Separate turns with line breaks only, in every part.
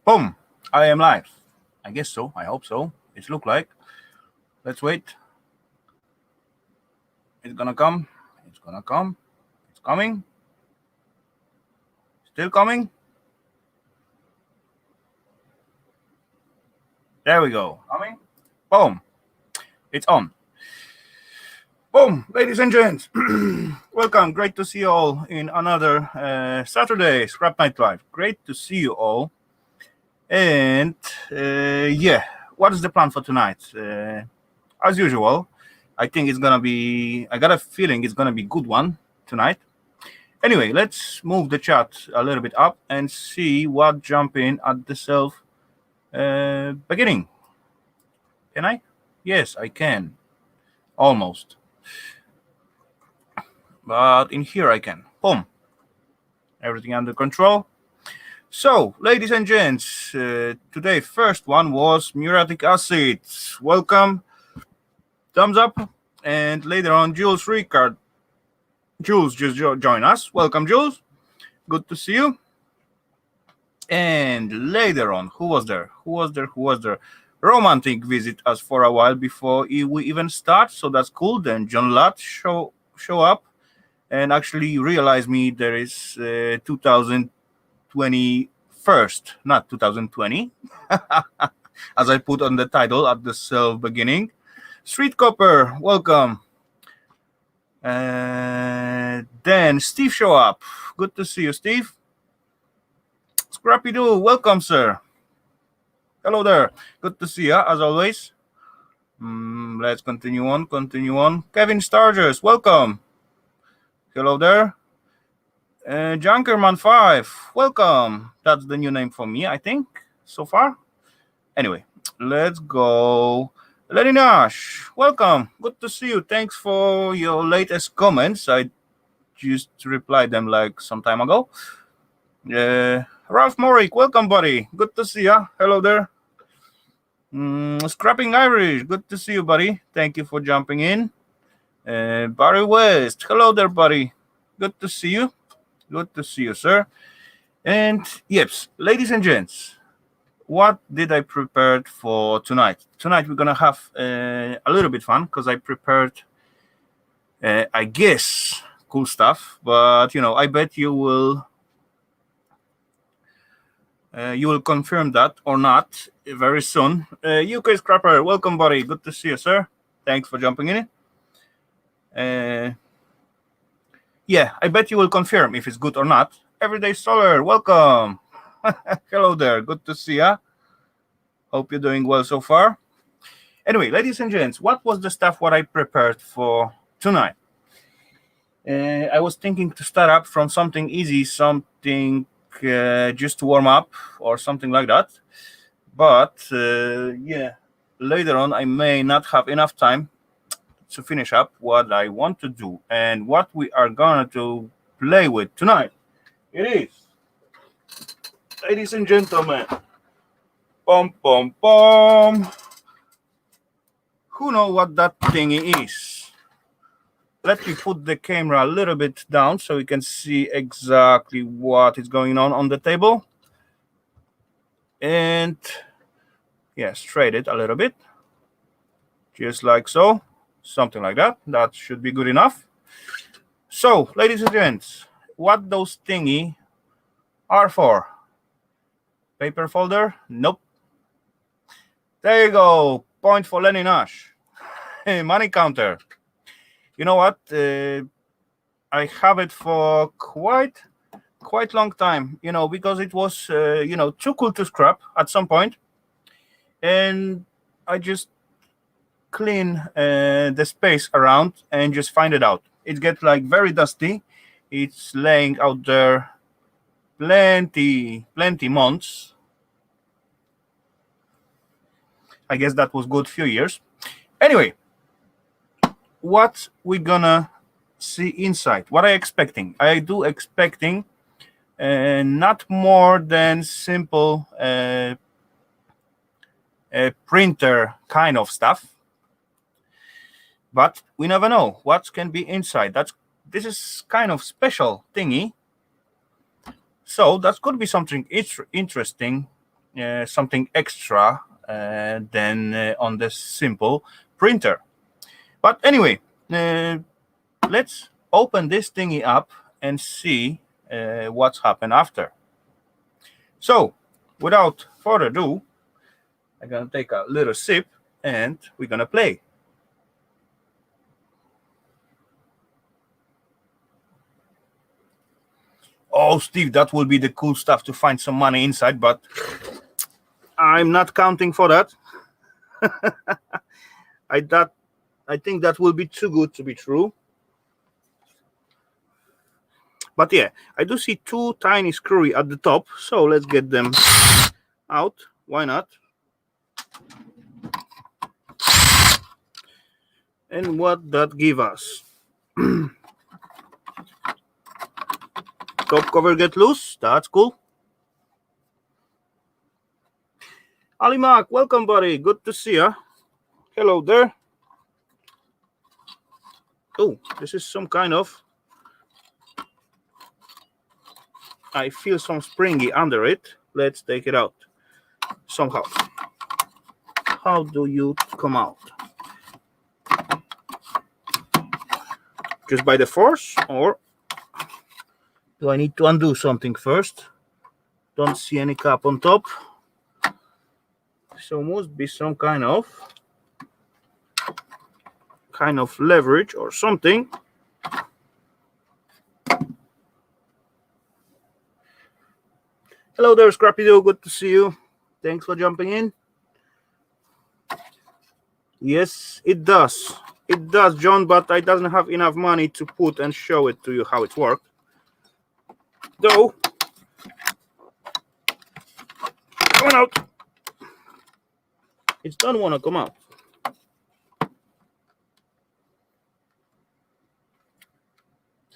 Boom! I am live. I guess so. I hope so. It looks like. Let's wait. It's gonna come. It's gonna come. It's coming. Still coming. There we go. Coming. Boom. It's on. Boom, ladies and gents. Welcome. Great to see you all in another Saturday Scrap Night Live. Great to see you all. And what is the plan for tonight? As usual, I think it's gonna be. I got a feeling it's gonna be a good one tonight. Anyway, let's move the chat a little bit up and see what jump in at the self beginning. Can I? Yes, I can. Almost. But in here I can. Boom. Everything under control. So, ladies and gents, today first one was muriatic acid. Welcome. Thumbs up. And later on, Jules Ricard. Jules just joined us. Welcome, Jules. Good to see you. And later on, who was there? Romantic visit us for a while before we even start. So that's cool. Then John Latt show up and actually realize me there is 2021, not 2020, as I put on the title at the self beginning. Street Copper, welcome. Then Steve show up. Good to see you, Steve. Scrappy Doo, welcome, sir. Hello there. Good to see you, as always. Let's continue on. Kevin Stargers, welcome. Hello there. Junkerman 5, welcome. That's the new name for me, I think, so far. Anyway, let's go. Lenny Nash, welcome. Good to see you. Thanks for your latest comments. I just replied them like some time ago. Ralph Morick, welcome, buddy. Good to see you. Hello there. Scrapping Irish, good to see you, buddy. Thank you for jumping in. Barry West, hello there, buddy. Good to see you. Good to see you, sir. And yes, ladies and gents, what did I prepare for tonight? Tonight we're gonna have a little bit fun because I prepared, I guess, cool stuff. But I bet you will confirm that or not very soon. UK Scrapper, welcome, buddy. Good to see you, sir. Thanks for jumping in. I bet you will confirm if it's good or not. Everyday Solar, welcome. Hello there. Good to see ya. Hope you're doing well so far. Anyway, ladies and gents, what was the stuff what I prepared for tonight? I was thinking to start up from something easy, something just to warm up or something like that. But later on I may not have enough time to finish up what I want to do. And what we are going to play with tonight, it is, ladies and gentlemen, who know what that thingy is? Let me put the camera a little bit down so you can see exactly what is going on the table. And straight it a little bit, just like so. Something like that. That should be good enough. So, ladies and gents, what those thingy are for? Paper folder? Nope. There you go. Point for Lenny Nash. Money counter. You know what? I have it for quite long time, because it was, too cool to scrap at some point. And I just clean the space around and just find it out. It gets like very dusty. It's laying out there plenty months. I guess that was good few years. Anyway, what we gonna see inside? What I expecting? I do expecting not more than simple printer kind of stuff. But we never know what can be inside. This is kind of special thingy. So that could be something interesting something extra than on the simple printer. But anyway, let's open this thingy up and see what's happened after. So, without further ado, I'm gonna take a little sip and we're gonna play. Oh, Steve, that will be the cool stuff to find some money inside, but I'm not counting for that. I think that will be too good to be true. But yeah, I do see two tiny screwy at the top, so let's get them out. Why not? And what that give us? Top cover get loose. That's cool. Ali Mark, welcome, buddy. Good to see you. Hello there. Oh, this is some kind of... I feel some springy under it. Let's take it out somehow. How do you come out? Just by the force, or do I need to undo something first? Don't see any cap on top. So must be some kind of leverage or something. Hello there, Scrappy Doo. Good to see you. Thanks for jumping in. Yes, it does. It does, John, but I doesn't have enough money to put and show it to you how it worked. Though, come on out. It don't want to come out.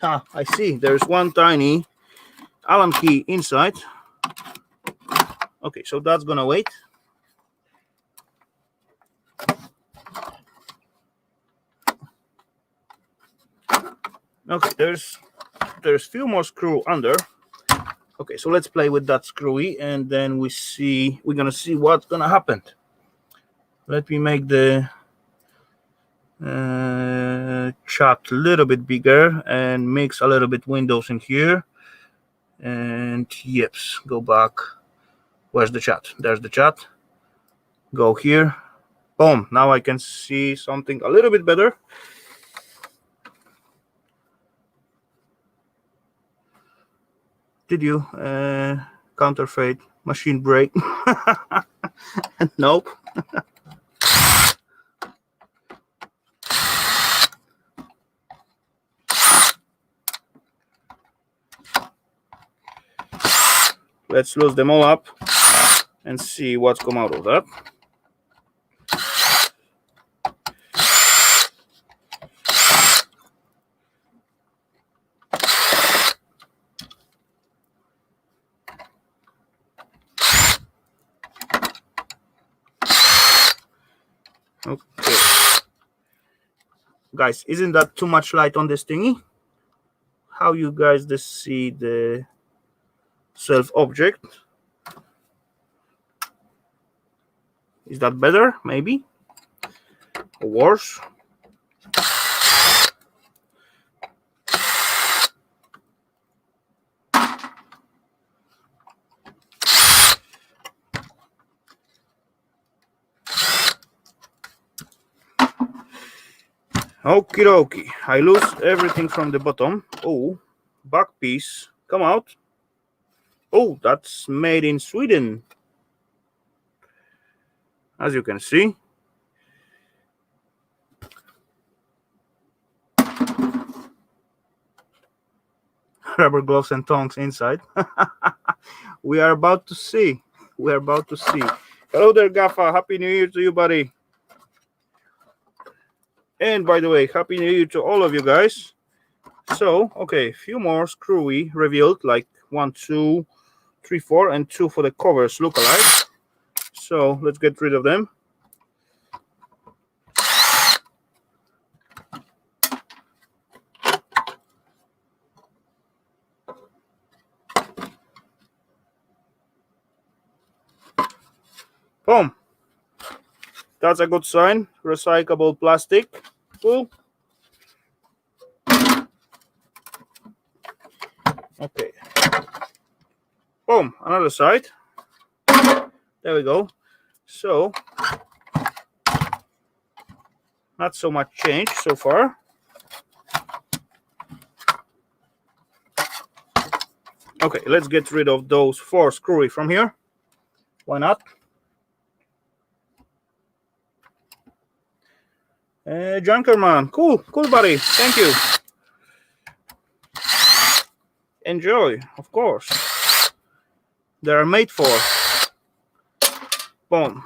Ah, I see. There's one tiny Allen key inside. Okay, so that's gonna wait. Okay, there's few more screw under. Okay, so let's play with that screwy, and then we're gonna see what's gonna happen. Let me make the chat a little bit bigger and mix a little bit windows in here. And yips, go back. Where's the chat? There's the chat. Go here. Boom. Now I can see something a little bit better. Did you counterfeit machine break? Nope. Let's loose them all up and see what's come out of that. Okay. Guys, isn't that too much light on this thingy? How you guys just see the self object? Is that better? Maybe? Or worse? Okie dokie. I lose everything from the bottom. Oh, back piece. Come out. Oh, that's made in Sweden. As you can see. Rubber gloves and tongs inside. We are about to see. We are about to see. Hello there, Gaffa. Happy New Year to you, buddy. And by the way, Happy New Year to all of you guys. So, okay, a few more screwy revealed, like 1, 2, 3, 4, and 2 for the covers look alike. So let's get rid of them. Boom. That's a good sign. Recyclable plastic. Cool. Okay. Boom. Another side. There we go. So, not so much change so far. Okay, let's get rid of those 4 screwy from here. Why not? Junkerman, cool, buddy. Thank you. Enjoy, of course. They're made for. Boom.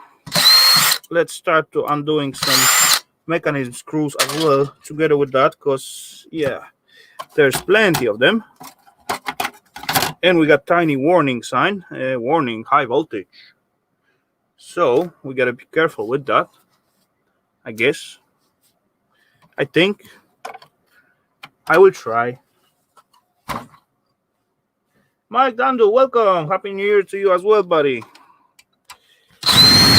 Let's start to undoing some mechanism screws as well together with that, because yeah, there's plenty of them. And we got tiny warning sign, warning high voltage. So we gotta be careful with that, I guess. I think I will try. Mike Dando, welcome. Happy New Year to you as well, buddy.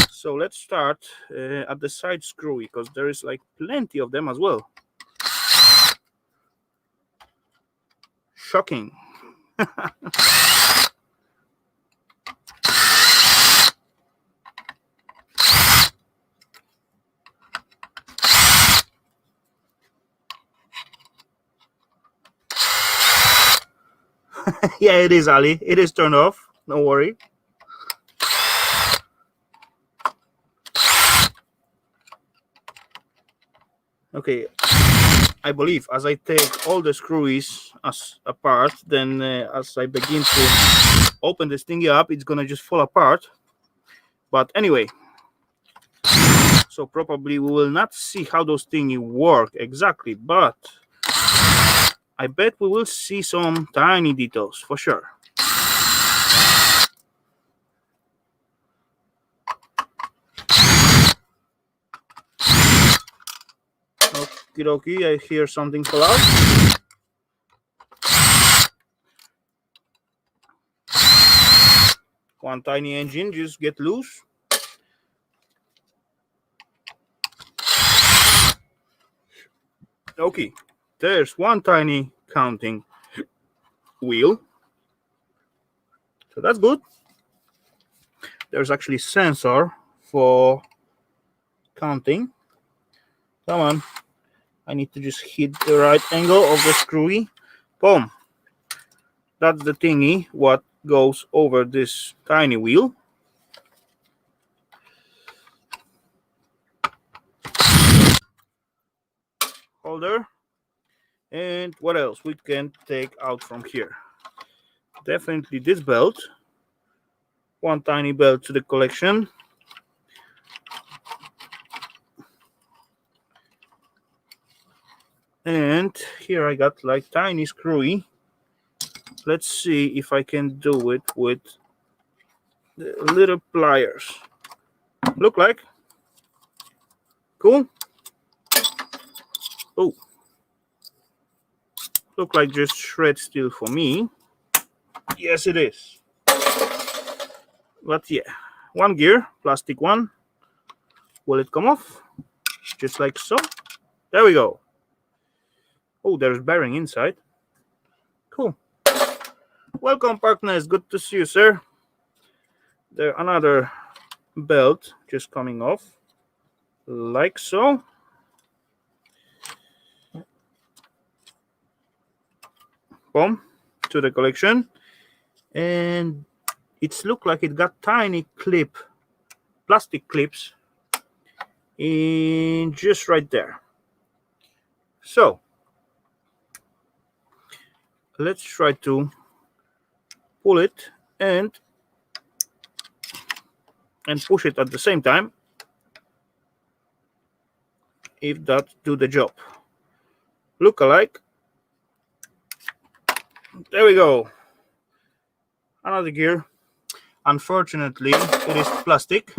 So let's start at the side screwy, because there is like plenty of them as well. Shocking. Yeah, it is, Ali. It is turned off. Don't worry. Okay, I believe as I take all the screws apart, then as I begin to open this thingy up, it's gonna just fall apart. But anyway, so probably we will not see how those thingy work exactly, but I bet we will see some tiny details for sure. Okie dokie, I hear something fall out. One tiny engine just get loose. Okay, there's one tiny counting wheel. So that's good. There's actually sensor for counting. Come on. I need to just hit the right angle of the screwy. Boom. That's the thingy what goes over this tiny wheel. Holder. And what else we can take out from here? Definitely this belt. One tiny belt to the collection. And here I got like tiny screwy. Let's see if I can do it with the little pliers. Look like. Cool. Oh. Look like just shred steel for me. Yes, it is. But yeah, one gear, plastic one. Will it come off? Just like so. There we go. Oh, there's bearing inside. Cool. Welcome, partners. Good to see you, sir. There another belt just coming off, like so. Boom, to the collection. And it's looked like it got tiny plastic clips in just right there. So let's try to pull it and push it at the same time, if that do the job. Look alike. There we go. Another gear. Unfortunately, it is plastic.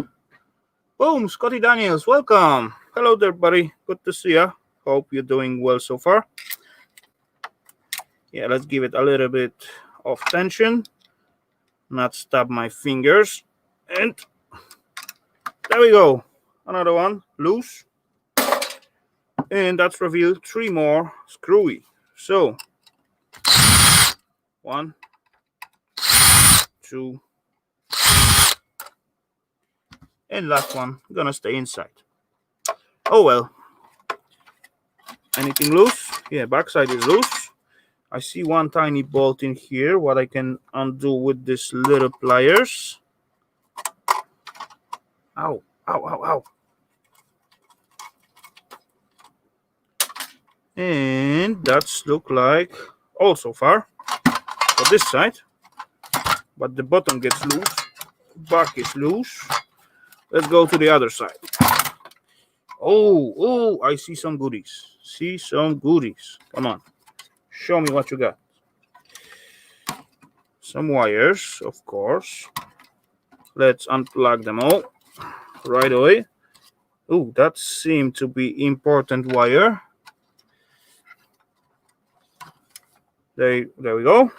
Boom, Scotty Daniels, welcome. Hello there, buddy. Good to see ya. Hope you're doing well so far. Yeah, let's give it a little bit of tension. Not stab my fingers. And There we go. Another one loose. And that's revealed 3 more screwy. So 1, 2, and last one gonna stay inside. Oh well. Anything loose? Yeah, backside is loose. I see one tiny bolt in here, what I can undo with these little pliers. Ow, ow, ow, ow. And that's look like all so far for this side. But the bottom gets loose, back is loose. Let's go to the other side. Oh, I see some goodies. See some goodies. Come on, show me what you got. Some wires, of course. Let's unplug them all right away. Oh, that seemed to be important wire. There we go.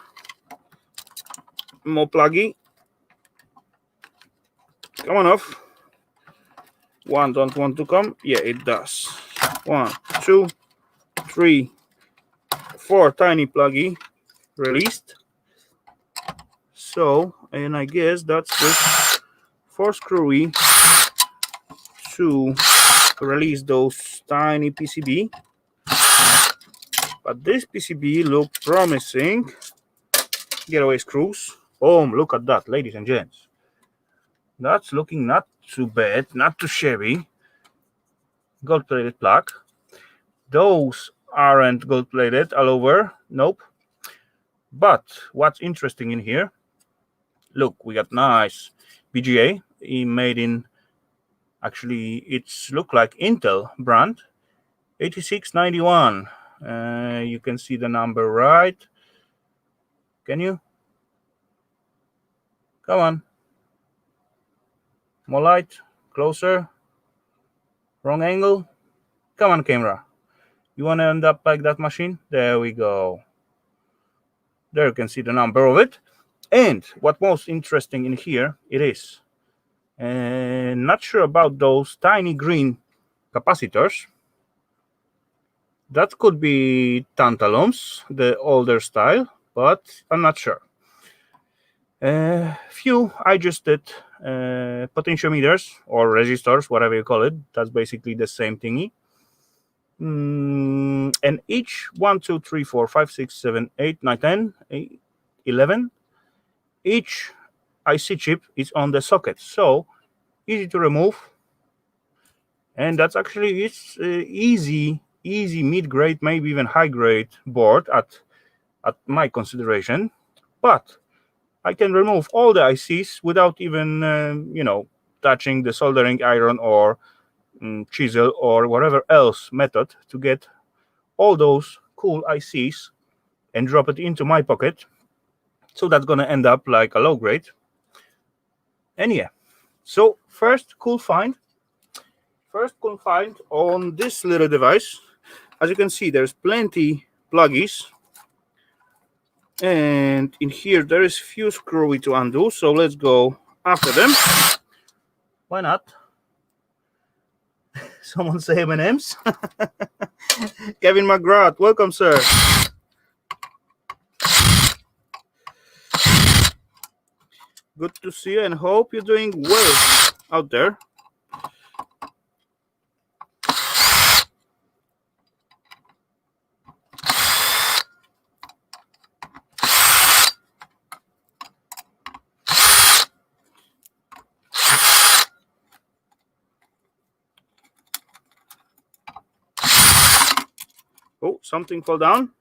More pluggy. Come on off. One don't want to come. Yeah, it does. 1, 2, 3, 4 tiny pluggy released. So, and I guess that's the 4 screwy to release those tiny PCB. But this PCB looked promising. Getaway screws. Boom, look at that, ladies and gents. That's looking not too bad, not too shabby. Gold-plated plug. Those aren't gold-plated all over. Nope. But what's interesting in here, look, we got nice BGA made in, actually, it's look like Intel brand, 8691. You can see the number right. Can you? Come on. More light. Closer. Wrong angle. Come on, camera. You want to end up like that machine? There we go. There you can see the number of it. And what most interesting in here it is. Not sure about those tiny green capacitors. That could be tantalums, the older style, but I'm not sure. Few adjusted potentiometers or resistors, whatever you call it. That's basically the same thingy. And each 1, 2, 3, 4, 5, 6, 7, 8, 9, 10, 11. Each IC chip is on the socket, so easy to remove. And that's actually it's easy mid-grade, maybe even high-grade board at my consideration. But I can remove all the ICs without even touching the soldering iron or chisel or whatever else method to get all those cool ICs and drop it into my pocket. So that's gonna end up like a low grade. And yeah, so first cool find on this little device. As you can see, there's plenty pluggies, and in here there is few screwy to undo, so let's go after them. Why not? Someone say M&M's. Kevin McGrath, welcome, sir. Good to see you and hope you're doing well out there. Oh, something fell down.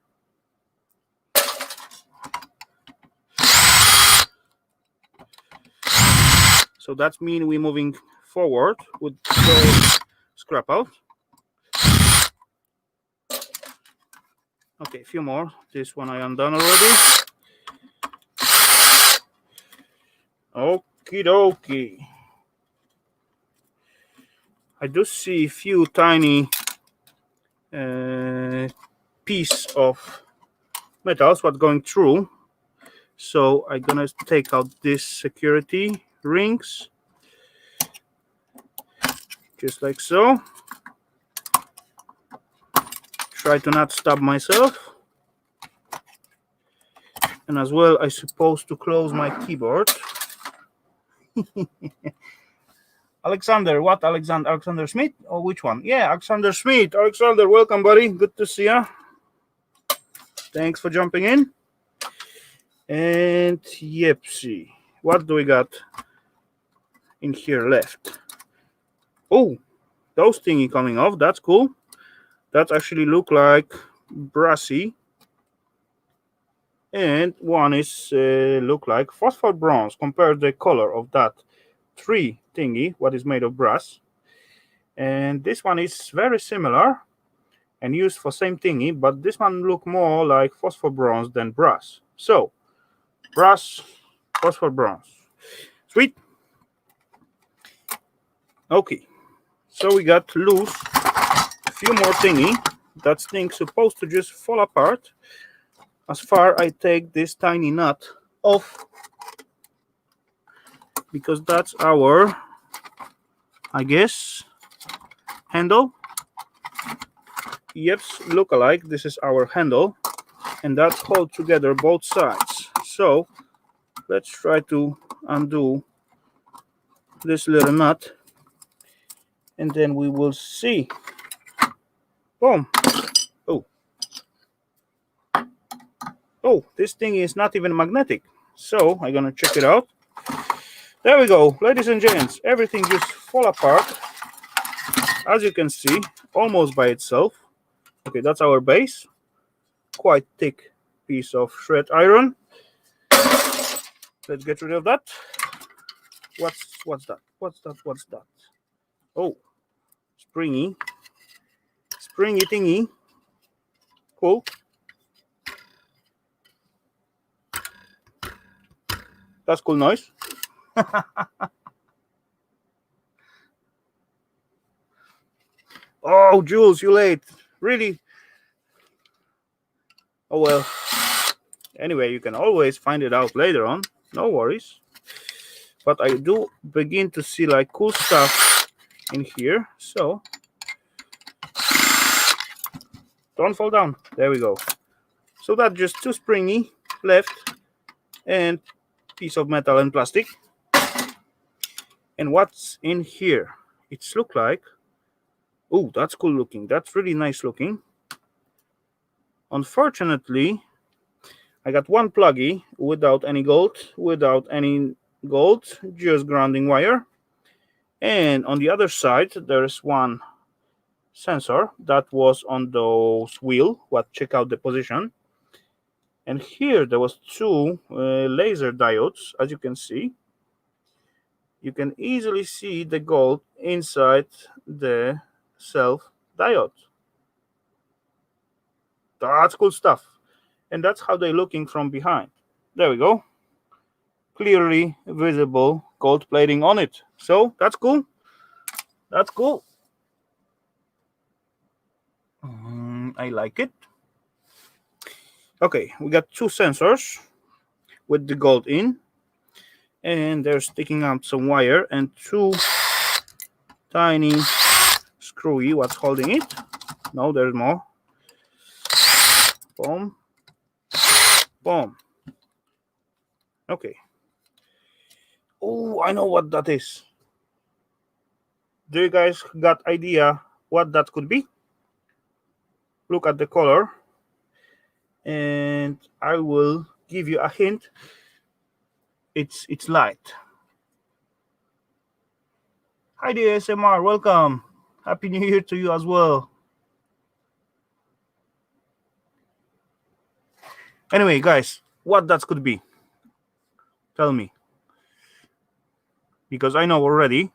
So that's mean we're moving forward with the scrap out. Okay, a few more. This one I undone already. Okie dokie. I do see a few tiny piece of metals what's going through. So I'm gonna take out this security rings. just like so. Try to not stab myself. And as well, I suppose to close my keyboard. Alexander, what Alexander? Alexander Smith or which one? Yeah, Alexander Smith. Alexander, welcome, buddy. Good to see you. Thanks for jumping in. And yep, see, what do we got in here left? Oh, those thingy coming off. That's cool. That actually look like brassy. And one is look like phosphor bronze. Compare the color of that 3 thingy, what is made of brass. And this one is very similar and used for same thingy, but this one look more like phosphor bronze than brass. So brass, phosphor bronze. Sweet. Okay, so we got loose a few more thingy. That thing's supposed to just fall apart as far I take this tiny nut off, because that's our, I guess, handle. Yep, look alike. This is our handle, and that holds together both sides. So let's try to undo this little nut, and then we will see. Boom. Oh, this thing is not even magnetic. So I'm gonna check it out. There we go, ladies and gents. Everything just fall apart, as you can see, almost by itself. Okay, that's our base. Quite thick piece of shred iron. Let's get rid of that. What's that? What's that? Oh, springy thingy. Cool. That's cool noise. Oh, Jules, you late. Really? Oh well. Anyway, you can always find it out later on. No worries. But I do begin to see like cool stuff in here. So don't fall down. There we go. So that's just 2 springy left and piece of metal and plastic. And what's in here? It's look like, oh, that's cool looking. That's really nice looking. Unfortunately, I got one pluggy without any gold, just grounding wire. And on the other side, there's one sensor that was on those wheel, what check out the position. And here there was 2 laser diodes, as you can see. You can easily see the gold inside the self diode. That's cool stuff. And that's how they're looking from behind. There we go. Clearly visible gold plating on it. So that's cool. That's cool. I like it. Okay, we got 2 sensors with the gold in. And they're sticking out some wire and 2 tiny screwy, what's holding it. No, there's more. Boom. Boom. Okay. Oh, I know what that is. Do you guys got idea what that could be? Look at the color. And I will give you a hint. It's light. Hi there, ASMR. Welcome. Happy New Year to you as well. Anyway, guys, what that could be? Tell me. Because I know already.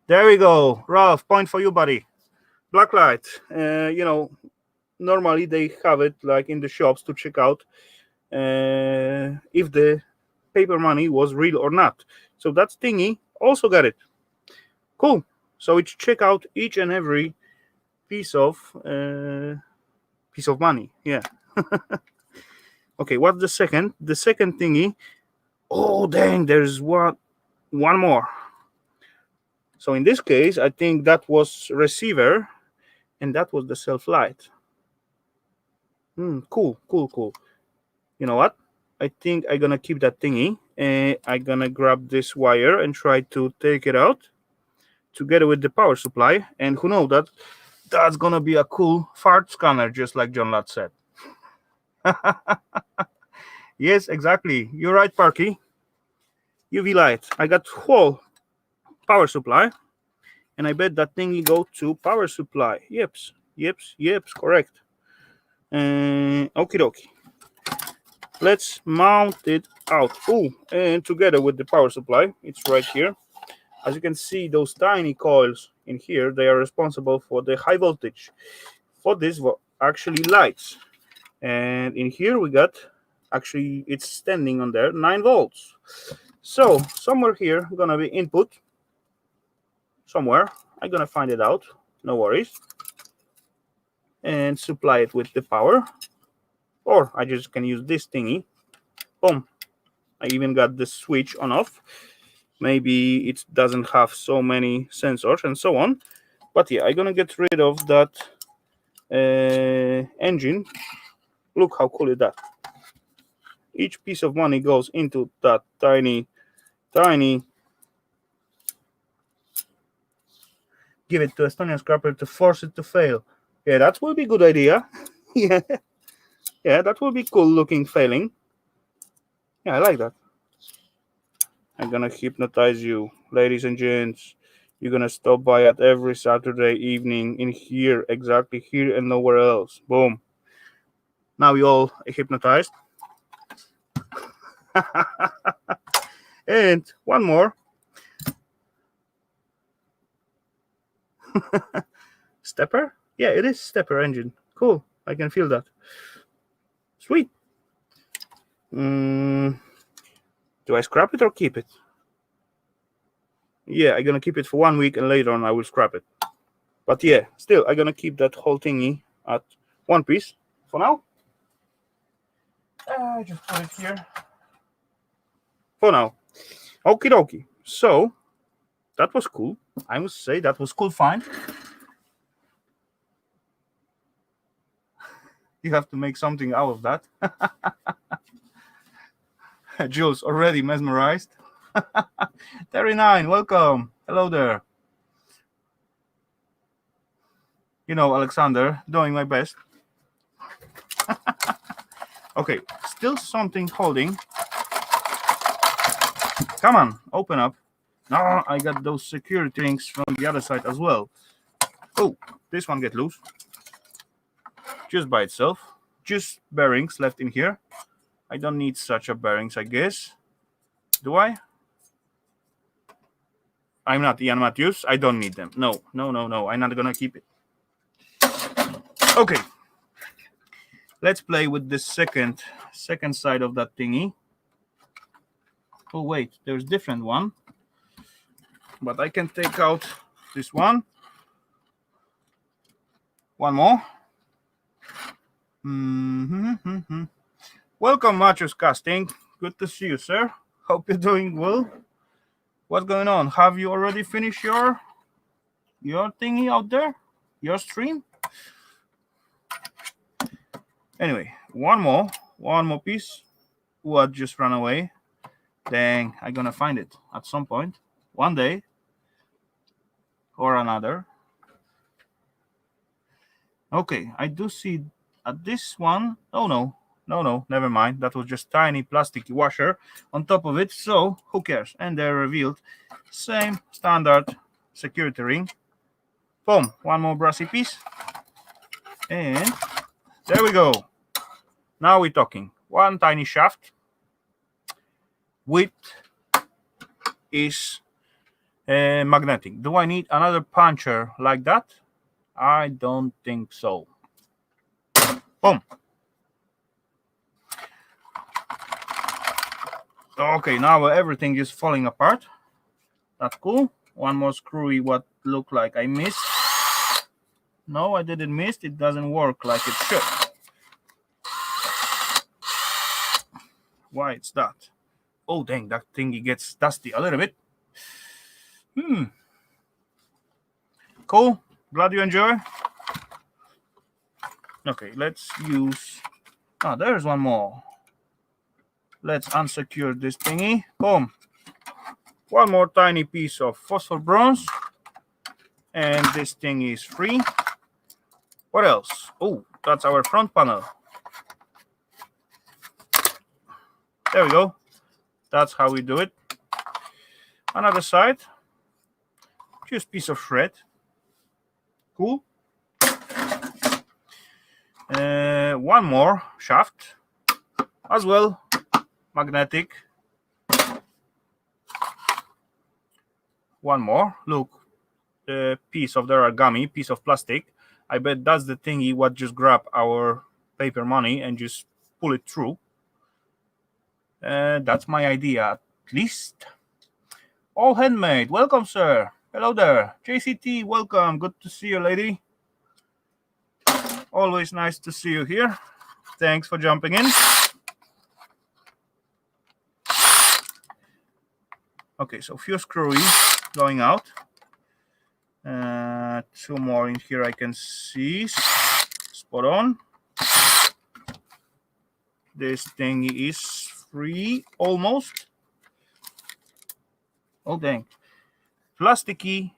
There we go. Ralph, point for you, buddy. Blacklight. You know, normally they have it like in the shops to check out if the paper money was real or not. So that thingy also got it. Cool. So it's check out each and every piece of money. Yeah. Okay, what's the second? The second thingy. Oh dang, there's one more. So in this case, I think that was receiver and that was the self light. Cool. You know what? I think I'm gonna keep that thingy and I'm gonna grab this wire and try to take it out together with the power supply. And who knows, that's gonna be a cool fart scanner, just like John Ladd said. Yes, exactly. You're right, Parky. UV light. I got whole power supply, and I bet that thingy go to power supply. Yeps, correct. Okie dokie. Let's mount it out. Oh, and together with the power supply, it's right here. As you can see, those tiny coils in here, they are responsible for the high voltage. For this, actually lights. And in here we got, actually it's standing on there, 9 volts. So somewhere here gonna be input. Somewhere. I'm gonna find it out. No worries. And supply it with the power. Or I just can use this thingy. Boom. I even got the switch on off. Maybe it doesn't have so many sensors and so on. But yeah, I'm gonna get rid of that engine. Look how cool is that. Each piece of money goes into that tiny give it to Estonian scrapper to force it to fail. Yeah, that will be a good idea. Yeah, that will be cool looking failing. Yeah, I like that. I'm gonna hypnotize you, ladies and gents. You're gonna stop by at every Saturday evening in here, exactly here and nowhere else. Boom. Now you all hypnotized. And one more. Stepper? Yeah, it is stepper engine. Cool. I can feel that. Sweet. Do I scrap it or keep it? Yeah, I'm gonna keep it for 1 week and later on I will scrap it. But yeah, still, I'm gonna keep that whole thingy at one piece for now. I just put it here. For now. Okie dokie. So, that was cool. I must say that was cool find. You have to make something out of that. Jules already mesmerized. 39, welcome. Hello there. You know, Alexander, doing my best. Okay, still something holding. Come on, open up. No, I got those security rings from the other side as well. Oh, this one get loose. Just by itself. Just bearings left in here. I don't need such a bearings, I guess. Do I? I'm not Ian Matthews. I don't need them. No. I'm not gonna keep it. Okay. Let's play with the second side of that thingy. Oh wait, there's different one. But I can take out this one. One more. Welcome, Machos Casting. Good to see you, sir. Hope you're doing well. What's going on? Have you already finished your thingy out there? Your stream? Anyway, one more piece. What just ran away? Dang, I'm gonna find it at some point. One day. Or another. Okay, I do see at this one. Oh no, never mind. That was just tiny plastic washer on top of it. So who cares? And they're revealed. Same standard security ring. Boom, one more brassy piece. And there we go. Now we're talking. One tiny shaft. Width is magnetic. Do I need another puncher like that? I don't think so. Boom. Okay, now everything is falling apart. That's cool. One more screwy what looked like I missed. No, I didn't miss. It doesn't work like it should. Why it's that? Oh, dang, that thingy gets dusty a little bit. Cool. Glad you enjoy. Okay, let's use. Oh, there's one more. Let's unsecure this thingy. Boom. One more tiny piece of phosphor bronze. And this thing is free. What else? Oh, that's our front panel. There we go. That's how we do it. Another side. Just piece of shred. Cool. One more shaft as well. Magnetic. One more. Look. The piece of the origami, piece of plastic. I bet that's the thingy what just grab our paper money and just pull it through. That's my idea, at least. All handmade. Welcome, sir. Hello there. JCT, welcome. Good to see you, lady. Always nice to see you here. Thanks for jumping in. Okay, so few screwy going out. Two more in here I can see. Spot on. This thing is free almost. Oh dang. Plasticky,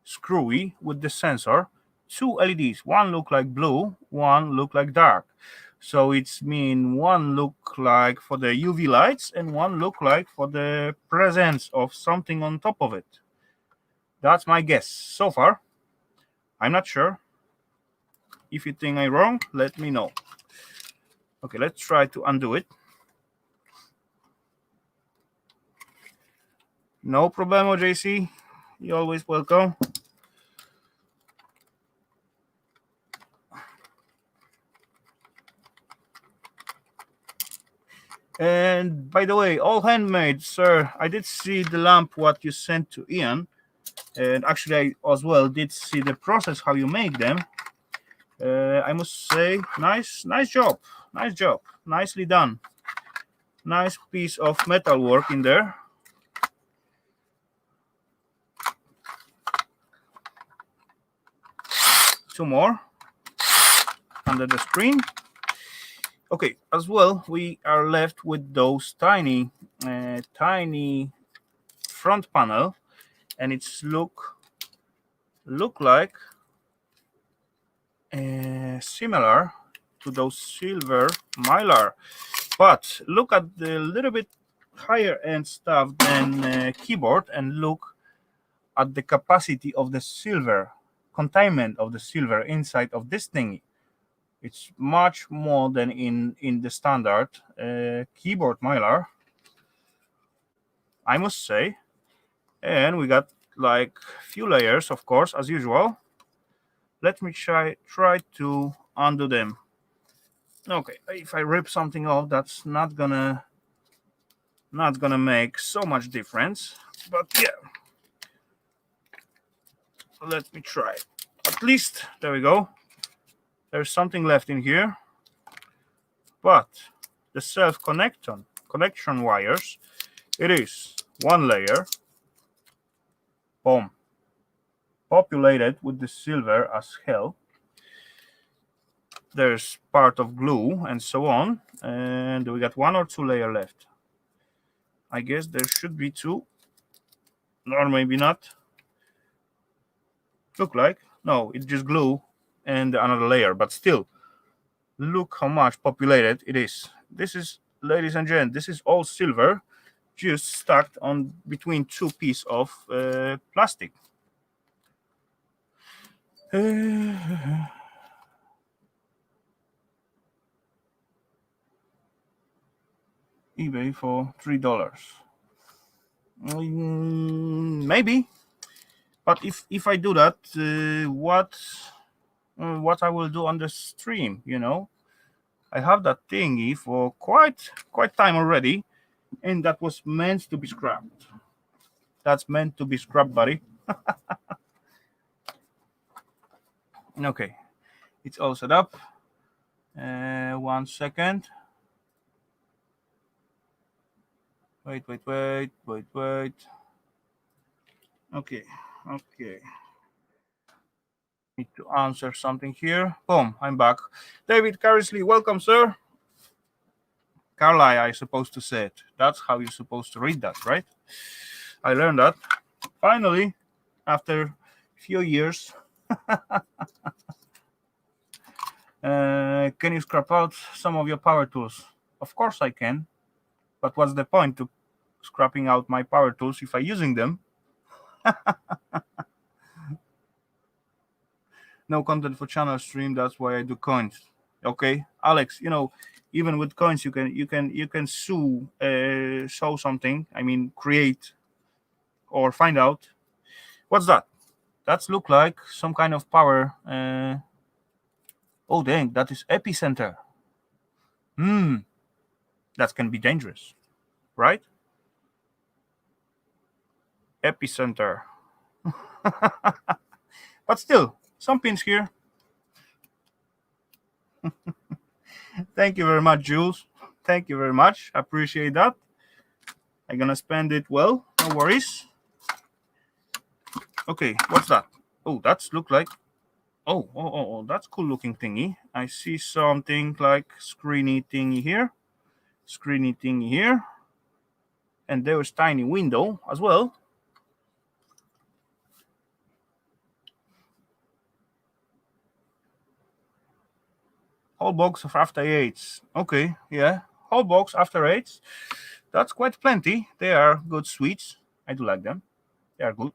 screwy with the sensor. Two LEDs. One look like blue, one look like dark. So it's mean one look like for the UV lights and one look like for the presence of something on top of it. That's my guess so far. I'm not sure. If you think I'm wrong, let me know. Okay, let's try to undo it. No problemo, JC. You're always welcome. And by the way, all handmade, sir. I did see the lamp what you sent to Ian, and actually I as well did see the process how you make them. I must say, nice job, nicely done. Nice piece of metal work in there. Two more under the screen. Okay, as well, we are left with those tiny front panel, and it's look like similar to those silver mylar, but look at the little bit higher end stuff than keyboard, and look at the capacity of the silver, containment of the silver inside of this thingy. It's much more than in the standard keyboard mylar, I must say. And we got like few layers, of course, as usual. Let me try to undo them. Okay, if I rip something off, that's not gonna make so much difference, but yeah, let me try. At least there we go. There's something left in here, but the self connection wires, it is one layer, boom, populated with the silver as hell. There's part of glue and so on, and we got one or two layer left. I guess there should be two, or maybe not. Look like, no, it's just glue and another layer, but still, look how much populated it is. This is, ladies and gents, this is all silver, just stacked on between two pieces of plastic. eBay for $3. Maybe, but if I do that, what I will do on the stream, you know, I have that thingy for quite time already, and that was meant to be scrapped. That's meant to be scrapped, buddy. Okay, it's all set up. 1 second. Wait. Okay. Need to answer something here. Boom, I'm back. David Carrisley, welcome, sir. Carly, I supposed to say it. That's how you're supposed to read that, right? I learned that finally after a few years. Can you scrap out some of your power tools? Of course I can, but what's the point to scrapping out my power tools if I'm using them? No content for channel stream, that's why I do coins. Okay, Alex, even with coins you can show something, I mean create or find out. What's that? That's look like some kind of power. Oh dang, that is epicenter. That can be dangerous, right? Epicenter. But still, some pins here. Thank you very much, Jules. Thank you very much. Appreciate that. I'm gonna spend it well. No worries. Okay, what's that? Oh, that's look like. Oh, that's cool looking thingy. I see something like screeny thingy here. Screeny thingy here. And there's tiny window as well. Whole box of after eights. Okay, yeah. Whole box after eights. That's quite plenty. They are good sweets. I do like them. They are good.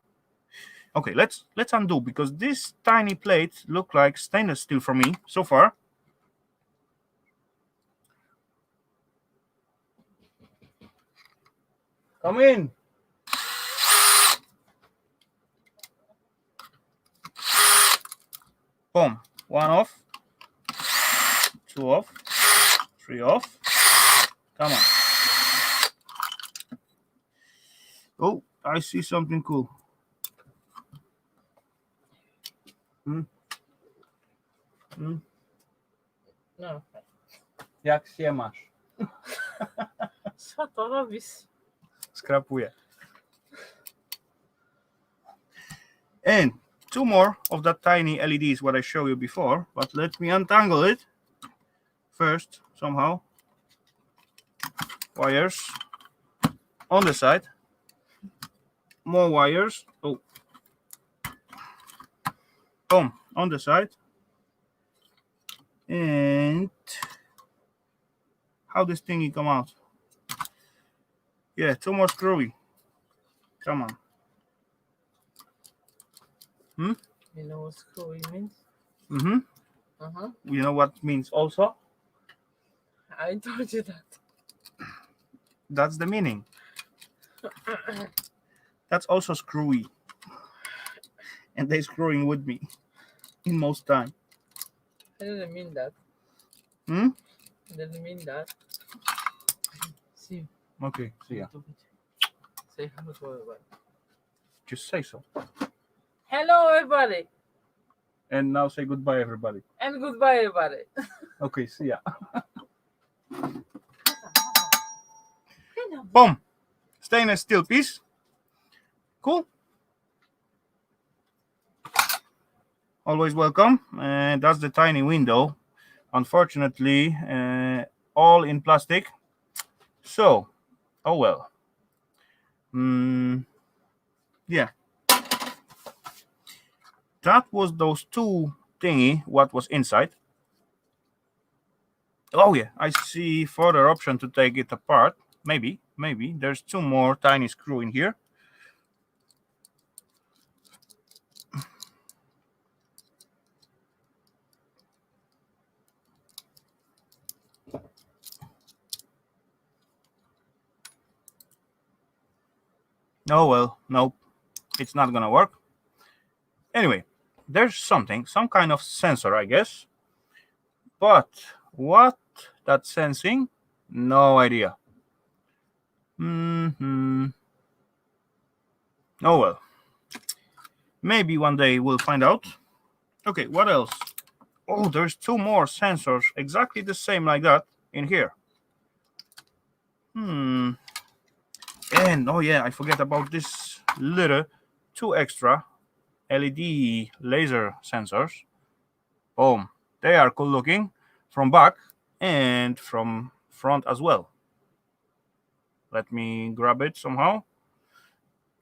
Okay, let's undo, because this tiny plate look like stainless steel for me so far. Come in. Boom. One off. Two off. Three off. Come on. Oh, I see something cool.
No.
Jak się masz?
Co to robisz?
Skrapuję. And two more of that tiny LEDs what I showed you before, but let me untangle it first somehow. Wires on the side. More wires. Oh. Boom, on the side. And how this thingy come out? Yeah, two more screwy. Come on.
You know what screwy means?
You know what means also?
I told you that.
That's the meaning. That's also screwy. And they screwing with me in most time.
I didn't mean that.
I
didn't mean that. See.
Okay, see ya.
Say hello to everybody.
Just say so.
Hello, everybody.
And now say goodbye, everybody.
And goodbye, everybody.
Okay, see ya. Boom. Stainless steel piece. Cool. Always welcome. And that's the tiny window. Unfortunately, all in plastic. So, oh well. Yeah. That was those two thingy, what was inside. Oh yeah, I see further option to take it apart. Maybe. There's two more tiny screw in here. Oh well, nope. It's not gonna work. Anyway, there's some kind of sensor, I guess. But what that's sensing? No idea. Oh well. Maybe one day we'll find out. Okay, what else? Oh, there's two more sensors exactly the same like that in here. And oh yeah, I forget about this little two extra LED laser sensors. Boom. They are cool looking from back and from front as well. Let me grab it somehow.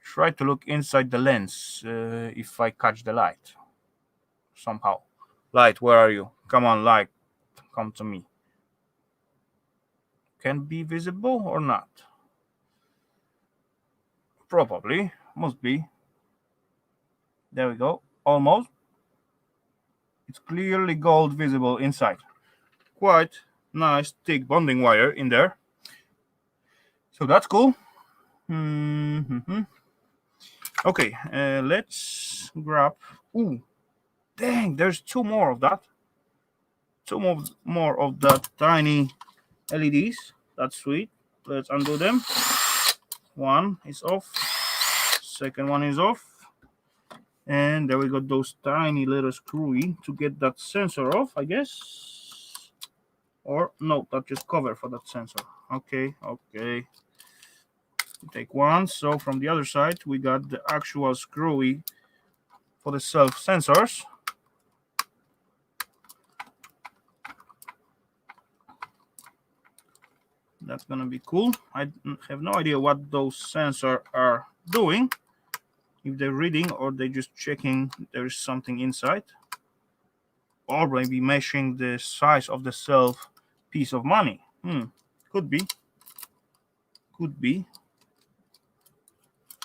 Try to look inside the lens if I catch the light somehow. Light, where are you? Come on, light, come to me. Can be visible or not? Probably, must be. There we go, almost. It's clearly gold visible inside. Quite nice thick bonding wire in there. So that's cool. Okay, let's grab. Ooh, dang! There's two more of that. Two more of that tiny LEDs. That's sweet. Let's undo them. One is off. Second one is off. And there we got those tiny little screwy to get that sensor off, I guess. Or no, that's just cover for that sensor. Okay. Take one. So from the other side, we got the actual screwy for the self sensors. That's gonna be cool. I have no idea what those sensors are doing. If they're reading or they're just checking there's something inside. Or maybe measuring the size of the self piece of money. Could be.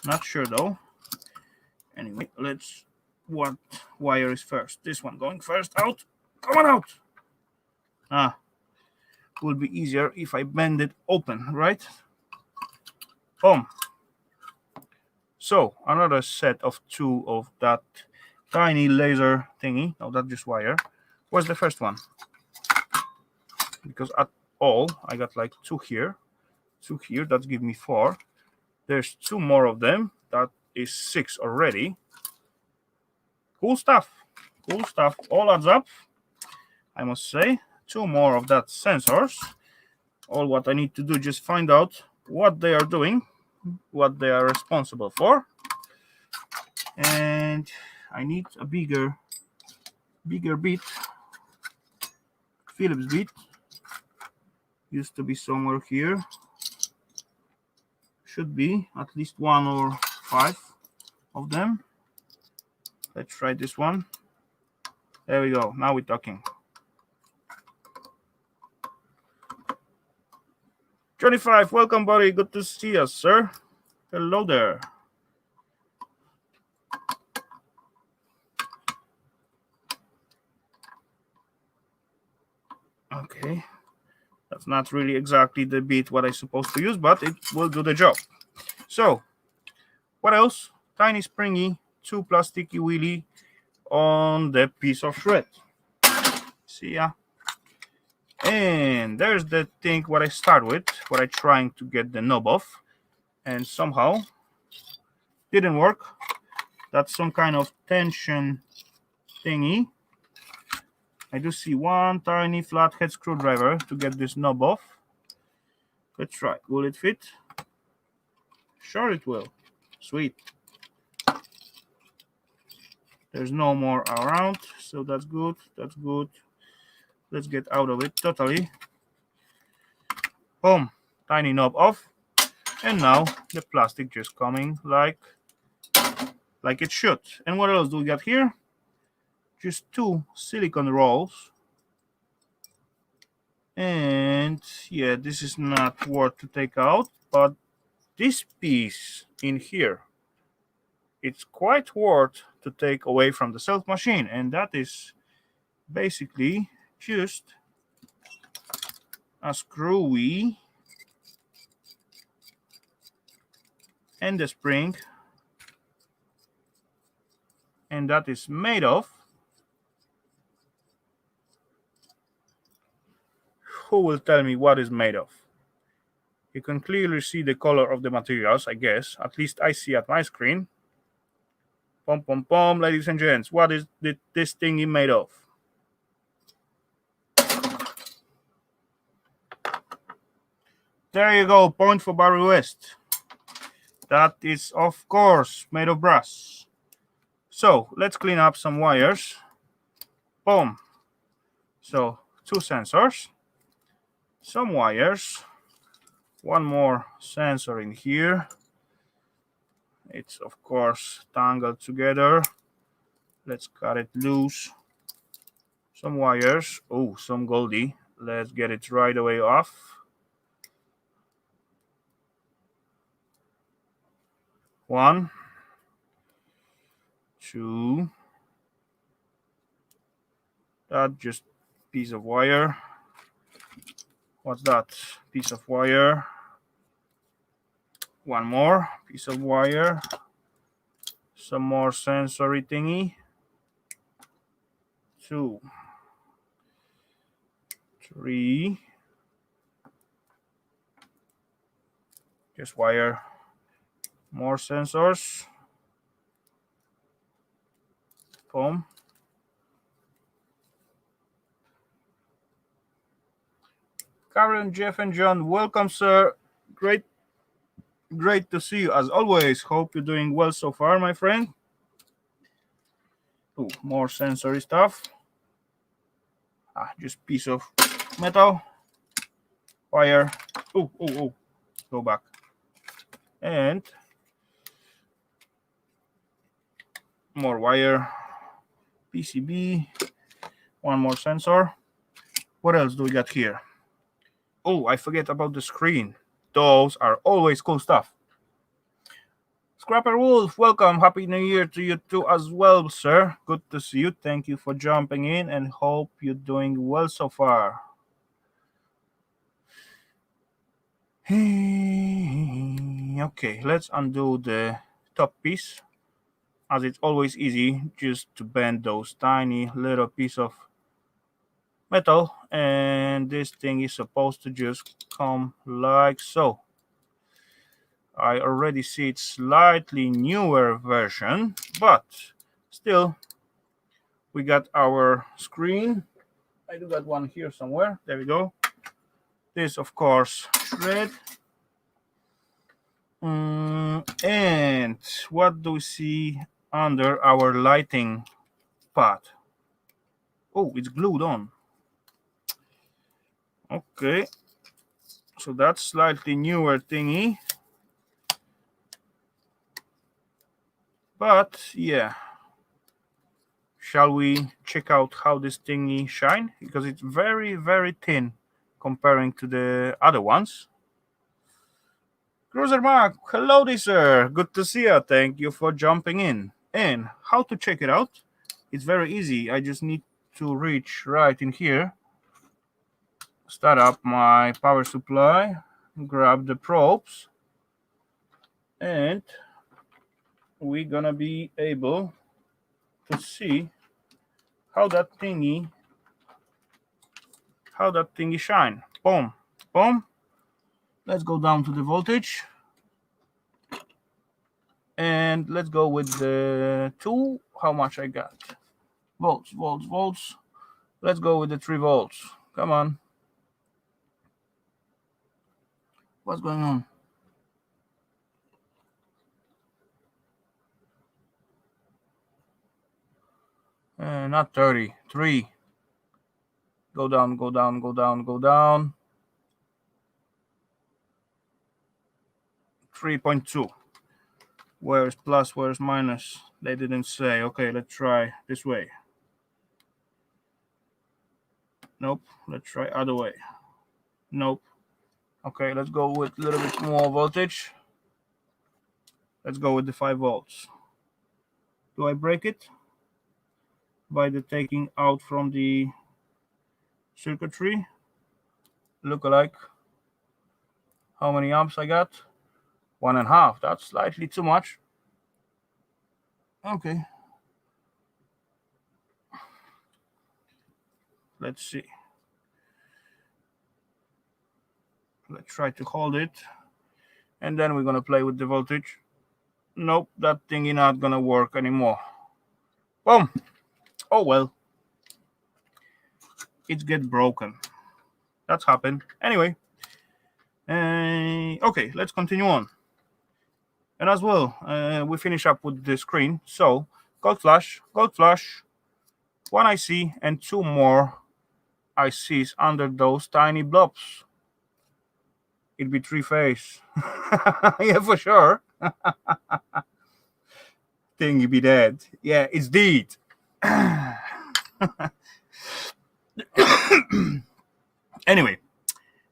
Not sure though. Anyway, let's. What wire is first? This one going first out. Come on out. Will be easier if I bend it open, right? Boom. So another set of two of that tiny laser thingy. Oh, that's just wire. Where's the first one? Because at all I got like two here. That gives me 4. There's 2 more of them. That is 6 already. Cool stuff. All adds up, I must say. 2 more of that sensors. All what I need to do just find out what they are doing, what they are responsible for. And I need a bigger bit. Phillips bit. Used to be somewhere here. Should be at least 1 or 5 of them. Let's try this one. There we go. Now we're talking. Johnny5, welcome, buddy. Good to see us, sir. Hello there. Okay. That's not really exactly the bit what I'm supposed to use, but it will do the job. So, what else? Tiny springy, 2 plasticky wheelie on the piece of shred. See ya. And there's the thing what I start with, what I trying to get the knob off, and somehow didn't work. That's some kind of tension thingy. I do see one tiny flathead screwdriver to get this knob off. Let's try. Will it fit? Sure it will. Sweet. There's no more around, so that's good. Let's get out of it totally. Boom. Tiny knob off. And now the plastic just coming like it should. And what else do we got here? Just 2 silicone rolls. And yeah, this is not worth to take out, but this piece in here, it's quite worth to take away from the self machine. And that is basically just a screwy and the spring, and that is made of. Who will tell me what is made of? You can clearly see the color of the materials, I guess. At least I see at my screen. Pom pom pom, ladies and gents. What is this thing made of? There you go. Point for Barry West. That is, of course, made of brass. So let's clean up some wires. Boom. So 2 sensors, some wires, one more sensor in here. It's of course tangled together. Let's cut it loose. Some wires. Oh, some goldie. Let's get it right away off. One, two. That just piece of wire. What's that? Piece of wire. One more piece of wire. Some more sensory thingy. 2, 3. Just wire. More sensors. Boom. Karen, Jeff, and John, welcome, sir. Great to see you as always. Hope you're doing well so far, my friend. Ooh, more sensory stuff. Just piece of metal. Wire. Oh. Go back. And more wire. PCB. One more sensor. What else do we got here? Oh, I forget about the screen. Those are always cool stuff. Scrapper Wolf, welcome. Happy New Year to you too as well, sir. Good to see you. Thank you for jumping in and hope you're doing well so far. Okay, let's undo the top piece. As it's always easy just to bend those tiny little piece of metal, and this thing is supposed to just come like so. I already see it's slightly newer version, but still we got our screen. I do got one here somewhere. There we go. This of course thread. And what do we see under our lighting pad? Oh, it's glued on. Okay, so that's slightly newer thingy, but yeah, shall we check out how this thingy shine, because it's very thin comparing to the other ones. Cruiser Mark, hello there, sir. Good to see you. Thank you for jumping in. And how to check it out? It's very easy. I just need to reach right in here, start up my power supply, grab the probes, and we're gonna be able to see how that thingy shine. Boom. Let's go down to the voltage, and let's go with the 2. How much I got? Volts. Let's go with the 3 volts. Come on. What's going on? Not 30. 3. Go down. 3.2. Where's plus? Where's minus? They didn't say. Okay, let's try this way. Nope. Let's try other way. Nope. Okay, let's go with a little bit more voltage. Let's go with the 5 volts. Do I break it by the taking out from the circuitry? Look-alike. How many amps I got? 1.5. That's slightly too much. Okay. Let's see. Let's try to hold it, and then we're gonna play with the voltage. Nope, that thingy not gonna work anymore. Boom. Oh well. It's get broken. That's happened. Anyway. Okay, let's continue on. And as well, we finish up with the screen. So gold flash, gold flash. One I see and two more I sees under those tiny blobs. It'd be three-phase. Yeah, for sure. Thing you be dead. Yeah, it's deed. Anyway,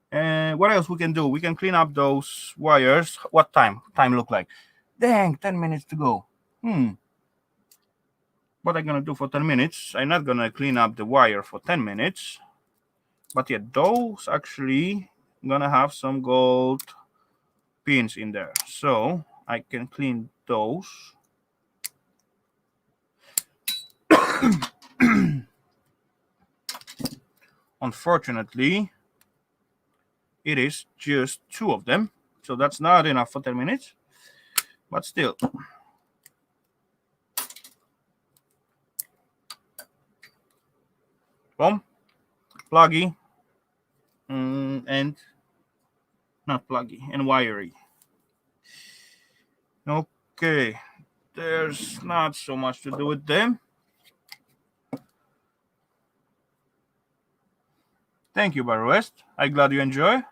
what else we can do? We can clean up those wires. What time? Time look like? Dang, 10 minutes to go. What I'm gonna do for 10 minutes? I'm not gonna clean up the wire for 10 minutes. But yeah, those actually gonna have some gold pins in there. So I can clean those. Unfortunately, it is just two of them. So that's not enough for 10 minutes. But still. Boom. Pluggy. And not pluggy. And wiry. Okay. There's not so much to do with them. Thank you, Barry West. I'm glad you enjoy.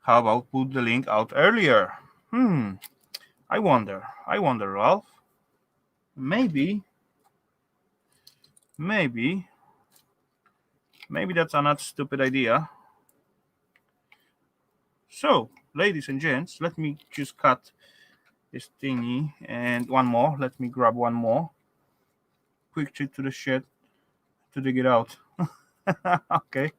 How about put the link out earlier? I wonder, Ralph. Maybe that's a not stupid idea. So, ladies and gents, let me just cut this thingy and one more. Let me grab one more. Quick trip to the shed to dig it out. Okay.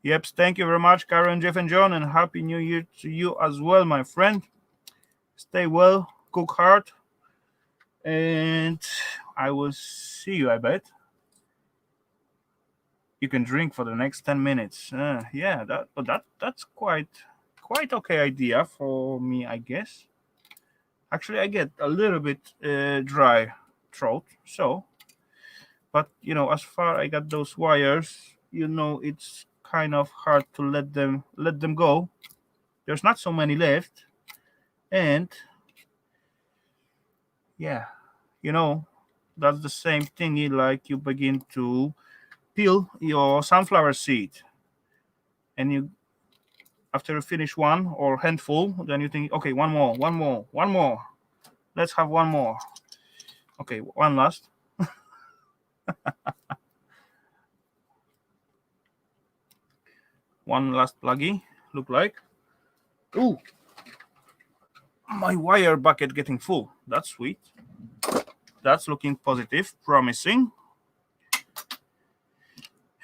Yep, thank you very much, Karen, Jeff, and John, and Happy New Year to you as well, my friend. Stay well, cook hard, and I will see you, I bet. You can drink for the next 10 minutes. Yeah, that's quite okay idea for me, I guess. Actually, I get a little bit dry throat, so. But as far I got those wires, it's kind of hard to let them go. There's not so many left, and yeah, that's the same thingy like you begin to peel your sunflower seed, and you after you finish one or handful, then you think, okay, one more. Let's have one more. Okay, one last. One last pluggy, look like. Ooh, my wire bucket getting full. That's sweet. That's looking positive, promising.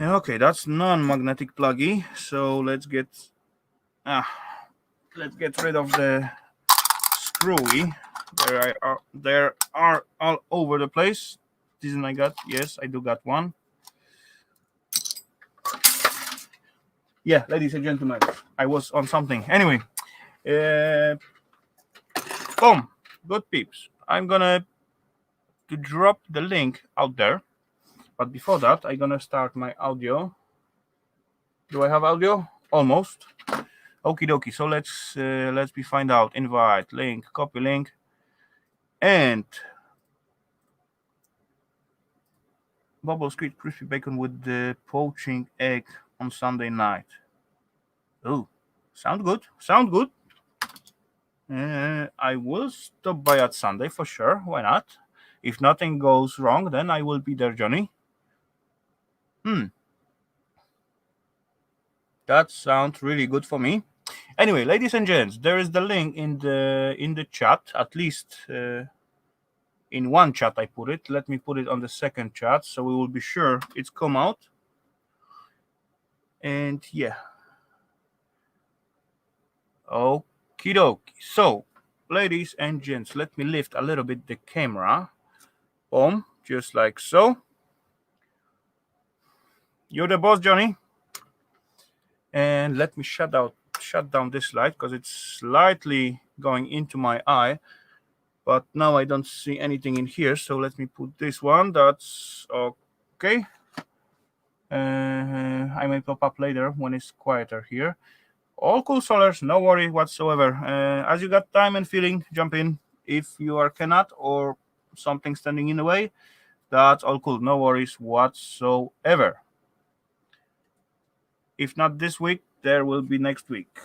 Okay, that's non-magnetic pluggy. So let's get rid of the screwy. There are all over the place. Didn't I got? Yes, I do got one. Yeah, ladies and gentlemen, I was on something. Anyway, boom, good peeps. I'm gonna drop the link out there, but before that, I'm gonna start my audio. Do I have audio? Almost. Okie dokie. So let's find out. Invite, link, copy link, and Bubble Street crispy bacon with the poaching egg on Sunday night. Oh, sound good. Sound good. I will stop by at Sunday for sure. Why not? If nothing goes wrong, then I will be there, Johnny. That sounds really good for me. Anyway, ladies and gents, there is the link in the chat. At least in one chat I put it. Let me put it on the second chat so we will be sure it's come out. And yeah. Okie dokie. So, ladies and gents, let me lift a little bit the camera. Boom, just like so. You're the boss, Johnny. And let me shut down this light because it's slightly going into my eye. But now I don't see anything in here, so let me put this one. That's okay. I may pop up later when it's quieter here. All cool, Solars, no worry whatsoever. As you got time and feeling, jump in. If you are cannot or something standing in the way, that's all cool, no worries whatsoever. If not this week, there will be next week.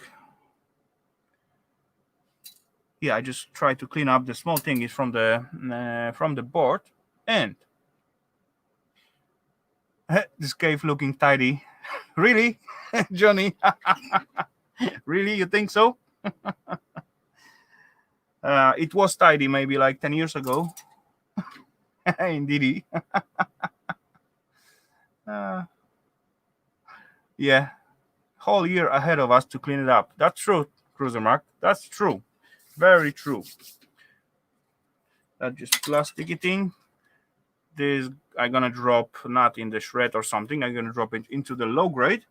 Yeah, I just try to clean up the small things from the board, and this cave looking tidy. Really, Johnny? Really, you think so? It was tidy maybe like 10 years ago. Indeed. Yeah, whole year ahead of us to clean it up. That's true, Cruiser Mark. That's true. Very true. That's just plasticky thing. This I'm gonna drop not in the shred or something. I'm gonna drop it into the low grade.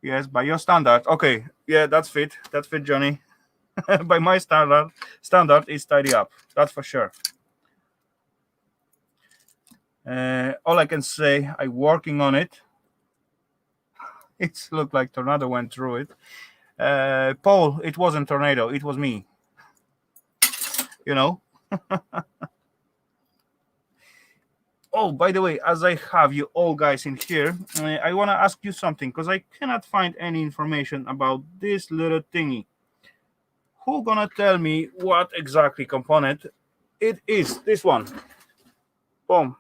Yes, by your standard. Okay, yeah, that's fit. That's fit, Johnny. By my standard, is tidy up. That's for sure. All I can say, I'm working on it. It's looked like tornado went through it. Paul, it wasn't tornado. It was me. You know. Oh, by the way, as I have you all guys in here, I want to ask you something because I cannot find any information about this little thingy. Who gonna tell me what exactly component it is? This one. Boom.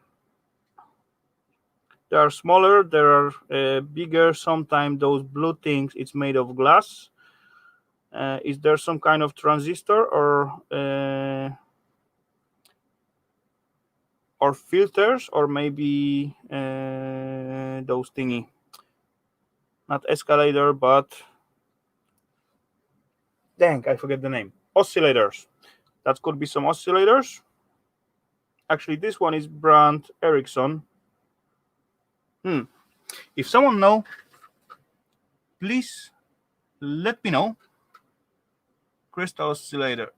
They are smaller, they are bigger. Sometimes those blue things, it's made of glass. Is there some kind of transistor or filters, or maybe those thingy? Not escalator, but dang, I forget the name. Oscillators. That could be some oscillators. Actually, this one is brand Ericsson. If someone know, please let me know. Crystal oscillator.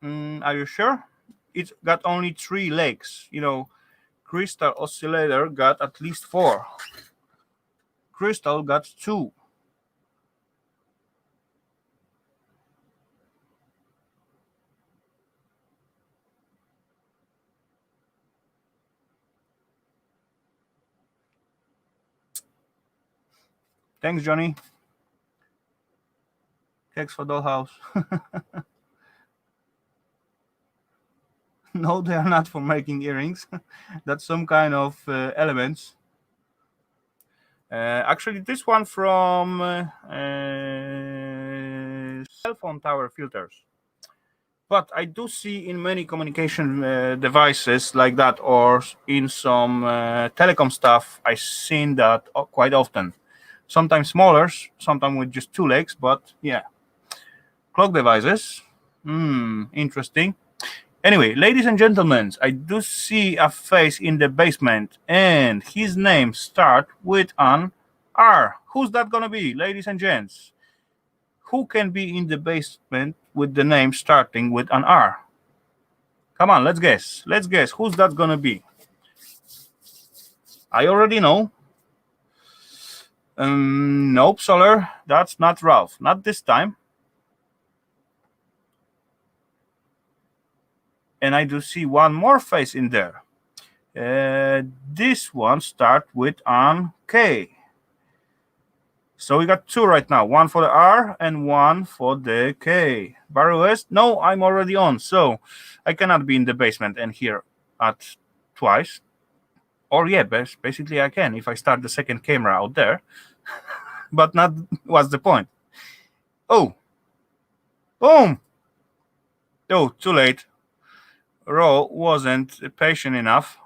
Are you sure? It's got only 3 legs. You know, crystal oscillator got at least 4. Crystal got 2. Thanks, Johnny. Cakes for dollhouse. No, they are not for making earrings. That's some kind of elements. Actually, this one from cell phone tower filters. But I do see in many communication devices like that, or in some telecom stuff, I've seen that quite often. Sometimes smaller, sometimes with just 2 legs, but yeah. Clock devices. Interesting. Anyway, ladies and gentlemen, I do see a face in the basement, and his name starts with an R. Who's that gonna be, ladies and gents? Who can be in the basement with the name starting with an R? Come on, let's guess. Let's guess. Who's that gonna be? I already know. Nope, Solar. That's not Ralph. Not this time. And I do see one more face in there. This one starts with an K. So we got 2 right now. 1 for the R and 1 for the K. Barry West? No, I'm already on. So I cannot be in the basement and here at twice. Or yeah, basically I can if I start the second camera out there. But not what's the point. Oh. Boom. Oh, too late. Ro wasn't patient enough.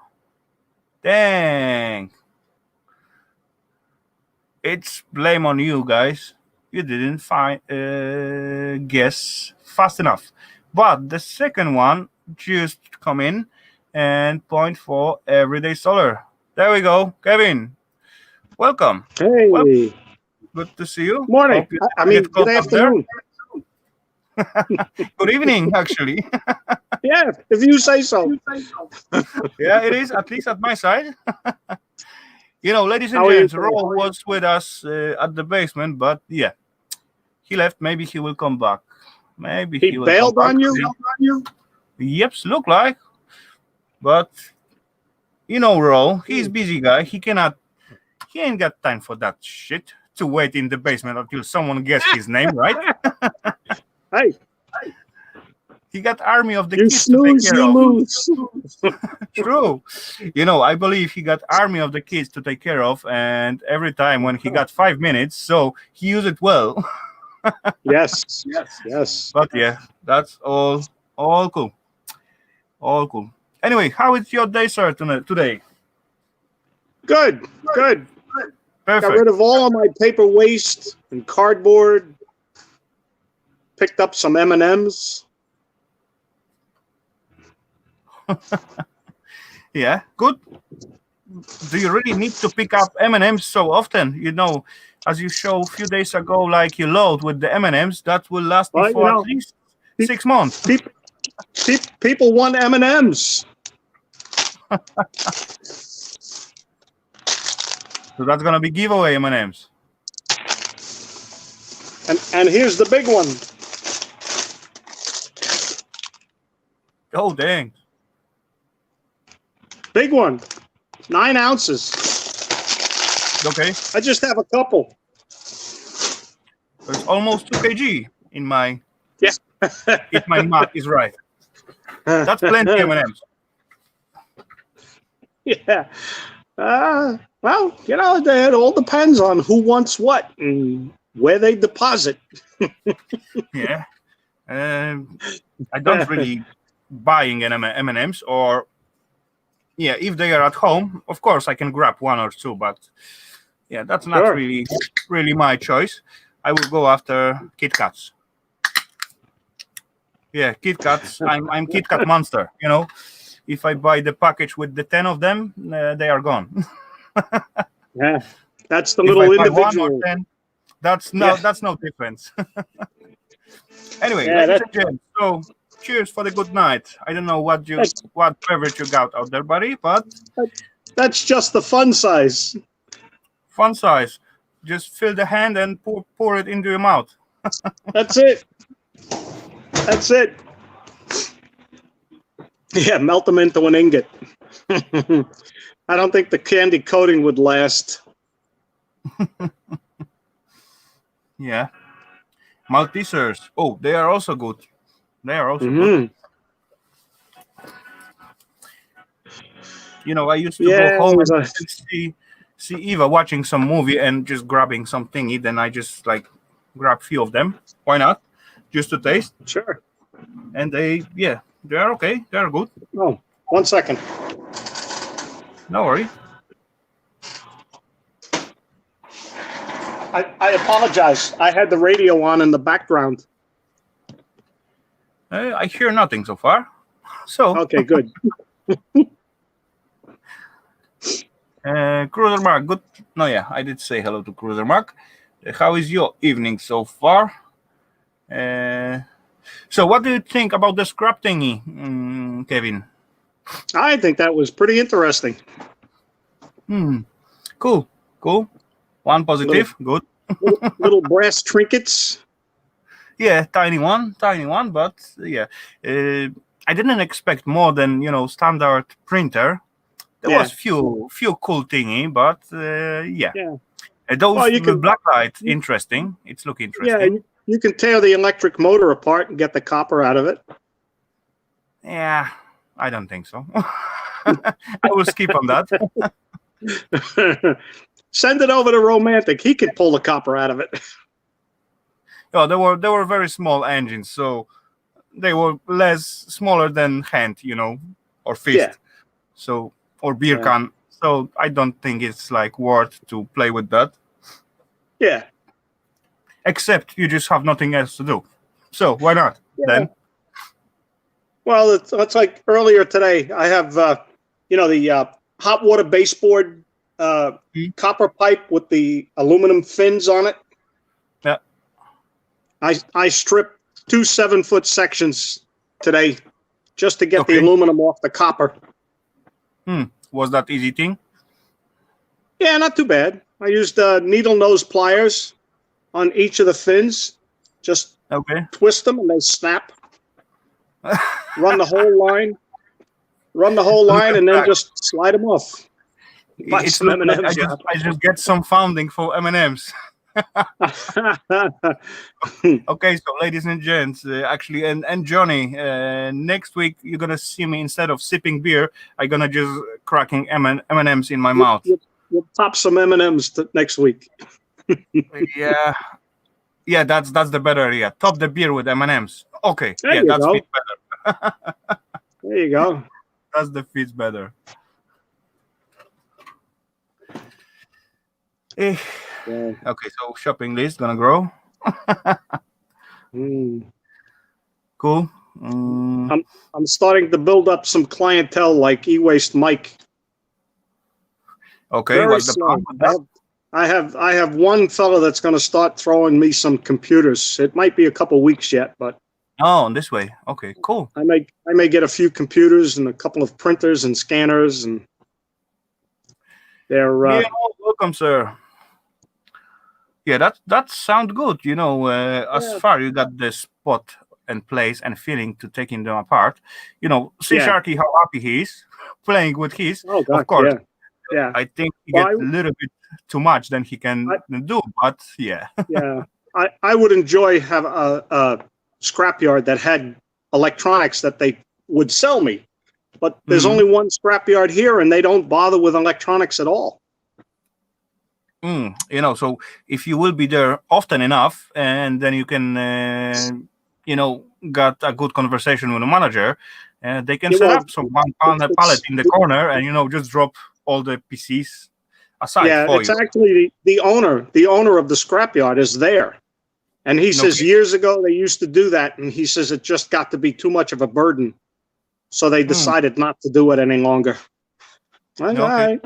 Dang. It's blame on you guys. You didn't guess fast enough. But the second one just come in and point for everyday solar. There we go, Kevin. Welcome.
Hey,
Well, good to see you.
morning.
Hope you
I
didn't
mean,
get caught
good
up there.
afternoon.
Good evening, actually.
Yeah, if you say so.
Yeah, it is, at least at my side. Ladies and
How are you
gents,
today?
Ro was with us at the basement, but yeah, he left. Maybe he will come back. Maybe
He
he will come
bailed
back.
on you?
Yep, look like. But Ro, he's busy guy. He ain't got time for that shit to wait in the basement until someone guess his name, right?
Hey,
He got army of the
you
kids to take
snooze,
care
you
of.
lose.
True. I believe he got army of the kids to take care of, and every time when he got 5 minutes, so he used it well.
Yes.
But yeah, that's all cool. All cool. Anyway, how is your day, sir, today?
Good. Got
Perfect.
rid of all of my paper waste and cardboard. Picked up some M&Ms.
Yeah, good. Do you really need to pick up M&Ms so often? As you showed a few days ago, like you load with the M&Ms, that will last you
Well,
for at least 6 months.
People want M&Ms.
So that's gonna be giveaway M&Ms.
And here's the big one.
Oh dang!
Big one. 9 ounces.
Okay,
I just have a couple.
it's almost 2 kg in my.
Yeah.
If my math is right, that's plenty M&Ms.
Yeah. Well, it all depends on who wants what and where they deposit.
Yeah. I don't really buying M&Ms, or if they are at home, of course I can grab 1 or 2, but yeah, that's not
Sure.
really my choice. I will go after Kit Kats. Yeah, Kit Kats. I'm Kit Kat monster. If I buy the package with the 10 of them, they are gone.
Yeah. That's the
If
little
I buy 1 or
individual.
10, that's no difference. Anyway,
Yeah,
ladies and gents, so cheers for the good night. I don't know what beverage you got out there, buddy, but
that's just the fun size.
fun size. Just fill the hand and pour it into your mouth.
That's it. Yeah, melt them into an ingot. I don't think the candy coating would last.
Yeah. Maltesers. Oh, they are also good. Good. I used to go home and see Eva watching some movie and just grabbing some thingy. Then I just grab few of them. Why not? Just to taste.
Sure.
And they are okay. They are good.
Oh, 1 second.
No worry.
I apologize. I had the radio on in the background.
I hear nothing so far. So
Okay, good.
Cruiser Mark, good. No, yeah, I did say hello to Cruiser Mark. How is your evening so far? So what do you think about the scrap thingy, Kevin?
I think that was pretty interesting.
Cool. One positive, good.
Little brass trinkets.
Yeah, tiny one, but yeah. I didn't expect more than standard printer. There was few cool thingy, but those blacklight interesting. It's look interesting.
Yeah, you can tear the electric motor apart and get the copper out of it.
Yeah, I don't think so. I will skip on that.
Send it over to Romantic. He could pull the copper out of it.
Oh, they were very small engines, so they were smaller than hand, or fist.
Yeah.
So or beer can. So I don't think it's worth to play with that.
Yeah.
Except you just have nothing else to do. So why not then?
Well, it's like earlier today. I have the hot water baseboard copper pipe with the aluminum fins on it.
Yeah.
I stripped 2 7-foot sections today just to get the aluminum off the copper.
Was that easy thing?
Yeah, not too bad. I used needle nose pliers on each of the fins. Just
Okay.
twist them and they snap. Run the whole line. And then just slide them off. Buy
It's
some
look like
M&Ms.
I just get some funding for M&Ms. Okay, so ladies and gents, actually, and Johnny, next week you're gonna see me instead of sipping beer, I'm gonna just cracking M&Ms in my mouth.
We'll pop some M&Ms next week.
Yeah, that's the better idea. Top the beer with M&Ms. Okay,
There
yeah,
you
that's
go.
fits better.
There you go.
That's the fits better.
Yeah.
Okay, so shopping list gonna grow. Cool.
I'm starting to build up some clientele like e-waste Mike.
Okay,
Very
what's the
slow.
plan with that?
I have one fellow that's going to start throwing me some computers. It might be a couple weeks yet, but
Oh, this way. Okay, cool.
I may get a few computers and a couple of printers and scanners, and they're
Yeah, welcome, sir. Yeah, that sounds good. You know, as far you got the spot and place and feeling to taking them apart. You know, see
Yeah.
Sharky how happy he is playing with his.
oh god,
Of course,
yeah.
I think he
Well,
gets a little bit too much than he can do, but yeah.
Yeah, I would enjoy have a scrapyard that had electronics that they would sell me, but there's only one scrapyard here, and they don't bother with electronics at all.
You know, so if you will be there often enough, and then you can, you know, got a good conversation with the manager, they can set up some one pallet in the corner, and you know, just drop all the PCs aside.
Yeah,
for
it's
you.
actually the owner. The owner of the scrapyard is there, and he says years ago they used to do that, and he says it just got to be too much of a burden, so they decided not to do it any longer. All right,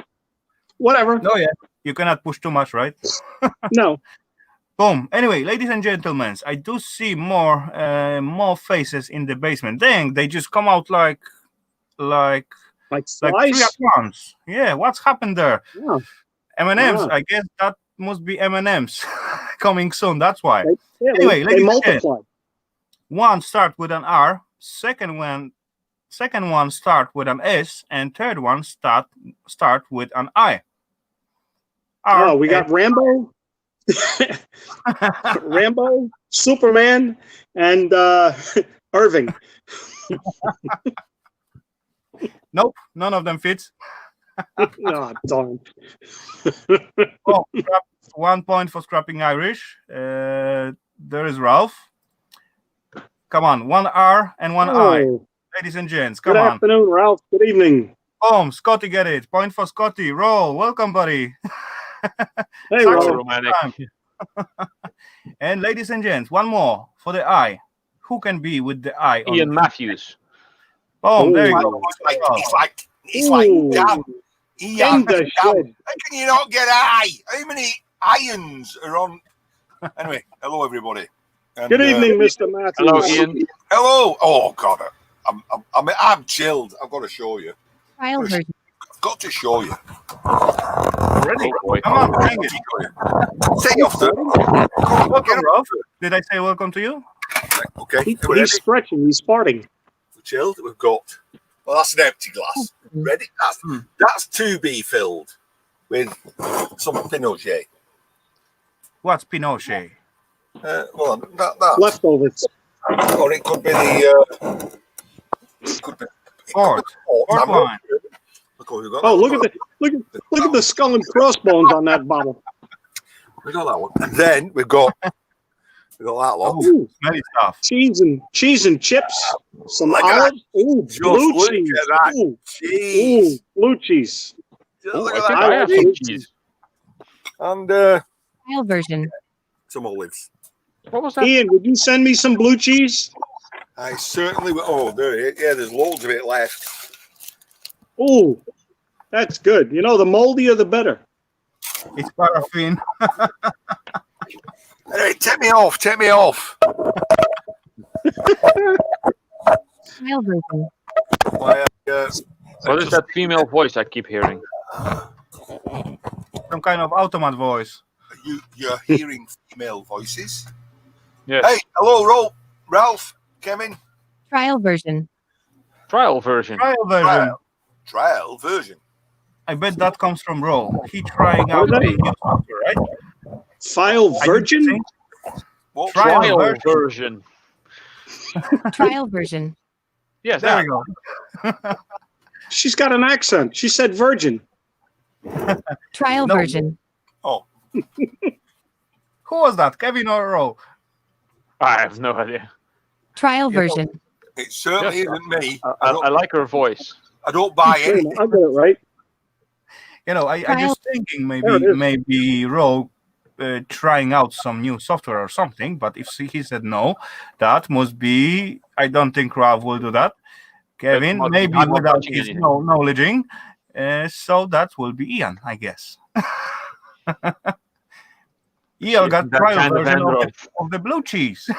whatever.
No, yeah, you cannot push too much, right?
No.
Boom. Anyway, ladies and gentlemen, I do see more faces in the basement. Dang, they just come out like three at once. Yeah, what's happened there?
Yeah.
M&Ms. I guess that must be M&Ms coming soon. That's why.
Anyway, they multiply.
One start with an R. Second one start with an S, and third one start with an I.
We got Rambo. Rambo, Superman, and Irving.
Nope, none of them fits.
Oh, darn.
1 point for scrapping Irish. There is Ralph. Come on, one R and one I. Ladies and gents, come on.
Good afternoon, Ralph. Good evening.
Boom, Scotty get it. Point for Scotty. Roll. Welcome, buddy.
Hey,
romantic.
And ladies and gents, one more for the I. Who can be with the I?
Ian Matthews.
Boom, there you go.
He's like, damn. Ian, damn. How can you not get I? How many irons are on? Anyway, hello everybody. And,
good evening, Mr. Matthews.
Hello, Ian.
Hello. Oh God, I'm chilled. I've got to show you. I've got to show you.
Ready?
Oh, boy.
Come on, bring it.
Take off the.
Welcome, Ralph. Did I say welcome to you?
Okay.
He's stretching. He's farting.
We're chilled. We've got. Well, that's an empty glass. Ready? That's to be filled with some Pinochet.
What's Pinochet?
Well, that
Leftovers.
or it could be the. It could be.
Port wine.
Look at the skull and crossbones on that bottle.
We got that one, and then we've got that lot.
Ooh, smelly stuff.
Cheese and chips. Some olives. Ooh, blue cheese. Ooh, blue cheese.
Look
I
at
think
that.
I have some cheese.
And
version.
some olives.
What was that?
Ian, would you send me some blue cheese?
I certainly will. Oh, there. Yeah, there's loads of it left.
Ooh, that's good. You know, the moldier the better.
It's paraffin.
Anyway, take me off.
Version.
Why,
What is that female voice I keep hearing?
some kind of automat voice.
You're hearing female voices.
Yes.
Hey, hello, Ralph, Kevin.
Trial version.
Trial version.
Trial version.
Trial version.
I bet that comes from Ro. He trying out the new software, right?
File
I
virgin?
think.
What?
Trial
Trial
version.
version.
Trial version.
Yes,
There
that.
we go.
She's got an accent. She said virgin.
Trial
No.
version.
Oh,
Who was that, Kevin or Ro?
I have no idea.
Trial
You know,
version.
it certainly
Yes,
isn't me.
I like her voice.
I don't buy
Wait a minute,
anything.
I got it right.
You know, I
Trial-
just thinking
There it is.
maybe Ro trying out some new software or something. But if he said no, that must be. I don't think Ralph will do that. Kevin,
must be
maybe
I'm not
without
touching
his
anything.
knowledging. So that will be Ian, I guess. Ian got
That
trial
kind of
version
Android.
of the blue cheese.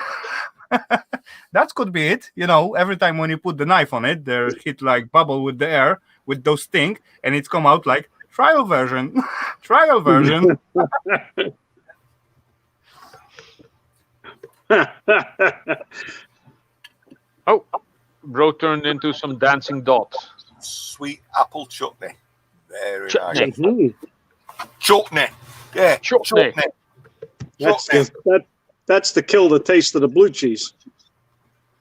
That could be it. You know, every time when you put the knife on it, there hit like bubble with the air with those sting, and it's come out like trial version, trial version.
Oh, bro turned into some dancing dots.
Sweet apple chutney. Very
Chutney.
nice.
Mhm.
Chutney. Yeah,
Chutney.
That's
Chutney.
that's to kill the taste of the blue cheese.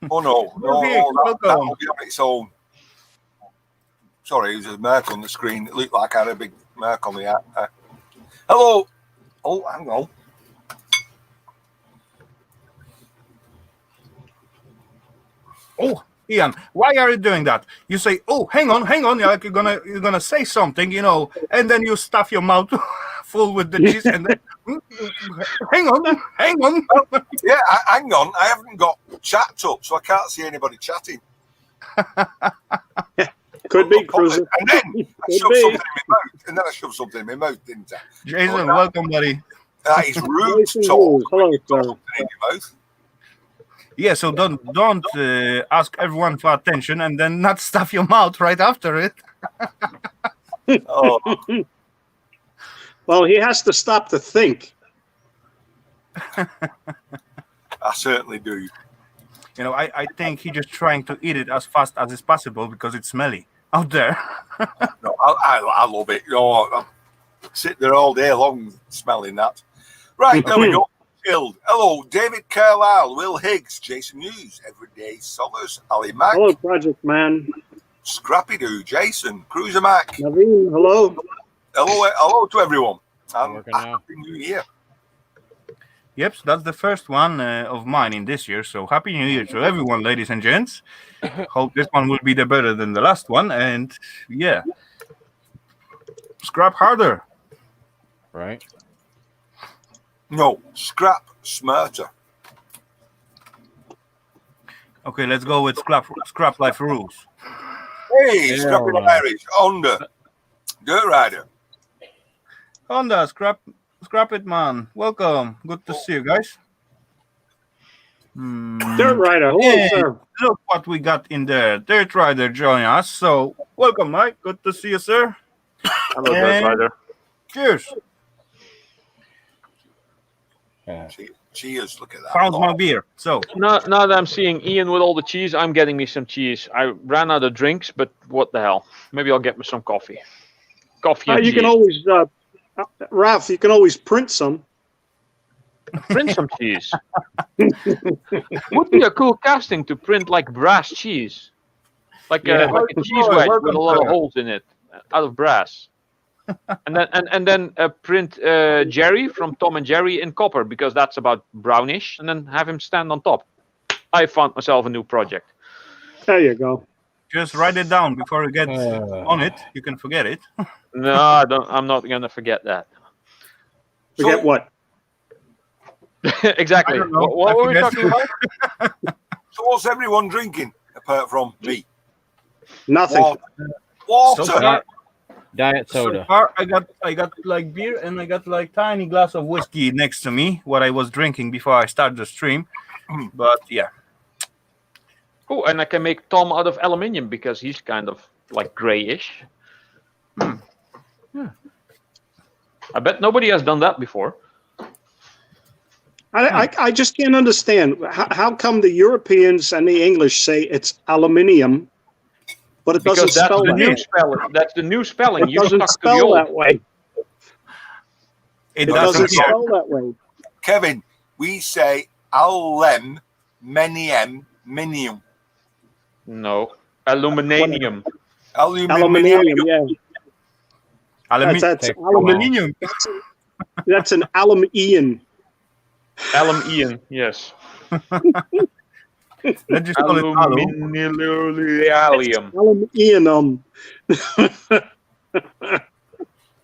Oh no, no,
Big,
that
welcome.
will be on its own. Sorry, there's a mark on the screen. It looked like I had a big mark on the hat. Hello. Oh, hang on.
Oh, Ian, why are you doing that? You say, "Oh, hang on," like you're gonna say something, you know, and then you stuff your mouth full with the cheese, and then hang on.
Yeah, hang on. I haven't got chat up, so I can't see anybody chatting.
Could be cruiser.
And then I
Could
shoved
be.
something in my mouth. And then I shoved something in my mouth, didn't I?
Jason, welcome, buddy.
That is rude
Jason
talk.
Hughes. Hello,
Got
sir.
something in your mouth.
Yeah, so don't ask everyone for attention and then not stuff your mouth right after it.
Oh,
Well, he has to stop to think.
I certainly do.
You know, I think he's just trying to eat it as fast as is possible because it's smelly out there.
No, I love it. I sit there all day long smelling that. Right, there we go. Chilled. Hello, David Carlisle, Will Higgs, Jason Hughes, Everyday Solace, Ali Mack,
Hello, Project Man.
Scrappy Doo, Jason, Cruiser Mac.
Naveen, hello.
Hello to everyone. And
Working now.
Happy New Year.
Yep, so that's the first one of mine in this year. So happy New Year to everyone, ladies and gents. Hope this one will be the better than the last one. And yeah, scrap harder.
Right.
No, scrap smarter.
Okay, let's go with scrap life rules.
Hey,
Yeah,
Scrappy
right.
Irish, Honda, Dirt Rider.
Honda, scrap it, man. Welcome. Good to see you guys.
Dirt Rider, hello,
Hey,
sir.
look what we got in there. Dirt Rider join us. So welcome, Mike. Good to see you, sir.
Hello,
And-
Dirt Rider.
Cheers.
Yeah.
Cheers, look at that.
Found my beer. So
Now that I'm seeing Ian with all the cheese, I'm getting me some cheese. I ran out of drinks, but what the hell? Maybe I'll get me some coffee. Coffee and
You
cheese.
can always, Ralph, you can always print some.
Print some cheese. Would be a cool casting to print like brass cheese, like
Yeah.
like a cheese
Welcome,
wedge
welcome,
with a lot of
sir.
holes in it, out of brass. and then print Jerry from Tom and Jerry in copper because that's about brownish, and then have him stand on top. I found myself a new project.
There you go.
just write it down before you get on it. You can forget it.
No, I don't. I'm not gonna forget that.
Forget what?
Exactly.
I don't know.
What
I
were we
forget.
talking about?
So what's everyone drinking apart from me?
Nothing.
Water.
So far,
Diet
so
soda.
far, I got like beer and I got like tiny glass of whiskey next to me, what I was drinking before I start the stream. But yeah,
Oh, and I can make Tom out of aluminium because he's kind of like grayish. I bet nobody has done that before.
I just can't understand how come the Europeans and the English say it's aluminium, but it doesn't
Because that's
spell
the
that
new
way.
spelling. That's the new spelling.
It
You
doesn't
stuck to the
spell
old.
that way.
It
It
doesn't
doesn't
here.
spell that way.
Kevin, we say aluminium.
No, aluminium.
Aluminium, yeah. That's
Take
aluminium. That's an alum-ian.
Alum-ian, yes.
Let's just call it alu.
Aluminium.
Alum-ianum.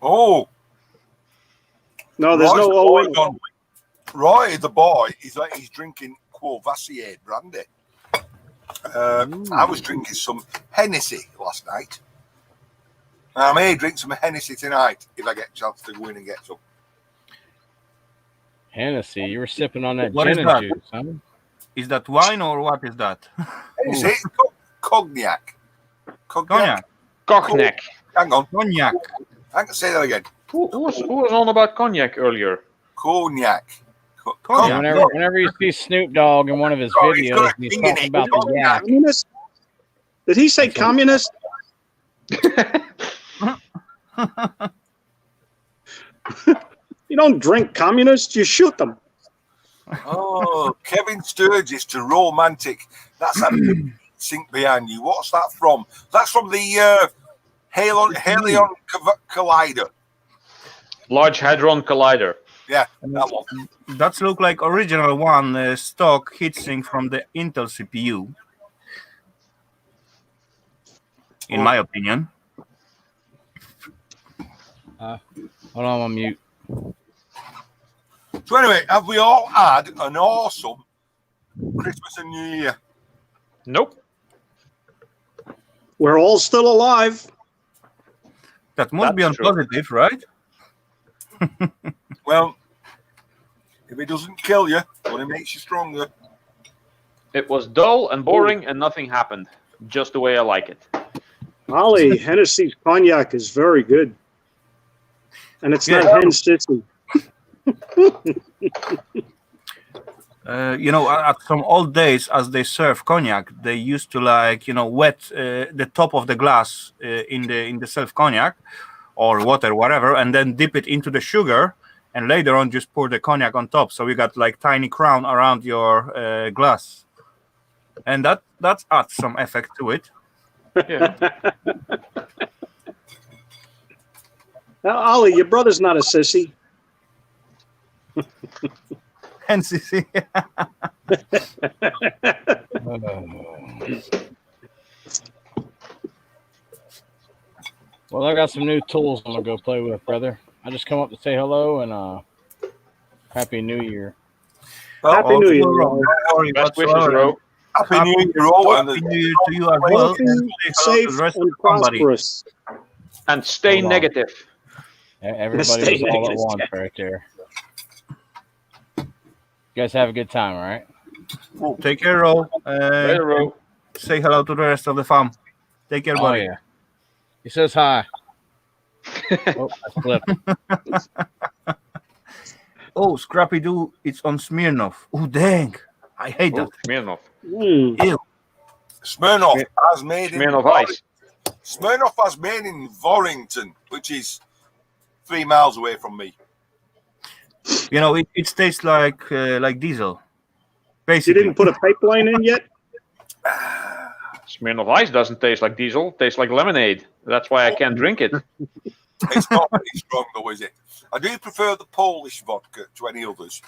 Oh,
No, there's
Roy's
no
the
O
boy
in it.
gone. Roy, the boy, he's drinking Courvoisier brandy. I was drinking some Hennessy last night. I may drink some Hennessy tonight if I get a chance to go in and get some.
Hennessy, you were sipping on that
What is
gin
that?
and juice, huh?
Is that wine or what is that?
Hennessy, cognac.
Cognac.
Cognac.
Hang on,
Cognac.
I can say that again.
Who was on about cognac earlier?
Cognac.
Cognac.
Whenever you see Snoop Dogg in one of his
Oh, he's got
videos,
a
he's
thing in
talking
it.
about the yak.
Communist? Did he say communist? You don't drink communists, you shoot them.
Oh, Kevin Sturgis to romantic. That's that big sink behind you. What's that from? That's from the Halion Collider.
Large Hadron Collider.
Yeah, that one.
That's look like original one stock heatsink from the Intel CPU. In my opinion.
Hold on, I'm mute.
So anyway, have we all had an awesome Christmas and New Year?
Nope.
We're all still alive.
That must be on
That's true.
positive, right?
Well, if it doesn't kill you, it only makes you stronger.
It was dull and boring and nothing happened. Just the way I like it.
Ollie, Hennessy's cognac is very good. And it's not
Yeah.
hen sissy.
At some old days, as they serve cognac, they used to wet the top of the glass in the self cognac or water, whatever, and then dip it into the sugar, and later on just pour the cognac on top. So you got like tiny crown around your glass, and that adds some effect to it.
Yeah.
Now, Ollie, your brother's not a sissy.
Hence, you see,
Well, I got some new tools I'm gonna go play with, brother. I just come up to say hello and Happy New Year.
Happy New Year.
Don't worry
Best wishes,
whatsoever.
Ro.
Happy New Year, all.
Happy New Year to you as well.
Healthy,
And say hello to
safe,
the rest
and
of somebody.
prosperous.
And stay
Hold on.
negative.
Everybody
Stay
was all at
negative.
once right there. You guys have a good time, all right?
Take care, Ro.
Later, Ro.
Say hello to the rest of the fam. Take care,
Oh
buddy.
yeah. He says hi. Oh, I slipped.
Oh, Scrappy Doo, it's on Smirnoff. Oh, dang. I hate that.
Smirnoff.
Mm.
Smirnoff has made in
Smirnoff Ice.
Smirnoff has made in Vorrington, which is 3 miles away from me.
You know, it tastes like diesel.
You
Basically.
didn't put a pipeline in yet?
Smirnoff Ice doesn't taste like diesel. It tastes like lemonade. That's why I can't drink it.
It's not very strong, though, is it? I do prefer the Polish vodka to any others.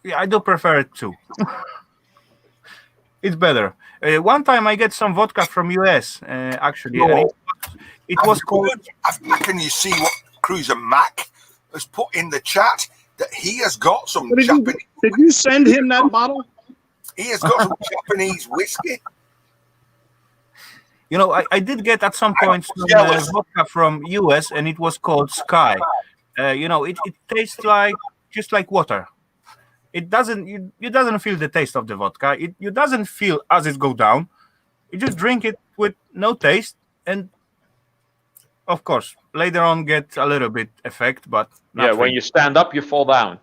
Yeah, I do prefer it too. It's better. One time I get some vodka from US, actually. And it was called...
Can you see what Cruiser Mac has put in the chat? That he has got some
What
Japanese...
did you send him that bottle?
He has got some Japanese whiskey.
You know, I did get at some point some vodka from US, and it was called Sky. It tastes just like water. It doesn't. You doesn't feel the taste of the vodka. You doesn't feel as it go down. You just drink it with no taste, and of course, later on get a little bit effect, but not
Yeah, when
really.
you stand up, you fall down.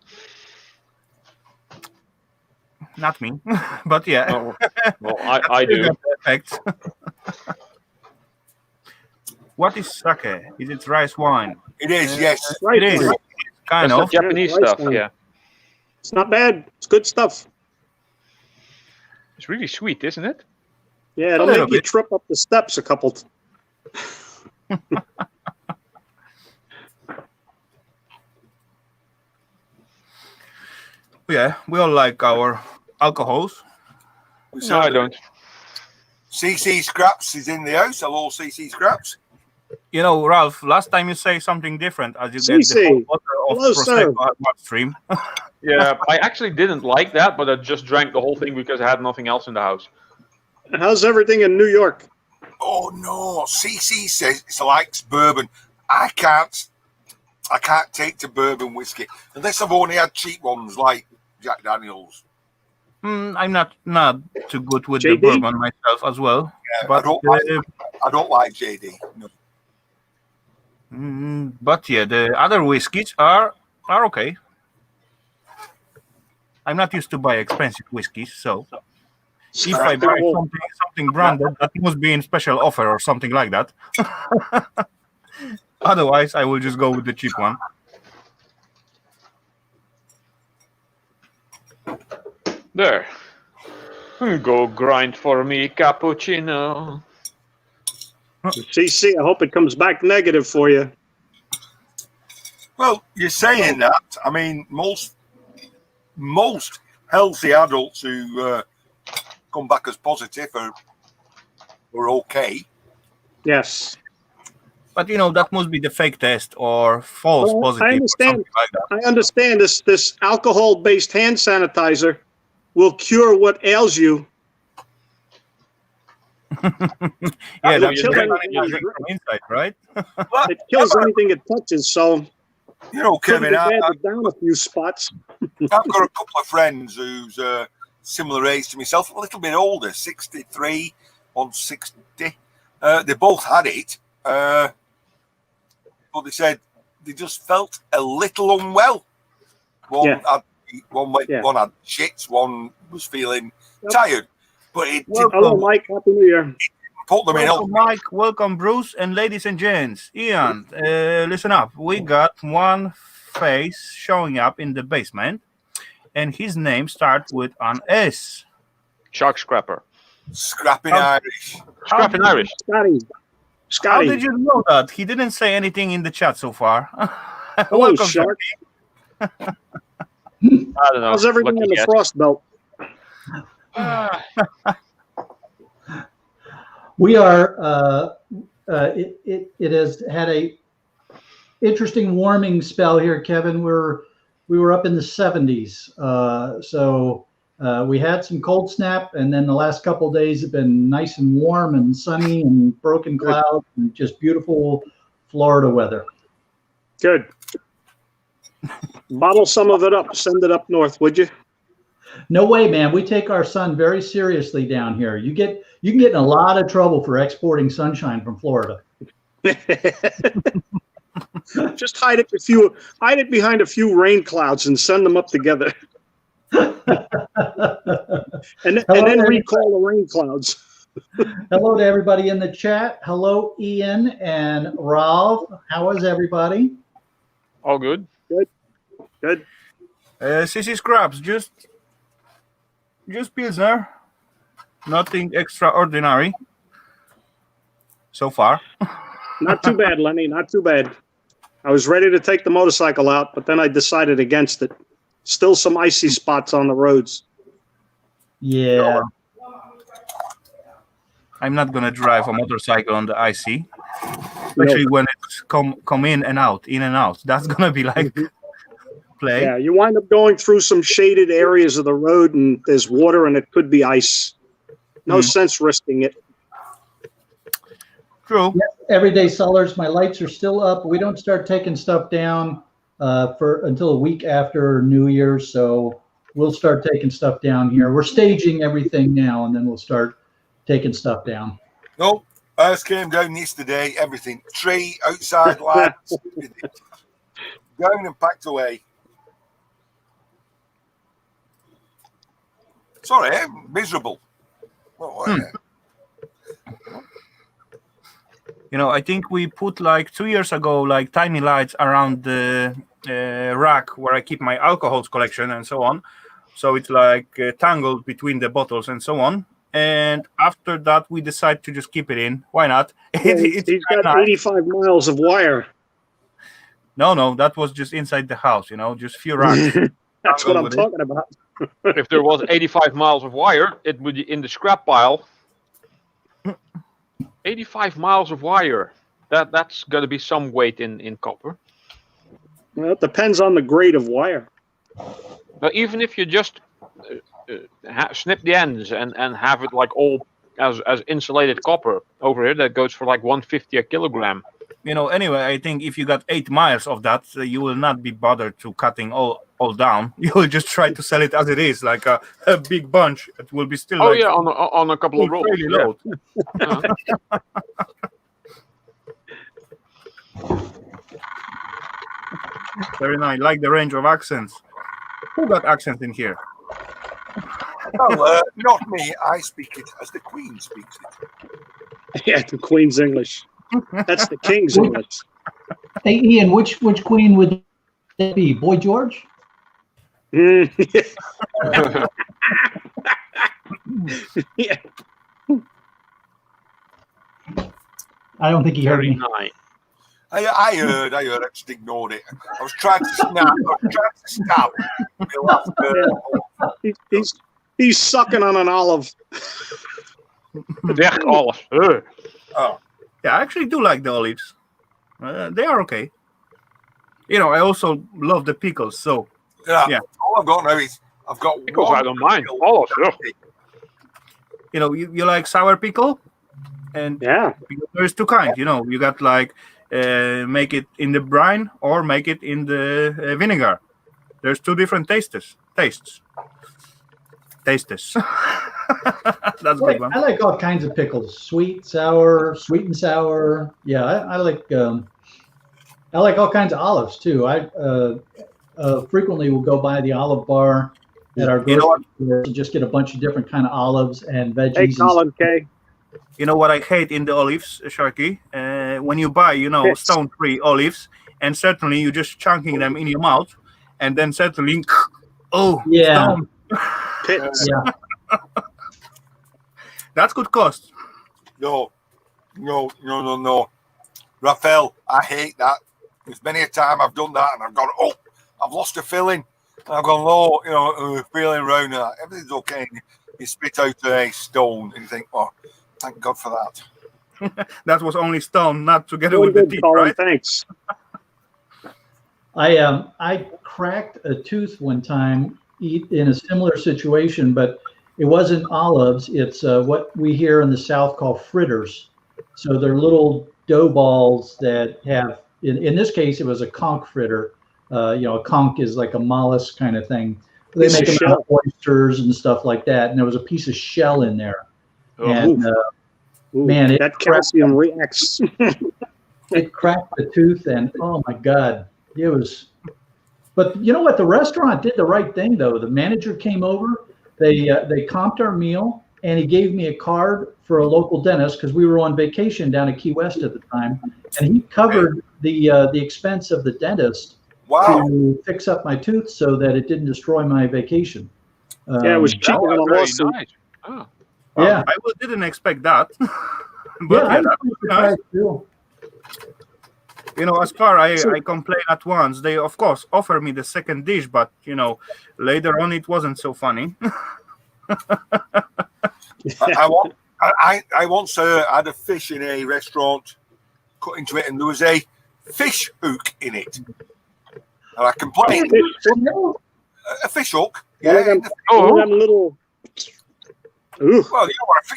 Not me, but yeah,
Oh, well, I
still
do.
got the effects. What is sake? Is it rice wine?
It is, yes.
Right.
It is
Wine.
kind
That's
of.
the Japanese
rice
stuff.
wine.
Yeah,
It's not bad. It's good stuff.
it's really sweet, isn't it?
Yeah, it'll
little
make you
bit.
trip up the steps a couple.
Yeah, we all like our alcohols.
We
No, I
certainly-
don't.
CC Scraps is in the house. Hello, CC Scraps.
You know, Ralph, last time you say something different as you get the
CC,
whole bottle of
hello, sir.
Prosecco at one stream.
Yeah, I actually didn't like that, but I just drank the whole thing because I had nothing else in the house.
How's everything in New York?
Oh no, CC says it's like bourbon. I can't take to bourbon whiskey unless I've only had cheap ones like Jack Daniels.
I'm not too good with
JD?
the bourbon myself as well.
Yeah,
But
I don't like JD. No.
but yeah, the other whiskies are okay. I'm not used to buy expensive whiskies, so if I buy something branded, that must be in special offer or something like that. Otherwise, I will just go with the cheap one.
There. Go grind for me cappuccino.
CC, I hope it comes back negative for you.
Well, you're saying that. I mean, most healthy adults who come back as positive are okay.
Yes.
But you know, that must be the fake test or false
Well,
positive
I
or
understand.
something like that.
I understand this alcohol-based hand sanitizer will cure what ails you.
Yeah,
It'll
that's
kill
drink
anything.
from inside, right?
It kills anything it touches, so
You know,
couldn't
Kevin,
be
I,
bad to down a few spots.
I've got a couple of friends who's similar age to myself, a little bit older, 63, 160. They both had it, but they said they just felt a little unwell. One
Yeah.
one had shits, one was feeling
Yep.
tired, but it
Well,
didn't
hello, Mike. Happy New Year.
put them in
Welcome,
health.
Mike. Welcome, Bruce, and ladies and gents. Ian, listen up. We got one face showing up in the basement, and his name starts with an S.
Shark scrapper.
Scrapping
How-
Irish.
Scrapping Irish.
Scotty.
How
Scotty.
did you know that? He didn't say anything in the chat so far.
Hello,
Welcome,
Shark.
Sharky.
I don't know.
How's everything
Lucky
in the
guess.
frost belt?
We are. It has had a interesting warming spell here, Kevin. We were up in the 70s, so we had some cold snap, and then the last couple of days have been nice and warm and sunny and broken clouds and just beautiful Florida weather.
Good. Bottle some of it up. Send it up north, would you?
No way, man. We take our sun very seriously down here. You can get in a lot of trouble for exporting sunshine from Florida.
Just hide it behind a few rain clouds and send them up together. and then recall the rain clouds.
Hello to everybody in the chat. Hello, Ian and Ralph. How is everybody?
All good.
Good.
CC Scraps, just Pilsner. Nothing extraordinary so far.
Not too bad, Lenny. Not too bad. I was ready to take the motorcycle out, but then I decided against it. Still some icy spots on the roads.
Yeah.
I'm not gonna drive a motorcycle on the IC, especially when it's come in and out. That's gonna be like play.
Yeah, you wind up going through some shaded areas of the road, and there's water, and it could be ice. No sense risking it.
True.
Everyday sellers, my lights are still up. We don't start taking stuff down until a week after New Year's, so we'll start taking stuff down here. We're staging everything now, and then we'll start taking stuff down.
No, Ours came down yesterday, everything. Tree, outside lights, down and packed away. Sorry, miserable.
You know, I think we put like 2 years ago, like tiny lights around the rack where I keep my alcohols collection and so on. So it's like tangled between the bottles and so on. And after that, we decide to just keep it in. Why not?
He's got
nice.
85 miles of wire.
No, that was just inside the house, you know, just few racks.
That's what I'm
with it.
talking about.
If there was 85 miles of wire, it would be in the scrap pile. 85 miles of wire. That's got to be some weight in copper.
Well, it depends on the grade of wire.
But even if you just snip the ends and have it like all as insulated copper over here, that goes for like 150 a kilogram.
You know, anyway, I think if you got 8 miles of that, you will not be bothered to cutting all down. You will just try to sell it as it is, like a big bunch. It will be still.
Oh
like
yeah, on a couple of rolls.
really
Yeah.
load. Very nice. Like the range of accents. Who got accents in here?
Well, not me. I speak it as the Queen speaks it.
Yeah, the Queen's English. That's the King's English.
Hey, Ian, which queen would that be? Boy George?
Mm, yeah.
I don't think he heard
Very
me.
nice.
I heard. I just ignored it. I was trying to snap. I was trying to stab. The last,
He's sucking on an olive.
Weg alles.
oh,
Yeah, I actually do like the olives. They are okay. You know, I also love the pickles. So
yeah. All I've got now is I've got
Because
one
I don't mind.
pickle.
Alles. Yeah.
you know, you like sour pickle, and
Yeah.
there's two kinds. You know, you got like make it in the brine or make it in the vinegar. There's two different tastes. That's a big one.
I like all kinds of pickles: sweet, sour, sweet and sour. Yeah, I like all kinds of olives too. I frequently will go by the olive bar at our
You know
grocery store to just get a bunch of different kind of olives and veggies.
Hey,
and
Colin K.
You know what I hate in the olives, Sharky? When you buy, you know,
Pits.
stone-free olives, and certainly you're just chunking them in your mouth, and then certainly, oh,
Yeah.
stone.
Pitts.
Yeah.
That's good cost.
No. Rafal, I hate that. There's many a time I've done that and I've gone, oh, I've lost a filling. And I've gone, oh, feeling around that. Everything's okay. And you spit out a stone and you think, oh, thank God for that.
That was only stone, not together
Doing
with the
good,
teeth,
Colin.
right?
Thanks.
I cracked a tooth one time in a similar situation, but it wasn't olives. It's what we here in the South call fritters. So they're little dough balls that have, in this case, it was a conch fritter. A conch is like a mollusk kind of thing. They
Piece
make
of
them out of oysters and stuff like that. And there was a piece of shell in there.
Oh,
And
Ooh,
Man, it
that calcium reacts.
it cracked the tooth, and oh my God, it was. But you know what? The restaurant did the right thing, though. The manager came over. They comped our meal, and he gave me a card for a local dentist because we were on vacation down at Key West at the time, and he covered the expense of the dentist
Wow.
to fix up my tooth so that it didn't destroy my vacation.
Yeah, it was
that
cheaper than a
was very
lawsuit.
nice. Oh.
Yeah,
I didn't expect that.
yeah,
But
I was
that
pretty
was nice.
surprised too.
You know, as far I complain at once, they of course offer me the second dish, but you know, later on it wasn't so funny.
I once had a fish in a restaurant, cut into it, and there was a fish hook in it. And I complained. A fish hook.
One
Yeah.
of them,
Oh.
one of them little. Ooh.
Well,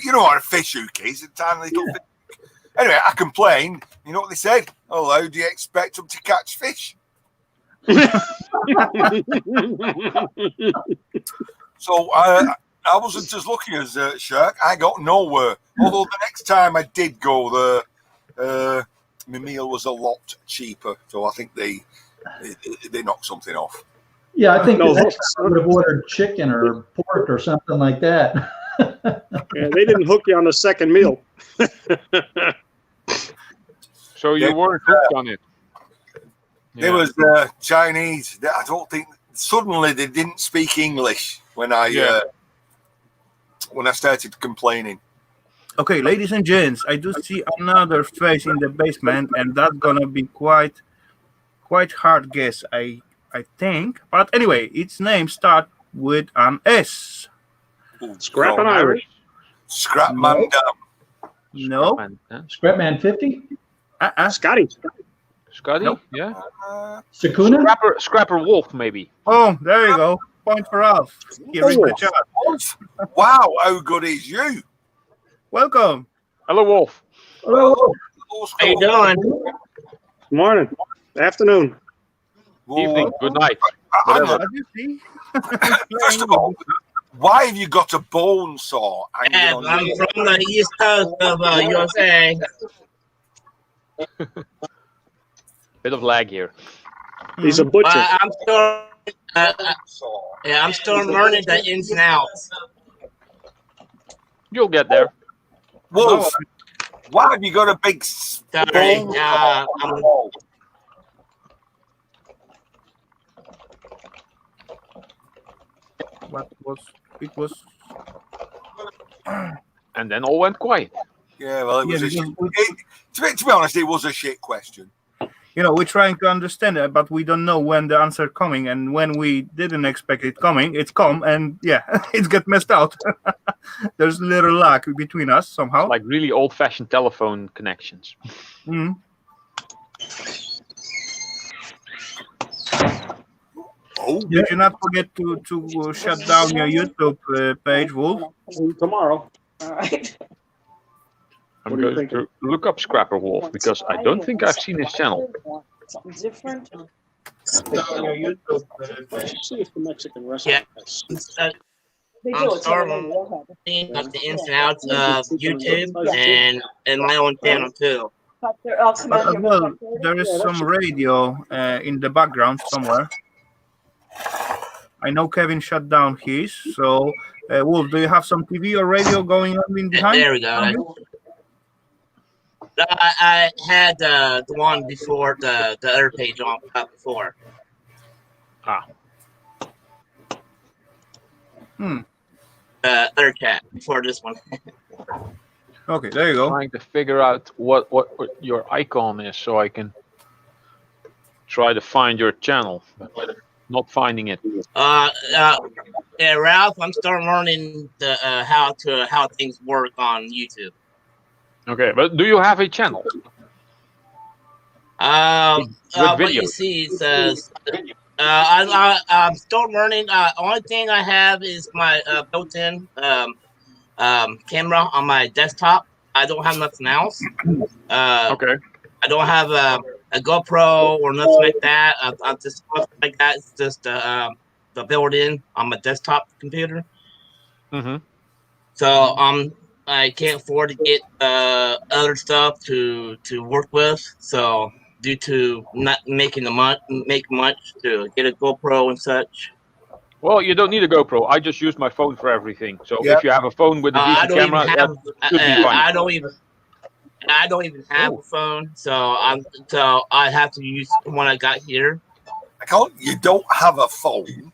you know what a fish hook is. A tiny little fish hook. Anyway, I complained. You know what they said? Oh, how do you expect them to catch fish? So I I wasn't as lucky as Shirk. I got nowhere. Although the next time I did go there, my meal was a lot cheaper. So I think they knocked something off.
Yeah, I think
No
the next
hooks.
time I would have ordered chicken or pork or something like that.
Yeah, they didn't hook you on the second meal.
So you
Yeah.
weren't hooked on it.
There was Chinese. I don't think suddenly they didn't speak English when I started complaining.
Okay, ladies and gents, I do see another face in the basement, and that's gonna be quite hard guess, I think. But anyway, its name starts with an S.
Ooh,
Scrap
so-
and Irish.
Scrap
No.
man down.
No.
Scrapman, huh?
Scrapman 50?
Scotty.
Scotty?
Nope.
Yeah.
Sakuna?
Scrapper Wolf, maybe.
Oh, there you go. Point for Ralph. Here in the chat.
Wow, how good is you?
Welcome.
Hello, Wolf.
Hello.
How you doing?
Morning. Afternoon.
Evening. Good night.
Hang
As
on.
you see.
First of all, why have you got a bone saw hanging
Yeah,
on
I'm
your-
from the east coast of USA.
Bit of lag here.
He's a butcher.
I'm still, I'm still learning the ins and outs.
You'll get there.
Wolf, why have you got a big
Sorry,
bone saw on
I'm-
the wall?
What was it? Was
And then all went quiet.
Yeah, well, it was
Yeah,
a
because
shit. To be honest, it was a shit question.
we're trying to understand it, but we don't know when the answer coming, and when we didn't expect it coming, it's come, and yeah, it's get messed out. There's a little lag between us somehow.
Like really old-fashioned telephone connections.
Mhm.
Oh,
Did you not forget to shut down your YouTube page, Wolf?
Tomorrow.
I'm
What are you
going
thinking?
to look up Scrapper Wolf because I don't think I've seen his channel.
Something different.
Down your YouTube page.
See if the Mexican
Yeah.
restaurant.
They
I'm
do it.
starting of the ins and outs of YouTube and my own channel too.
I'll come
But
out
as
here.
well, there is some radio in the background somewhere. I know Kevin shut down his, so Wolf, do you have some TV or radio going on in behind?
There we go. I had the one before the other page on up before. Other chat before this one.
Okay, there you go.
Trying to figure out what your icon is so I can try to find your channel, but not finding it.
Yeah, Ralph, I'm starting learning the how things work on YouTube.
Okay, but do you have a channel? With
What you
videos?
see is I'm still learning. Only thing I have is my built-in camera on my desktop. I don't have nothing else.
Okay.
I don't have a GoPro or nothing like that. I'm just nothing like that. It's just the built-in on my desktop computer.
Mm-hmm.
So I can't afford to get other stuff to work with. So due to not making make much to get a GoPro and such.
Well, you don't need a GoPro. I just use my phone for everything. So
Yeah.
if you have a phone with a
I
decent
don't
camera,
even have.
that should be fine.
I don't even have a phone. So I have to use the one I got here.
I can't. You don't have a phone.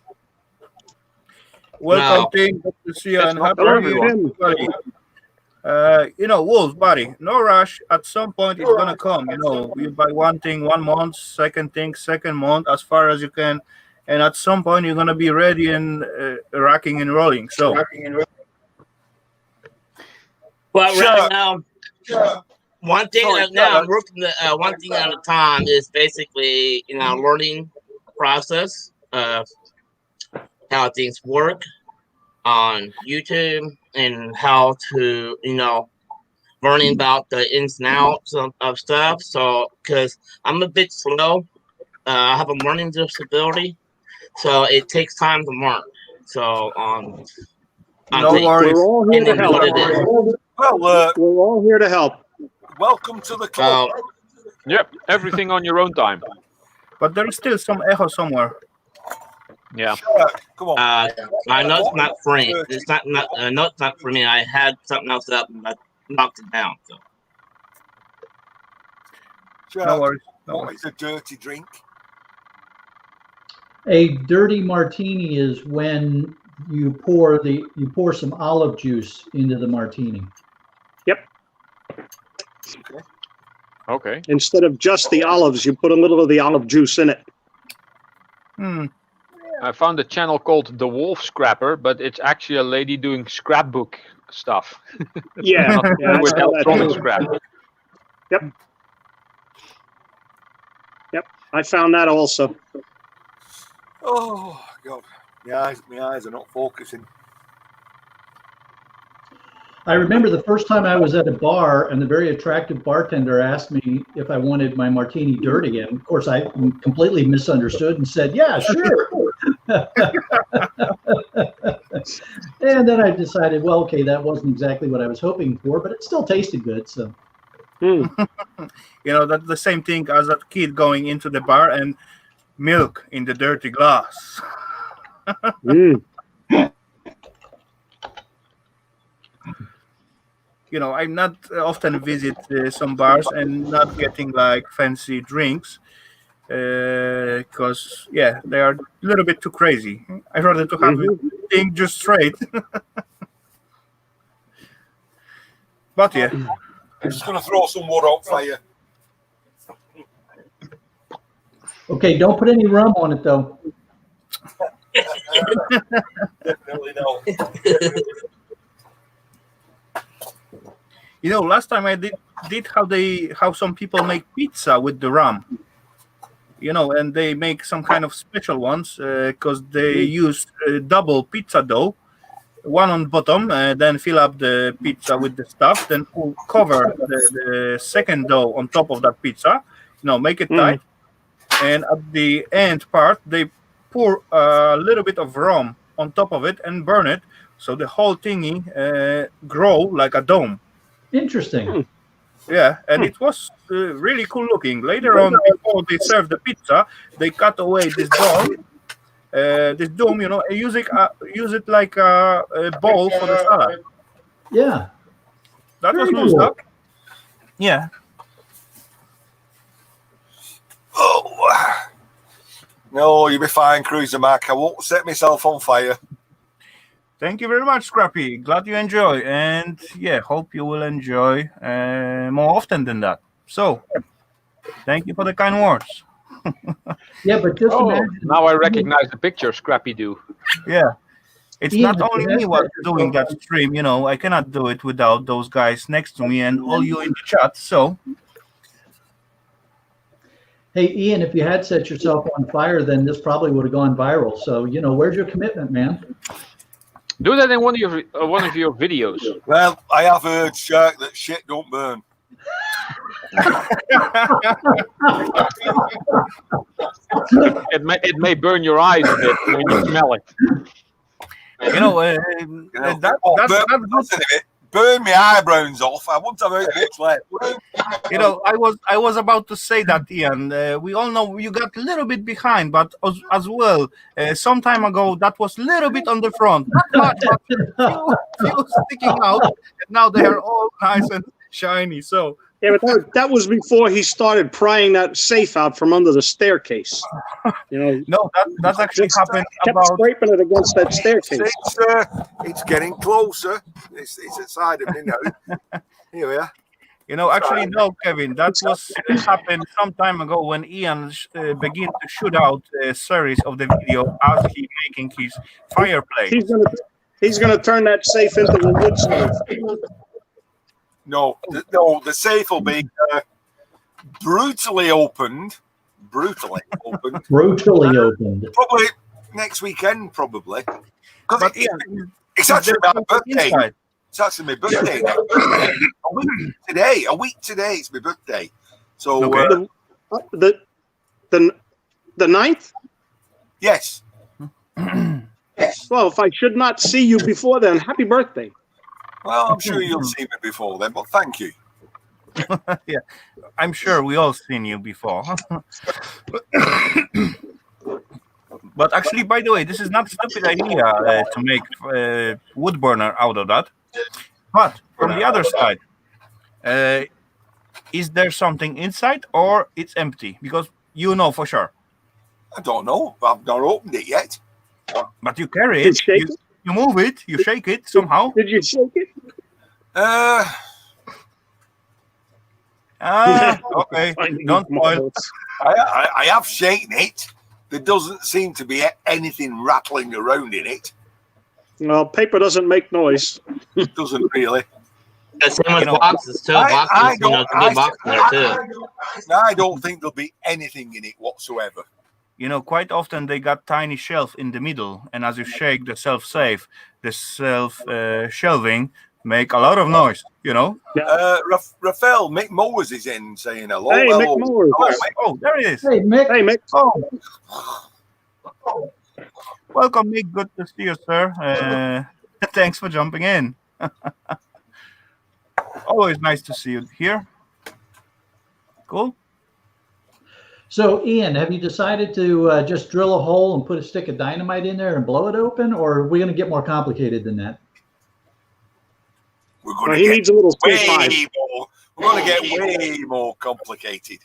Welcome, team. Good to see you
That's
and
not
happy
for
New Year,
everyone.
everybody. Wolf, buddy, no rush. At some point, it's gonna come. You buy one thing 1 month, second thing second month, as far as you can, and at some point, you're gonna be ready and rocking and rolling. So,
But
Sure.
right now, one thing
Sorry,
now I'm working one thing at a time is basically learning process of how things work on YouTube and how to learning about the ins and outs of stuff. So because I'm a bit slow, I have a learning disability, so it takes time to learn. So I'll
No
take
worries.
We're all here
and
to
then what it is.
help.
Well,
We're all here to help.
welcome to the club.
Yep, everything on your own time.
But there is still some echo somewhere.
Yeah.
Sure, come on.
My note's not for me. It's not note's not for me. I had something else up and I knocked it down. So
Sure.
No worries. No
What
worries.
is a dirty drink?
A dirty martini is when you pour some olive juice into the martini.
Okay.
Instead of just the olives, you put a little of the olive juice in it.
Hmm.
I found a channel called The Wolf Scrapper, but it's actually a lady doing scrapbook stuff.
Yeah,
Not
yeah, I
with
saw that
electronic
too.
scrap.
Yep, I found that also.
Oh God, my eyes are not focusing.
I remember the first time I was at a bar and the very attractive bartender asked me if I wanted my martini dirty. And of course, I completely misunderstood and said, yeah, sure. And then I decided, well, okay, that wasn't exactly what I was hoping for, but it still tasted good. So,
You know, that's the same thing as a kid going into the bar and milk in the dirty glass. You know, I'm not often visit some bars and not getting like fancy drinks because yeah, they are a little bit too crazy. I'd rather to have thing just straight. But yeah,
I'm just going to throw some water on fire.
okay, don't put any rum on it though.
Definitely no.
you know, last time I did how some people make pizza with the rum. You know, and they make some kind of special ones because they use double pizza dough, one on bottom, then fill up the pizza with the stuff, then cover the second dough on top of that pizza. You know, make it tight, and at the end part they pour a little bit of rum on top of it and burn it, so the whole thingy grow like a dome.
Interesting.
Yeah, and it was really cool looking. Later on, before they serve the pizza, they cut away this dome, you know, use it like a bowl for the salad.
Yeah.
That was
Very
cool
cool.
stuff. Yeah.
Oh. No, you'll be fine, Cruiser Mac. I won't set myself on fire.
Thank you very much, Scrappy. Glad you enjoy, and yeah, hope you will enjoy more often than that. So, thank you for the kind words.
Yeah, but just imagine.
Now I recognize the picture Scrappy do.
Yeah. It's
Ian,
not only me what's doing that stream, you know, I cannot do it without those guys next to me and all you in the chat. So,
Hey, Ian, if you had set yourself on fire, then this probably would have gone viral. So, you know, where's your commitment, man?
Do that in one of your videos.
Well, I have heard, Shark, that shit don't burn.
It may burn your eyes a bit when you smell it.
you know,
Burn my eyebrows off. I wouldn't have heard much left.
You know, I was about to say that, Ian. We all know you got a little bit behind, but as well, some time ago that was a little bit on the front, not much, but few sticking out. And now they are all nice and shiny. So
Yeah, but that was before he started prying that safe out from under the staircase. You know,
no, that actually happened
kept
about
scraping it against that staircase.
It's getting closer. It's inside of me now. Here we are.
You know, actually, no, Kevin, that was happened some time ago when Ian began to shoot out a series of the video as he making his fireplace.
He's gonna turn that safe into a wood stove.
No, the safe will be brutally opened. Brutally opened.
Brutally opened.
Probably next weekend, probably.
But
It's actually my birthday. It's actually my birthday. A week today, it's my birthday. So
Okay.
The 9th?
yes.
Well, if I should not see you before then, happy birthday.
Well, I'm sure you'll see me before then, but thank you.
Yeah, I'm sure we all seen you before. But actually, by the way, this is not a stupid idea to make wood burner out of that. But from the other side, is there something inside or it's empty? Because you know for sure.
I don't know. I've not opened it yet.
But you carry
You
it.
shake it?
You move it. You shake it somehow.
Did you shake it?
Okay. Don't spoil.
I have shaken it. There doesn't seem to be anything rattling around in it.
Well, paper doesn't make noise.
It doesn't really.
The same with
You know,
boxes too. Boxes, you know, it's a big box in there too.
I don't think there'll be anything in it whatsoever.
You know, quite often they got tiny shelf in the middle, and as you shake the self-safe, the self-shelving make a lot of noise. You know.
Rafal, Mick Mowers is in saying hello.
Hey,
hello.
Mick Mowers.
Hello, Mick.
Oh, there he is.
Hey, Mick.
Hey, Mick.
Oh. Welcome, Mick. Good to see you, sir. Thanks for jumping in. Always nice to see you here. Cool.
So, Ian, have you decided to just drill a hole and put a stick of dynamite in there and blow it open, or are we going to get more complicated than that?
We're going
Well,
to
he
get
needs a little
way
C5.
more. We're going to get way more complicated.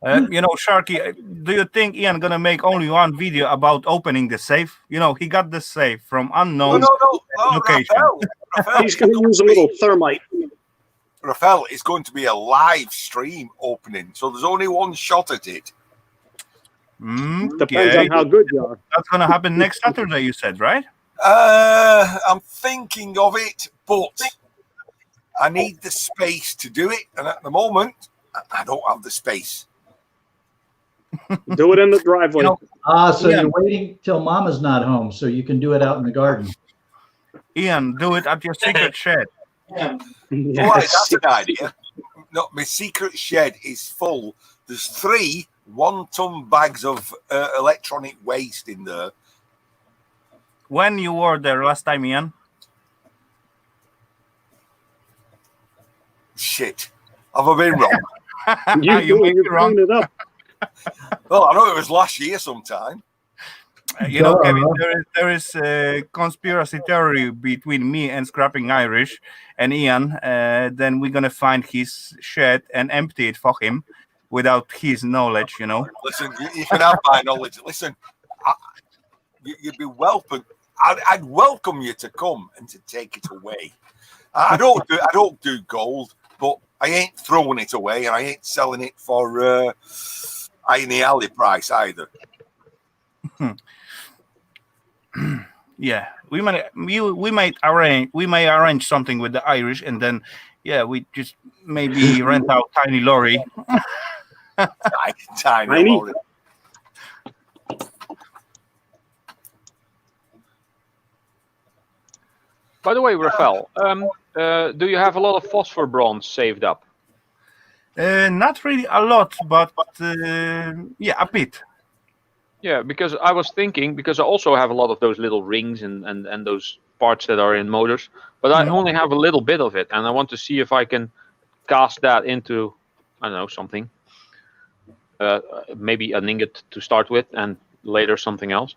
You know, Sharky, do you think Ian gonna make only one video about opening the safe? You know, he got the safe from unknown
No,
location.
Rafal,
He's going to use a little thermite.
Rafal, it's going to be a live stream opening, so there's only one shot at it.
Depends on how good you are.
That's gonna happen next Saturday, you said, right?
I'm thinking of it, but I need the space to do it, and at the moment, I don't have the space.
Do it in the driveway.
You know,
So
Ian,
you're waiting till Mama's not home so you can do it out in the garden.
Ian, do it at your secret shed.
All right, that's an idea. No, my secret shed is full. There's 3 one-ton bags of electronic waste in there.
When you were there last time, Ian?
Shit. Have I been wrong?
You may be wrong.
It up.
Well, I know it was last year sometime.
You know, Kevin, there is a conspiracy theory between me and Scrapping Irish and Ian. Then we're gonna find his shed and empty it for him without his knowledge. You know.
Listen, you can have my knowledge. Listen, you'd be welcome. I'd welcome you to come and to take it away. I don't do gold, but I ain't throwing it away, and I ain't selling it for any alley price either.
Yeah, we may arrange something with the Irish, and then we just maybe rent out tiny lorry.
Tiny lorry.
By the way, Rafal, do you have a lot of phosphor bronze saved up?
Not really a lot, but a bit.
Yeah, because I was thinking, because I also have a lot of those little rings and those parts that are in motors, but I only have a little bit of it, and I want to see if I can cast that into, I don't know, something. Maybe an ingot to start with, and later something else.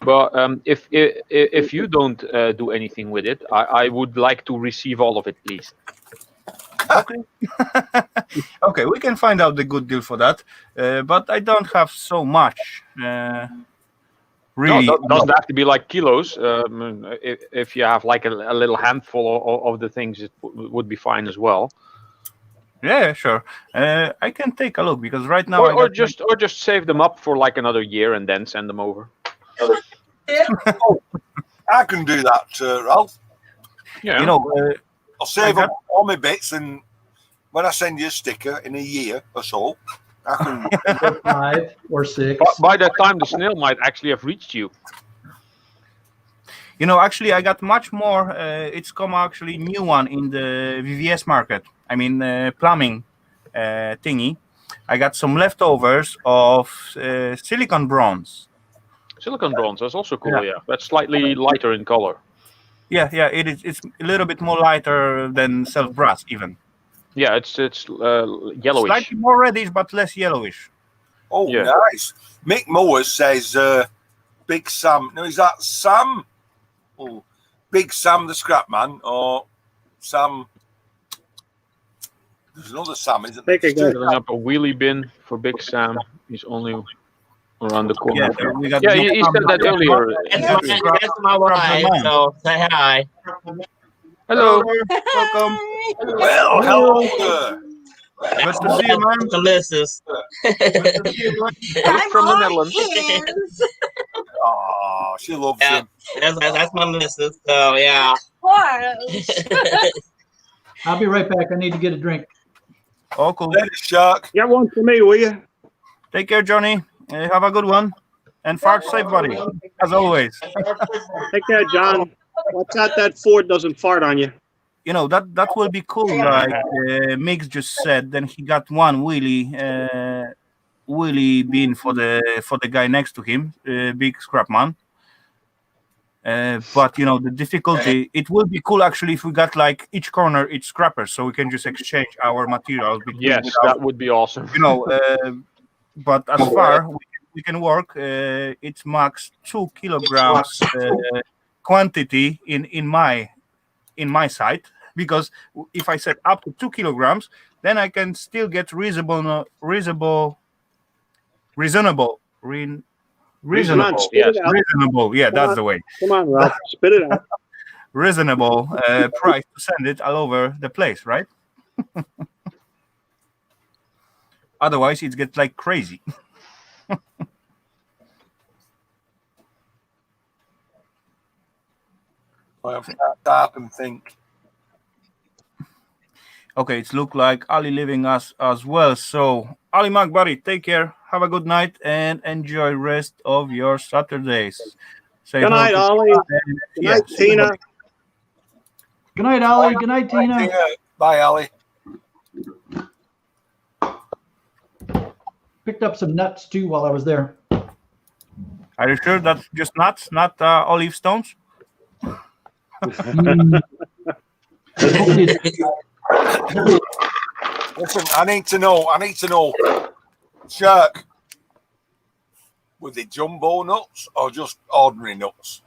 But if you don't do anything with it, I would like to receive all of it, please.
Okay. Okay, we can find out the good deal for that. But I don't have so much. Really,
no, it doesn't have to be like kilos. If you have like a little handful of the things, it would be fine as well.
Yeah, sure. I can take a look because right now
or just save them up for like another year and then send them over.
I can do that, Ralph.
Yeah.
You know,
I'll save up all my bits, and when I send you a sticker in a year or so, I can.
5 or 6.
By that time, the snail might actually have reached you.
You know, actually, I got much more. It's come actually new one in the VVS market. I mean, plumbing thingy. I got some leftovers of silicon bronze.
Silicon bronze, that's also cool.
Yeah.
Yeah, that's slightly lighter in color.
Yeah, it is. It's a little bit more lighter than self brass, even.
Yeah, it's yellowish.
Slightly more reddish, but less yellowish.
Oh,
Yeah.
nice. Mick Mowers says, Big Sam. No, is that Sam? Oh, Big Sam the Scrap Man, or Sam? There's another Sam, isn't there?
Take a guess.
Filling up a wheelie bin for Big Sam. He's only around the corner.
Yeah, we got
Yeah,
Big
he
Sam
said that
the-
earlier.
That's my wife, so say hi.
Hello.
Welcome.
Well, hello there.
Good to see you, man.
Delicious.
From the Netherlands.
Oh, she loves
Yeah,
him.
that's my missus. So yeah.
I'll be right back. I need to get a drink.
Oh, cool.
Later, Shark.
Get one for me, will you?
Take care, Johnny. Have a good one. And fart safe, buddy. As always.
Take care, John. Watch out that Ford doesn't fart on you.
You know, that will be cool, like Mix just said. Then he got one wheelie bin for the guy next to him, big scrap man. But you know, the difficulty, it will be cool actually if we got like each corner, each scrapper, so we can just exchange our materials between,
Yes,
without,
that would be awesome.
you know. But as far we can work, it's max 2 kilograms quantity in my site, because if I set up to 2 kilograms, then I can still get reasonable,
Yes.
reasonable. Yeah, that's the way.
Come on, Ralph. Spit it out.
Reasonable price to send it all over the place, right? Otherwise, it gets like crazy.
I have to stop and think.
Okay, it's look like Ali leaving us as well. So, Ali Mac, buddy, take care. Have a good night and enjoy rest of your Saturdays. Say
Good
hello
night,
to-
Ollie.
and-
Good
yeah,
night, Tina.
Good night, Ollie. Good night, Tina.
Bye, Ali.
Picked up some nuts too while I was there.
Are you sure that's just nuts, not olive stones?
Mm.
Listen, I need to know, Shark, were they jumbo nuts or just ordinary nuts?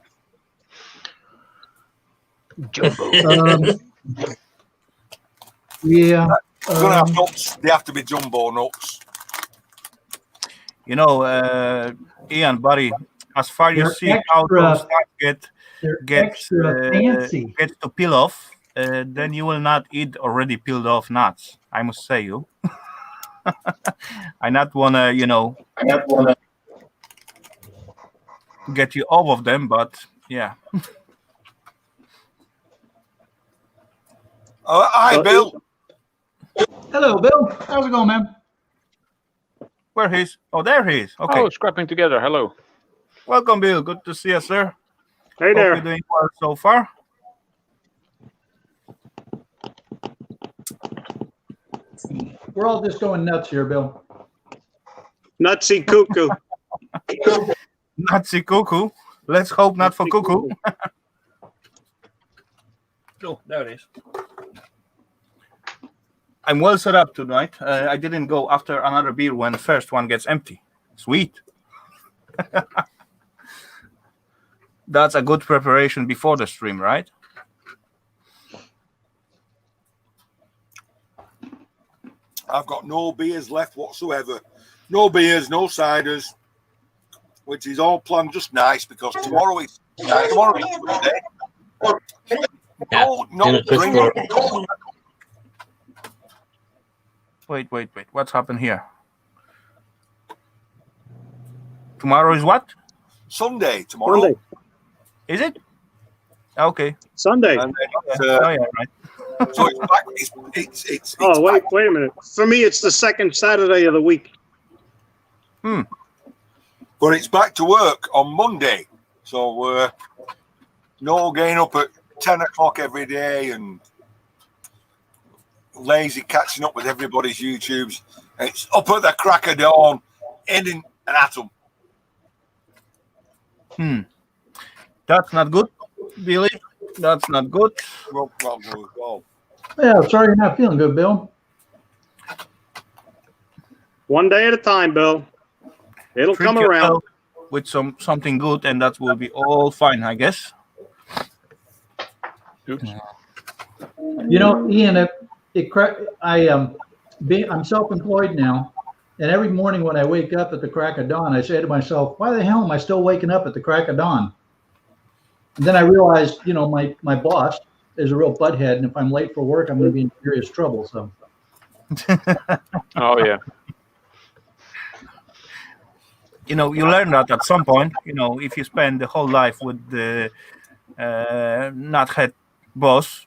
Jumbo.
Yeah.
You're gonna have nuts. They have to be jumbo nuts.
You know, Ian, buddy, as far as you
They're
see how
extra-
those nuts
They're
get
extra fancy.
gets to peel off, then you will not eat already peeled off nuts. I must say you. I not wanna, you know, get you off of them, but yeah.
Hi, Bill.
Hello, Bill. How's it going, man?
Where he is? Oh, there he is. Okay.
Oh, scrapping together. Hello.
Welcome, Bill. Good to see you, sir.
Hey
Hope
there.
you're doing well so far.
We're all just going nuts here, Bill.
Nutsy cuckoo.
Nazi cuckoo. Let's hope not for cuckoo. Oh, there it is. I'm well set up tonight. I didn't go after another beer when the first one gets empty. Sweet. That's a good preparation before the stream, right?
I've got no beers left whatsoever. No beers, no ciders, which is all planned just nice because tomorrow is Sunday. No drink.
Wait. What's happened here? Tomorrow is what?
Sunday tomorrow.
Sunday.
Is it? Okay.
Sunday.
And then it's,
Oh, yeah, right.
so it's back. It's
Oh, wait,
back.
wait a minute. For me, it's the second Saturday of the week.
But it's back to work on Monday. So no getting up at 10 o'clock every day and lazy catching up with everybody's YouTubes. It's up at the crack of dawn, in an atom.
That's not good, Billy. That's not good.
Well, not good at all.
Yeah, sorry you're not feeling good, Bill.
One day at a time, Bill. It'll
Treat
come around.
yourself with something good, and that will be all fine, I guess.
Oops.
You know, Ian, I'm self-employed now, and every morning when I wake up at the crack of dawn, I say to myself, "Why the hell am I still waking up at the crack of dawn?" And then I realized, you know, my boss is a real butthead, and if I'm late for work, I'm going to be in serious trouble. So,
Oh yeah.
You know, you learn that at some point. You know, if you spend the whole life with the not head boss,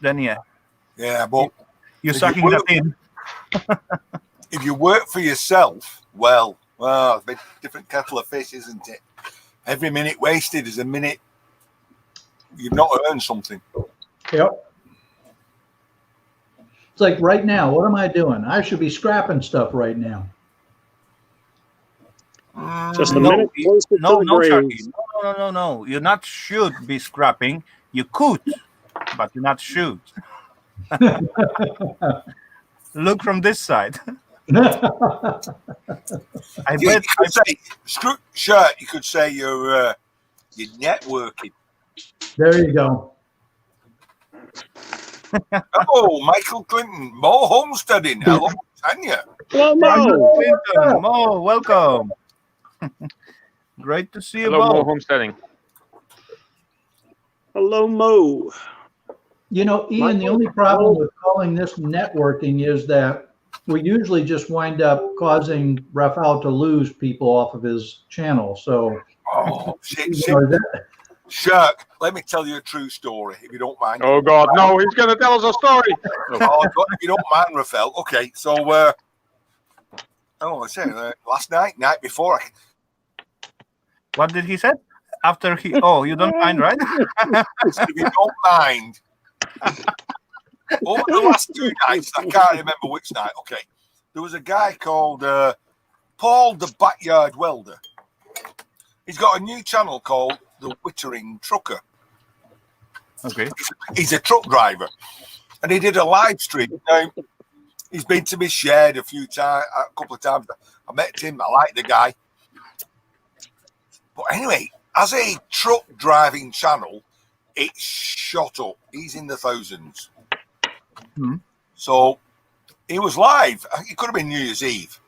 then yeah,
Yeah, but
you're
If you
sucking that
work-
in.
if you work for yourself, well, it's a different kettle of fish, isn't it? Every minute wasted is a minute you've not earned something.
yep. It's like right now, what am I doing? I should be scrapping stuff right now.
Just a
No,
minute closer
No,
to the
no,
grave.
Sharky. No. You're not should be scrapping. You could, but you're not should. Look from this side. I
You
bet.
could say, shirt, you could say you're networking.
There you go.
Oh, Michael Clinton, Mo Homesteading. Hello, Tanya.
Hello,
Michael
Mo.
Clinton, Mo, welcome. Great to see you
Hello, Mo
both.
Homesteading.
Hello, Mo.
You know, Ian, the only problem with calling this networking is that we usually just wind up causing Rafal to lose people off of his channel. So,
Oh, shit.
you know, that-
Shirk, let me tell you a true story, if you don't mind.
Oh God, no! He's gonna tell us a story.
Oh, if you don't mind, Rafal. Okay, so, I said last night before,
What did he say? After he? Oh, you don't mind, right?
if you don't mind, over the last 2 nights, I can't remember which night. Okay, there was a guy called Paul the Backyard Welder. He's got a new channel called The Wittering Trucker.
Okay.
He's a truck driver, and he did a live stream. Now, he's been to me shed a couple of times. I met him. I like the guy. But anyway, as a truck driving channel, it's shot up. He's in the thousands. So he was live. It could have been New Year's Eve.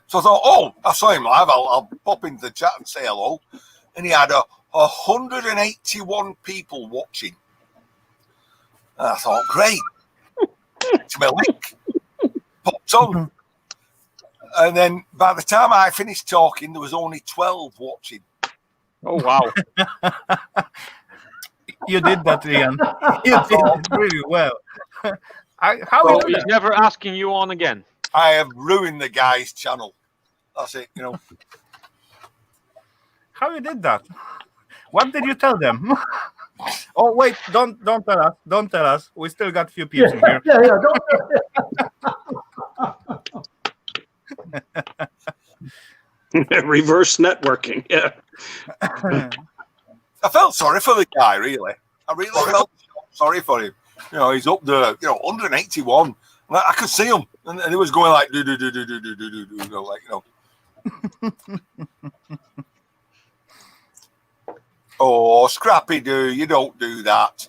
So I thought, I saw him live. I'll pop into the chat and say hello. And he had 181 people watching. And I thought, great. It's my link. Popped on. And then by the time I finished talking, there was only 12 watching.
Oh wow!
You did that, Ian. You did it really well. How
So
is
he's
that?
never asking you on again.
I have ruined the guy's channel. That's it,
How you did that? What did you tell them? Oh wait, don't tell us. Don't tell us. We still got a few people in here.
yeah. Don't,
Reverse networking. Yeah.
I felt sorry for the guy, really. I really felt sorry for him. He's up there, 181. I could see him, and he was going like do, like, Oh, Scrappy Doo, you don't do that.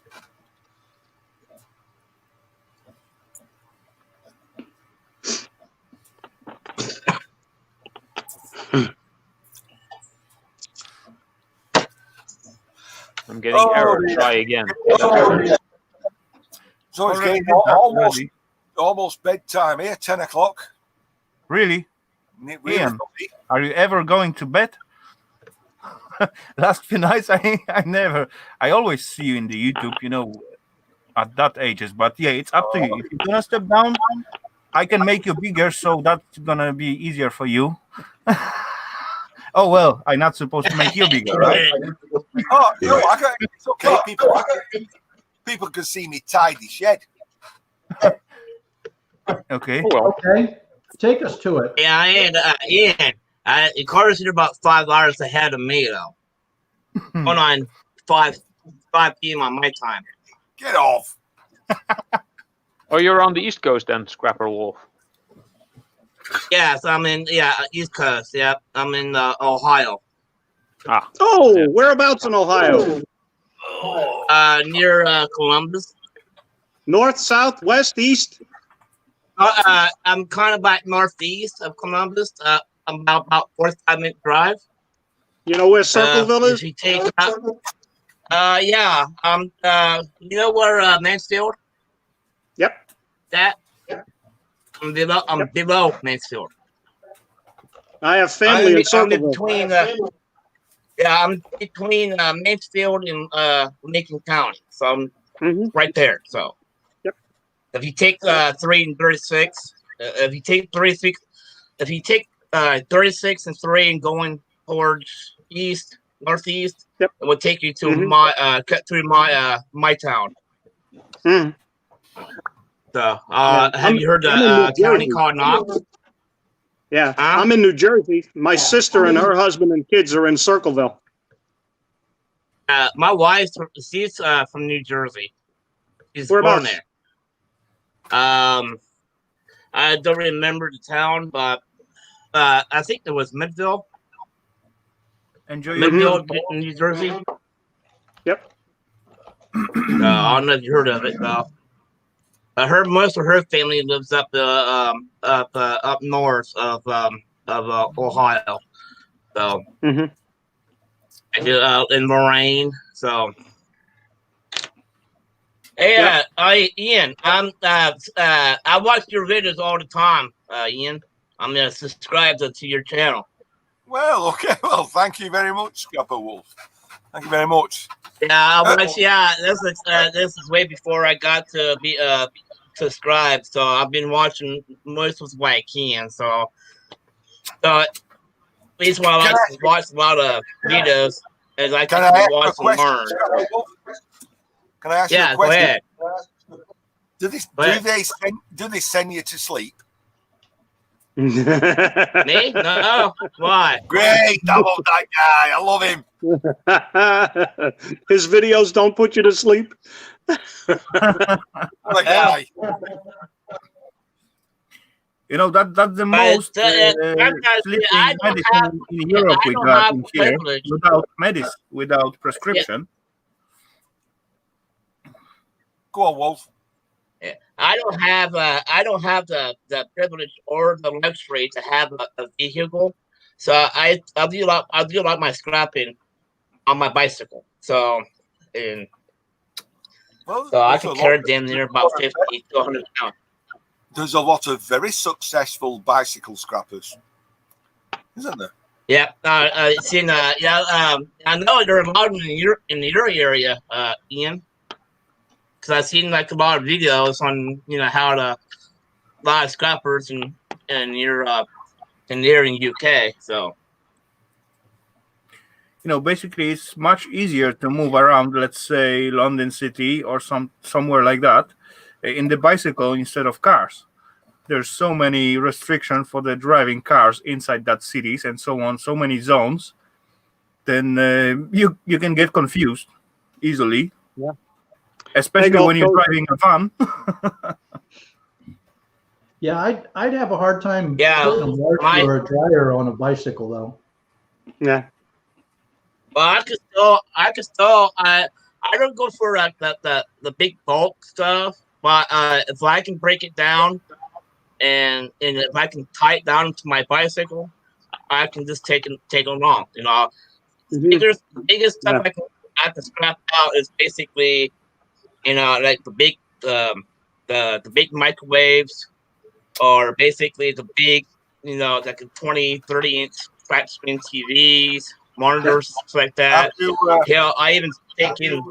I'm getting error. Try again.
So it's
Already
getting
did that,
almost bedtime here, 10 o'clock.
Really?
Really
Ian, are you ever going to bed? Last few nights, I always see you in the YouTube, at that ages. But yeah, it's up to you. If you're gonna step down, I can make you bigger, so that's gonna be easier for you. Oh well, I'm not supposed to make you bigger, right?
Oh, no, it's okay. People can see me tidy shed.
Okay.
Oh well.
okay. Take us to it.
Yeah, and Ian, The car's here about 5 hours ahead of me though. Going on 5 p.m. on my time.
Get off.
Oh, you're on the East Coast then, Scrapper Wolf.
Yes, I'm in East Coast. Yep, I'm in Ohio.
Ah.
Oh,
Yeah.
whereabouts in Ohio?
Near Columbus.
North, south, west, east?
I'm kind of like northeast of Columbus. I'm about 45-minute drive.
You know where Circleville is?
If you take, yeah. You know where Mansfield?
Yep.
That. I'm below Mansfield.
I have family in Circleville.
I'm between Mansfield and Lincoln County, so I'm right there. So,
yep.
If you take 3 and 36, if you take 36 and 3 and going towards northeast,
yep.
it would take you to cut through my town.
Mm.
So, have you heard the county called Knox?
Yeah, I'm in New Jersey. My sister and her husband and kids are in Circleville.
My wife, she's from New Jersey. She's born there. I don't remember the town, but I think it was Midville.
Enjoy
Midville, New Jersey.
Yep.
I don't know if you heard of it, though. Most of her family lives up north of Ohio. So I do in Moraine. So hey, Ian, I watch your videos all the time, Ian. I'm gonna subscribe to your channel.
Well, okay. Well, thank you very much, Scrapper Wolf. Thank you very much.
Yeah, this is way before I got to be subscribed. So I've been watching most of what I can. So at least while I watch a lot of videos, as I can watch and learn.
Can I ask you a question?
Go ahead.
Do they send you to sleep?
Me? No. Why?
Great. I love that guy. I love him.
His videos don't put you to sleep.
What a guy.
You know, that's the most sleeping medicine in Europe we got in here without prescription.
Go on, Wolf.
Yeah. I don't have the privilege or the luxury to have a vehicle, so I do like my scrapping on my bicycle. So I can carry them near about 50 to 100 pounds.
There's a lot of very successful bicycle scrappers, isn't there?
Yeah, I know there are a lot in your area, Ian. Because I've seen like a lot of videos on how to buy scrappers and you're in UK. So
basically it's much easier to move around, let's say London City or somewhere like that, in the bicycle instead of cars. There's so many restrictions for the driving cars inside that cities and so on, so many zones. Then you can get confused easily.
Yeah.
Especially when you're driving a van.
Yeah, I'd have a hard time putting a washer or a dryer on a bicycle though.
Yeah.
Well, I don't go for like the big bulk stuff, but if I can break it down and if I can tie it down to my bicycle, I can just take it along. The biggest stuff I can scrap out is basically like the big the big microwaves, or basically the big like 20, 30-inch flat screen TVs, monitors, stuff like that. I even take in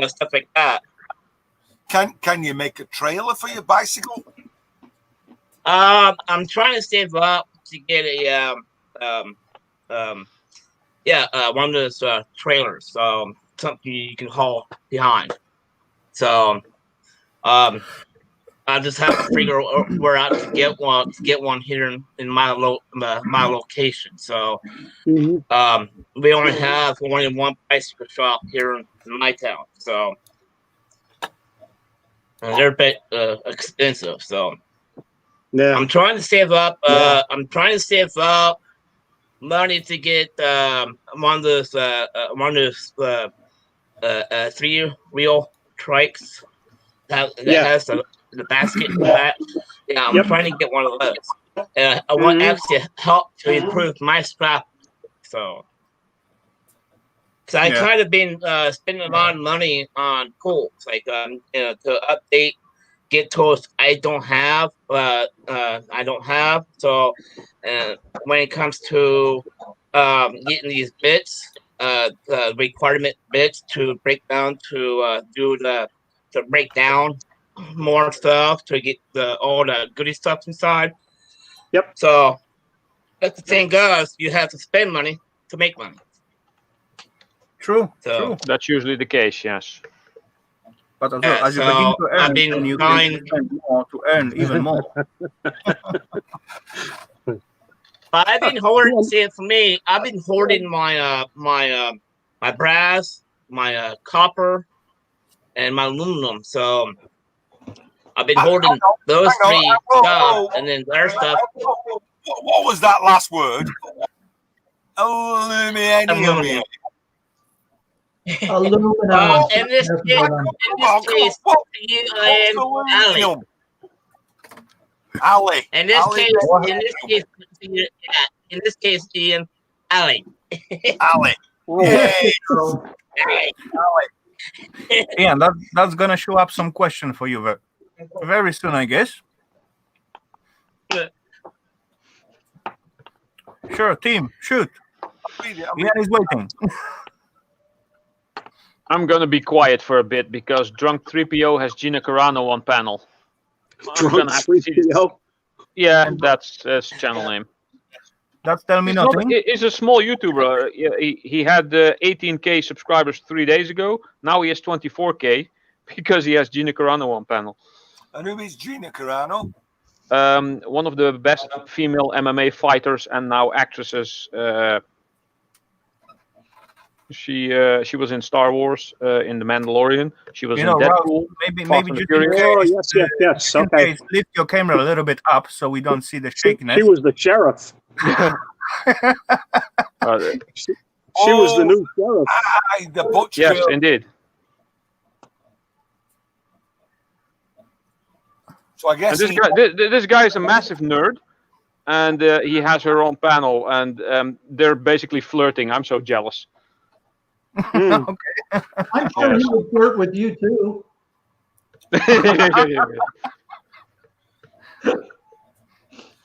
stuff like that.
Can you make a trailer for your bicycle?
I'm trying to save up to get a one of those trailers, something you can haul behind. So I I just have to figure where out to get one here in my my location. So we only have only one bicycle shop here in my town. So and they're a bit expensive. So
Yeah.
I'm trying to save up. I'm trying to save up money to get one of those 3-wheel trikes that has the basket in the back. Yeah, I'm trying to get one of those. I want actually help to improve my scrap. So I kind of been spending a lot of money on tools, like to update, get tools I don't have. So when it comes to getting these bits, the requirement bits to break down to break down more stuff to get all the goody stuff inside.
Yep.
So as the thing goes, you have to spend money to make money.
True.
So
True.
That's usually the case, yes.
But as well, as you begin to earn, then you
trying
can spend more to earn even more.
But I've been hoarding. See, for me, I've been hoarding my my brass, my copper, and my aluminum. So I've been holding those three stuff, and then their stuff.
What was that last word? Aluminium.
Aluminum.
Well, in this case,
Ali.
In this case, Ian, Ali.
Ali.
Yay. Yeah, that's gonna show up some question for you very soon, I guess. Sure, team, shoot. Ian is waiting.
I'm gonna be quiet for a bit because Drunk 3PO has Gina Carano on panel.
Drunk 3PO?
Yeah, that's his channel name.
That's tell me
He's
nothing.
He's a small YouTuber. He had 18K subscribers 3 days ago. Now he has 24K because he has Gina Carano on panel.
And who is Gina Carano?
One of the best female MMA fighters and now actresses. She was in Star Wars, in The Mandalorian. She was in Deadpool.
Maybe just in case,
yes.
In
Okay.
case, lift your camera a little bit up so we don't see the shakiness.
She was the sheriff. She was the new sheriff.
The butch
yes,
girl.
indeed.
So I guess
this guy is a massive nerd, and he has her own panel, and they're basically flirting. I'm so jealous.
Okay.
I'm sure he would flirt with you too.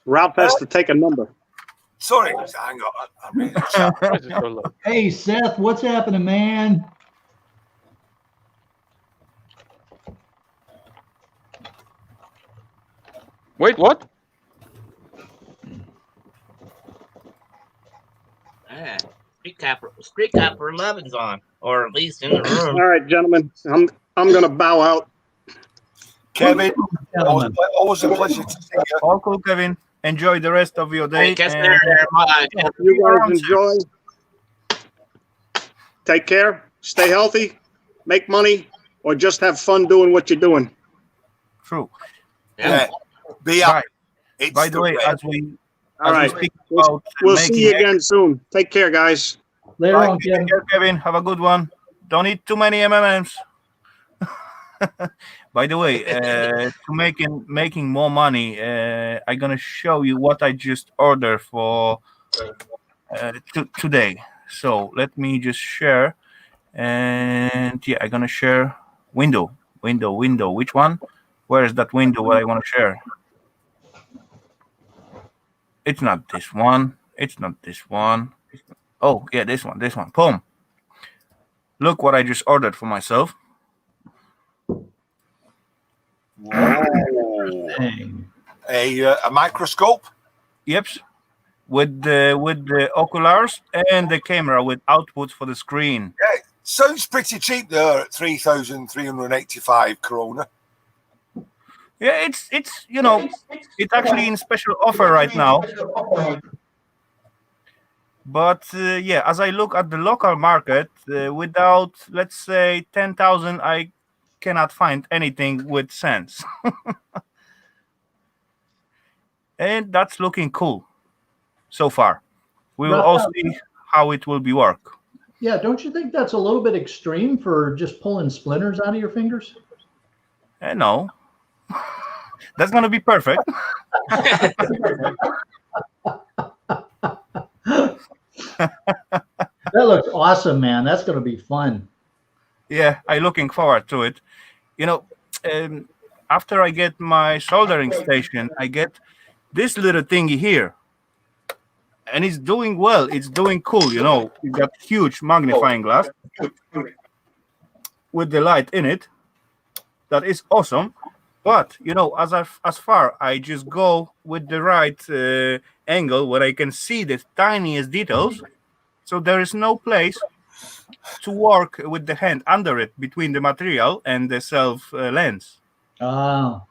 Ralph has to take a number.
Sorry, hang on.
Hey, Seth, what's happening, man?
Wait, what?
Street Capper 11's on, or at least in the room.
All right, gentlemen, I'm going to bow out.
Kevin, always a pleasure to see you.
All cool, Kevin. Enjoy the rest of your day.
You guys
enjoy. Take care. Stay healthy. Make money, or just have fun doing what you're doing.
True.
Yeah. Be up.
By the way, as we speak
We'll
about
see you again soon. Take care, guys.
Later
Bye,
on, Kevin.
Kevin. Have a good one. Don't eat too many M&Ms. By the way, to making more money, I'm gonna show you what I just ordered for today. So let me just share, and yeah, I'm gonna share window. Which one? Where is that window? What I want to share? It's not this one. It's not this one. Oh yeah, this one. Boom. Look what I just ordered for myself.
A microscope.
Yep, with the oculars and the camera with output for the screen.
Yeah, sounds pretty cheap there at 3,385 krona.
Yeah, it's it's actually in special offer right now. But yeah, as I look at the local market, without, let's say, 10,000, I cannot find anything with sense. And that's looking cool so far. We will all
Rafa,
see how it will be work.
yeah, don't you think that's a little bit extreme for just pulling splinters out of your fingers?
No, that's gonna be perfect.
That looks awesome, man. That's going to be fun.
Yeah, I'm looking forward to it. You know, um, after I get my soldering station, I get this little thingy here, and it's doing well. It's doing cool. It got huge magnifying glass with the light in it. That is awesome. But as far I just go with the right angle where I can see the tiniest details, so there is no place to work with the hand under it between the material and the self lens.
Oh,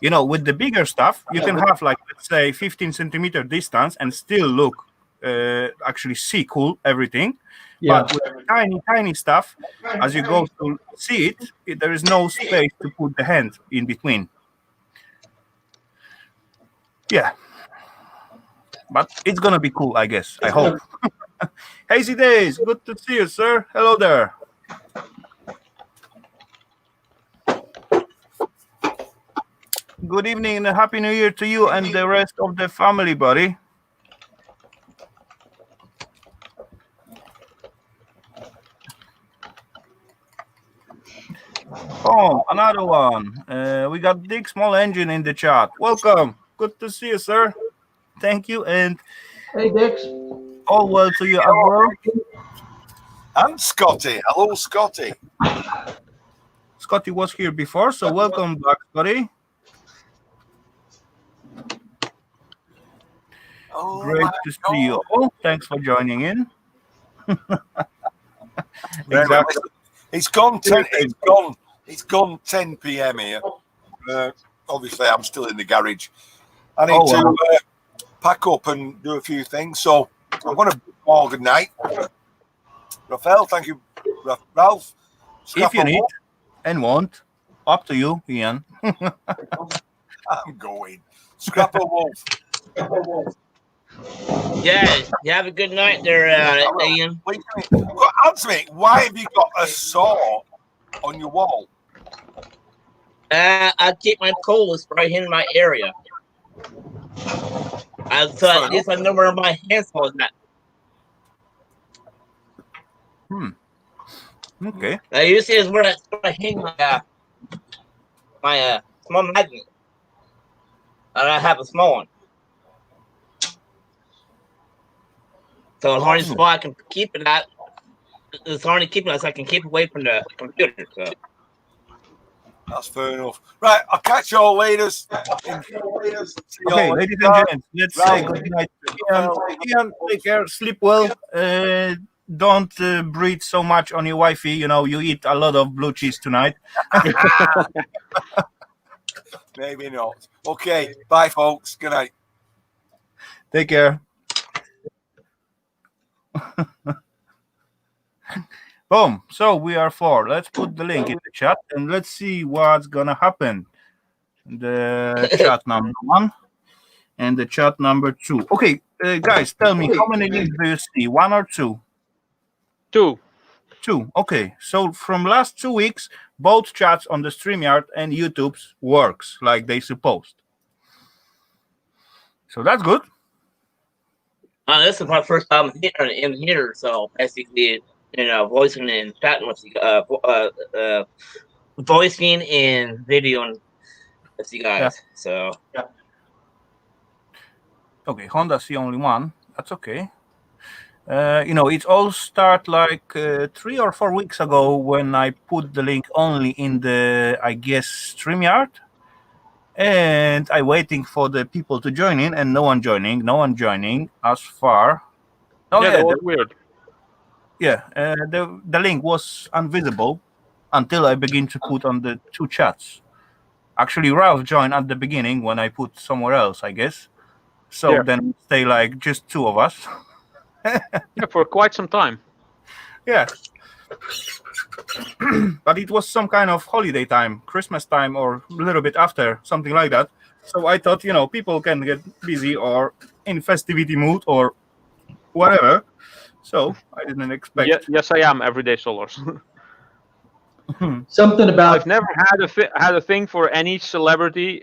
With the bigger stuff, you can have, like, let's say, 15 centimeter distance and still look, actually see cool everything.
yeah.
But with tiny stuff, as you go to see it, there is no space to put the hand in between. Yeah. But it's gonna be cool, I guess. I hope. Hazy days, good to see you, sir. Hello there. Good evening and a happy new year to you and the rest of the family, buddy. Oh, another one. We got Dick Small Engine in the chat. Welcome. Good to see you, sir. Thank you, and
Hey, Dix.
all well to you as well.
And Scotty. Hello, Scotty.
Scotty was here before, so welcome back, Scotty.
Oh,
Great to see you all. Thanks for joining in. Exactly.
It's gone 10. It's gone 10 p.m. here. Obviously, I'm still in the garage. I need to pack up and do a few things. So I'm going to call good night. Rafal, thank you, Ralph.
If you need and want, up to you, Ian.
I'm going. Scrapper Wolf.
Yeah, you have a good night there, Ian.
Wait a minute. Answer me. Why have you got a saw on your wall?
I keep my coals right here in my area. So at least I know where my handsaw is at.
Okay.
I usually is where I hang my small magnet. And I have a small one. So the only spot I can keep it at is only keeping it so I can keep away from the computer. So.
That's fair enough. Right, I'll catch you all later.
Okay, ladies and gents, let's say good night to Ian. Ian, take care, sleep well. Don't breathe so much on your wifey. You eat a lot of blue cheese tonight.
Maybe not. Okay, bye, folks. Good night.
Take care. Boom. So we are 4. Let's put the link in the chat and let's see what's gonna happen. The chat number 1 and the chat number 2. Okay, guys, tell me, how many links do you see? 1 or 2?
2.
2. Okay. So from last 2 weeks, both chats on the StreamYard and YouTube's works like they supposed. So that's good.
This is my first time in here, so basically, voicing and chatting with you, voicing and videoing with you guys.
Yeah.
So,
Okay, Honda's the only one. That's okay. It all started like 3 or 4 weeks ago when I put the link only in the, I guess, StreamYard. And I waiting for the people to join in, and no one joining as far. Oh,
yeah, that was weird.
Yeah, the link was invisible until I begin to put on the 2 chats. Actually, Ralph joined at the beginning when I put somewhere else, I guess. So
Yeah.
then stay like just two of us.
Yeah, for quite some time.
Yeah. But it was some kind of holiday time, Christmas time, or a little bit after, something like that. So I thought, people can get busy or in festivity mood or whatever. So I didn't expect.
Yeah, yes, I am everyday solars.
Something about
I've never had a thing for any celebrity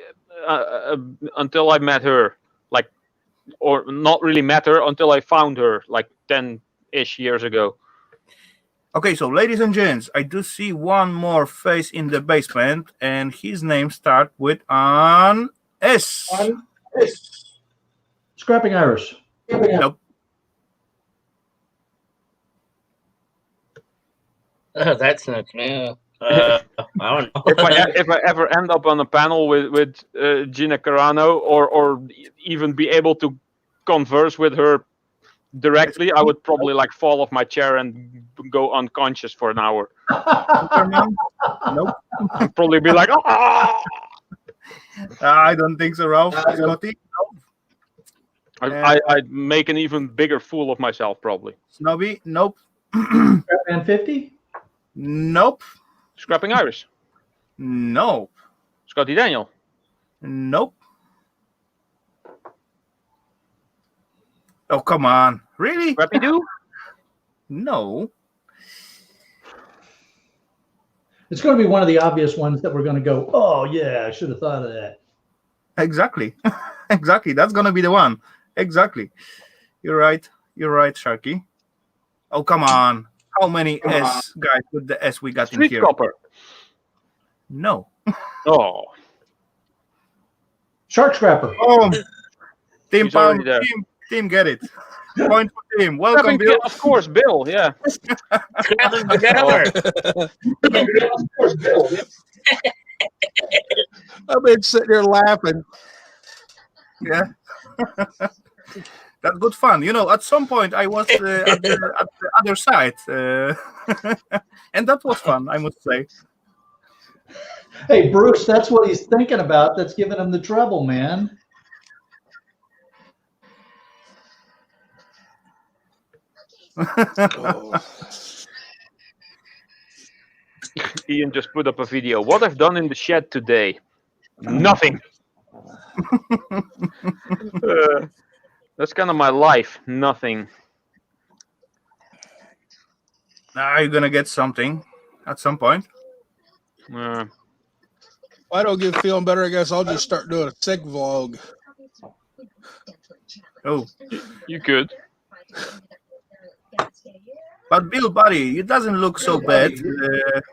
until I met her, or not really met her until I found her, 10-ish years ago.
Okay, so ladies and gents, I do see one more face in the basement, and his name starts with an S.
Scrapping Irish.
Nope.
That's not me. I don't know.
If I ever end up on a panel with Gina Carano, or even be able to converse with her directly, I would probably fall off my chair and go unconscious for an hour.
Nope.
I'd probably be like, ah!
I don't think so, Ralph. Scotty?
I'd make an even bigger fool of myself, probably.
Snobby? Nope.
Scrapman 50?
Nope.
Scrapping Irish?
Nope.
Scotty Daniel?
Nope. Oh, come on. Really?
Scrappy Doo?
No.
It's going to be one of the obvious ones that we're going to go, oh, yeah, I should have thought of that.
Exactly. Exactly. That's going to be the one. Exactly. You're right. You're right, Sharky. Oh, come on. How many S guys with the S we got
Street
in here?
Copper?
No.
Oh.
Shark Scrapper.
Oh. Team
He's already
Palm.
there.
Team get it. Point for team. Welcome, Bill.
Of course, Bill, yeah.
Scrap them together.
I've been sitting there laughing.
Yeah. That's good fun. At some point I was at the other side. And that was fun, I must say.
Hey, Bruce, that's what he's thinking about. That's giving him the trouble, man.
Ian just put up a video. What I've done in the shed today? Nothing. That's kind of my life. Nothing.
Now you're going to get something at some point.
If I don't get feeling better, I guess I'll just start doing a sick vlog.
Oh.
You could.
But Bill, buddy, it doesn't look so bad.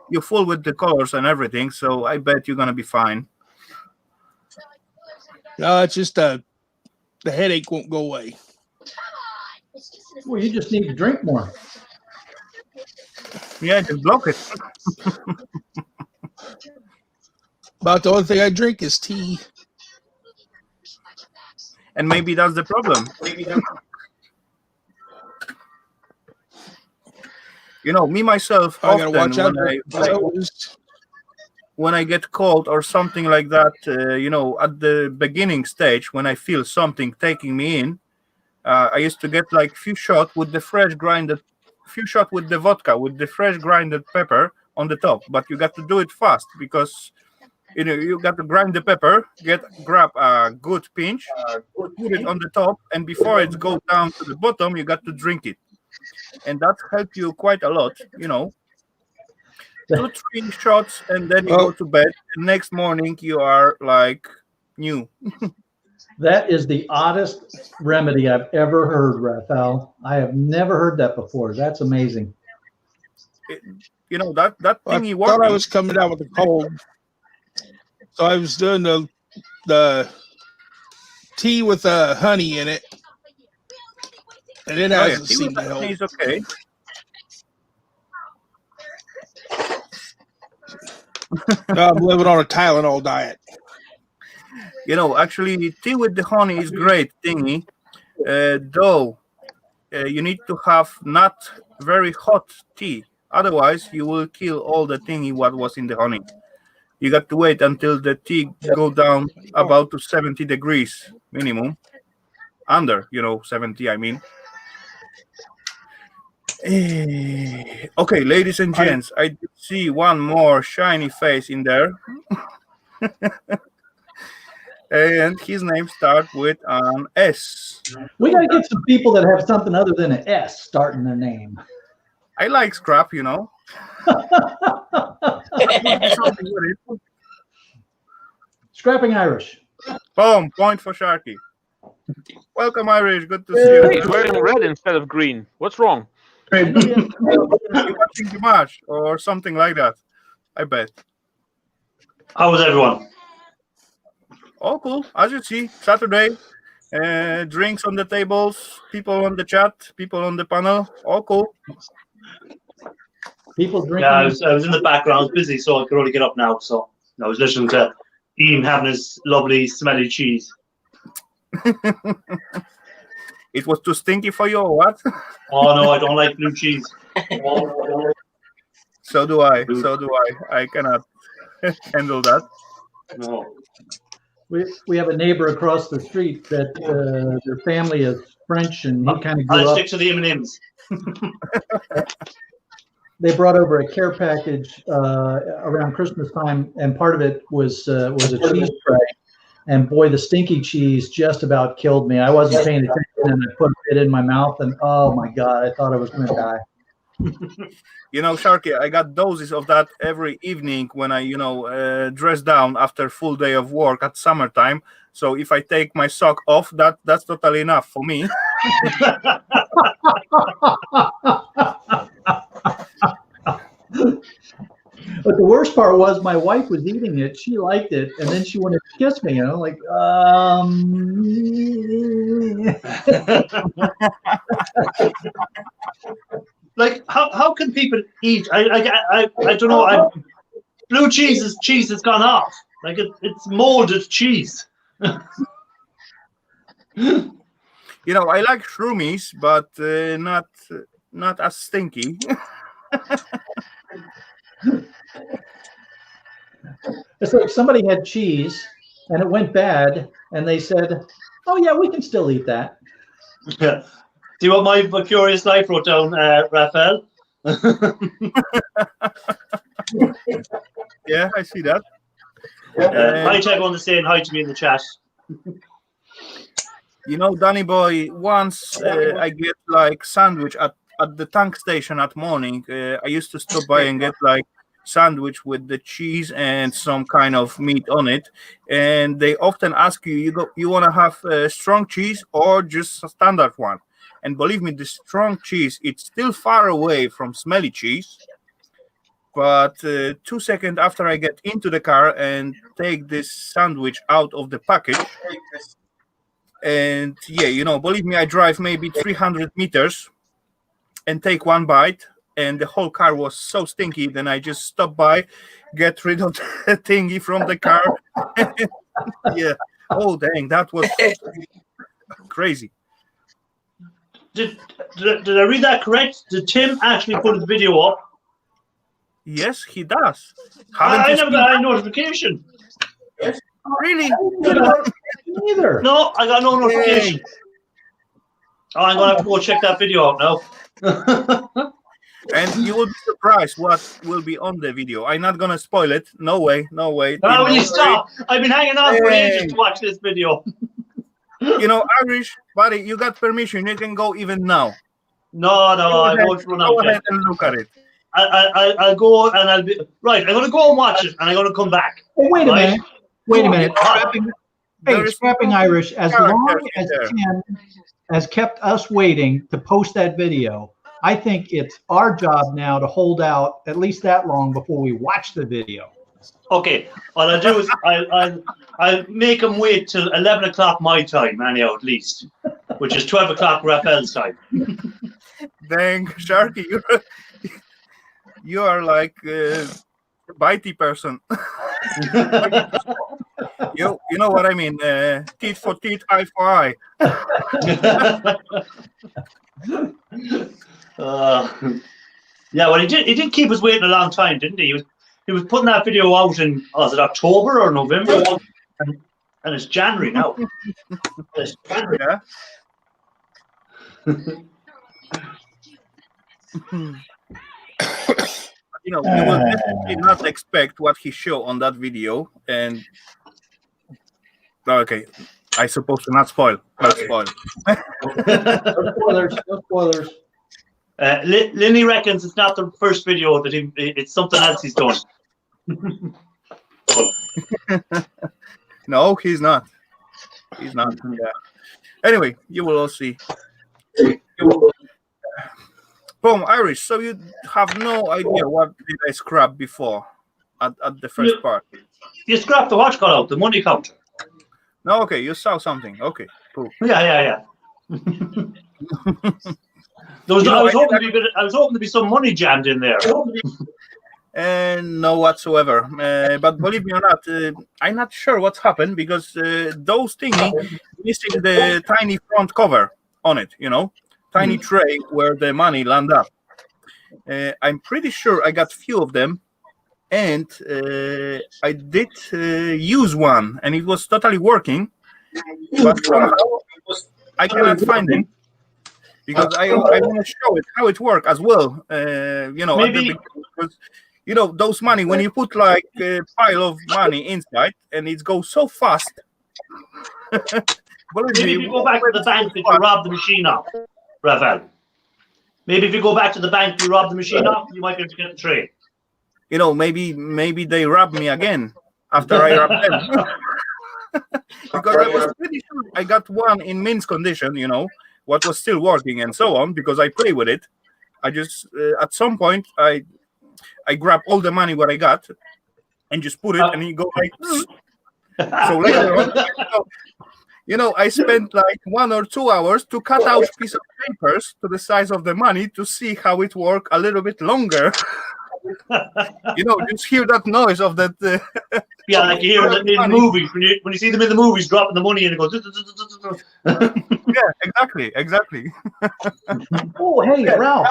You're full with the colors and everything, so I bet you're going to be fine.
No, it's just the headache won't go away.
Well, you just need to drink more.
Yeah, just block it.
About the only thing I drink is tea.
And maybe that's the problem. Me myself,
I gotta
often
watch out
when I get cold or something like that, at the beginning stage, when I feel something taking me in, I used to get few shot with the vodka, with the fresh grinded pepper on the top. But you got to do it fast because you got to grind the pepper, grab a good pinch, put it on the top, and before it goes down to the bottom, you got to drink it. And that helped you quite a lot, 2-3 shots, and then you go to bed. The next morning, you are new.
That is the oddest remedy I've ever heard, Rafal. I have never heard that before. That's amazing.
That thingy
I thought I was coming down with a cold, so I was doing the tea with honey in it, and it hasn't seemed to help.
It's okay.
I'm living on a Tylenol diet.
Actually, tea with the honey is great thingy. Though you need to have not very hot tea. Otherwise, you will kill all the thingy what was in the honey. You got to wait until the tea go down about to 70 degrees minimum. Under, 70, I mean. Okay, ladies and gents, I did see one more shiny face in there. And his name starts with an S.
We got to get some people that have something other than an S starting their name.
I like scrap,
Scrapping Irish.
Boom, point for Sharky. Welcome, Irish. Good to see you.
He's wearing red instead of green. What's wrong?
You're watching the match or something like that, I bet.
How was everyone?
All cool. As you see, Saturday, drinks on the tables, people on the chat, people on the panel, all cool.
People drinking.
Yeah, I was in the background. I was busy, so I could only get up now. So I was listening to Ian having his lovely, smelly cheese.
It was too stinky for you, or what?
Oh no, I don't like blue cheese.
So do I. So do I. I cannot handle that.
No.
We have a neighbor across the street that their family is French, and he kind of grew
I'll
up.
stick to the M&Ms.
They brought over a care package around Christmas time, and part of it was a cheese tray. And boy, the stinky cheese just about killed me. I wasn't paying attention, and I put it in my mouth, and oh my God, I thought I was going to die.
Sharky, I got doses of that every evening when I, dress down after full day of work at summertime. So if I take my sock off, that's totally enough for me.
But the worst part was my wife was eating it. She liked it, and then she wanted to kiss me. Like,
Like, how can people eat? I don't know. Blue cheese has gone off. Like it's molded cheese.
I like shroomies, but not as stinky.
It's like somebody had cheese and it went bad, and they said, "Oh yeah, we can still eat that."
Yeah. Do you want my curious life wrote down, Rafal?
Yeah, I see that.
Hi to everyone that's saying hi to me in the chat.
Danny boy, once I get like sandwich at the tank station at morning, I used to stop by and get like sandwich with the cheese and some kind of meat on it, and they often ask you want to have strong cheese or just a standard one. And believe me, the strong cheese, it's still far away from smelly cheese, but 2 seconds after I get into the car and take this sandwich out of the package, and yeah, believe me, I drive maybe 300 meters and take one bite, and the whole car was so stinky. Then I just stop by, get rid of the thingy from the car. Yeah. Oh, dang, that was crazy.
Did I read that correct? Did Tim actually put his video up?
Yes, he does.
I never got a notification.
Yes. Really?
Neither.
No, I got no notification. Hey. Oh, I'm gonna have to go check that video out now.
And you will be surprised what will be on the video. I'm not gonna spoil it. No way, no way.
Oh, will you stop? I've been hanging on for ages to watch this video.
Irish buddy, you got permission. You can go even now.
No, I won't run out.
Go ahead and look at it.
I'll go and I'll be right. I'm gonna go and watch it, and I'm gonna come back.
Oh, wait a minute. Wait a minute. Scrapping Irish, as long as Tim has kept us waiting to post that video, I think it's our job now to hold out at least that long before we watch the video.
Okay, what I'll do is I'll make them wait till 11 o'clock my time, anyhow, at least, which is 12 o'clock Rafal's time.
Dang, Sharky, you are like a bitey person. You know what I mean? Teeth for teeth, eye for eye.
Yeah, well, he did keep us waiting a long time, didn't he? He he was putting that video out in, was it October or November? And it's January now. It's January.
Yeah. You know, you will definitely not expect what he showed on that video. And okay, I suppose to not spoil. Not spoil.
No spoilers. No spoilers.
Linny reckons it's not the first video that it's something else he's done.
No, he's not. He's not. Yeah. Anyway, you will all see. Boom, Irish. So you have no idea what did I scrap before at the first part?
You scrapped the watch cut out, the money counter.
No, okay, you saw something. Okay, cool.
Yeah. I was hoping to be some money jammed in there.
And no whatsoever. But believe me or not, I'm not sure what's happened because those thingy missing the tiny front cover on it, you know, tiny tray where the money land up. I'm pretty sure I got few of them, and I did use one, and it was totally working, but somehow I cannot find it. Because I want to show it how it works as well, you know. Because you know those money when you put like a pile of money inside and it goes so fast.
Maybe if you go back to the bank that you robbed the machine off, Rafal. Maybe if you go back to the bank you robbed the machine off, you might be able to get the trade.
You know, maybe they robbed me again after I robbed them. Because I was pretty sure I got one in mint condition, you know. What was still working and so on, because I play with it. I just at some point I grab all the money what I got and just put it and you go like so later on, you know, I spent like 1 or 2 hours to cut out piece of papers to the size of the money to see how it worked a little bit longer. You know, just hear that noise of that.
Yeah, like you hear in movies when you see them in the movies dropping the money and it goes.
Yeah, exactly.
Oh, hey, Ralph!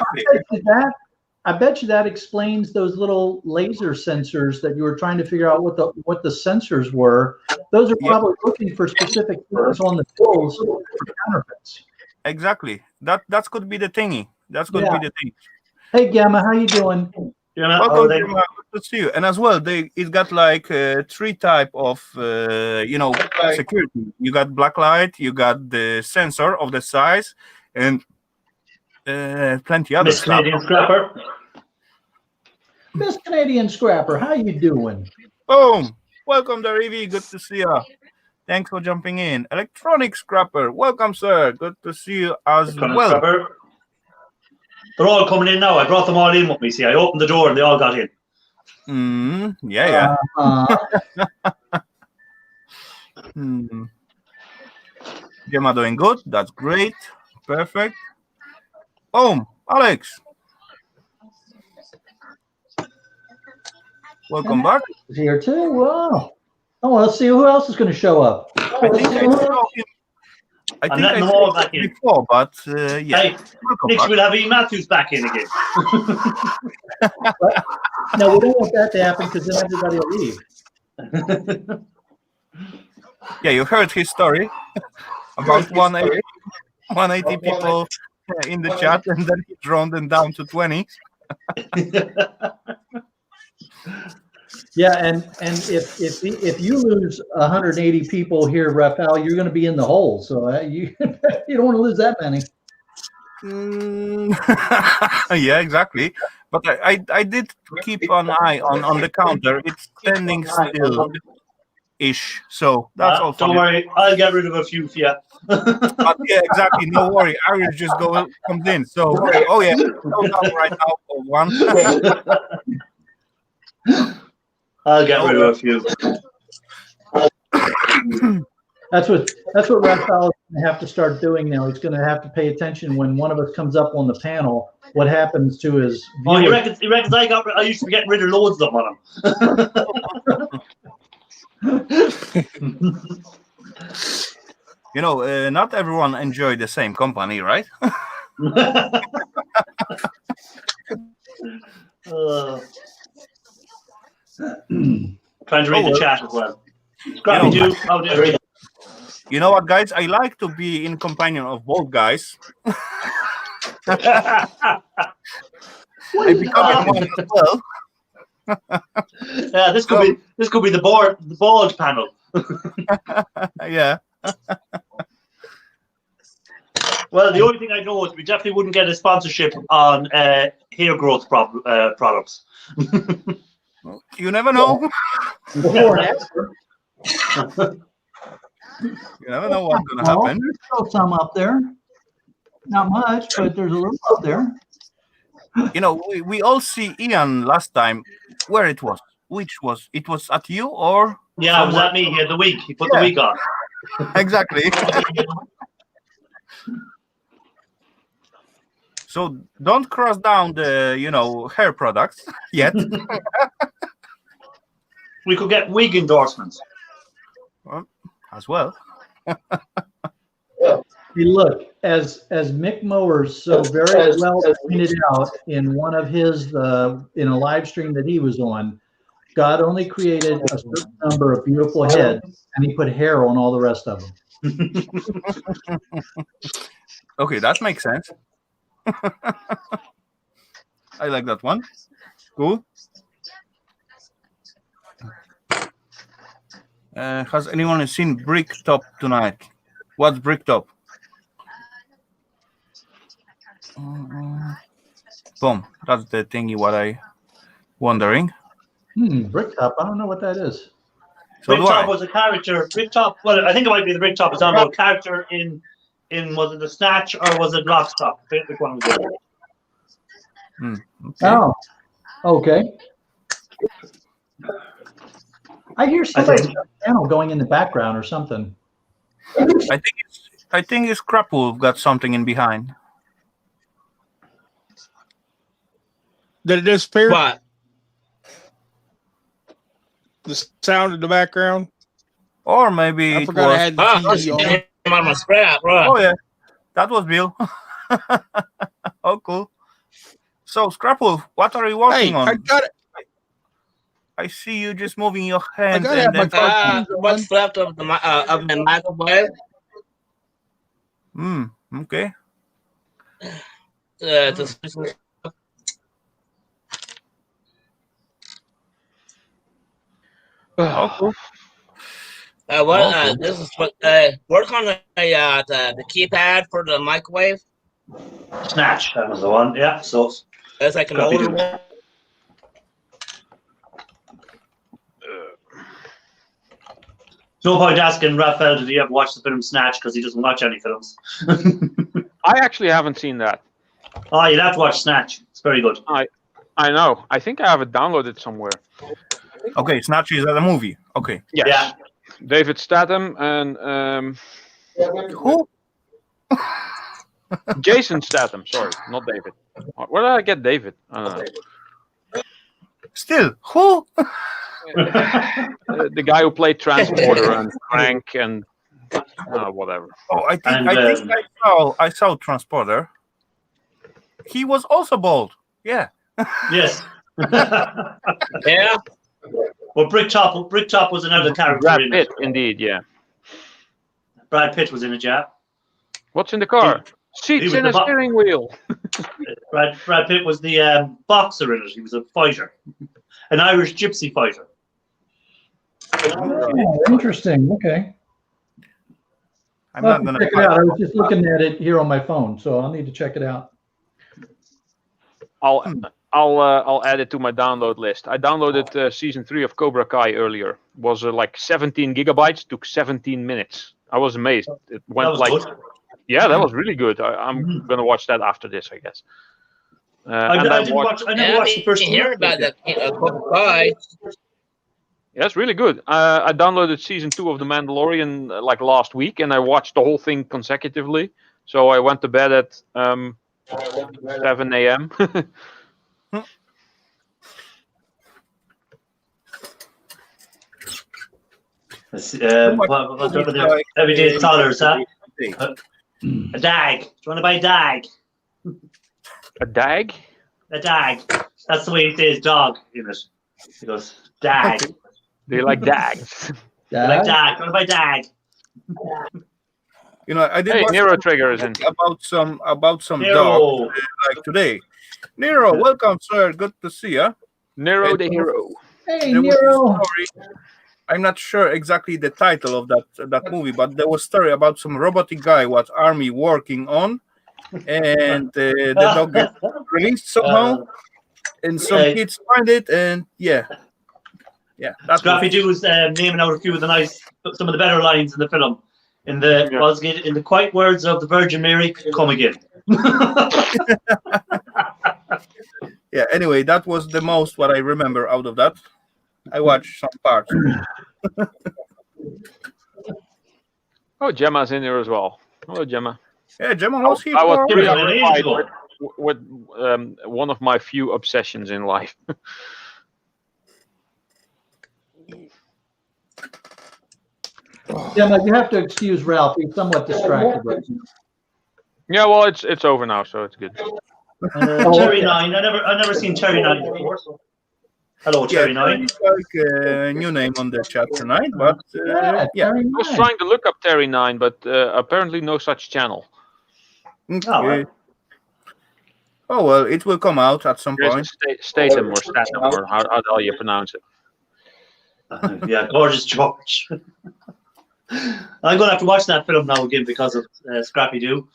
I bet you that explains those little laser sensors that you were trying to figure out what the sensors were. Those are probably looking for specific things on the tools for counterfeits.
Exactly. That could be the thingy. That could be the thing.
Hey, Gamma, how you doing?
Welcome, Gamma. Good to see you. And as well, it got like 3 type of you know, security. You got black light, you got the sensor of the size, and plenty other
Miss
stuff.
Canadian Scrapper.
Miss Canadian Scrapper, how you doing?
Boom. Welcome there, Evie. Good to see you. Thanks for jumping in. Electronic Scrapper. Welcome, sir. Good to see you as well.
Scrapper. They're all coming in now. I brought them all in with me. See, I opened the door and they all got in.
Yeah. Gemma doing good. That's great. Perfect. Boom. Alex. Welcome back.
Here too. Wow. Oh, let's see who else is going to show up.
I think I saw him. I think I saw him before, but yeah.
Hey, next we'll have E. Matthews back in again.
No, we don't want that to happen because then everybody will leave.
Yeah, you heard his story about 180 people in the chat, and then he droned them down to 20.
Yeah, and if you lose 180 people here, Rafal, you're going to be in the hole. So you don't want to lose that many.
Yeah, exactly. But I did keep an eye on the counter. It's standing still ish. So that's all.
Don't worry, I'll get rid of a few for you.
But yeah, exactly. No worry. Irish just comes in. So oh yeah, go down right now for one.
I'll get rid of a few.
That's what Rafal is going to have to start doing now. He's going to have to pay attention when one of us comes up on the panel. What happens to his?
Oh, he reckons I used to be getting rid of loads of them on him.
You know, not everyone enjoy the same company, right?
Trying to read
Oh,
the chat as well. Scrappy
You know,
Doo, how dare you?
You know what, guys? I like to be in companion of both guys. I become one as well.
Yeah, this could be the bald panel.
Yeah.
Well, the only thing I know is we definitely wouldn't get a sponsorship on hair growth products.
You never know.
Before and after.
You never know what's gonna
Well,
happen.
there's still some up there. Not much, but there's a little up there.
You know, we all see Ian last time. Where it was? Which was? It was at you or?
Yeah, it was at me. He had the wig. He put the wig on.
Exactly. So don't cross down the hair products yet.
We could get wig endorsements.
As well.
Hey, look, as Mick Mowers so very well pointed out in one of his in a live stream that he was on, God only created a certain number of beautiful heads, and he put hair on all the rest of them.
Okay, that makes sense. I like that one. Cool. Has anyone seen Bricktop tonight? What's Bricktop? Boom. That's the thingy what I wondering.
Bricktop, I don't know what that is.
So do I.
Bricktop was a character. Bricktop, well, I think it might be the Bricktop. It's on about a character in was it the Snatch or was it Lockstock? Which one was it?
Okay.
Oh, okay. I hear somebody's channel going in the background or something.
I think it's Crapple got something in behind.
Did it disappear?
What?
The sound in the background?
Or maybe
I
it
forgot
was.
I had the TV on.
On my scrap, right?
Oh yeah, that was Bill. Oh cool. So Scrapple, what are you working on?
I got it.
I see you just moving your hand.
gotta have my
What's left of the microwave?
Okay. Oh, cool.
This is what work on the keypad for the microwave.
Snatch, that was the one. Yeah, so
That's like an older one.
no point asking Rafal did he ever watch the film Snatch because he doesn't watch any films.
I actually haven't seen that.
Oh, you'd have to watch Snatch. It's very good.
I know. I think I have it downloaded somewhere.
Okay, Snatch is a movie. Okay.
Yes.
Yeah.
David Statham and
who?
Jason Statham. Sorry, not David. Where did I get David? I don't know.
Still, who?
The guy who played Transporter and Frank and whatever.
Oh, I think I saw Transporter. He was also bald. Yeah.
Yes.
Yeah.
Well, Bricktop was another character
Brad
in
Pitt,
it.
indeed, yeah.
Brad Pitt was in it, yeah.
What's in the car?
He
Seats
was
and
the
a steering wheel.
Brad Pitt was the boxer in it. He was a fighter, an Irish gypsy fighter.
Oh, interesting. Okay.
I'm
I'll
not gonna
check it out. I was just looking at it here on my phone, so I'll need to check it out.
I'll add it to my download list. I downloaded season 3 of Cobra Kai earlier. It was like 17 gigabytes. Took 17 minutes. I was amazed. It went
was
like,
good.
yeah, that was really good. I'm gonna watch that after this, I guess.
I never watched the first one.
Hear about that Cobra Kai.
Yeah, it's really good. I downloaded season 2 of The Mandalorian like last week, and I watched the whole thing consecutively. So I went to bed at 7 a.m.
Everyday scholars, huh? A dag. Do you want to buy a dag?
A dag?
A dag. That's the way it says dog in it. He goes, Dag.
Do you like dags?
I like Dag. What about Dag?
You know, I did
Hey,
watch
Nero Trigger is in.
about some
Nero.
dogs like today. Nero, welcome, sir. Good to see you.
Nero the hero.
Hey,
There was a
Nero.
story. I'm not sure exactly the title of that movie, but there was a story about some robotic guy what army working on, and the dog gets released somehow, and some kids find it, and yeah. That
Scrappy Doo was naming out a few of some of the better lines in the film. In the quiet words of the Virgin Mary, come again.
Yeah. Anyway, that was the most what I remember out of that. I watched some parts.
Oh, Gemma's in there as well. Hello, Gemma.
Yeah, Gemma was here.
I was
for-
preoccupied with one of my few obsessions in life.
Gemma, you have to excuse Ralph. He's somewhat distracted right now.
Yeah, well, it's over now, so it's good.
Cherry 9. I never seen Cherry 9 before. Hello, Cherry 9.
It's like a new name on the chat tonight, but yeah.
I was trying to look up Terry 9, but apparently no such channel.
Okay. Oh well, it will come out at some
There's
point.
Statham or Statham, or how do you pronounce it?
Yeah, gorgeous George. I'm going to have to watch that film now again because of Scrappy Doo.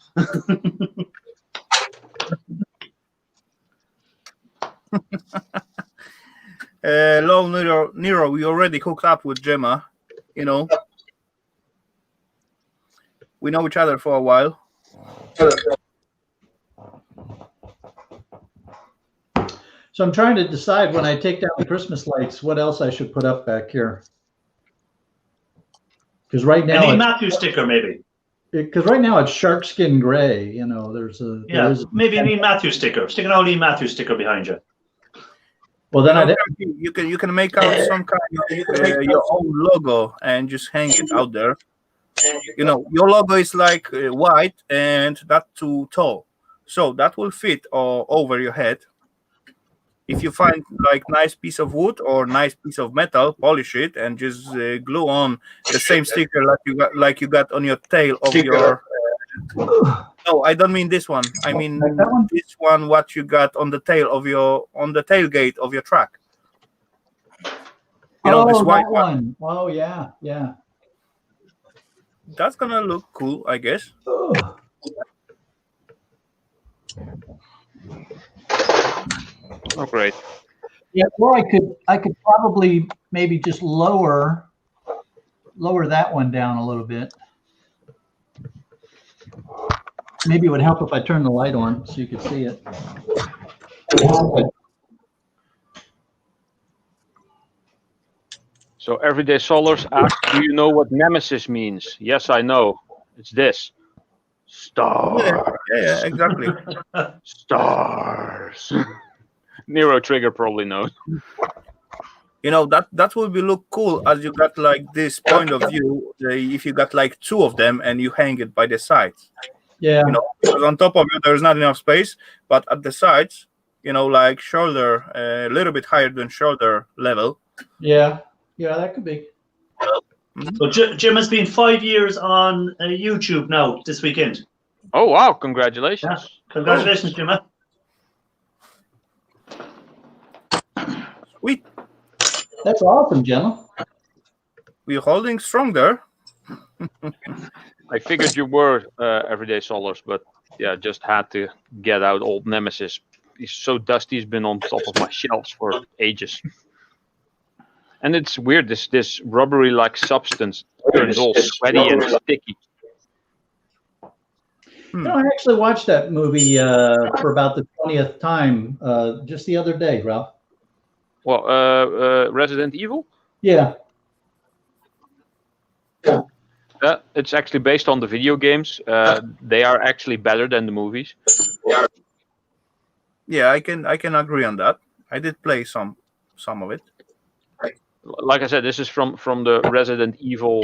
Hello, Nero. We already hooked up with Gemma. You know, we know each other for a while.
So I'm trying to decide when I take down the Christmas lights, what else I should put up back here. Because right now,
Any Matthew sticker, maybe.
Because right now it's shark skin gray. You know,
Maybe an Ian Matthew sticker. Stick an old Ian Matthew sticker behind you.
Well, then
you can make out some kind of your own logo and just hang it out there. You know, your logo is like white and not too tall, so that will fit over your head. If you find like nice piece of wood or nice piece of metal, polish it and just glue on the same sticker like you got on your tail of your. No, I don't mean this one. I mean this one. What you got on the tail of on the tailgate of your truck. You know, this white
one. Oh yeah.
That's gonna look cool, I guess.
Oh,
Great.
Yeah, or I could probably maybe just lower that one down a little bit. Maybe it would help if I turn the light on so you could see it.
So Everyday Solars asks, do you know what Nemesis means? Yes, I know. It's this. Stars.
Yeah, exactly.
Stars. Nero Trigger probably knows.
You know, that would be look cool as you got like this point of view. If you got like two of them and you hang it by the sides.
Yeah.
You know, because on top of you there's not enough space, but at the sides, you know, like shoulder, a little bit higher than shoulder level.
Yeah, that could be.
So Jim has been 5 years on YouTube now this weekend.
Oh wow! Congratulations!
Yeah. Congratulations, Jim.
Sweet.
That's awesome, Gemma.
We're holding strong there.
I figured you were Everyday Solars, but yeah, just had to get out old Nemesis. He's so dusty. He's been on top of my shelves for ages. And it's weird. This rubbery-like substance turns all sweaty and sticky.
You know, I actually watched that movie for about the 20th time just the other day, Ralph.
Well, Resident Evil?
Yeah.
It's actually based on the video games. They are actually better than the movies.
Yeah, I can agree on that. I did play some of it.
Like I said, this is from the Resident Evil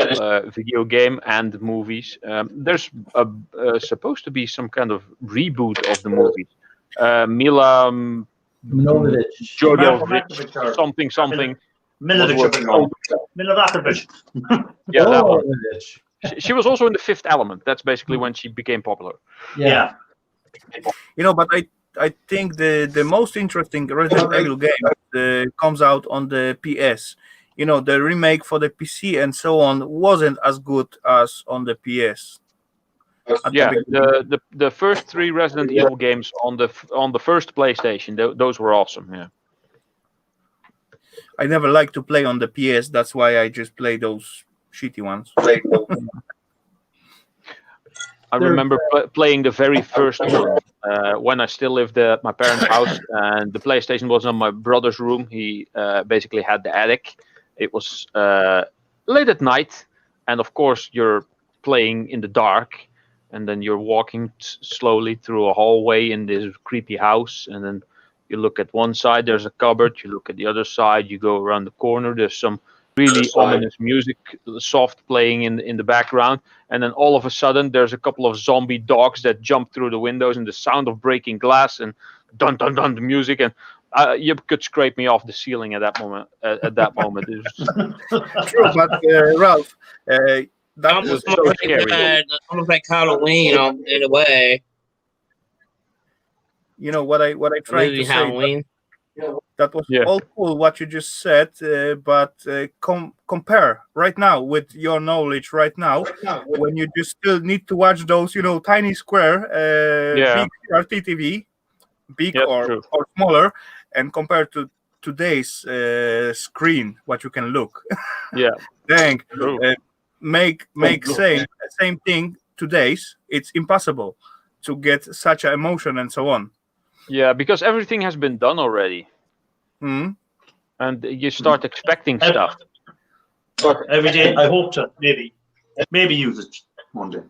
video game and movies. There's supposed to be some kind of reboot of the movie. Mila
Milojevic.
Jodovic, something.
Milojevic.
Yeah, that one.
Milojevic.
She was also in the Fifth Element. That's basically when she became popular.
Yeah.
But I think the most interesting Resident Evil game comes out on the PS. The remake for the PC and so on wasn't as good as on the PS.
Yeah, the first 3 Resident Evil games on the first PlayStation, those were awesome. Yeah.
I never liked to play on the PS. That's why I just play those shitty ones.
I remember playing the very first one when I still lived at my parents' house, and the PlayStation was in my brother's room. He basically had the attic. It was late at night, and of course you're playing in the dark, and then you're walking slowly through a hallway in this creepy house, and then you look at one side, there's a cupboard. You look at the other side, you go around the corner, there's some really ominous music, soft playing in the background, and then all of a sudden there's a couple of zombie dogs that jump through the windows, and the sound of breaking glass, and dun dun dun the music, and you could scrape me off the ceiling at that moment. It was
True, but Ralph, that was so scary.
Almost like Halloween, in a way.
What I tried to say.
Halloween.
That was all cool what you just said, but compare right now with your knowledge right now, when you just still need to watch those, tiny square, big RT TV, big or smaller, and compare to today's screen, what you can look.
Yeah.
Dang. Make same thing today's. It's impossible to get such an emotion and so on.
Yeah, because everything has been done already.
Mm-hmm.
And you start expecting stuff.
Every day, I hope to maybe use it one day.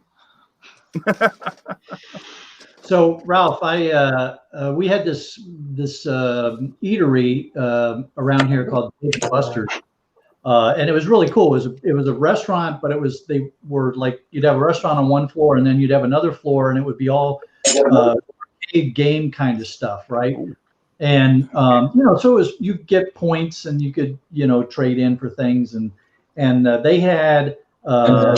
So Ralph, we had this eatery around here called Dave & Buster's, and it was really cool. It was a restaurant, but they were like, you'd have a restaurant on one floor, and then you'd have another floor, and it would be all game kind of stuff, right? And so it was, you get points, and you could trade in for things, and they had a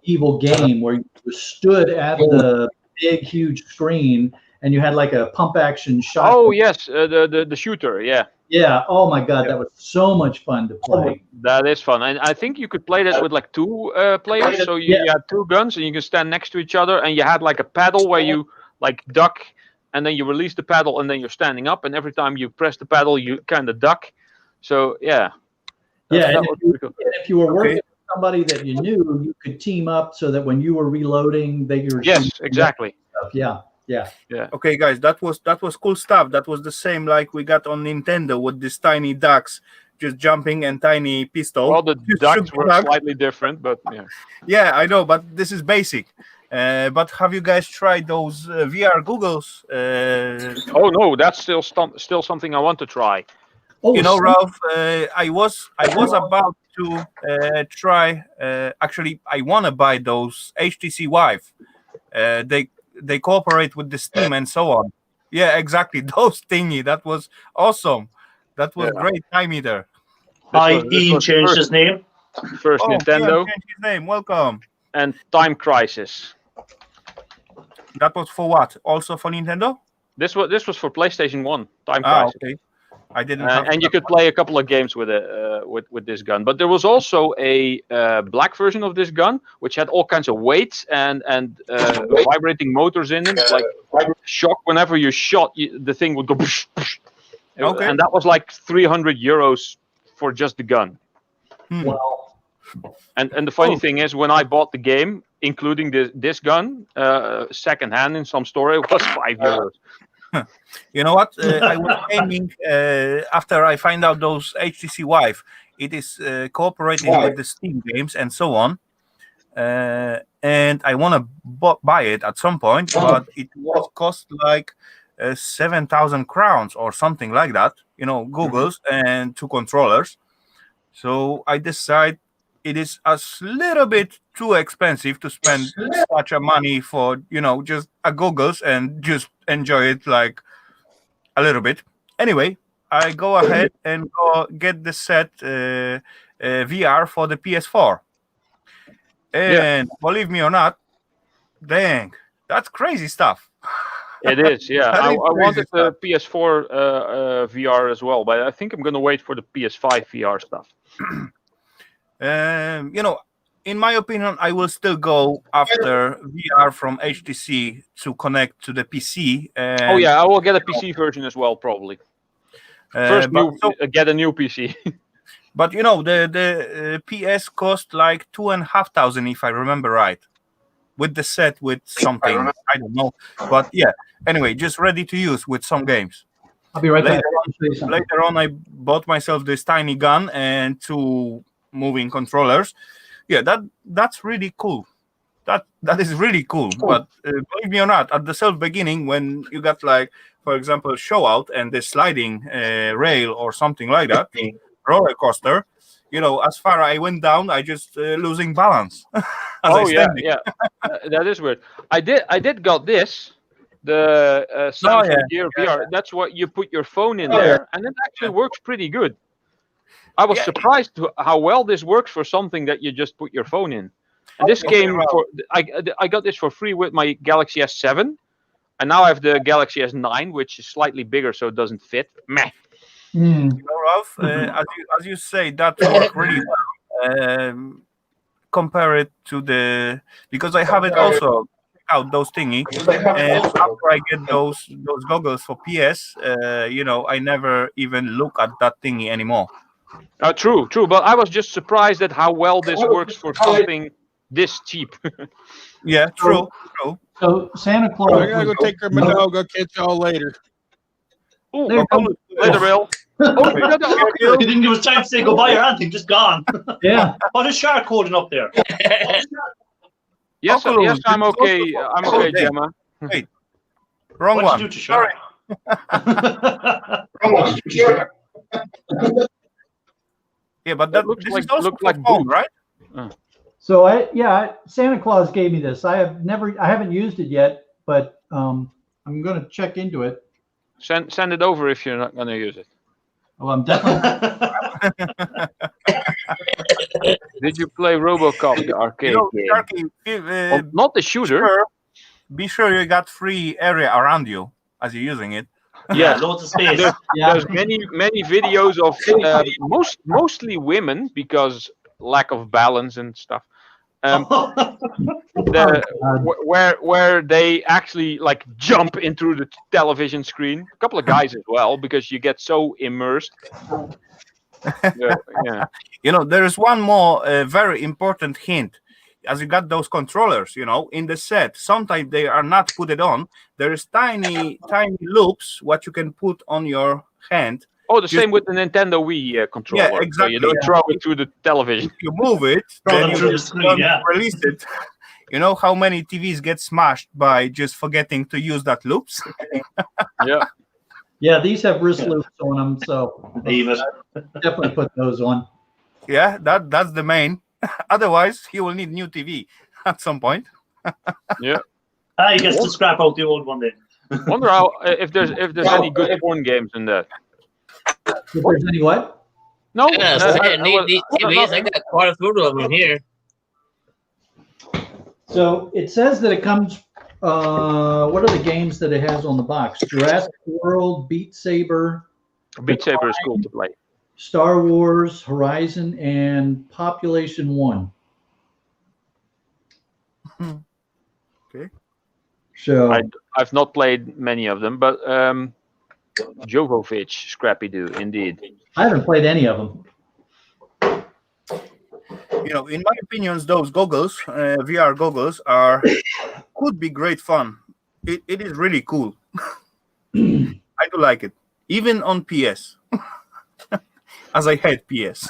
Evil game where you stood at the big huge screen, and you had like a pump action shot.
Oh yes, the shooter, yeah.
Yeah. Oh my God, that was so much fun to play.
That is fun, and I think you could play that with like 2 players. So you had 2 guns, and you can stand next to each other, and you had like a paddle where you like duck, and then you release the paddle, and then you're standing up, and every time you press the paddle, you kind of duck. So yeah.
And if you were working with somebody that you knew, you could team up so that when you were reloading, they were
exactly.
Yeah.
Okay, guys, that was cool stuff. That was the same like we got on Nintendo with these tiny ducks just jumping and tiny pistol.
Well, the ducks were slightly different, but yeah.
Yeah, I know, but this is basic. But have you guys tried those VR goggles?
Oh no, that's still something I want to try.
Ralph, I was about to try. Actually, I want to buy those HTC Vive. They cooperate with the Steam and so on. Yeah, exactly. Those thingy. That was awesome. That was great time either.
Ian changed his name.
First Nintendo.
Ian changed his name. Welcome.
And Time Crisis.
That was for what? Also for Nintendo?
This was for PlayStation 1. Time Crisis.
Okay. I didn't.
And you could play a couple of games with it, with this gun. But there was also a black version of this gun, which had all kinds of weights and vibrating motors in it. Like shock, whenever you shot, the thing would go. Okay. And that was like €300 for just the gun.
Wow.
And the funny thing is, when I bought the game, including this gun, secondhand in some store, it was €5.
You know what? I was aiming after I find out those HTC Vive. It is cooperating with the Steam games and so on. And I want to buy it at some point, but it was cost like 7,000 crowns or something like that. Googles and 2 controllers. So I decide it is a little bit too expensive to spend such a money for, just a goggles and just enjoy it like a little bit. Anyway, I go ahead and go get the set VR for the PS4. And believe me or not, dang, that's crazy stuff.
It is, yeah.
That
I
is
wanted
crazy
the PS4 VR as well, but I think I'm gonna wait for the PS5 VR stuff.
You know, in my opinion, I will still go after VR from HTC to connect to the PC. And,
Oh yeah, I will get a PC version as well, probably. First, get a new PC.
But you know, the PS cost like 2,500, if I remember right, with the set with something I don't know. But yeah, anyway, just ready to use with some games.
I'll be right back.
Later on, I bought myself this tiny gun and 2 moving controllers. Yeah, that's really cool. That is really cool. But believe me or not, at the self beginning, when you got like, for example, show out and the sliding rail or something like that, roller coaster, you know, as far I went down, I just losing balance.
Oh yeah, that is weird. I did got this, the Samsung Gear VR. That's what you put your phone in there, and it actually works pretty good. I was surprised how well this works for something that you just put your phone in. And this came for I got this for free with my Galaxy S7, and now I have the Galaxy S9, which is slightly bigger, so it doesn't fit. Meh.
You know, Ralph, as you say, that worked really well. Compare it to the, because I have it also out those thingy, and after I get those goggles for PS, you know, I never even look at that thingy anymore.
True, but I was just surprised at how well this works for something this cheap.
Yeah, true.
So Santa Claus.
I gotta go take care of my dog. I'll catch y'all later.
Ooh, later, Bill.
You didn't give us time to say goodbye or anything, just gone.
Yeah.
What is Shark holding up there?
Yes, I'm okay. I'm okay, Gemma.
Wait, wrong
What'd
one.
you do to Shark?
Yeah, but that
looks
this
like
is also
looks like
phone,
boot.
right?
So Santa Claus gave me this. I haven't used it yet, but I'm going to check into it.
Send it over if you're not going to use it.
Well, I'm definitely.
Did you play RoboCop, the arcade game?
Sharky,
not the shooter.
Be sure you got free area around you as you're using it.
Yeah,
loads of space.
There's many videos of mostly women because lack of balance and stuff. Where they actually like jump into the television screen. A couple of guys as well, because you get so immersed. Yeah.
You know, there is one more very important hint. As you got those controllers, you know, in the set, sometimes they are not put it on. There is tiny loops what you can put on your hand.
Oh, same with the Nintendo Wii controller.
Yeah, exactly.
So you don't throw it through the television.
You move it, then you just release it. You know how many TVs get smashed by just forgetting to use that loops?
Yeah.
Yeah, these have wrist loops on them, so definitely put those on.
Yeah, that's the main. Otherwise, you will need new TV at some point.
Yeah.
He gets to scrap out the old one then.
Wonder how if there's any good porn games in that.
If there's any what?
No.
TVs. I got quite a few of them here.
So it says that it comes. What are the games that it has on the box? Jurassic World, Beat Saber.
Beat Saber is cool to play.
Star Wars, Horizon, and Population 1.
Okay.
So
I've not played many of them, but Jovovich, Scrappy Doo, indeed.
I haven't played any of them.
You know, in my opinions, those goggles, VR goggles, could be great fun. It is really cool. I do like it, even on PS. As I hate PS.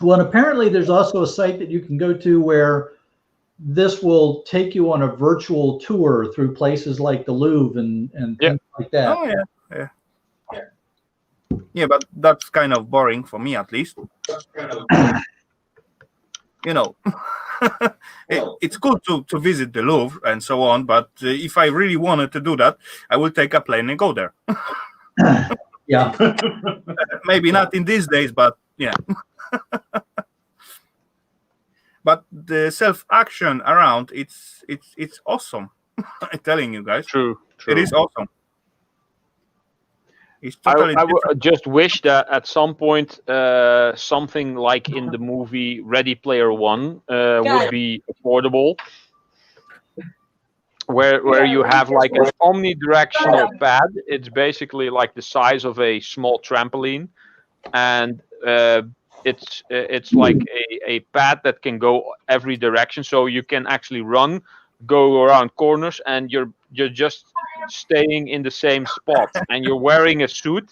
Well, and apparently there's also a site that you can go to where this will take you on a virtual tour through places like the Louvre and things like that.
Oh, yeah. Yeah, but that's kind of boring for me, at least. you know, it's good to visit the Louvre and so on. But if I really wanted to do that, I will take a plane and go there.
Yeah.
Maybe not in these days, but yeah. But the self-action around it's awesome. I'm telling you guys.
True.
It is awesome. It's
I
totally
would just wish that at some point something like in the movie Ready Player One would be affordable, where you have like an omnidirectional pad. It's basically like the size of a small trampoline, and it's like a pad that can go every direction, so you can actually run, go around corners, and you're just staying in the same spot, and you're wearing a suit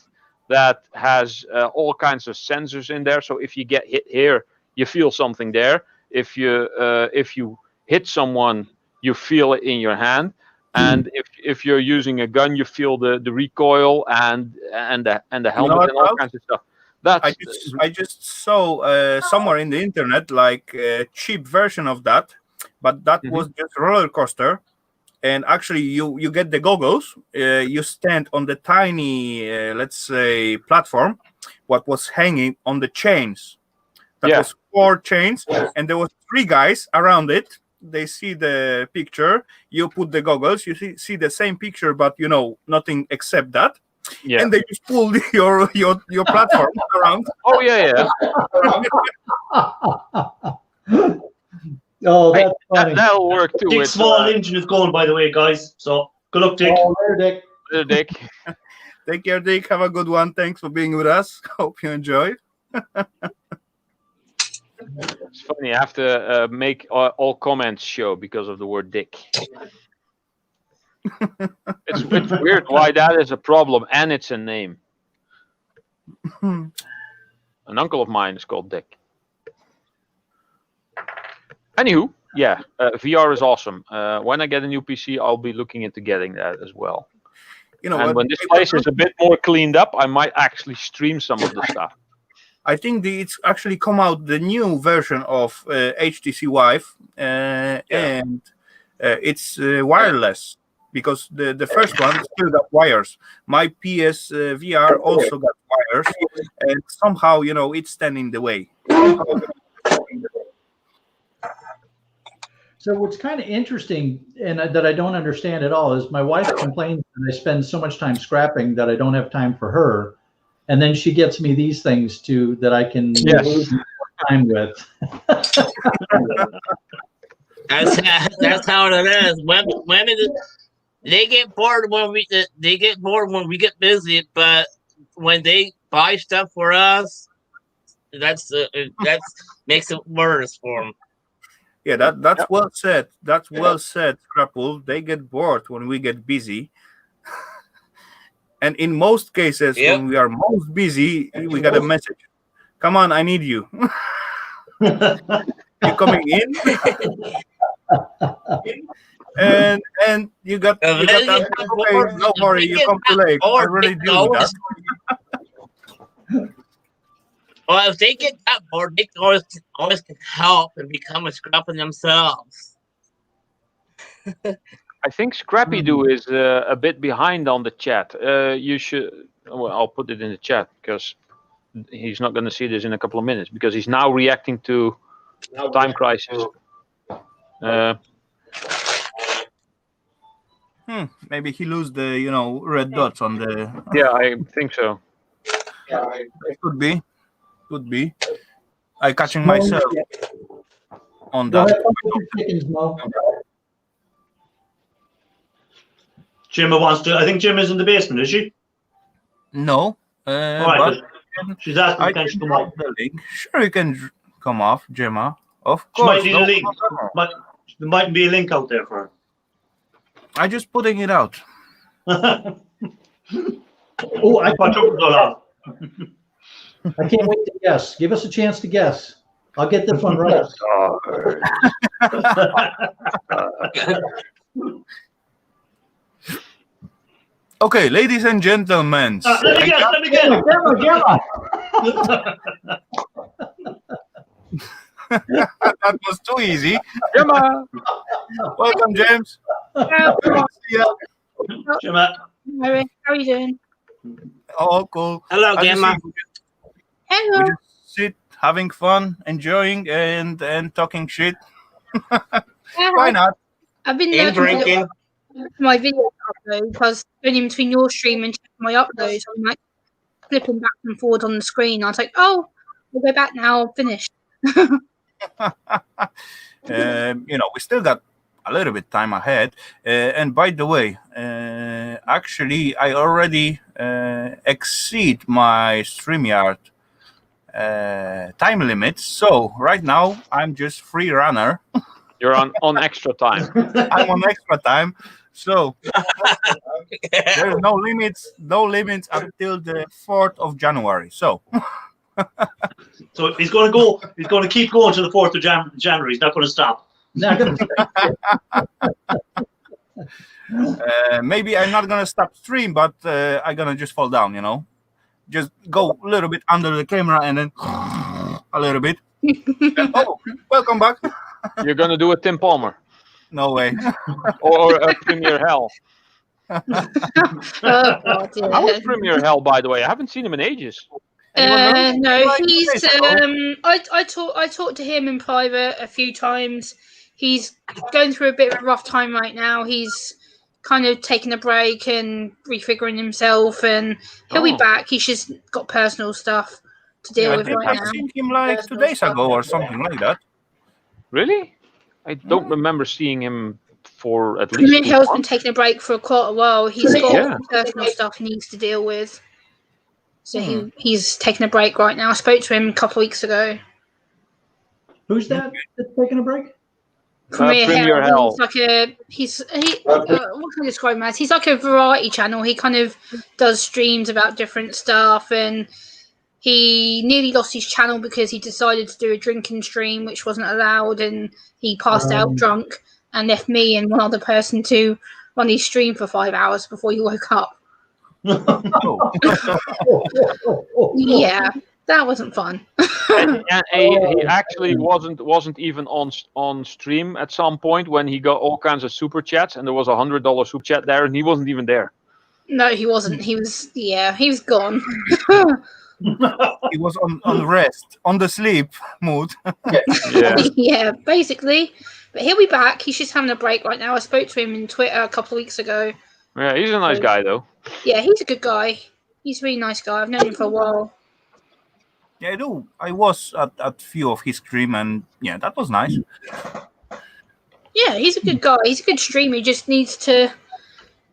that has all kinds of sensors in there. So if you get hit here, you feel something there. If you hit someone, you feel it in your hand, and if you're using a gun, you feel the recoil and the helmet and all kinds of stuff.
I just saw somewhere in the internet like a cheap version of that, but that was just roller coaster. And actually, you get the goggles. You stand on the tiny, let's say, platform, what was hanging on the chains. That was 4 chains, and there was 3 guys around it. They see the picture. You put the goggles. You see the same picture, but nothing except that.
Yeah.
And they just pull your platform around.
Oh yeah.
Oh, that's funny.
That'll work too.
Dick's small engine is going, by the way, guys. So good luck, Dick.
Oh, there, Dick.
There, Dick.
Take care, Dick. Have a good one. Thanks for being with us. Hope you enjoy.
It's funny. I have to make all comments show because of the word Dick. It's weird why that is a problem, and it's a name. An uncle of mine is called Dick. Anywho, yeah, VR is awesome. When I get a new PC, I'll be looking into getting that as well. And when this place is a bit more cleaned up, I might actually stream some of the stuff.
I think it's actually come out the new version of HTC Vive, and it's wireless, because the first one still got wires. My PS VR also got wires, and somehow it's standing in the way.
So what's kind of interesting, and that I don't understand at all, is my wife complains that I spend so much time scrapping that I don't have time for her, and then she gets me these things too that I can lose more time with.
That's how it is. Women, they get bored when we get busy, but when they buy stuff for us, that's makes it worse for them.
Yeah, that's well said. That's well said, Scrapple. They get bored when we get busy. And in most cases, when we are most busy, we got a message. Come on, I need you. You coming in? and you got that. Okay, no worry, you come too late. I really deal with that.
Well, if they get that bored, they can always can help and become a scrapper themselves.
I think Scrappy Doo is a bit behind on the chat. You should. Well, I'll put it in the chat because he's not going to see this in a couple of minutes because he's now reacting to Time Crisis.
Maybe he lose the red dots on the.
Yeah, I think so.
It could be. Could be. I catching myself on that.
Jim wants to. I think Jim is in the basement. Is she?
No.
All right, she's asking can she come off
the link. Sure, you can come off, Gemma. Of
She
course.
might need a link. There might be a link out there for her.
I just putting it out.
Oh, I can't wait to guess. Give us a chance to guess. I'll get this one right.
Okay, ladies and gentlemen.
Let me guess.
That was too easy.
Gemma.
Welcome, James. See ya.
Gemma.
How are you doing?
All cool.
Hello,
As you
Gemma.
see,
Hello.
we just sit, having fun, enjoying, and talking shit. Why not?
I've been
And drinking.
my video upload because going in between your stream and checking my uploads, I'm like flipping back and forward on the screen. I was like, oh, we'll go back now. I'm finished.
We still got a little bit time ahead. And by the way, actually, I already exceed my StreamYard time limit. So right now, I'm just free runner.
You're on extra time.
I'm on extra time. So there's no limits until the 4th of January. So
So he's going to go. He's going to keep going to the 4th of January. He's not going to stop.
maybe I'm not gonna stop stream, but I'm gonna just fall down. Just go a little bit under the camera and then a little bit. And, welcome back.
You're gonna do a Tim Palmer.
No way.
Or a Premier Hell.
Oh, God, yeah.
How is Premier Hell, by the way? I haven't seen him in ages.
No, he's. I talked to him in private a few times. He's going through a bit of a rough time right now. He's kind of taking a break and refiguring himself, and he'll be back. He's just got personal stuff to deal with right now.
I seen him like 2 days ago or something like that.
Really? I don't remember seeing him for at least.
Premier Hill's been taking a break for quite a while. He's got personal stuff he needs to deal with. So he's taking a break right now. I spoke to him a couple of weeks ago.
Who's that that's taking a break?
Premier Hell. What can I describe him as? He's like a variety channel. He kind of does streams about different stuff, and he nearly lost his channel because he decided to do a drinking stream, which wasn't allowed, and he passed out drunk and left me and one other person to run his stream for 5 hours before he woke up. Yeah, that wasn't fun.
and he actually wasn't even on stream at some point when he got all kinds of super chats, and there was $100 super chat there, and he wasn't even there.
No, he wasn't. He was gone.
He was on rest, on the sleep mood.
Yeah, basically. But he'll be back. He's just having a break right now. I spoke to him in Twitter a couple of weeks ago.
Yeah, he's a nice guy, though.
Yeah, he's a good guy. He's a really nice guy. I've known him for a while.
Yeah, I do. I was at a few of his stream, and yeah, that was nice.
Yeah, he's a good guy. He's a good streamer. He just needs to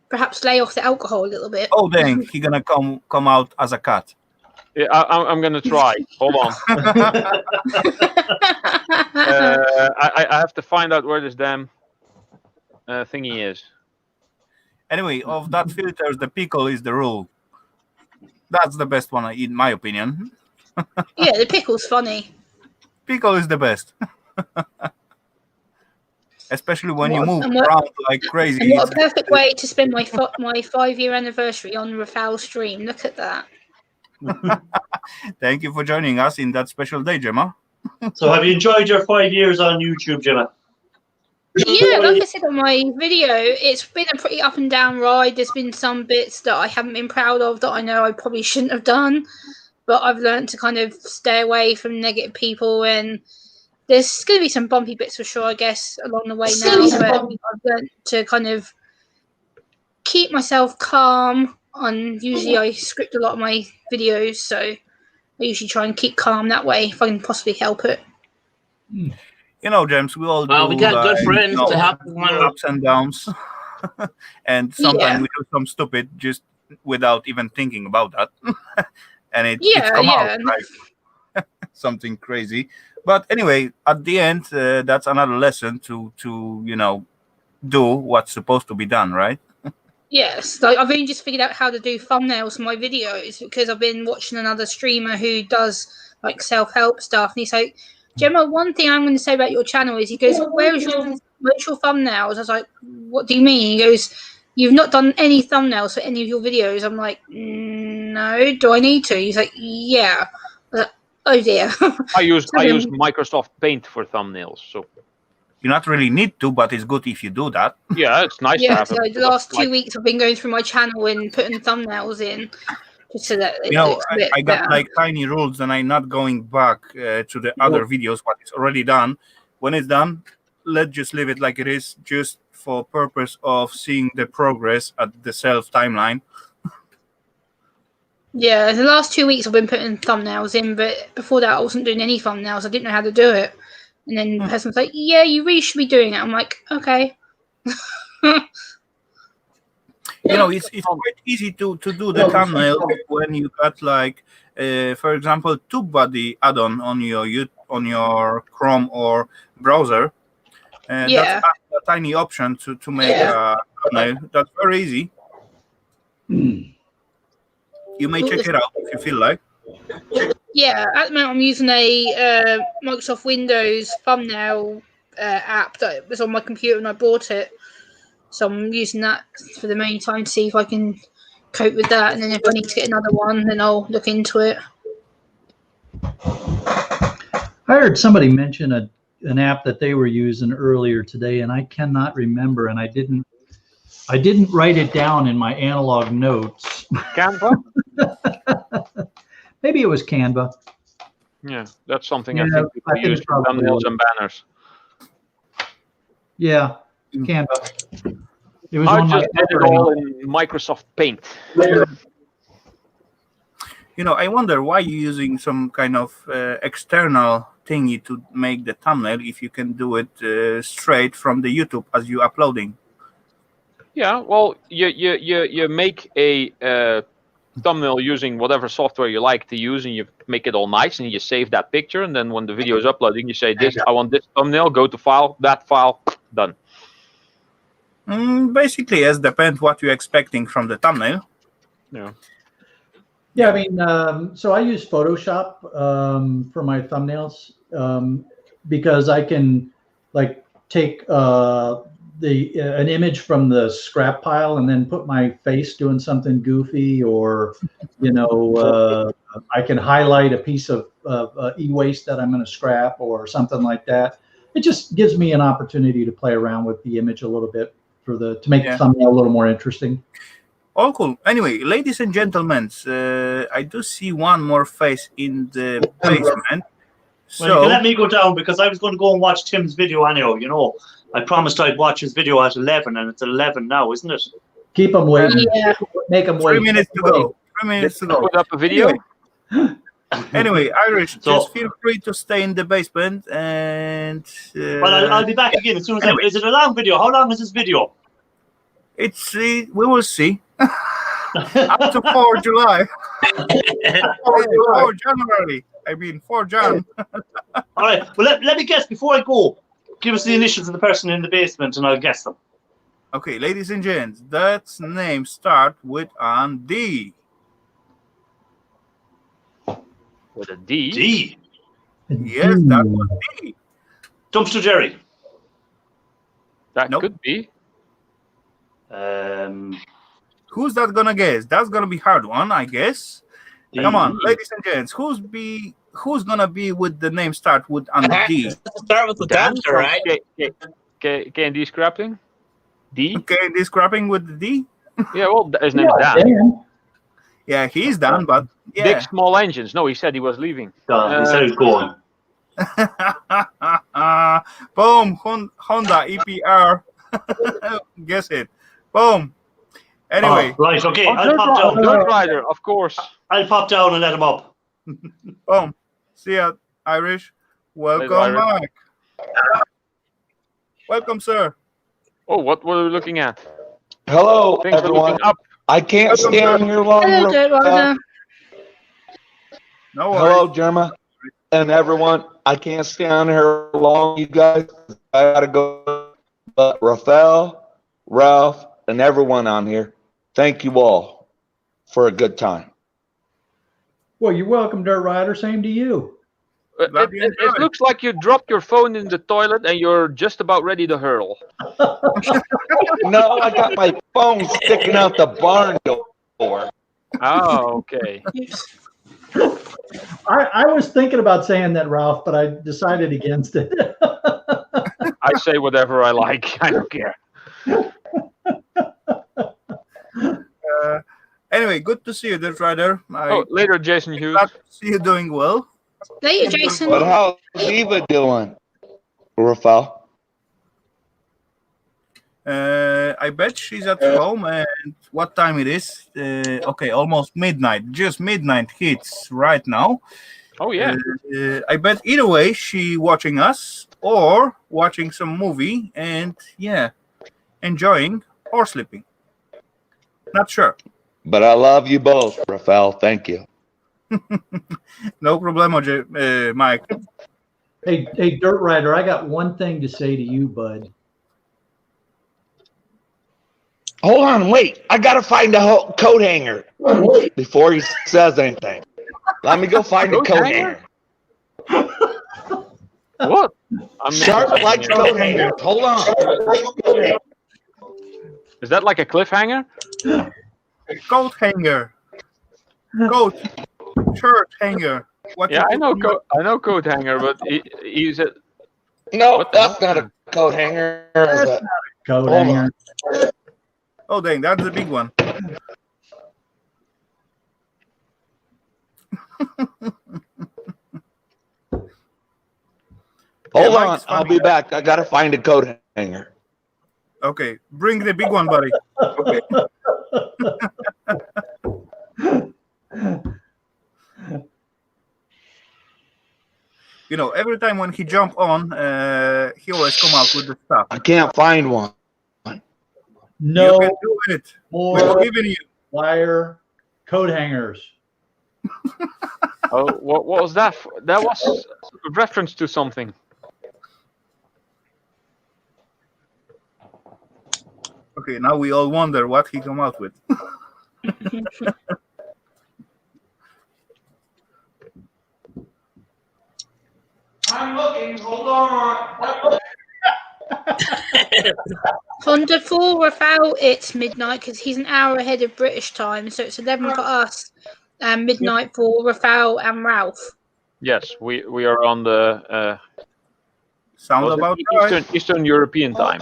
perhaps lay off the alcohol a little bit.
Oh, dang. He's going to come out as a cat.
Yeah, I'm going to try. Hold on. I have to find out where this damn thingy is.
Anyway, of that filters, the pickle is the rule. That's the best one, in my opinion.
Yeah, the pickle's funny.
Pickle is the best. Especially when you move around like crazy.
And what a perfect way to spend my 5-year anniversary on Rafal stream. Look at that.
Thank you for joining us in that special day, Gemma.
So have you enjoyed your 5 years on YouTube, Gemma?
Yeah, like I said on my video, it's been a pretty up and down ride. There's been some bits that I haven't been proud of that I know I probably shouldn't have done, but I've learned to kind of stay away from negative people, and there's going to be some bumpy bits for sure, I guess, along the way now, but I've learned to kind of keep myself calm. Usually I script a lot of my videos, so I usually try and keep calm that way if I can possibly help it.
You know, James, we all do,
We got good friends to help
ups and downs. And sometimes we do some stupid just without even thinking about that. And it's come out like something crazy. But anyway, at the end, that's another lesson to do what's supposed to be done, right?
Yes, like I've only just figured out how to do thumbnails for my videos because I've been watching another streamer who does like self-help stuff, and he's like, Gemma, one thing I'm going to say about your channel is, he goes, where's your thumbnails? I was like, what do you mean? He goes, you've not done any thumbnails for any of your videos. I'm like, no, do I need to? He's like, yeah. Oh dear.
I use Microsoft Paint for thumbnails. So
You not really need to, but it's good if you do that.
yeah, it's nice to
Yeah,
have
so
a
the last 2 weeks I've been going through my channel and putting thumbnails in just so that it
You know,
looks a bit
I got
better.
like tiny rules, and I'm not going back to the other videos, but it's already done. When it's done, let's just leave it like it is, just for purpose of seeing the progress at the self timeline.
Yeah, the last 2 weeks I've been putting thumbnails in, but before that I wasn't doing any thumbnails. I didn't know how to do it. And then the person's like, yeah, you really should be doing it. I'm like, okay.
You know, it's quite easy to do the thumbnail when you got like, for example, TubeBuddy add-on on your Chrome or browser. That's a tiny option to make a thumbnail. That's very easy. You may check it out if you feel like.
Yeah, at the moment I'm using a Microsoft Windows thumbnail app that was on my computer when I bought it. So I'm using that for the main time to see if I can cope with that. And then if I need to get another one, then I'll look into it.
I heard somebody mention an app that they were using earlier today, and I cannot remember, and I didn't write it down in my analog notes.
Canva?
Maybe it was Canva.
Yeah, that's something
Yeah,
I think people
I think
use
it
for
probably
thumbnails
was.
and banners.
Yeah, Canva. It was
I
on my
just did it all in Microsoft Paint.
You know, I wonder why you're using some kind of external thingy to make the thumbnail if you can do it straight from the YouTube as you uploading.
Yeah, well, you make a thumbnail using whatever software you like to use, and you make it all nice, and you save that picture, and then when the video is uploading, you say, I want this thumbnail, go to file, that file, done.
Basically, it depends what you're expecting from the thumbnail.
Yeah.
Yeah, I mean, so I use Photoshop for my thumbnails because I can like take an image from the scrap pile and then put my face doing something goofy, or I can highlight a piece of e-waste that I'm going to scrap or something like that. It just gives me an opportunity to play around with the image a little bit to make the thumbnail a little more interesting.
All cool. Anyway, ladies and gentlemen, I do see one more face in the basement.
Well, you can let me go down because I was going to go and watch Tim's video anyhow. You know, I promised I'd watch his video at 11, and it's 11 now, isn't it?
Keep them waiting.
Yeah.
Make them wait.
3 minutes to go. 3 minutes to go.
Put up a video.
Anyway, Irish, just feel free to stay in the basement, and
well, I'll be back again as soon as. Is it a long video? How long is this video?
It's we will see. Up to 4 July. 4 January. I mean 4 Jan.
All right. Well, let me guess before I go. Give us the initials of the person in the basement, and I'll guess them.
Okay, ladies and gents, that name start with an D.
With a D?
D.
Yes, that was D.
Dumpster Jerry.
That could be.
Who's that gonna guess? That's gonna be hard one, I guess.
D.
Come on, ladies and gents, who's gonna be with the name start with an D?
Start with the dumpster, right?
K&D scrapping? D?
K&D scrapping with the D?
Yeah, well, his name is Dan.
Yeah, he's done, but yeah.
Big small engines. No, he said he was leaving.
He said he was going.
Boom, Honda EPR. Guess it. Boom. Anyway.
Oh, right, okay. I'll pop down.
Dirt Rider, of course.
I'll pop down and let him up.
Boom. See ya, Irish. Welcome
Irish.
back. Welcome, sir.
Oh, what were we looking at?
Hello,
Things are
everyone.
looking up.
I can't
Welcome,
stay on
sir.
here longer.
Hello, Dirt Rider.
No worries.
Hello, Jerma, and everyone. I can't stay on here long, you guys. I gotta go. But Rafal, Ralph, and everyone on here, thank you all for a good time.
Well, you're welcome, Dirt Rider. Same to you.
It looks like you dropped your phone in the toilet and you're just about ready to hurl.
No, I got my phone sticking out the barn door.
Oh, okay.
I was thinking about saying that, Ralph, but I decided against it.
I say whatever I like. I don't care.
Anyway, good to see you, Dirt Rider.
Oh, later, Jason Hughes.
Glad to see you doing well.
Later, Jason.
But how's Eva doing, Rafal?
I bet she's at home. And what time it is? Okay, almost midnight. Just midnight hits right now.
Oh yeah.
I bet either way she watching us or watching some movie and enjoying or sleeping. Not sure.
But I love you both, Rafal. Thank you.
No problemo, Mike.
Hey, Dirt Rider, I got one thing to say to you, bud.
Hold on, wait. I gotta find a coat hanger before he says anything. Let me go find a coat hanger.
What?
Sharp like coat hanger. Hold on.
Is that like a cliffhanger?
Coat hanger. Coat. Shirt hanger. What
Yeah, I know coat hanger, but he said.
No, that's not a coat hanger.
That's not a coat hanger.
Oh, dang, that's the big one.
Hold on, I'll be back. I gotta find a coat hanger.
Okay, bring the big one, buddy. Okay. You know, every time when he jump on, he always come out with the stuff.
I can't find one.
No,
you can do it. We're
more
giving you
wire coat hangers.
Oh, what was that? That was a reference to something.
Okay, now we all wonder what he come out with.
I'm looking. Hold on.
Honda for Rafal, it's midnight because he's an hour ahead of British time, so it's 11 for us, and midnight for Rafal and Ralph.
Yes, we are on the
Sound about right.
Eastern European time.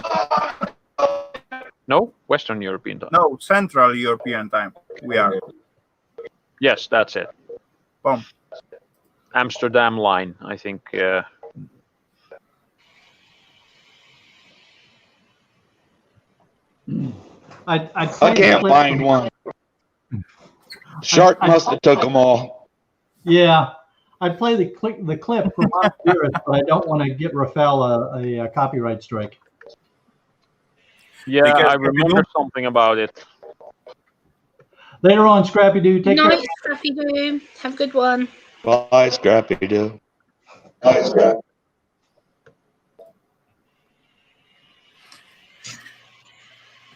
No, Western European time.
No, Central European time. We are.
Yes, that's it.
Boom.
Amsterdam line, I think.
I can't find one. Shark must have took them all.
Yeah, I'd play the clip from Honduras, but I don't want to get Rafal a copyright strike.
Yeah, I remember something about it.
Later on, Scrappy Doo. Take care.
Night, Scrappy Doo. Have a good one.
Bye, Scrappy Doo. Bye, Scrappy.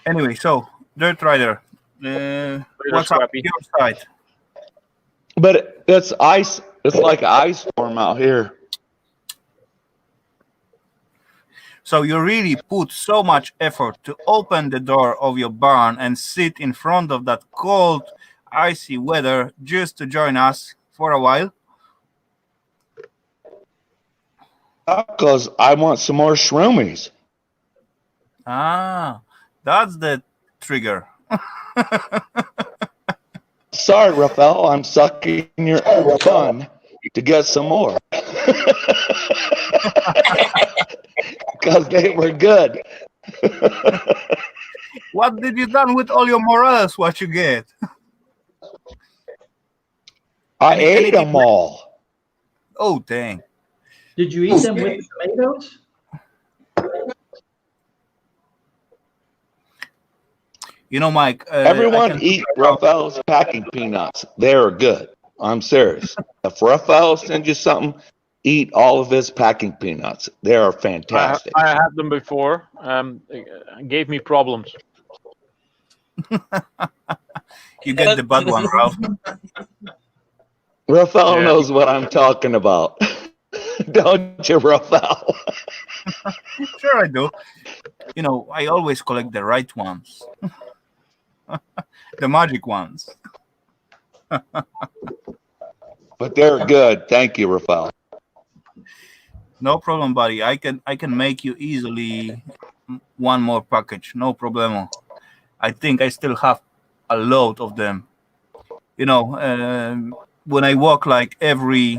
Anyway, so Dirt Rider, what's up your side?
But it's ice. It's like ice storm out here.
So you really put so much effort to open the door of your barn and sit in front of that cold, icy weather just to join us for a while?
Because I want some more shroomies.
Ah, that's the trigger.
Sorry, Rafal, I'm sucking your fun to get some more. Because they were good.
What did you done with all your morels? What you get?
I ate them all.
Oh, dang.
Did you eat them with the tomatoes?
You know, Mike.
Everyone eat Rafal's packing peanuts. They're good. I'm serious. If Rafal sends you something, eat all of his packing peanuts. They are fantastic.
I had them before. It gave me problems.
You get the bad one, Ralph.
Rafal knows what I'm talking about. Don't you, Rafal?
Sure I do. You know, I always collect the right ones. The magic ones.
but they're good. Thank you, Rafal.
No problem, buddy. I can make you easily one more package. No problemo. I think I still have a load of them. You know, when I walk like every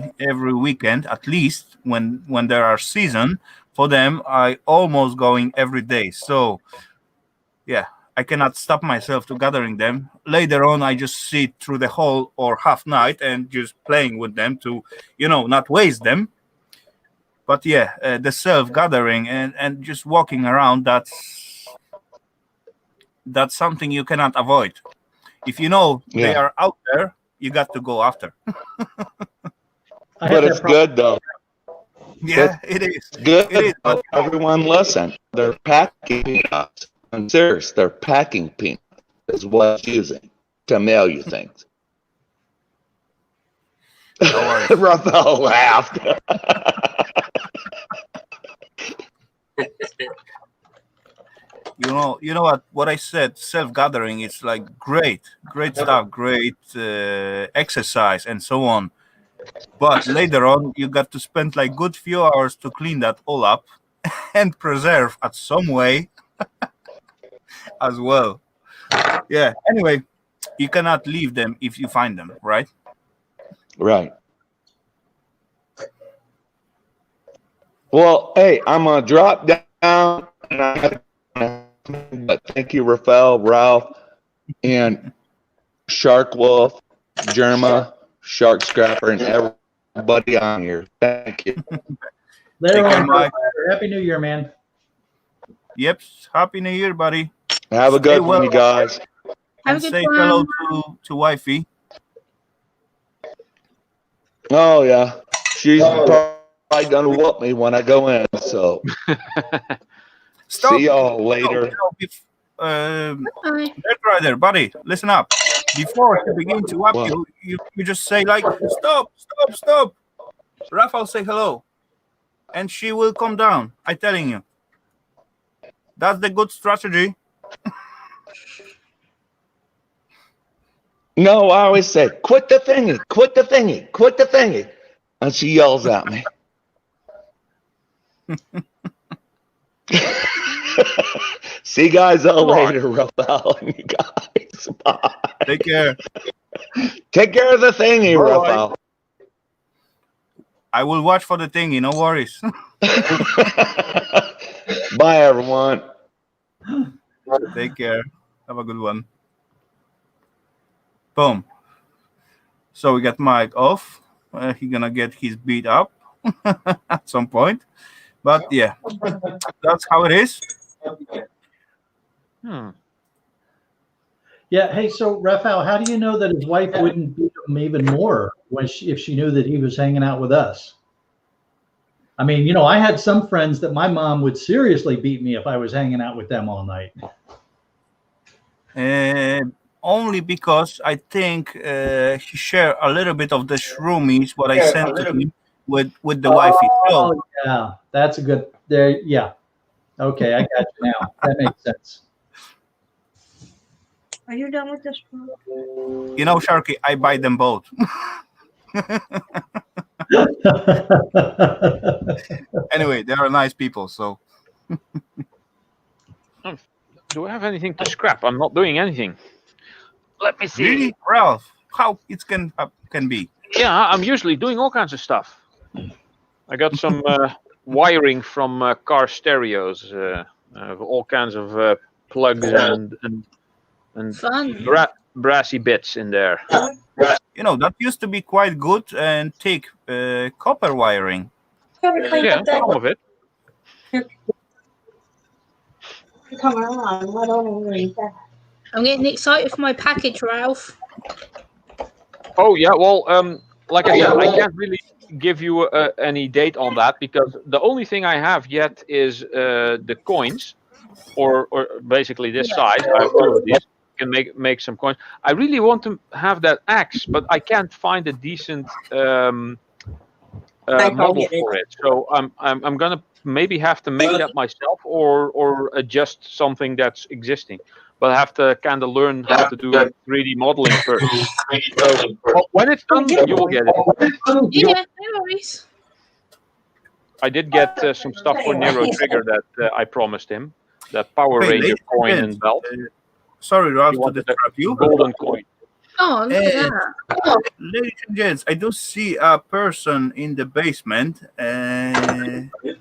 weekend, at least when there are season for them, I almost going every day. So yeah, I cannot stop myself to gathering them. Later on, I just sit through the whole or half night and just playing with them to, not waste them. But yeah, the self gathering and just walking around, that's something you cannot avoid. If you know they are out there, you got to go after.
But it's good though.
Yeah, it is.
Good.
It is. But
everyone listen. They're packing peanuts. I'm serious. They're packing peanuts is what it's using to mail you things. Rafal laughed.
You know what I said. Self-gathering is like great stuff, great exercise, and so on. But later on, you got to spend like good few hours to clean that all up and preserve at some way as well. Yeah. Anyway, you cannot leave them if you find them, right?
Right. Well, hey, I'm gonna drop down, but thank you, Rafal, Ralph, and Shark Wolf, Germa, Shark Scrapper, and everybody on here. Thank you.
Later on, Mike. Happy New Year, man.
Yep. Happy New Year, buddy.
Have a good one, you guys.
And say hello to wifey.
Oh yeah, she's probably gonna whoop me when I go in. So see y'all later.
Red Rider, buddy, listen up. Before you begin to whop you just say like, stop. Rafal, say hello, and she will come down. I'm telling you. That's the good strategy.
No, I always say, quit the thingy. And she yells at me. See you guys all later, Rafal and you guys. Bye.
Take care.
Take care of the thingy, Rafal.
I will watch for the thingy, no worries.
Bye, everyone.
Take care. Have a good one. Boom. So we got Mike off. He's gonna get his beat up at some point. But yeah, that's how it is.
Yeah. Hey, so Rafal, how do you know that his wife wouldn't beat him even more if she knew that he was hanging out with us? I mean, I had some friends that my mom would seriously beat me if I was hanging out with them all night.
Only because I think he shared a little bit of the shroomies what I sent to him with the wifey.
Oh, yeah, that's a good. There, yeah. Okay, I got you now. That makes sense.
Are you done with this?
Sharky, I buy them both. Anyway, they are nice people, so.
Do I have anything to scrap? I'm not doing anything. Let me see.
Really, Ralph? How it can be?
Yeah, I'm usually doing all kinds of stuff. I got some wiring from car stereos, all kinds of plugs and brassy bits in there.
That used to be quite good and thick copper wiring.
Yeah, some of it.
Come on, I don't read that.
I'm getting excited for my package, Ralph.
Oh yeah, well, like I said, I can't really give you any date on that because the only thing I have yet is the coins, or basically this size. I have two of these. Can make some coins. I really want to have that axe, but I can't find a decent model for it. So I'm gonna maybe have to make that myself or adjust something that's existing. but I have to kind of learn how to do 3D modeling first. So when it's done, you will get it.
Yeah, no worries.
I did get some stuff for Nero Trigger that I promised him. That Power
Okay,
Ranger
ladies and
coin
gents,
and belt.
Sorry, Ralph,
He
to
wanted
disrupt
a
you.
golden coin.
Oh, look at
And,
that.
ladies and gents, I do see a person in the basement.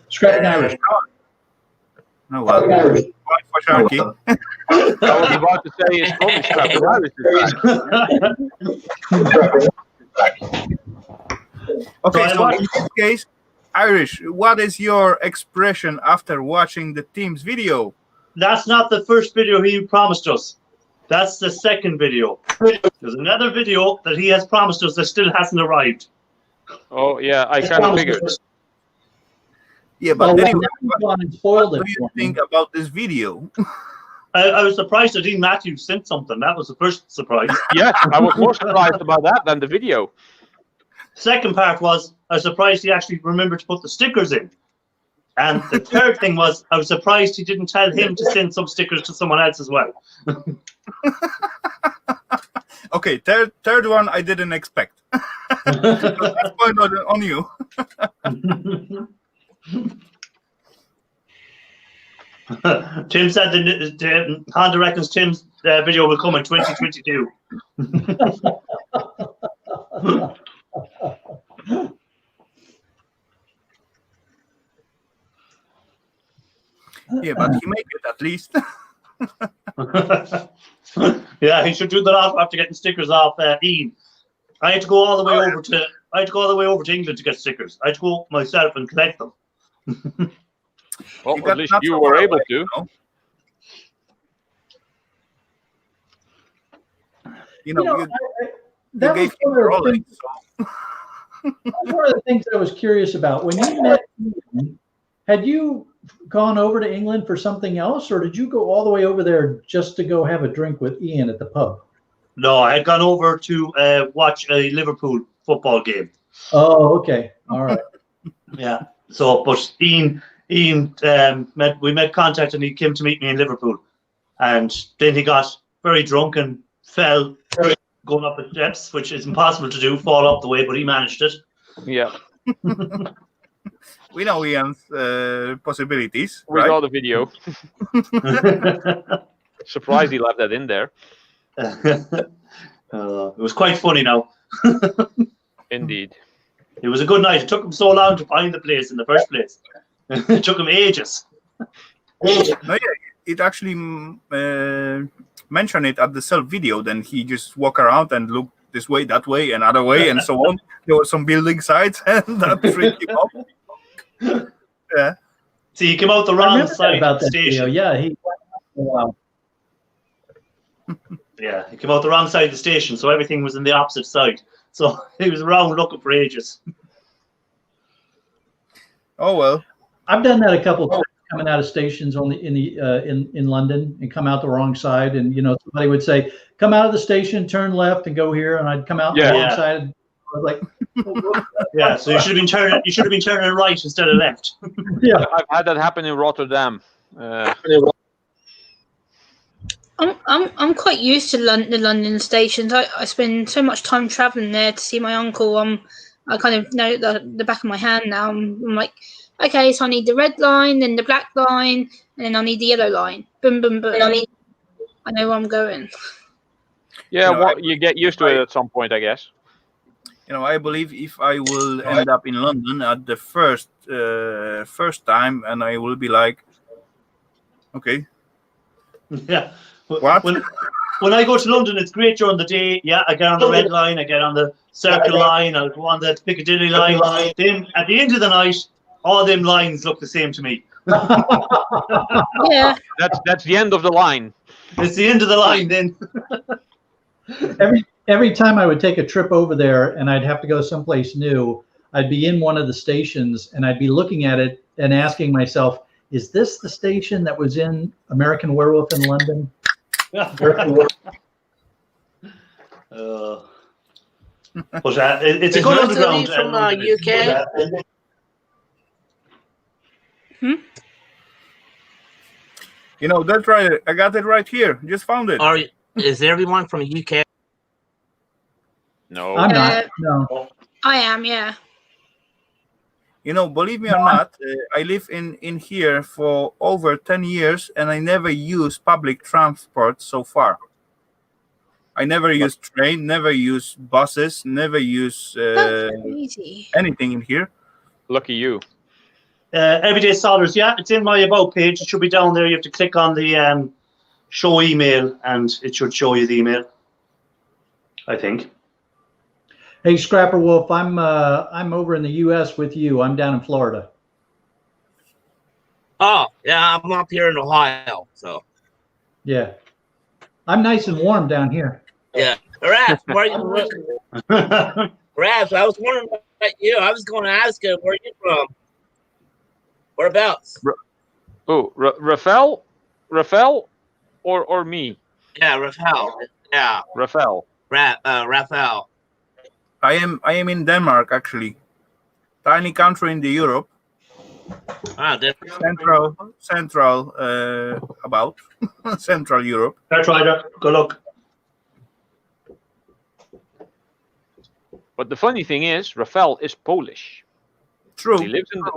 Scrapping Irish.
No, well, point for Sharky.
I was about to say it's probably Scrapping Irish.
Okay, so in this case, Irish, what is your expression after watching the team's video?
That's not the first video he promised us. That's the second video. There's another video that he has promised us that still hasn't arrived.
Oh, yeah, I kind of figured.
Yeah, but
Well,
anyway, what
spoiled
do
it
you
for me.
think about this video?
I was surprised that Dean Matthews sent something. That was the first surprise.
Yes, I was more surprised about that than the video.
Second part was I was surprised he actually remembered to put the stickers in. And the third thing was I was surprised he didn't tell him to send some stickers to someone else as well.
Okay, third one I didn't expect. That's point on you.
Tim said that Honda reckons Tim's video will come in 2022.
Yeah, but he made it at least.
Yeah, he should do that after getting stickers off Ian. I had to go all the way over to England to get stickers. I had to go myself and collect them.
Well, at least you were able to.
You know, you
that
gave
was one
him
of the
Rolex,
things- one of the things I was curious about. When you met Ian, had you gone over to England for something else, or did you go all the way over there just to go have a drink with Ian at the pub?
No, I had gone over to watch a Liverpool football game.
Oh, okay. All right.
Yeah. So, but Ian we made contact and he came to meet me in Liverpool. And then he got very drunk and fell going up the steps, which is impossible to do, fall up the way, but he managed it.
Yeah.
We know Ian's possibilities.
We
right?
saw the video. Surprised he left that in there.
It was quite funny now.
Indeed.
It was a good night. It took him so long to find the place in the first place. It took him ages.
No, yeah, it actually mentioned it at the self video. Then he just walk around and look this way, that way, and other way, and so on. There were some building sites, and that freaked him out. Yeah.
See, he came out the
I
wrong
remember
side
about
of the
that video.
station.
Yeah, he. Wow.
Yeah, he came out the wrong side of the station, so everything was in the opposite side. So he was around looking for ages.
Oh well.
I've done that a couple of times, coming out of stations on the in London and come out the wrong side, and somebody would say, "Come out of the station, turn left, and go here," and I'd come out the wrong
Yeah.
side. And I was like,
Yeah, so you should have been turning. You should have been turning right instead of left.
yeah.
I've had that happen in Rotterdam.
I'm quite used to the London stations. I spend so much time traveling there to see my uncle. I kind of know the back of my hand now. I'm like, okay, so I need the red line, then the black line, and then I need the yellow line. Boom, boom, boom. I know where I'm going.
Yeah, well, you get used to it at some point, I guess.
I believe if I will end up in London at the first time, and I will be like, okay,
Yeah.
what?
When I go to London, it's great during the day. Yeah, I get on the red line, I get on the Circle line, I'll go on the Piccadilly line. Then at the end of the night, all them lines look the same to me.
Yeah.
That's the end of the line.
It's the end of the line then.
Every time I would take a trip over there and I'd have to go someplace new, I'd be in one of the stations and I'd be looking at it and asking myself, is this the station that was in American Werewolf in London?
But it's a good underground.
From UK.
You know, that's right. I got it right here. Just found it.
Is everyone from the UK?
No.
I'm not. No.
I am, yeah.
You know, believe me or not, I live in here for over 10 years, and I never use public transport so far. I never use train, never use buses, never use anything in here.
Lucky you.
Everyday Solders, yeah, it's in my About page. It should be down there. You have to click on the show email, and it should show you the email, I think.
Hey, Scrapper Wolf, I'm over in the U.S. with you. I'm down in Florida.
Oh, yeah, I'm up here in Ohio, so.
Yeah. I'm nice and warm down here.
Yeah. Raph, where are you? Raph, I was wondering about you. I was going to ask you, where are you from? Whereabouts?
Rafal, or me?
Yeah, Rafal. Yeah,
Rafal.
Rafal.
I am in Denmark, actually. Tiny country in the Europe. Central about Central Europe.
That's right. Good luck.
But the funny thing is, Rafal is Polish.
True.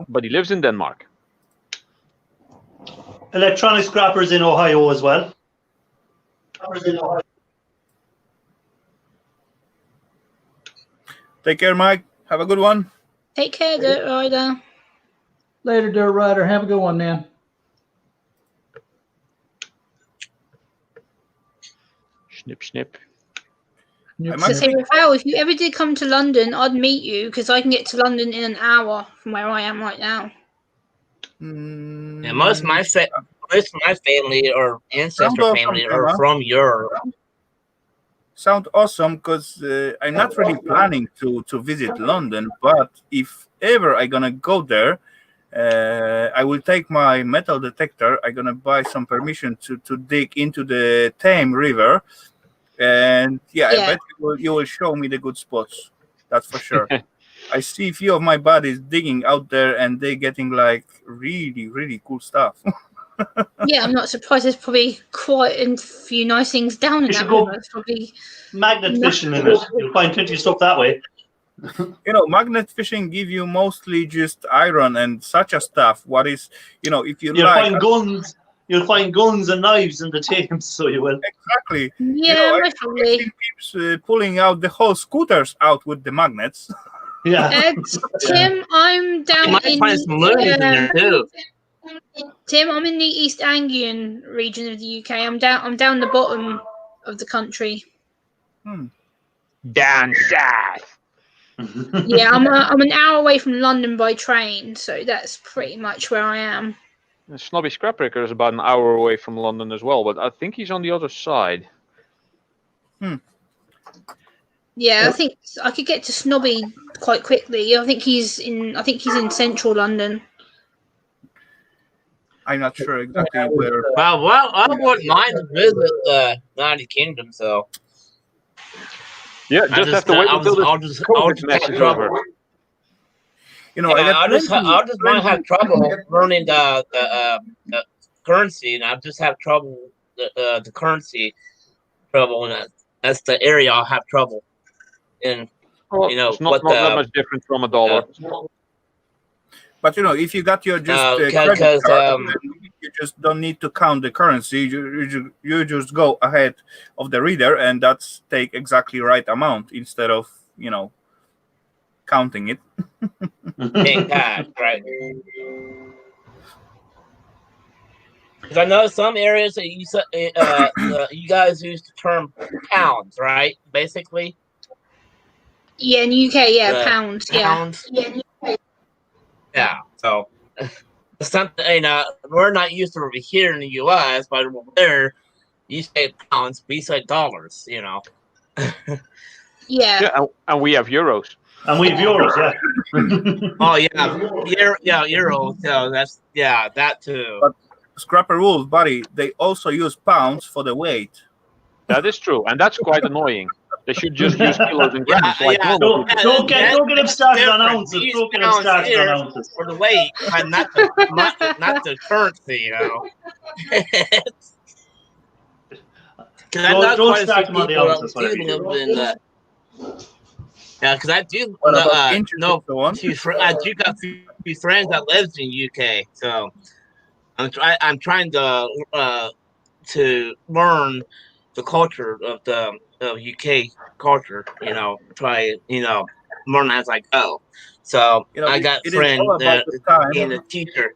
But he lives in Denmark.
Electronic Scrappers in Ohio as well.
Take care, Mike. Have a good one.
Take care, Dirt Rider.
Later, Dirt Rider. Have a good one, man.
Snip, snip.
So say, Rafael, if you ever did come to London, I'd meet you because I can get to London in an hour from where I am right now.
Yeah, most of my family or ancestor family are from Europe.
Sound awesome, because I'm not really planning to visit London, but if ever I'm gonna go there, I will take my metal detector. I'm gonna buy some permission to dig into the Thames River, and I bet you will show me the good spots. That's for sure. I see a few of my buddies digging out there, and they're getting like really, really cool stuff.
Yeah, I'm not surprised. There's probably quite a few nice things down in that river. It's probably
magnet fishing in it. You'll find plenty of stuff that way.
You know, magnet fishing give you mostly just iron and such a stuff. What is, if you'll
find guns. You'll find guns and knives in the Thames, so you will.
Exactly.
Yeah,
I've seen people pulling out the whole scooters out with the magnets.
Yeah.
Tim, I'm down
You might find some loonies in there too.
Tim, I'm in the East Anglian region of the UK. I'm down the bottom of the country.
Down south.
Yeah, I'm an hour away from London by train, so that's pretty much where I am.
Snobby Scrapbreaker is about an hour away from London as well, but I think he's on the other side.
Yeah, I think I could get to Snobby quite quickly. I think he's in central London.
I'm not sure exactly where.
Well, I wouldn't mind to visit the United Kingdom, so.
Yeah, just have to wait until this COVID mess is over.
I just might have trouble learning the currency, and I just have trouble the currency trouble, and that's the area I'll have trouble in.
It's not that much different from a dollar.
But if you got your credit card, you just don't need to count the currency. You just go ahead of the reader, and that's take exactly right amount instead of counting it.
Right. Because I know some areas that you guys use the term pounds, right? Basically.
Yeah, in the UK, pounds.
Pounds. Yeah. So something we're not used to over here in the US, but over there you say pounds, we say dollars.
Yeah.
Yeah, and we have euros.
And we have euros, yeah.
Oh yeah, euros. So that's that too.
But Scrapper Wolf, buddy, they also use pounds for the weight.
That is true, and that's quite annoying. They should just use kilos and grams like normal people.
Don't get him started on
different.
ounces.
These
Don't get him
pounds
started
here
on ounces.
for the weight, but not the currency, you know. Because I know
Don't
quite a
start
few
him on the
people
ounces, whatever you
do
do.
live in yeah, because I do
What about inches
know
and so on?
I do got a few friends that lives in UK, so I'm trying to learn the culture of the UK culture. You know, try learn as I go. So I got
it is
friends
all about the time.
being a teacher.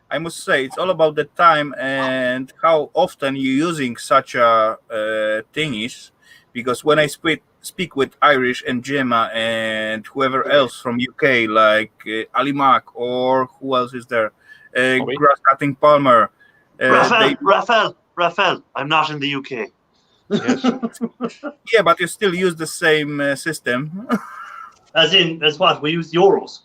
I must say, it's all about the time and how often you're using such a thingies. Because when I speak with Irish and Gemma and whoever else from UK, like Ali Mack or who else is there, Grass Cutting Palmer.
Rafal, I'm not in the UK.
Yes.
Yeah, but you still use the same system.
As what? We use euros.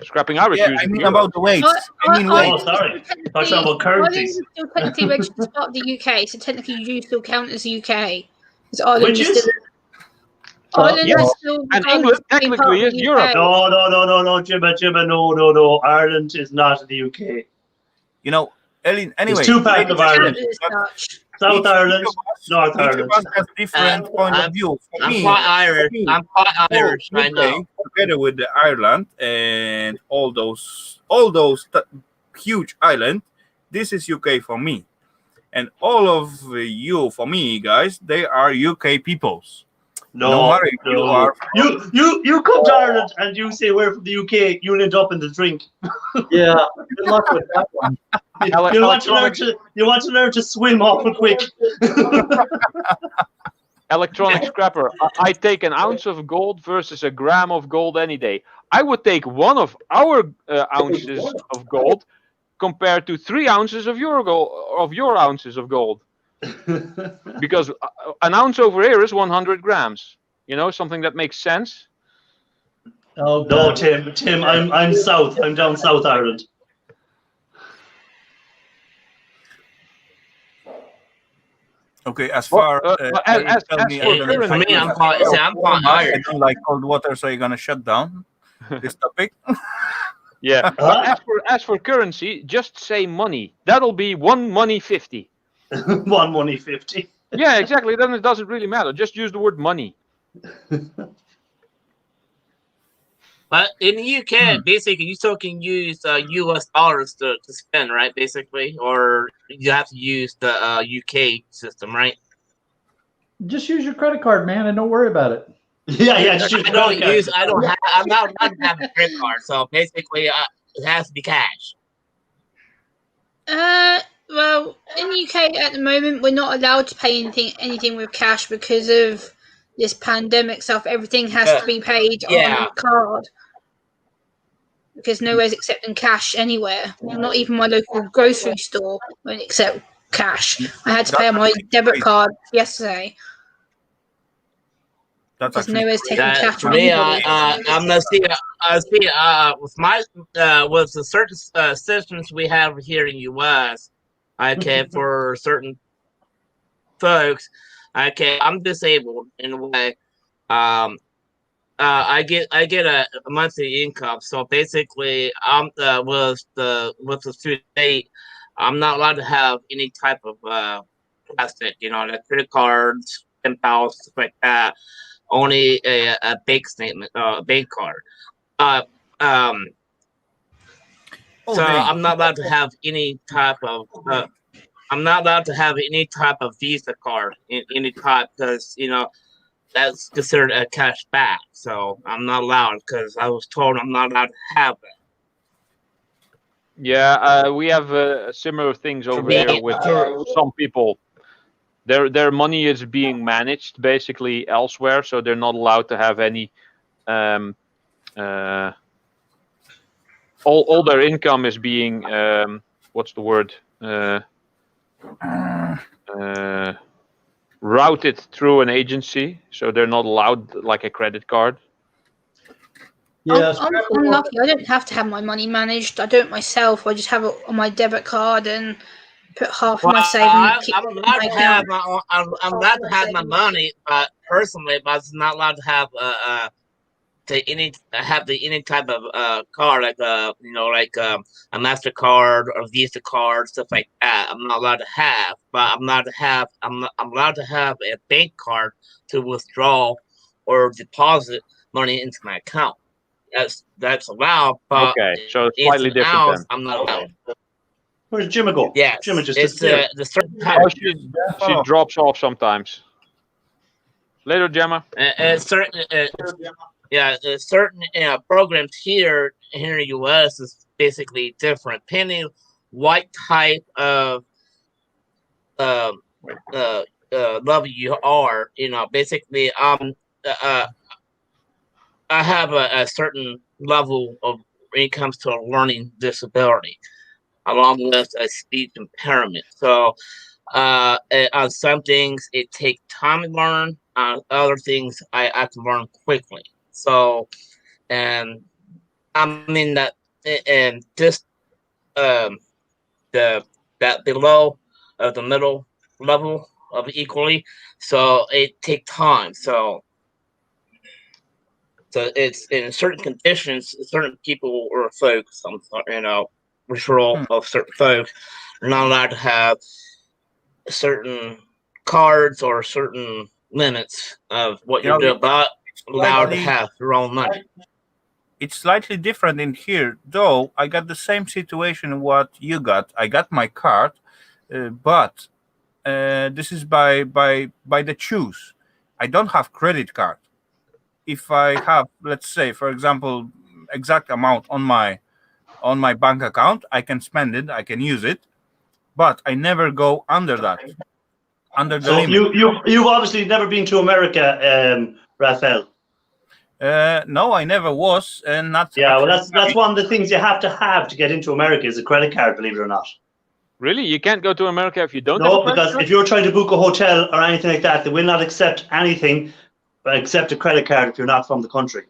Scrapping Irish.
Yeah, I mean about the weights.
Oh, sorry. Talking about currencies.
Ireland is still technically registered as part of the UK, so technically you do still count as UK. Because Ireland
Which
is
is?
still. Ireland
Yes.
is still.
And
regarded
England
as being
technically
part of
is
the
Europe.
UK.
No, Jimma, no. Ireland is not in the UK.
You know, Ellen, anyway.
It's two parts of Ireland. South
Each
Ireland,
of us-
North
each
Ireland.
of us has different point of view. For
I'm
me,
quite Irish. I'm quite Irish. I
UK,
know.
together with the Ireland and all those huge island, this is UK for me, and all of you for me, guys, they are UK peoples. No matter if you are
You come to Ireland and you say we're from the UK, you'll end up in the drink.
Yeah, good luck with that one.
You want to learn to swim awful quick.
Electronic scrapper. I take an ounce of gold versus a gram of gold any day. I would take one of our ounces of gold compared to 3 ounces of your ounces of gold. Because an ounce over here is 100 grams. You know, something that makes sense.
Oh
no, Tim, I'm south. I'm down South Ireland.
okay. As far
as
tell me,
for
I
currency,
I'm quite
I
Irish.
don't like cold water, so you're gonna shut down this topic.
Yeah. But as for currency, just say money. That'll be 1 money 50.
1 money 50.
Yeah, exactly. Then it doesn't really matter. Just use the word money.
But in the UK, basically, you still can use US dollars to spend, right? Basically, or you have to use the UK system, right?
Just use your credit card, man, and don't worry about it.
Yeah. Just use
I don't
credit card.
use. I don't have. I'm not allowed to have a credit card, so basically, it has to be cash.
Well, in the UK at the moment, we're not allowed to pay anything with cash because of this pandemic stuff. Everything has to be paid on card because nowhere's accepting cash anywhere. Not even my local grocery store won't accept cash. I had to pay on my debit card yesterday. Because nowhere's taking cash
For
from
me,
anybody.
I'm gonna see. With my with the certain systems we have here in US. Okay, for certain folks, okay, I'm disabled in a way. I get a monthly income, so basically, I'm with the student aid, I'm not allowed to have any type of plastic, like credit cards, pen pals, stuff like that. Only a bank statement, bank card. So I'm not allowed to have any type of. I'm not allowed to have any type of Visa card in any type because that's considered a cash back. So I'm not allowed because I was told I'm not allowed to have that.
Yeah, we have similar things over here with some people. Their money is being managed basically elsewhere, so they're not allowed to have any. All their income is being what's the word? Routed through an agency, so they're not allowed like a credit card.
Yes,
I'm lucky. I don't have to have my money managed. I do it myself. I just have it on my debit card and put half of
Well,
my savings.
I'm allowed to have my I'm allowed to have my money, but personally, but I'm not allowed to have any type of card like like a MasterCard or Visa card, stuff like that. I'm not allowed to have, but I'm allowed to have a bank card to withdraw or deposit money into my account. That's allowed, but
Okay, so it's
it's
slightly
an
different
ounce.
then.
I'm not allowed.
Where's Jimmy go?
Yes,
Jimmy just
it's
disappeared.
the certain type.
Oh, she drops off sometimes. Later, Gemma.
Certain certain programs here in the U.S. is basically different, depending what type of level you are. Basically, I have a certain level of when it comes to a learning disability, along with a speech impairment. So, on some things it takes time to learn. On other things, I can learn quickly. So, and I mean that, and just that below the middle level of equally. So it takes time. So it's in certain conditions, certain people or folks, referral of certain folks are not allowed to have certain cards or certain limits of what you're doing, but allowed to have your own money.
It's slightly different in here, though. I got the same situation what you got. I got my card, but this is by the choose. I don't have credit card. If I have, let's say, for example, exact amount on my bank account, I can spend it, I can use it, but I never go under that, under the
So
limit.
you've obviously never been to America, Rafal.
No, I never was, and not.
Yeah, well, that's one of the things you have to get into America is a credit card. Believe it or not.
Really, you can't go to America if you don't.
No,
have a credit
because
card?
if you're trying to book a hotel or anything like that, they will not accept anything except a credit card if you're not from the country.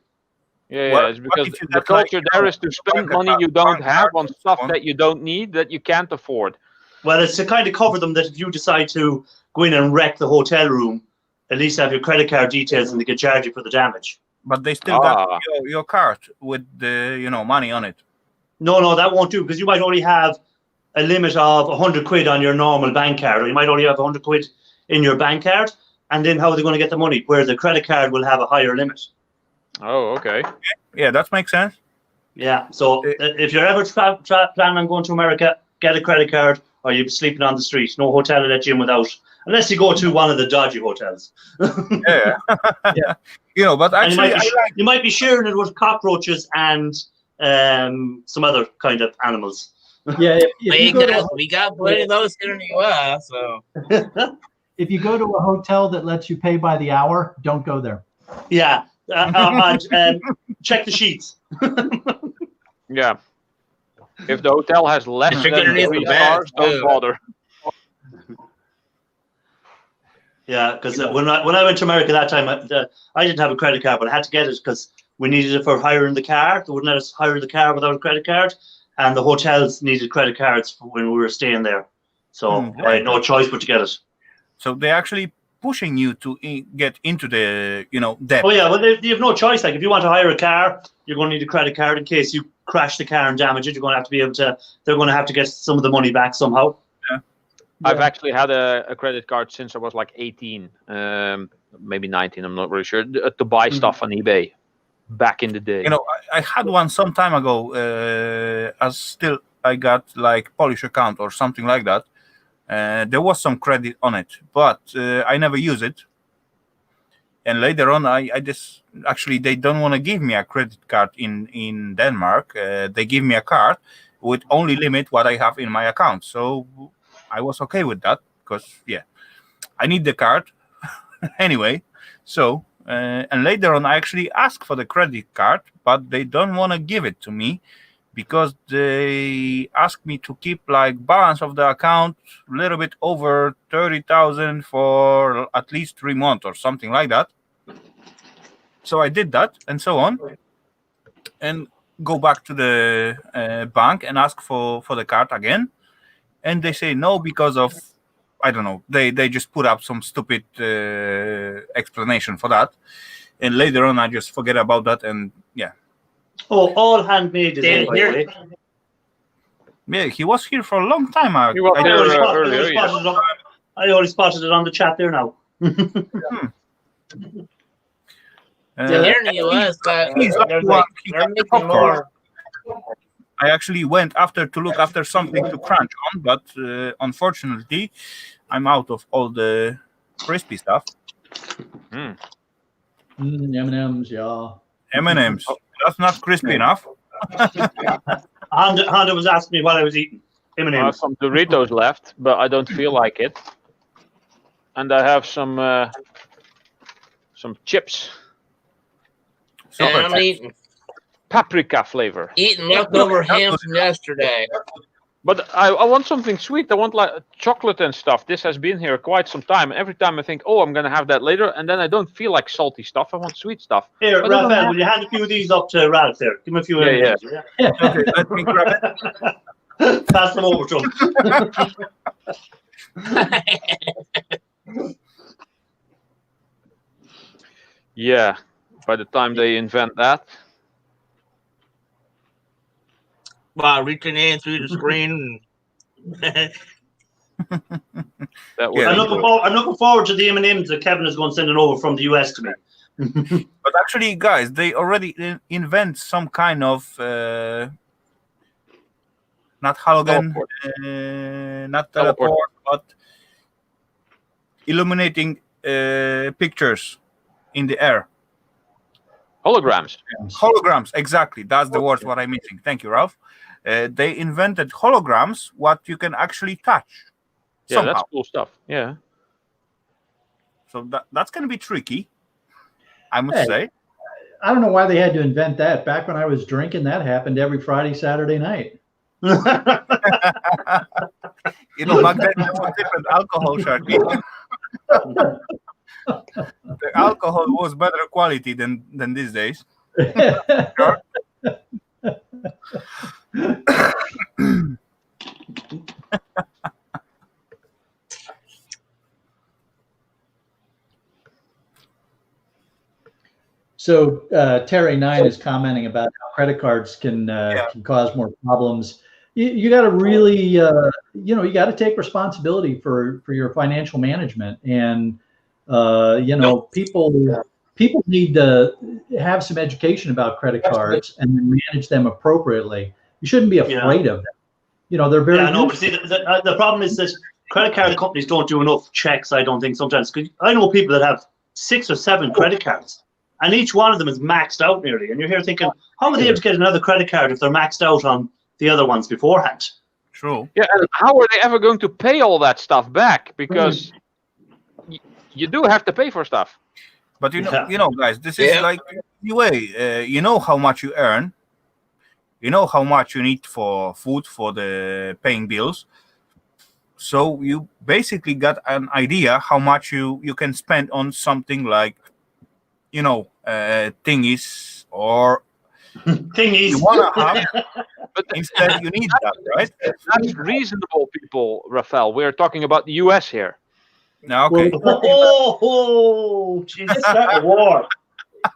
Yeah, it's because the culture there is to spend money you don't have on stuff that you don't need, that you can't afford.
Well, it's to kind of cover them that if you decide to go in and wreck the hotel room, at least have your credit card details and they can charge you for the damage.
But they still got your card with the money on it.
No, that won't do because you might only have a limit of 100 quid on your normal bank card, or you might only have 100 quid in your bank card. And then how are they going to get the money? Where the credit card will have a higher limit.
Oh, okay.
Yeah, that makes sense.
Yeah, so if you're ever planning on going to America, get a credit card or you'll be sleeping on the street. No hotel will let you in without, unless you go to one of the dodgy hotels.
Yeah. But actually,
you might be sharing it with cockroaches and some other kind of animals.
Yeah,
we got plenty of those here in the U.S. So
if you go to a hotel that lets you pay by the hour, don't go there.
Yeah, check the sheets.
Yeah. If the hotel has less
If you're
than
gonna
3
need the bed,
stars, don't bother.
Yeah, because when I went to America that time, I didn't have a credit card, but I had to get it because we needed it for hiring the car. They wouldn't let us hire the car without a credit card, and the hotels needed credit cards for when we were staying there. So I had no choice but to get it.
So they're actually pushing you to get into the debt.
Oh yeah, well you have no choice. Like if you want to hire a car, you're going to need a credit card in case you crash the car and damage it. You're going to have to be able to. They're going to have to get some of the money back somehow.
Yeah.
I've actually had a credit card since I was like 18, maybe 19. I'm not really sure to buy stuff on eBay back in the day.
I had one some time ago. As still, I got like Polish account or something like that. There was some credit on it, but I never use it. And later on, I just actually they don't want to give me a credit card in Denmark. They give me a card with only limit what I have in my account. So I was okay with that because I need the card anyway. So and later on, I actually asked for the credit card, but they don't want to give it to me because they asked me to keep like balance of the account a little bit over 30,000 for at least 3 months or something like that. So I did that and so on, and go back to the bank and ask for the card again. and they say no because of, I don't know, they just put up some stupid explanation for that, and later on I just forget about that, and yeah.
Oh, all handmade is in, by the way.
Yeah, he was here for a long time.
He was there earlier. Yeah.
I already spotted it on the chat there now.
Here in the US, but they're making more.
I actually went after to look after something to crunch on, but unfortunately, I'm out of all the crispy stuff.
M&Ms, yeah.
M&Ms. That's not crispy enough.
Honda was asking me what I was eating.
I have some Doritos left, but I don't feel like it. And I have some chips.
And I'm eating
paprika flavor.
Eating leftover ham from yesterday.
But I want something sweet. I want like chocolate and stuff. This has been here quite some time. Every time I think, oh, I'm going to have that later. And then I don't feel like salty stuff. I want sweet stuff.
Here, Rafal, will you hand a few of these up to Ralph there? Give him a few.
Yeah.
Okay, let me grab
it. Pass them over to him.
Yeah, by the time they invent that.
Wow, reaching in through the screen.
That
I'm looking forward to the M&Ms that Kevin is going to send it over from the US to me.
But actually, guys, they already invent some kind of not halogen, not teleport, but illuminating pictures in the air.
Holograms.
Holograms, exactly. That's the word what I'm missing. Thank you, Ralph. They invented holograms, what you can actually touch.
Yeah,
somehow.
that's cool stuff. Yeah.
So that's going to be tricky, I must say.
I don't know why they had to invent that. Back when I was drinking, that happened every Friday, Saturday night.
You know, back then there was different alcohol, Sharky. The alcohol was better quality than these days. Sure.
So Terry9 is commenting about how credit cards can cause more problems. You got to really, you got to take responsibility for your financial management, and people need to have some education about credit cards and then manage them appropriately. You shouldn't be afraid of them. They're very.
Yeah, no, but see, the problem is that credit card companies don't do enough checks. I don't think sometimes. 'Cause I know people that have 6 or 7 credit cards, and each one of them is maxed out nearly. And you're here thinking, how would they able to get another credit card if they're maxed out on the other ones beforehand?
True.
Yeah, and how are they ever going to pay all that stuff back? Because you do have to pay for stuff.
But you know, guys, this is like anyway. You know how much you earn. You know how much you need for food, for the paying bills. So you basically got an idea how much you can spend on something like, thingies or
thingies
you want to have. But instead, you need that, right?
That's reasonable, people, Rafal. We're talking about the US here.
No, okay.
Jesus, that war.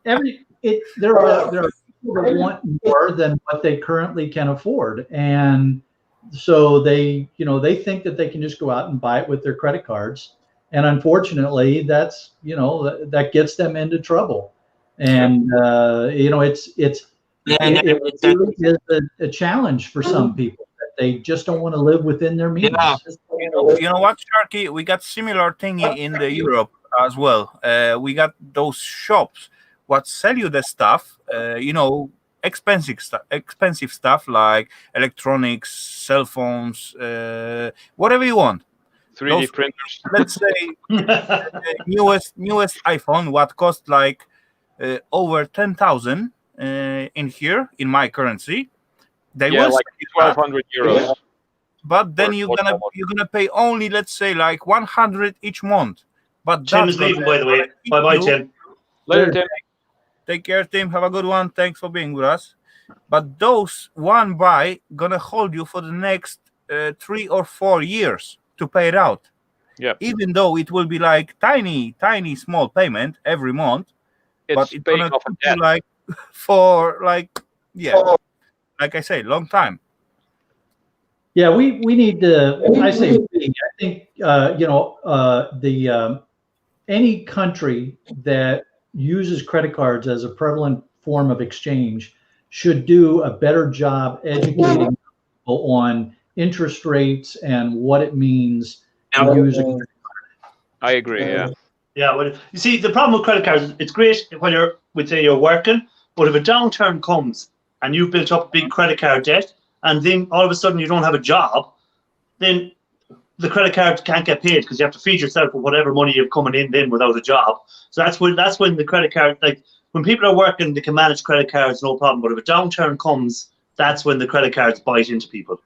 There are people that want more than what they currently can afford, and so they think that they can just go out and buy it with their credit cards, and unfortunately, that's that gets them into trouble, and it really is a challenge for some people that they just don't want to live within their means.
You know what, Sharky? We got similar thingy in the Europe as well. We got those shops what sell you the stuff, expensive stuff like electronics, cell phones, whatever you want.
3D printers.
Let's say newest iPhone, what cost like over 10,000 in here in my currency. They will
like 1,200 euros.
But then you're gonna pay only, let's say, like 100 each month. But
Tim is leaving, by the way. Bye, Tim.
Later, Tim.
Take care, Tim. Have a good one. Thanks for being with us. But those one buy gonna hold you for the next 3 or 4 years to pay it out.
Yeah.
Even though it will be like tiny small payment every month, but it's
paying
gonna
off a
keep you
debt.
like for like like I say, long time.
Yeah, we need to. I say we. I think any country that uses credit cards as a prevalent form of exchange should do a better job educating people on interest rates and what it means to use a credit card.
I agree. Yeah.
Yeah, well, you see, the problem with credit cards, it's great when you're working, but if a downturn comes and you've built up a big credit card debt, and then all of a sudden you don't have a job, then the credit card can't get paid because you have to feed yourself with whatever money you've coming in then without a job. So that's when the credit card, like when people are working, they can manage credit cards no problem. But if a downturn comes, that's when the credit cards bite into people.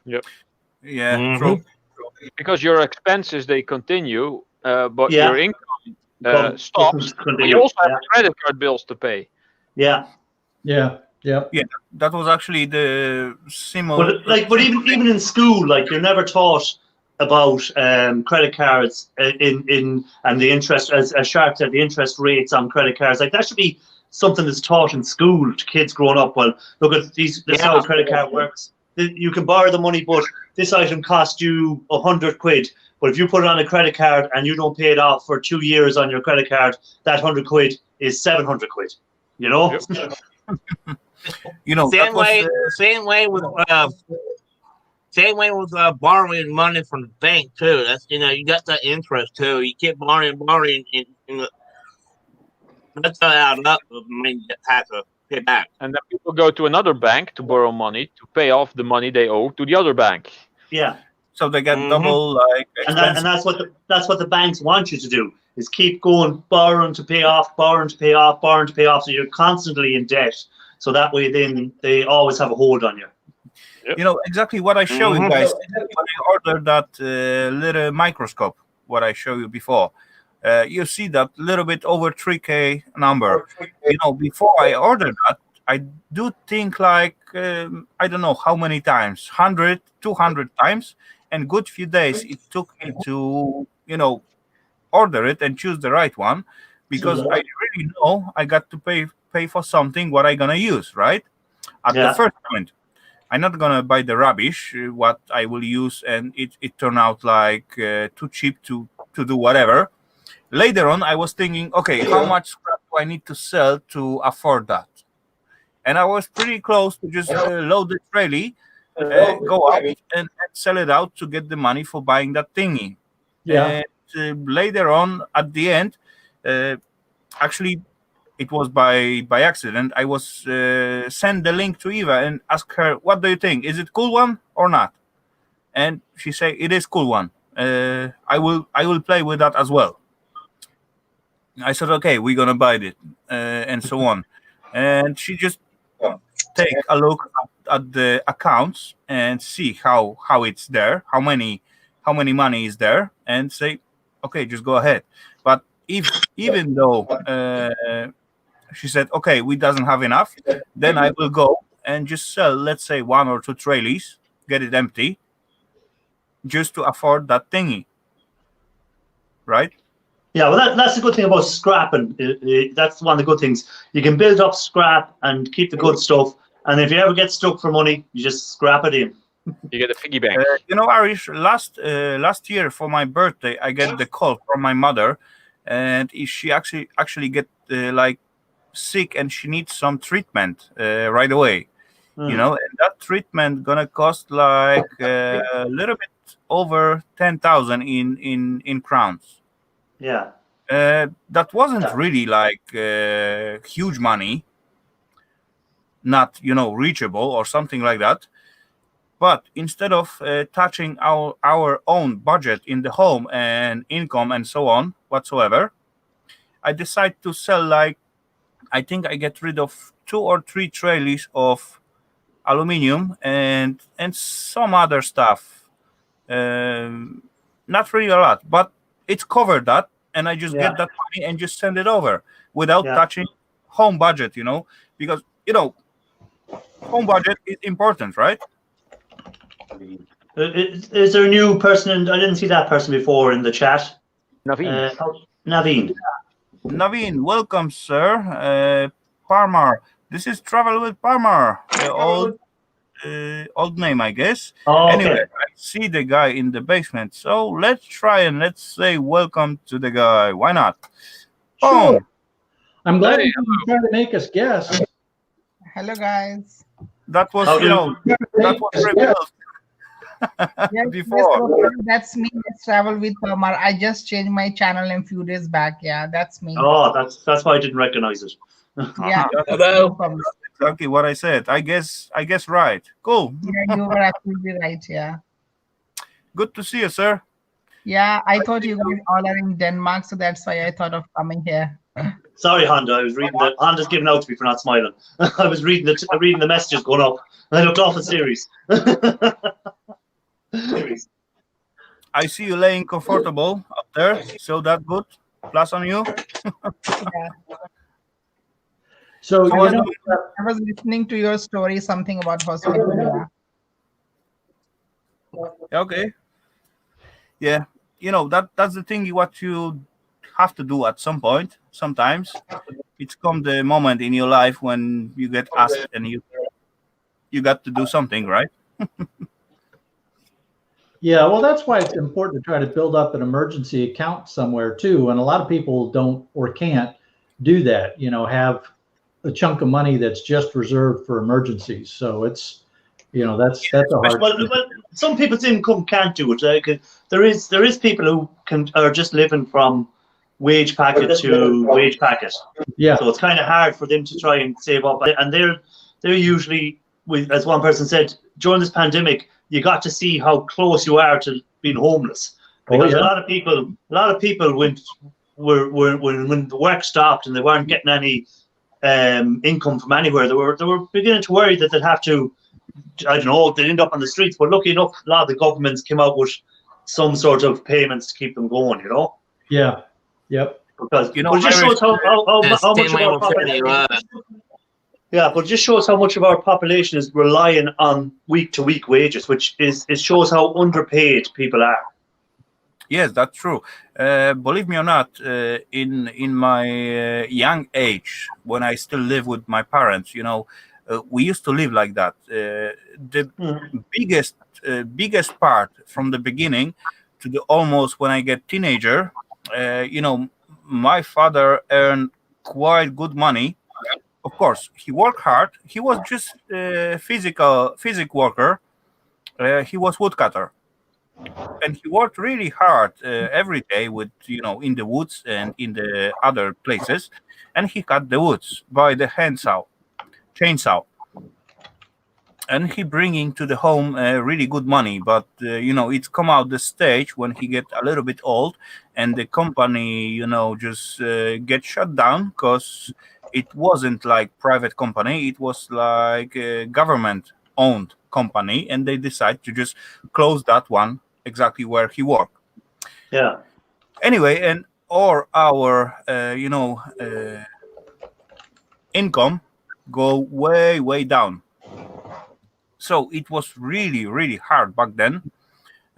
Yep.
Yeah, true.
Because your expenses they continue, but
Yeah.
your income stops. But you also have credit card bills to pay.
Yeah.
Yeah.
Yeah, that was actually the similar.
But even in school, like you're never taught about credit cards in and the interest, as Sharp said, the interest rates on credit cards. Like that should be something that's taught in school to kids growing up. Well, look at this is how a credit card works. You can borrow the money, but this item cost you 100 quid. But if you put it on a credit card and you don't pay it off for 2 years on your credit card, that 100 quid is 700 quid. You know.
Yep.
You know,
same way with borrowing money from the bank too. That's you got that interest too. You keep borrowing, and that's how add up. The money you have to pay back.
And then people go to another bank to borrow money to pay off the money they owe to the other bank.
Yeah.
So they get double like expenses.
And that's what the banks want you to do is keep going, borrowing to pay off, borrowing to pay off, borrowing to pay off. So you're constantly in debt. So that way, then they always have a hold on you.
Yep.
You know exactly what I show you guys when I ordered that little microscope. What I showed you before, you see that little bit over 3K number. You know, before I ordered that, I do think like I don't know how many times, 100, 200 times, and good few days it took me to order it and choose the right one, because I really know I got to pay for something what I gonna use, right? At the first moment, I'm not gonna buy the rubbish what I will use, and it turned out like too cheap to do whatever. Later on, I was thinking, okay, how much scrap do I need to sell to afford that? And I was pretty close to just load the trolley, go out and sell it out to get the money for buying that thingy.
Yeah.
And later on, at the end, actually, it was by accident. I was sent the link to Eva and ask her, "What do you think? Is it cool one or not?" And she said, "It is cool one. I will play with that as well." I said, "Okay, we're gonna buy it," and so on. And she just take a look at the accounts and see how it's there, how many money is there, and say, "Okay, just go ahead." But even though she said, "Okay, we doesn't have enough," then I will go and just sell, let's say, 1 or 2 trolleys, get it empty, just to afford that thingy, right?
Yeah, well, that's the good thing about scrapping. That's one of the good things. You can build up scrap and keep the good stuff. And if you ever get stuck for money, you just scrap it in.
You get a piggy bank.
Arish, last year for my birthday, I get the call from my mother, and she actually get like sick, and she needs some treatment right away. And that treatment gonna cost like a little bit over 10,000 in crowns.
Yeah.
That wasn't really like huge money, not reachable or something like that. But instead of touching our own budget in the home and income and so on whatsoever, I decide to sell, like, I think I get rid of 2 or 3 trolleys of aluminium and some other stuff. Not really a lot, but it's covered that, and I just get that money and just send it over without touching home budget, because home budget is important, right?
Is there a new person? I didn't see that person before in the chat.
Naveen.
Naveen.
Naveen, welcome, sir. Parmar. This is Travel with Parmar. Old name, I guess.
Oh, okay.
Anyway, I see the guy in the basement. So let's try and let's say welcome to the guy. Why not?
Sure.
Boom.
I'm glad
Hey,
you trying to make us guess.
Hello, guys.
That was,
How do
that was revealed
Yes,
before.
Rafal, that's me. Let's travel with Omar. I just changed my channel a few days back. Yeah, that's me.
Oh, that's why I didn't recognize it.
Yeah.
Hello.
No problem.
That's exactly what I said. I guess right. Cool.
Yeah, you were absolutely right. Yeah.
Good to see you, sir.
Yeah, I thought you guys all are in Denmark, so that's why I thought of coming here.
Sorry, Honda. I was reading the Honda's giving out to me for not smiling. I was reading the messages going up, and I looked awful serious.
I see you laying comfortable up there. So that good. Plus on you.
Yeah.
So,
How was
I was listening to your story, something about hospital. Yeah.
Okay. Yeah. That's the thing what you have to do at some point. Sometimes it's come the moment in your life when you get asked and you got to do something, right?
Yeah, well, that's why it's important to try to build up an emergency account somewhere too. And a lot of people don't or can't do that, have a chunk of money that's just reserved for emergencies. So it's, that's a hard thing.
Well, some people's income can't do it. Like, there is people who are just living from wage packet to wage packet.
Yeah.
So it's kind of hard for them to try and save up. And they're usually, as one person said, during this pandemic, you got to see how close you are to being homeless. Because a lot of people when the work stopped and they weren't getting any income from anywhere, they were beginning to worry that they'd have to, I don't know, they'd end up on the streets. But lucky enough, a lot of the governments came out with some sort of payments to keep them going.
Yeah. Yep.
Because it just shows how much of our population. Yeah, but it just shows how much of our population is relying on week-to-week wages, which it shows how underpaid people are.
Yes, that's true. Believe me or not, in my young age, when I still live with my parents, we used to live like that. The biggest part from the beginning to the almost when I get teenager, my father earned quite good money. Of course, he worked hard. He was just physic worker. He was woodcutter. And he worked really hard every day with, in the woods and in the other places. And he cut the woods by the chainsaw. And he bringing to the home really good money. But, it's come out the stage when he get a little bit old and the company, just get shut down because it wasn't like private company. It was like a government-owned company. And they decide to just close that one exactly where he worked.
Yeah.
Anyway, and or our income go way down. So it was really, really hard back then.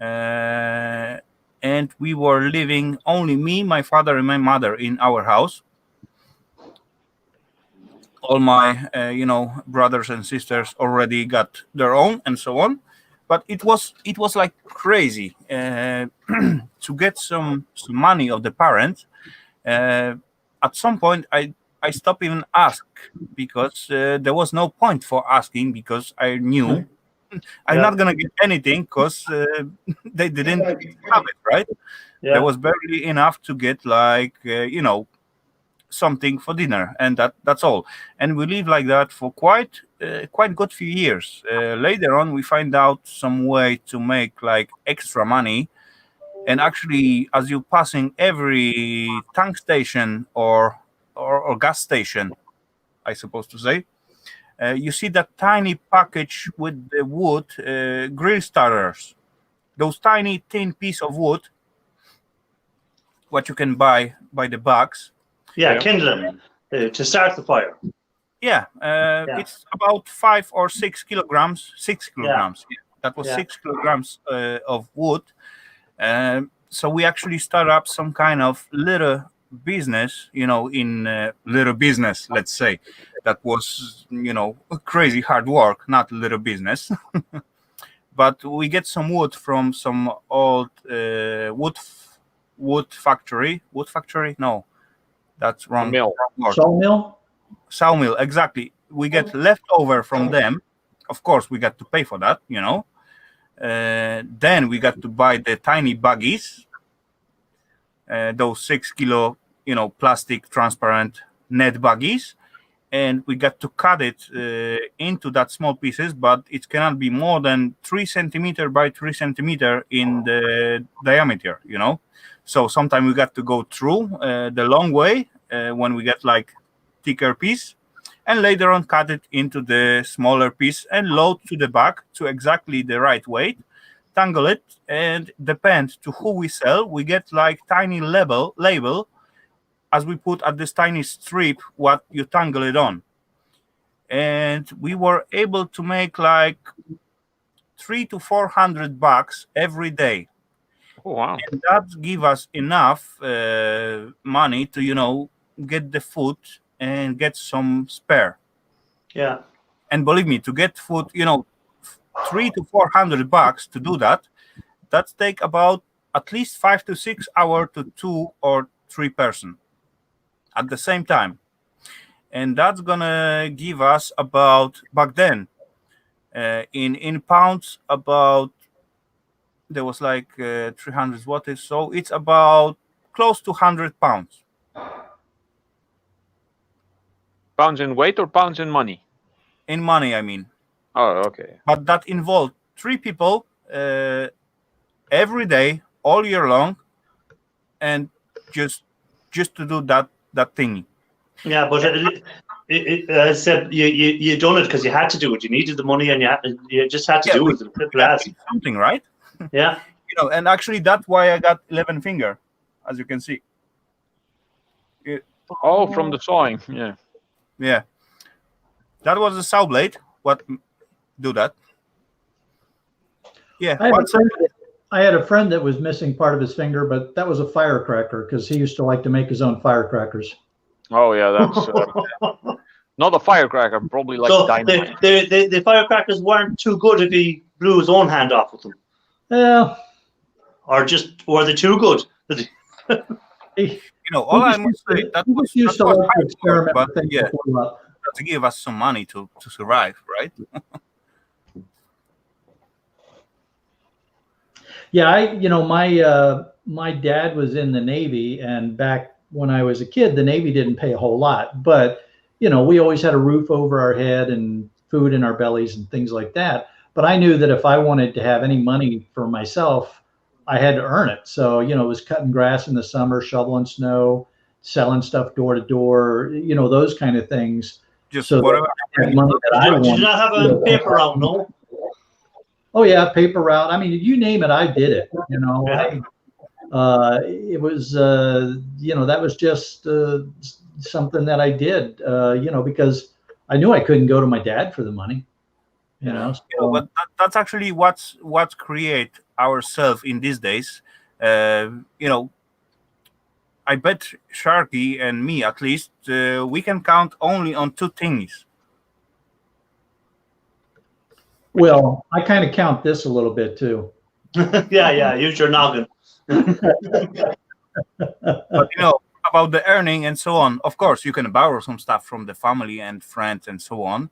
And we were living only me, my father, and my mother in our house. All my brothers and sisters already got their own and so on. But it was like crazy to get some money of the parents. At some point, I stopped even ask because there was no point for asking because I knew I'm not gonna get anything because they didn't have it, right?
Yeah.
There was barely enough to get like something for dinner, and that's all. And we live like that for quite good few years. Later on, we find out some way to make like extra money. And actually, as you're passing every tank station or gas station, I suppose to say, you see that tiny package with the wood grill starters. Those tiny thin piece of wood, what you can buy by the bags.
Yeah, kindling to start the fire.
Yeah, it's about 5 or 6 kilograms. 6 kilograms. That was
Yeah.
6 kilograms of wood. So we actually started up some kind of little business, in little business, let's say. That was, crazy hard work, not little business. But we get some wood from some old wood factory. Wood factory? No, that's wrong.
Mill.
Sawmill?
Sawmill, exactly. We get leftover from them. Of course, we got to pay for that, Then we got to buy the tiny buggies, those 6 kilo, plastic transparent net buggies. And we got to cut it into that small pieces, but it cannot be more than 3 centimeter by 3 centimeter in the diameter, So sometimes we got to go through the long way when we get like thicker piece, and later on cut it into the smaller piece and load to the back to exactly the right weight, tangle it, and depend to who we sell, we get like tiny label as we put at this tiny strip what you tangle it on. And we were able to make like $300 to $400 every day.
Oh, wow.
And that give us enough money to, get the food and get some spare.
Yeah.
And believe me, to get food, $300 to $400 to do that, that's take about at least 5 to 6 hours to 2 or 3 person at the same time. And that's gonna give us about, back then, in pounds, about, there was like 300 zlotys, so it's about close to 100 pounds.
Pounds in weight or pounds in money?
In money, I mean.
Oh, okay.
But that involved 3 people every day, all year long, and just to do that thingy.
Yeah, but I said you done it because you had to do it. You needed the money, and you just had to do it. Simple as.
Something, right?
Yeah.
And actually that's why I got 11 finger, as you can see.
Oh, from the sawing, yeah.
Yeah. That was a saw blade. What do that? Yeah.
I had a friend that was missing part of his finger, but that was a firecracker because he used to like to make his own firecrackers.
Oh, yeah, that's not a firecracker, probably like
So
dynamite.
the firecrackers weren't too good if he blew his own hand off with them.
Yeah.
Or were they too good?
All I must say, that was
used to
hard
like to
work,
experiment
but
with things
yeah,
before he left.
to give us some money to survive, right?
Yeah, my dad was in the Navy, and back when I was a kid, the Navy didn't pay a whole lot, but we always had a roof over our head and food in our bellies and things like that. But I knew that if I wanted to have any money for myself, I had to earn it. So, it was cutting grass in the summer, shoveling snow, selling stuff door to door, those kind of things.
Just
so
whatever.
That money that I
Did you
wanted,
not have a paper route, no?
Oh yeah, paper route. I mean, you name it, I did it.
Yeah.
It was, that was just something that I did, because I knew I couldn't go to my dad for the money.
But that's actually what's create ourselves in these days. I bet Sharky and me, at least, we can count only on 2 things.
Well, I kind of count this a little bit too.
yeah, use your noggin.
But about the earning and so on, of course you can borrow some stuff from the family and friends and so on,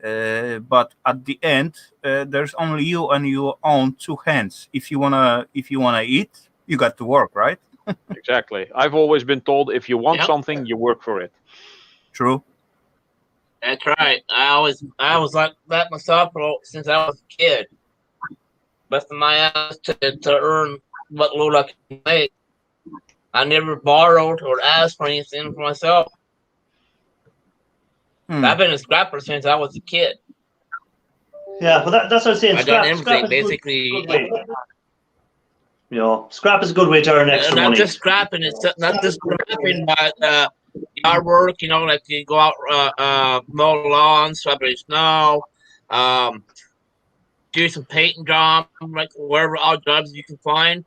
but at the end there's only you and your own 2 hands. If you wanna eat, you got to work, right?
Exactly. I've always been told if you want something, you work for it.
True.
That's right. I was like that myself since I was a kid. Busting my ass to earn what little I can make. I never borrowed or asked for anything for myself. I've been a scrapper since I was a kid.
Yeah, but that's what I'm saying.
I've done everything
scrap is
basically.
Scrap is a good way to earn extra
Not
money.
just scrapping, it's not just scrapping, but yard work. Like you go out mow lawns, sweep snow, do some painting job, like wherever all jobs you can find.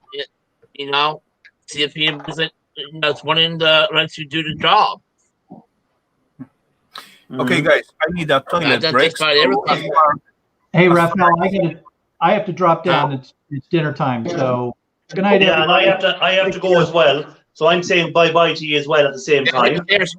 You know, see if he isn't. It's wanting to let you do the job.
Okay, guys, I need a toilet
That's
break.
just about everything.
Hey, Raphael, I have to drop down. It's dinner time. So good night,
Yeah, and
everybody.
I have to go as well. So I'm saying bye-bye to you as well at the same time.
Dang,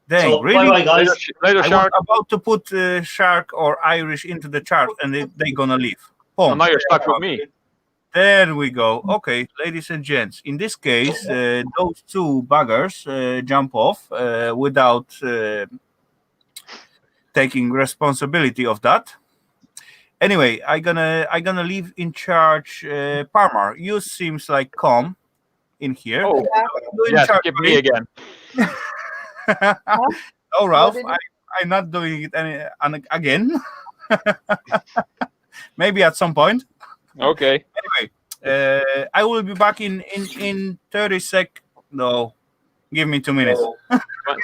So,
really?
bye-bye, guys.
Later,
I was
Shark.
about to put Shark or Irish into the chart, and they gonna leave. Boom.
Now you're stuck with me.
There we go. Okay, ladies and gents. In this case, those two buggers jump off without taking responsibility of that. Anyway, I gonna leave in charge Parmar. You seems like calm in here.
Oh,
You in
yes,
charge,
skip me
buddy.
again.
Oh, Ralph, I'm not doing it again. Maybe at some point.
Okay.
Anyway, I will be back in 30 sec. No, give me 2 minutes.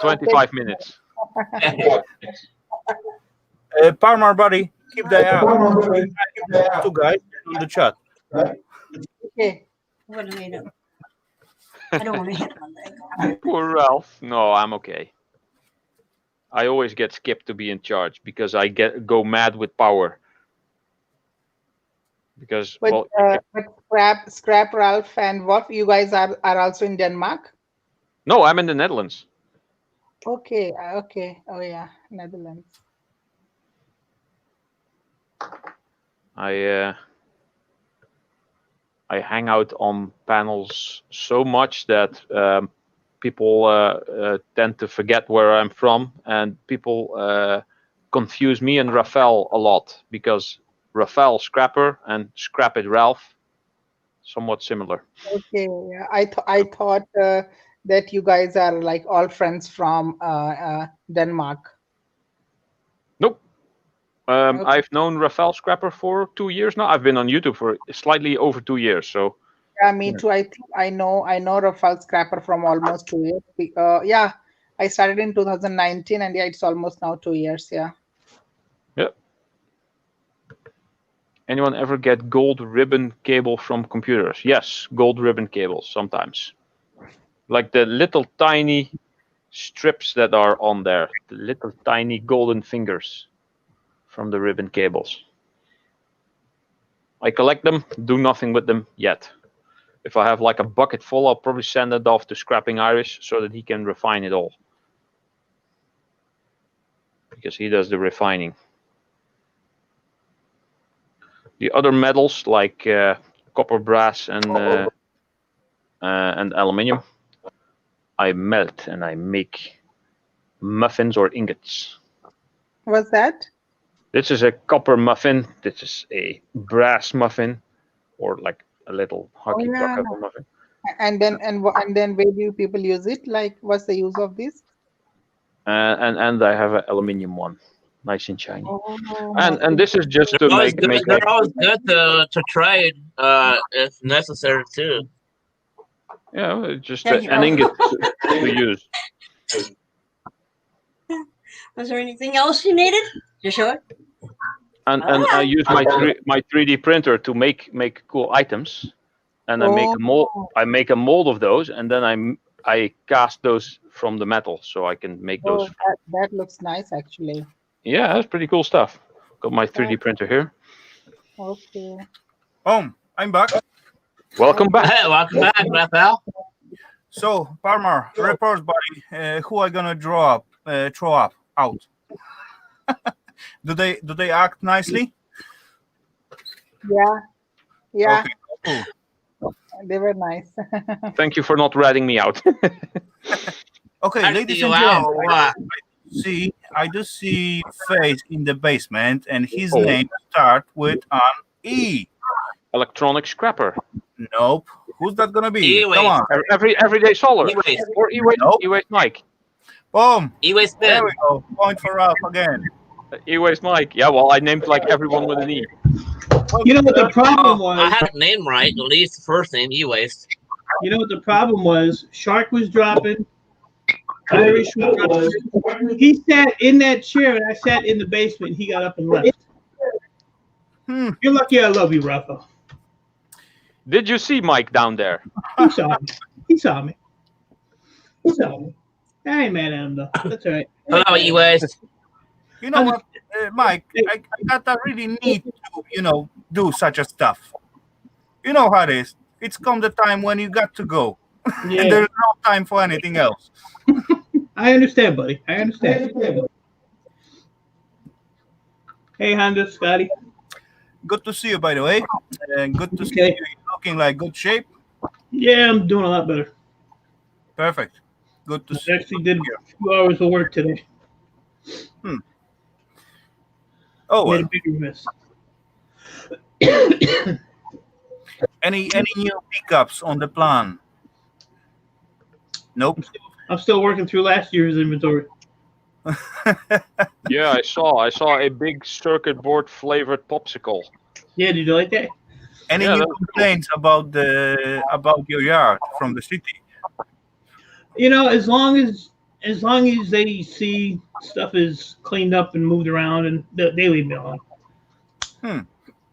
25 minutes.
Parmar, buddy, keep the two guys on the chat.
Okay. What do they do? I don't want to hit my leg.
Poor Ralph. No, I'm okay. I always get skipped to be in charge because I go mad with power. Because
But, but scrap Ralph and Wolf, you guys are also in Denmark?
no, I'm in the Netherlands.
Okay, okay. Oh yeah, Netherlands.
I hang out on panels so much that people tend to forget where I'm from, and people confuse me and Rafal a lot because Rafal Scrapper and Scrap It Ralph, somewhat similar.
Okay, yeah. I thought that you guys are like all friends from Denmark.
Nope.
Okay.
I've known Rafal Scrapper for 2 years now. I've been on YouTube for slightly over 2 years. So
Yeah, me too. I think I know Rafal Scrapper from almost 2 years. Yeah, I started in 2019, and yeah, it's almost now 2 years. Yeah.
yeah. Anyone ever get gold ribbon cable from computers? Yes, gold ribbon cables sometimes. Like the little tiny strips that are on there, the little tiny golden fingers from the ribbon cables. I collect them, do nothing with them yet. If I have like a bucket full, I'll probably send it off to Scrapping Irish so that he can refine it all. Because he does the refining. The other metals like copper, brass, and aluminium, I melt and I make muffins or ingots.
What's that?
This is a copper muffin. This is a brass muffin, or like a little hockey puck
yeah.
of a muffin.
And then where do people use it? Like, what's the use of this?
And I have an aluminium one, nice and shiny.
Oh.
And this is just to make.
They're always good to trade if necessary too.
Yeah, it's just
Thank you.
an ingot to use.
Was there anything else you needed? You sure?
And I use my 3D printer to make cool items, and I make a mold. I make a mold of those, and then I cast those from the metal, so I can make those.
That looks nice, actually.
Yeah, that's pretty cool stuff. Got my 3D printer here.
Okay.
I'm back.
Welcome back.
Hey, welcome back, Raphael.
So, Parmar, report, buddy. Who I gonna throw up out? Do they act nicely?
Yeah. Yeah.
Okay, cool.
They were nice.
Thank you for not ratting me out.
Okay, ladies and gentlemen, I do see face in the basement, and his name starts with an E.
Electronic Scrapper.
Nope. Who's that gonna be?
E-Waste.
Come on.
Everyday Solar.
E-Waste.
Or E-Waste.
Nope.
E-Waste Mike.
Boom.
E-Waste
There
Spin.
we go. Point for Ralph again.
E-Waste Mike. Yeah, well, I named like everyone with an E.
You know what the problem was?
I had a name right, at least the first name, E-Waste.
You know what the problem was? Shark was dropping, Irish Rafal. He sat in that chair, and I sat in the basement. He got up and left. You're lucky I love you, Rafa.
Did you see Mike down there?
He saw me. He saw me. He saw me. I ain't mad at him though. That's all right.
Hello, you guys.
You know what, Mike? I gotta really need to, do such a stuff. You know how it is. It's come the time when you got to go,
Yeah.
and there's no time for anything else.
I understand, buddy. I understand. Hey, Honda, Scotty.
Good to see you, by the way. And good to see you. You're looking like good shape.
Yeah, I'm doing a lot better.
Perfect. Good to see
I actually did 2 hours of work today.
Oh, well.
Made a bigger mess.
Any new pickups on the plan? Nope.
I'm still working through last year's inventory.
Yeah, I saw a big circuit board flavored popsicle.
Yeah, did you like that?
Any new complaints about your yard from the city?
You know, as long as they see stuff is cleaned up and moved around, and they leave me alone.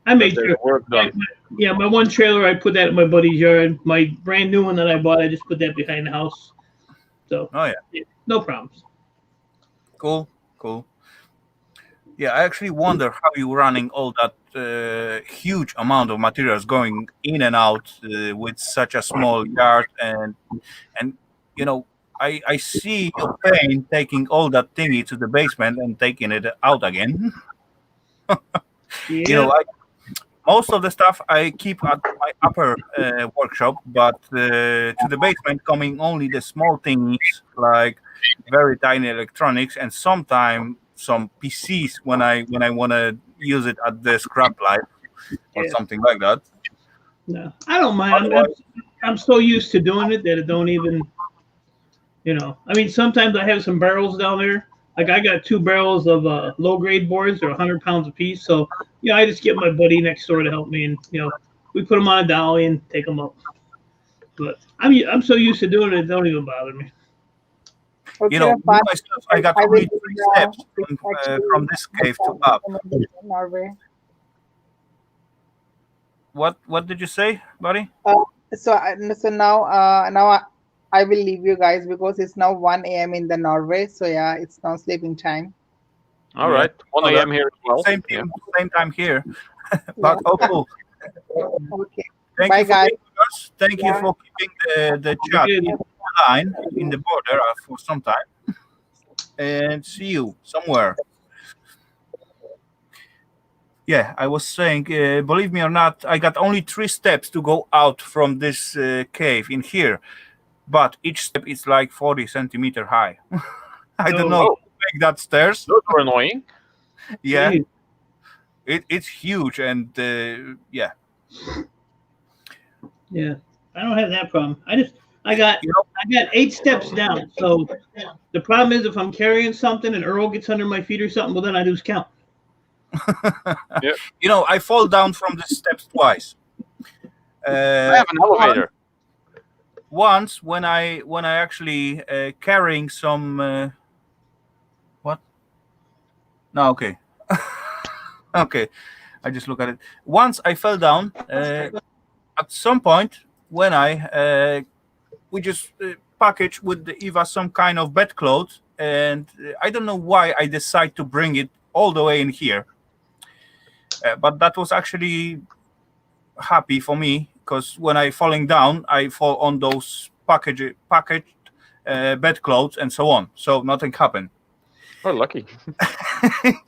I made
There's
sure.
work done.
Yeah, my one trailer, I put that in my buddy's yard. My brand new one that I bought, I just put that behind the house. So,
Oh yeah,
no problems.
cool. Yeah, I actually wonder how you're running all that huge amount of materials going in and out with such a small yard, and I see your pain taking all that thingy to the basement and taking it out again.
Yeah.
Most of the stuff I keep at my upper workshop, but to the basement coming only the small things like very tiny electronics and sometimes some PCs when I want to use it at the scrap life or something like that.
No, I don't mind. I'm so used to doing it that it don't even, I mean, sometimes I have some barrels down there. Like I got 2 barrels of low grade boards. They're 100 pounds a piece. So, I just get my buddy next door to help me, and we put them on a dolly and take them up. But I'm so used to doing it don't even bother me.
Okay, myself, I got only 3 steps from this cave to up.
Norway.
What did you say, buddy?
So now I will leave you guys because it's now 1 a.m. in the Norway. So yeah, it's now sleeping time.
All right, 1 a.m. here as well.
Same time here. But cool.
Okay.
Thank
Bye,
you for
guys.
being with us. Thank you for keeping the chat in line in the border for some time. And see you somewhere. Yeah, I was saying, believe me or not, I got only 3 steps to go out from this cave in here, but each step is like 40 centimeter high. I don't know how to make that stairs.
Those are annoying.
Yeah, it's huge, and yeah.
Yeah, I don't have that problem. I got 8 steps down. So the problem is if I'm carrying something and Earl gets under my feet or something, well then I lose count.
Yeah. I fall down from the steps twice.
I have an elevator.
Once when I actually carrying some what? No, okay. Okay, I just look at it. Once I fell down at some point when we just packaged with the Eva some kind of bedclothes, and I don't know why I decided to bring it all the way in here. But that was actually happy for me because when I falling down, I fall on those packaged bedclothes and so on. So nothing happened.
Oh, lucky.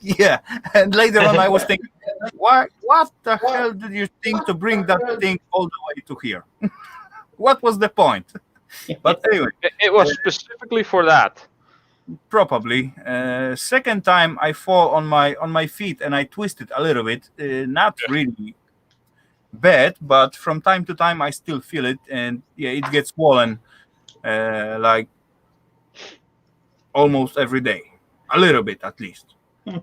Yeah, and later on I was thinking, what the hell did you think to bring that thing all the way to here? What was the point? But anyway,
it was specifically for that.
Probably. Second time I fall on my feet and I twisted a little bit. Not really bad, but from time to time I still feel it, and yeah, it gets swollen like almost every day. A little bit, at least.
Oh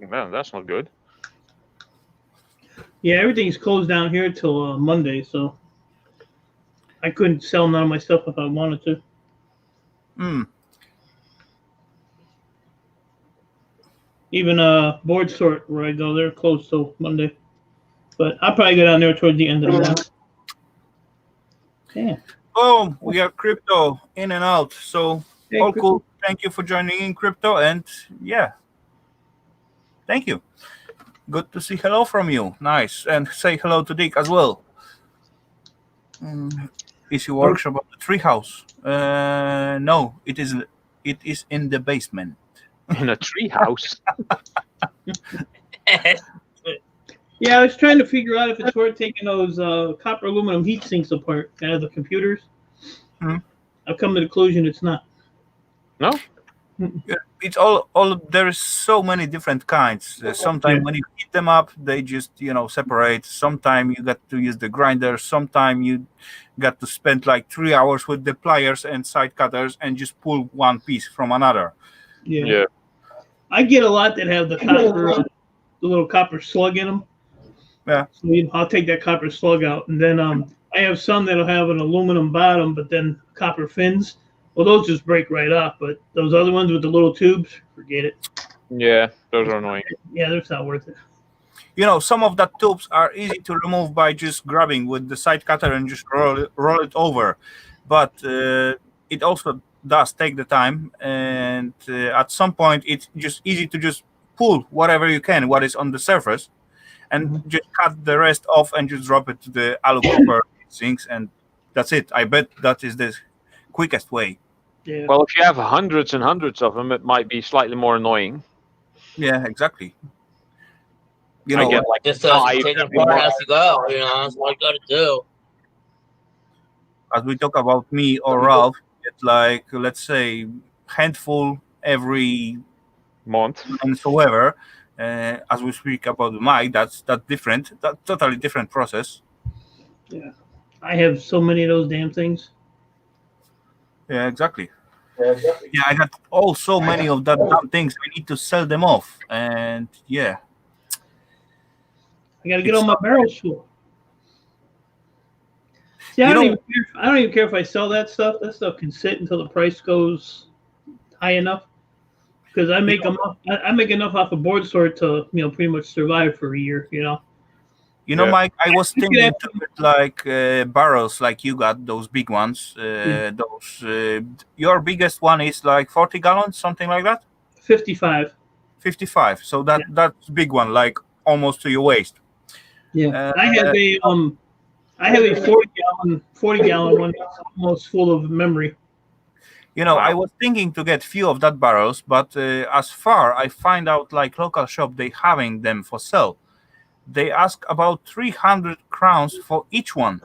man, that's not good.
Yeah, everything's closed down here till Monday, so I couldn't sell none of my stuff if I wanted to. Even board sort where I go, they're closed till Monday. But I'll probably go down there towards the end of the month. Yeah.
Oh, we have crypto in and out. So
Hey,
all
Crypto.
cool. Thank you for joining in, crypto, and yeah, thank you. Good to see hello from you. Nice, and say hello to Dick as well. Is your workshop at the treehouse? No, it isn't. It is in the basement.
In a treehouse.
Yeah, I was trying to figure out if it's worth taking those copper aluminum heat sinks apart out of the computers.
Hmm.
I've come to the conclusion it's not.
No?
Yeah, it's all. There is so many different kinds. Sometimes when you heat them up, they just separate. Sometimes you got to use the grinder. Sometimes you got to spend like 3 hours with the pliers and side cutters and just pull one piece from another.
Yeah. I get a lot that have the copper, the little copper slug in them.
Yeah.
So I'll take that copper slug out, and then I have some that'll have an aluminum bottom, but then copper fins. Well, those just break right off, but those other ones with the little tubes, forget it.
Yeah, those are annoying.
Yeah, that's not worth it.
Some of that tubes are easy to remove by just grabbing with the side cutter and just roll it over, but it also does take the time, and at some point it's just easy to just pull whatever you can, what is on the surface, and just cut the rest off and just drop it to the alu copper sinks, and that's it. I bet that is the quickest way.
Yeah.
Well, if you have hundreds and hundreds of them, it might be slightly more annoying.
Yeah, exactly.
I get like
just
five
take it
every
apart
month.
as you go. That's what you gotta do.
As we talk about me or Ralph, it's like, let's say, handful every
month
and so ever. As we speak about the mic, that's different. That totally different process.
Yeah. I have so many of those damn things.
Yeah, exactly. Yeah, I got so many of that damn things. I need to sell them off, and yeah,
I got to get all my barrels full. See, I don't even care if I sell that stuff. That stuff can sit until the price goes high enough, because I make I make enough off a board sort to pretty much survive for a year.
Mike, I was thinking to get like barrels, like you got those big ones. Those your biggest one is like 40 gallons, something like that.
55.
55. So that's big one, like almost to your waist.
Yeah, I have a 40 gallon one that's almost full of memory.
I was thinking to get few of that barrels, but as far I find out, like local shop, they having them for sale. They ask about 300 crowns for each one.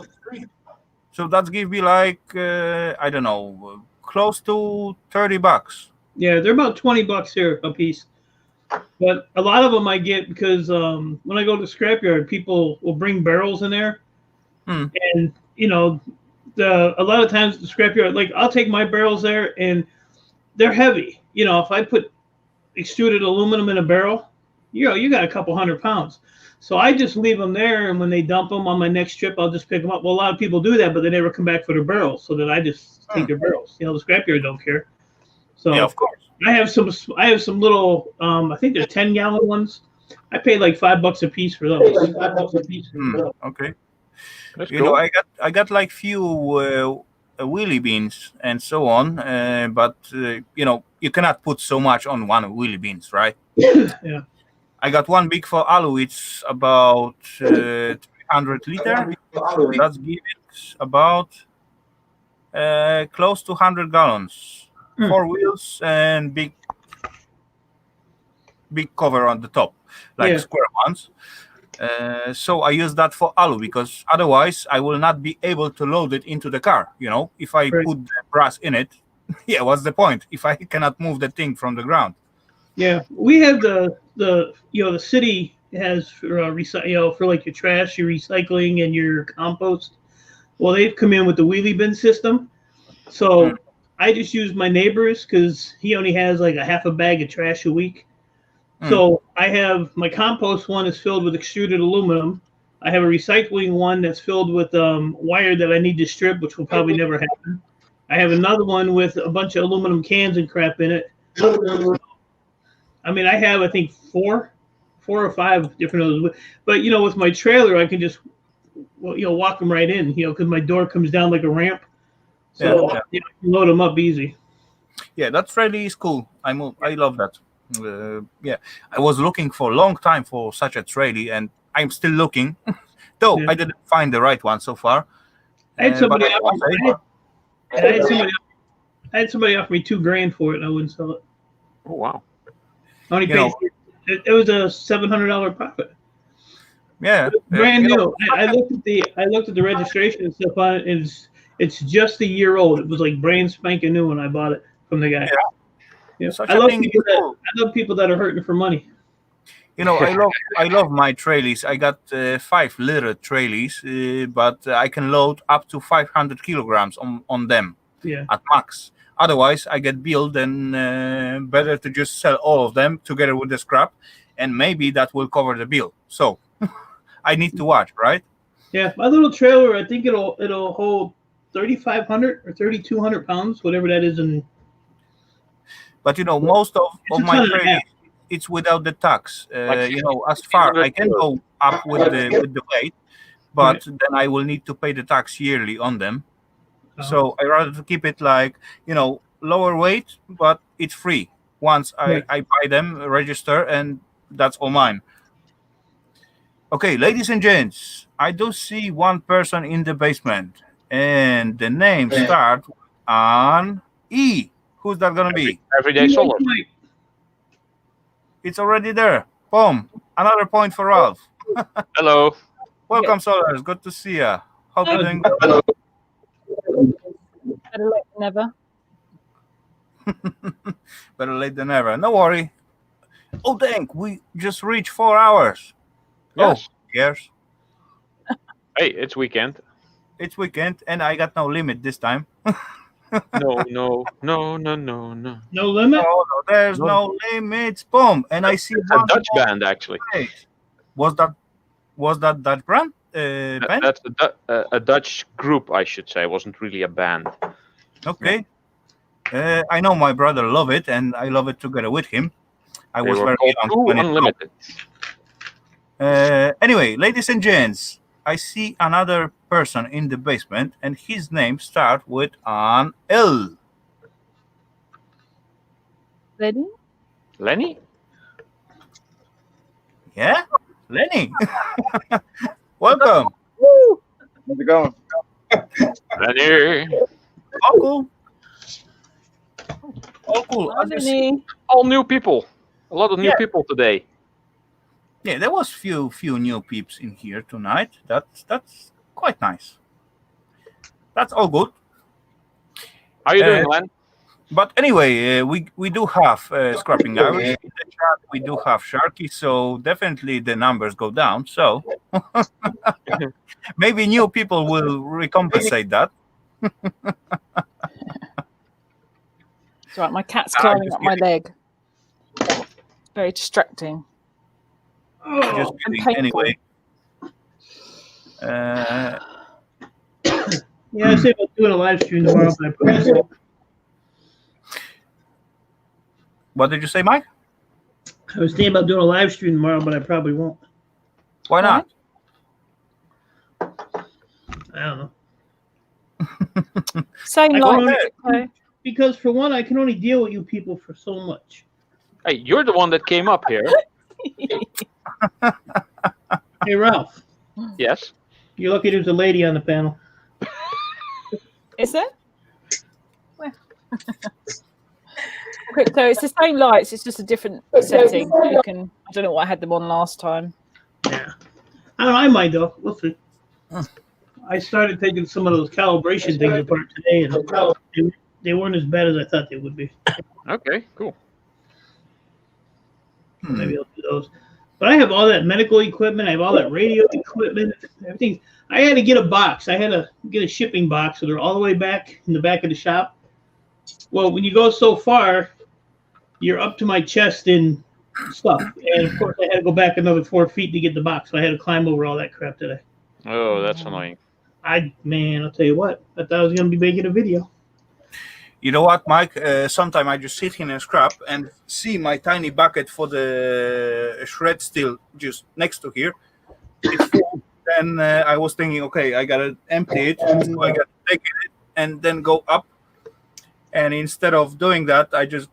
So that's give me like I don't know, close to $30.
Yeah, they're about $20 here a piece. But a lot of them I get because when I go to the scrapyard, people will bring barrels in there, and a lot of times the scrapyard, like I'll take my barrels there and they're heavy. If I put extruded aluminum in a barrel, you got a couple 100 pounds. So I just leave them there, and when they dump them on my next trip, I'll just pick them up. Well, a lot of people do that, but they never come back for their barrels, so then I just take their barrels. The scrapyard don't care. So
yeah, of course.
I have some little I think they're 10-gallon ones. I paid like $5 a piece for those. $5 a piece.
Okay.
That's cool.
I got like few wheelie beans and so on, but you cannot put so much on one wheelie beans, right?
Yeah.
I got one big for alu. It's about 300 liter. That's give it about close to 100 gallons. 4 wheels and big cover on the top, like square ones. So I use that for alu because otherwise I will not be able to load it into the car. If I put the brass in it, what's the point if I cannot move the thing from the ground?
Yeah, we have the city has for for like your trash, your recycling, and your compost. Well, they've come in with the wheelie bin system, so I just use my neighbor's because he only has like a half a bag of trash a week. So I have my compost one is filled with extruded aluminum. I have a recycling one that's filled with wire that I need to strip, which will probably never happen. I have another one with a bunch of aluminum cans and crap in it. I mean, I have I think four or five different of those. But with my trailer, I can just walk them right in. Because my door comes down like a ramp, so I can load them up easy.
Yeah, that really is cool. I love that. I was looking for a long time for such a trailer, and I'm still looking, though I didn't find the right one so far.
I had somebody I had somebody offer me $2,000 for it, and I wouldn't sell it.
Oh wow!
I only paid. It was a $700 profit.
Yeah,
brand new. I looked at the registration and stuff on it, and it's just a year old. It was like brand spanking new when I bought it from the guy. Yeah. I love people that are hurting for money.
I love my trailers. I got 5-liter trailers, but I can load up to 500 kilograms on them at max. Otherwise, I get billed, and better to just sell all of them together with the scrap, and maybe that will cover the bill. So I need to watch, right?
Yeah, my little trailer, I think it'll hold 3,500 or 3,200 pounds, whatever that is.
But most of my trailers, it's without the tax. As far I can go up with the weight, but then I will need to pay the tax yearly on them. So I rather keep it like lower weight, but it's free once I buy them, register, and that's all mine. Okay, ladies and gents, I do see one person in the basement, and the name starts on E. Who's that gonna be?
Everyday Solar.
It's already there. Boom. Another point for Ralph.
Hello.
Welcome, Solars. Good to see you. Hope you're doing good.
Better late than never.
Better late than never. No worry. Oh, dang. We just reached 4 hours.
Yes.
Oh, yes.
Hey, it's weekend.
It's weekend, and I got no limit this time.
No.
No limit?
No, there's no limits. Boom. And I see
it's a Dutch band, actually.
Was that Dutch band? Band?
That's a Dutch group, I should say. It wasn't really a band.
Okay. I know my brother love it, and I love it together with him. I was very young when
Unlimited.
Anyway, ladies and gents, I see another person in the basement, and his name starts with an L.
Lenny?
Lenny?
Yeah? Lenny. Welcome.
Woo! How's it going?
Lenny.
All cool. All cool.
All new people. A lot of new people today.
Yeah, there was few new peeps in here tonight. That's quite nice. That's all good.
How you doing, Len?
But anyway, we do have Scrapping Irish in the chat. We do have Sharky, so definitely the numbers go down. So maybe new people will recompensate that.
It's right, my cat's climbing up my leg. Very distracting.
Just kidding. Anyway.
Yeah, I say about doing a live stream tomorrow, but I probably won't.
What did you say, Mike?
I was thinking about doing a live stream tomorrow, but I probably won't.
Why not?
I don't know.
Same like
because for one, I can only deal with you people for so much.
Hey, you're the one that came up here.
Hey, Ralph.
Yes.
You're lucky there's a lady on the panel.
Is there? Where? So it's the same lights, it's just a different setting. You can. I don't know what I had them on last time.
Yeah. I don't know, I might though. We'll see. I started taking some of those calibration things apart today, and they weren't as bad as I thought they would be.
Okay, cool.
Maybe I'll do those. But I have all that medical equipment. I have all that radio equipment. Everything. I had to get a box. I had to get a shipping box, so they're all the way back in the back of the shop. Well, when you go so far, you're up to my chest in stuff. And of course, I had to go back another 4 feet to get the box. So I had to climb over all that crap today.
Oh, that's annoying.
Man, I'll tell you what. I thought I was going to be making a video.
You know what, Mike? Sometimes I just sit here and scrap and see my tiny bucket for the shred steel just next to here. It's full. Then I was thinking, okay, I gotta empty it, so I gotta take it and then go up. And instead of doing that, I just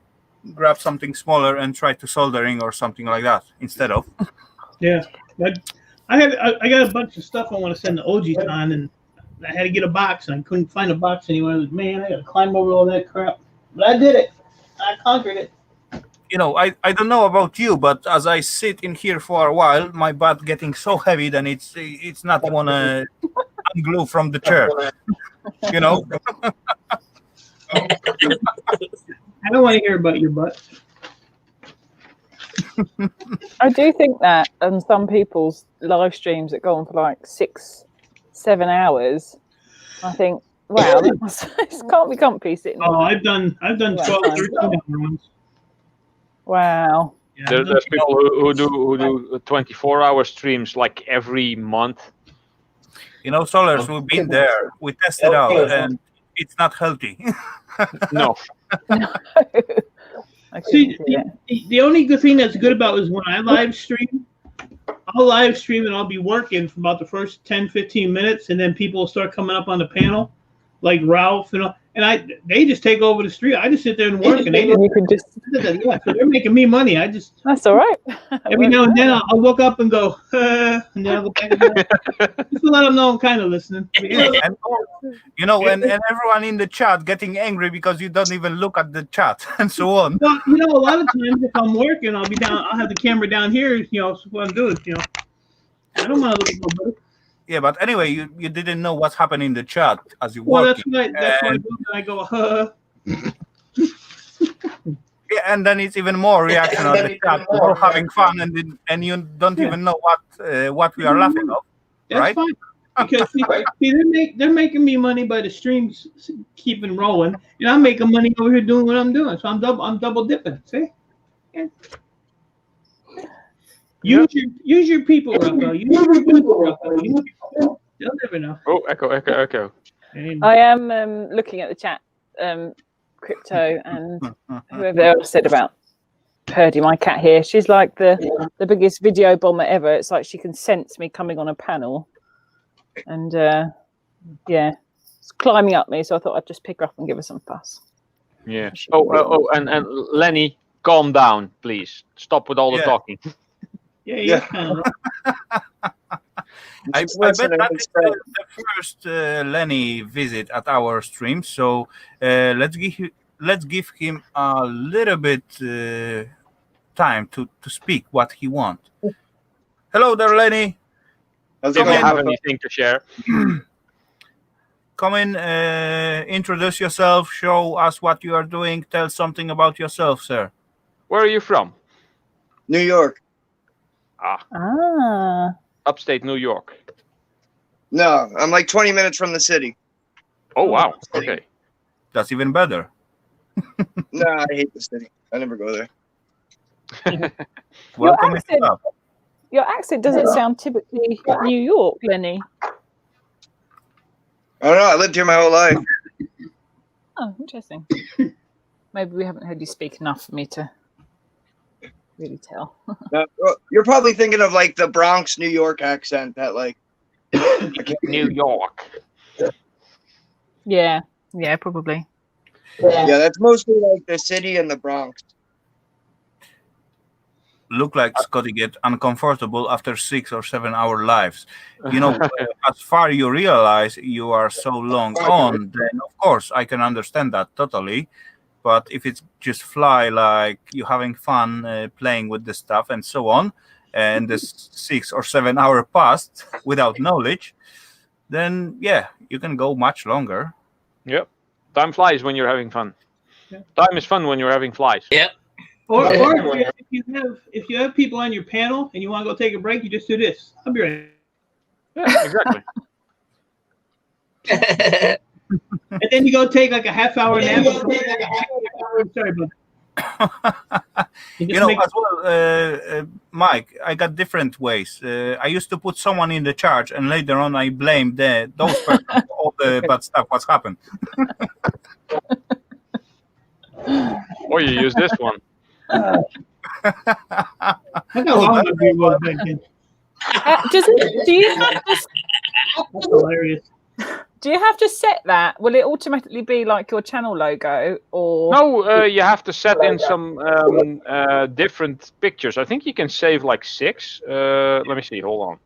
grab something smaller and try to soldering or something like that instead of.
Yeah, but I got a bunch of stuff I want to send the OGs on, and I had to get a box, and I couldn't find a box anywhere. I was, man, I got to climb over all that crap. But I did it. I conquered it.
You know, I don't know about you, but as I sit in here for a while, my butt getting so heavy that it's not wanna unglue from the chair. You know.
I don't want to hear about your butt.
I do think that on some people's live streams that go on for like 6-7 hours, I think, wow, it can't be comfy sitting.
Oh, I've done 12, 13 hour ones.
Wow.
Yeah,
There's people who do 24-hour streams like every month.
You know, Solars, we've been there. We tested out, and it's not healthy.
No.
See, the only good thing that's good about is when I live stream, I'll live stream and I'll be working for about the first 10, 15 minutes, and then people will start coming up on the panel, like Ralph and all, and they just take over the stream. I just sit there and work, and they just yeah, so they're making me money.
That's all right.
Every now and then I'll look up and go, and then I'll go back again. Just to let them know I'm kind of listening.
And, you know, and everyone in the chat getting angry because you don't even look at the chat and so on.
Well, you know, a lot of times if I'm working, I'll have the camera down here, you know, so what I'm doing, you know. I don't want to look at nobody.
Yeah, but anyway, you didn't know what's happening in the chat as you
Well,
work.
that's why I go,
Yeah, and then it's even more reaction on the chat. We're all having fun, and you don't even know what we are laughing of,
That's
right?
fine. Because see, they're making me money by the streams keeping rolling, and I'm making money over here doing what I'm doing. So I'm double dipping. See? Yeah. Use your people, Rafal. Use your people, Rafal. They'll never know.
Oh, echo.
I am looking at the chat, Crypto, and whoever else said about Purdy, my cat here. She's like the biggest video bomber ever. It's like she can sense me coming on a panel, and yeah, it's climbing up me. So I thought I'd just pick her up and give her some fuss.
Yeah. Oh, and Lenny, calm down, please. Stop with all the talking.
Yeah.
I bet that's the first Lenny visit at our stream. So let's give him a little bit time to speak what he wants. Hello there, Lenny.
If you have anything to share.
Come in, introduce yourself, show us what you are doing, tell something about yourself, sir.
Where are you from?
New York.
Upstate New York.
No, I'm like 20 minutes from the city.
Oh, wow. Okay.
That's even better.
No, I hate the city. I never go there.
Welcome.
Your accent doesn't sound typically New York, Lenny.
I don't know. I lived here my whole life.
Oh, interesting. Maybe we haven't heard you speak enough for me to really tell.
No, well, you're probably thinking of like the Bronx, New York accent that like
New York.
Yeah, probably.
Yeah, that's mostly like the city and the Bronx.
Look like Scotty get uncomfortable after 6 or 7 hour lives. You know, as far you realize you are so long on, then of course I can understand that totally. But if it's just fly like you having fun playing with the stuff and so on, and this 6 or 7 hour passed without knowledge, then yeah, you can go much longer.
Yep. Time flies when you're having fun. Time is fun when you're having flies.
Yep.
Or if you have people on your panel and you want to go take a break, you just do this. I'll be right.
Yeah, exactly.
And then you go take like a half-hour nap. Sorry about that.
You know, as well, Mike, I got different ways. I used to put someone in the charge, and later on I blamed those persons for all the bad stuff what's happened.
Or you use this one.
Look how long my beard was back then.
Do you have to,
That's hilarious.
do you have to set that? Will it automatically be like your channel logo, or
No, you have to set in some different pictures. I think you can save like 6. Let me see. Hold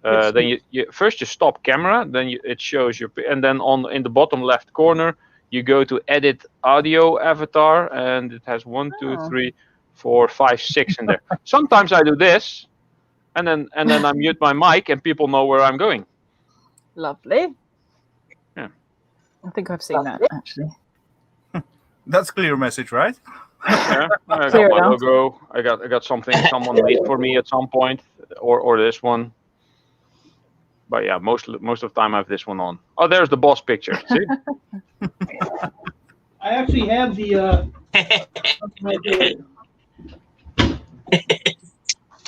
on. Then you first you stop camera. Then it shows your, and then in the bottom left corner you go to edit audio avatar, and it has 1, 2, 3, 4, 5, 6 in there. Sometimes I do this, and then I mute my mic, and people know where I'm going.
Lovely.
Yeah.
I think I've seen that actually.
That's clear message, right?
Yeah, I got
Clear
my
enough.
logo. I got something someone made for me at some point, or this one. But yeah, most of the time I have this one on. Oh, there's the boss picture. See?
I actually have the.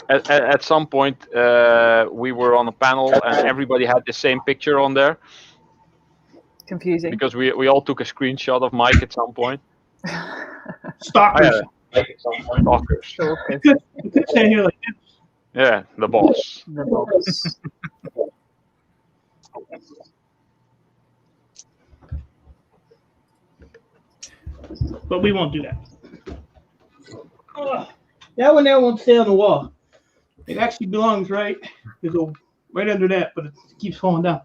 At some point, we were on a panel and everybody had the same picture on there.
Confusing.
Because we all took a screenshot of Mike at some point.
Stalkers.
Stalkers.
You could stand here like this.
Yeah, the boss.
The boss.
But we won't do that. That one there won't stay on the wall. It actually belongs right under that, but it keeps falling down.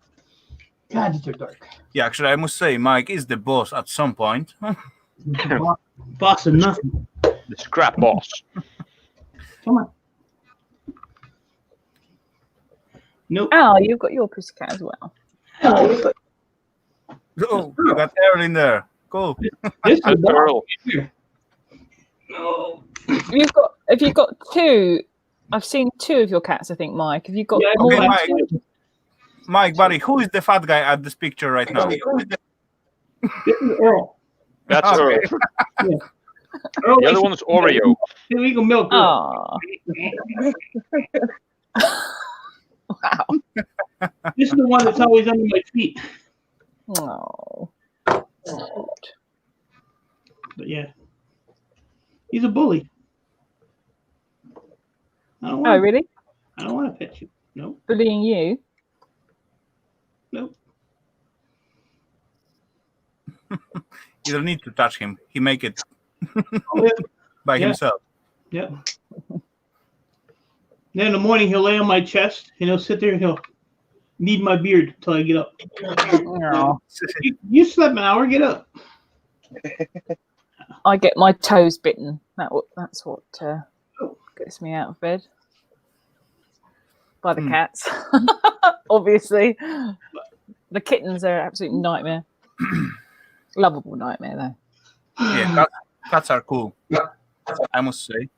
God, these are dark.
Yeah, actually, I must say, Mike is the boss at some point.
Boss of nothing.
The scrap boss.
Come on. Nope.
Oh, you've got your pussycat as well.
Oh, you got Errol in there. Cool.
This is
Earl.
No.
Have you got 2? I've seen 2 of your cats, I think, Mike. Have you got more
Okay,
than
Mike.
2?
Mike, buddy, who is the fat guy at this picture right now?
This is Earl.
That's
Okay.
Earl.
Yeah. Earl
The other one is Oreo.
illegal milk.
Oh. Wow.
This is the one that's always under my feet.
Oh.
But yeah, he's a bully. I don't want.
Oh, really?
I don't want to pet you. Nope.
Bullying you?
Nope.
You don't need to touch him. He make it
Oh, yeah.
by
Yeah.
himself.
Yep. Then in the morning he'll lay on my chest and he'll sit there and he'll knead my beard until I get up.
Oh.
You slept an hour. Get up.
I get my toes bitten. That's what gets me out of bed. By the cats. Obviously. The kittens are an absolute nightmare. Lovable nightmare, though.
Yeah, cats are cool. I must say.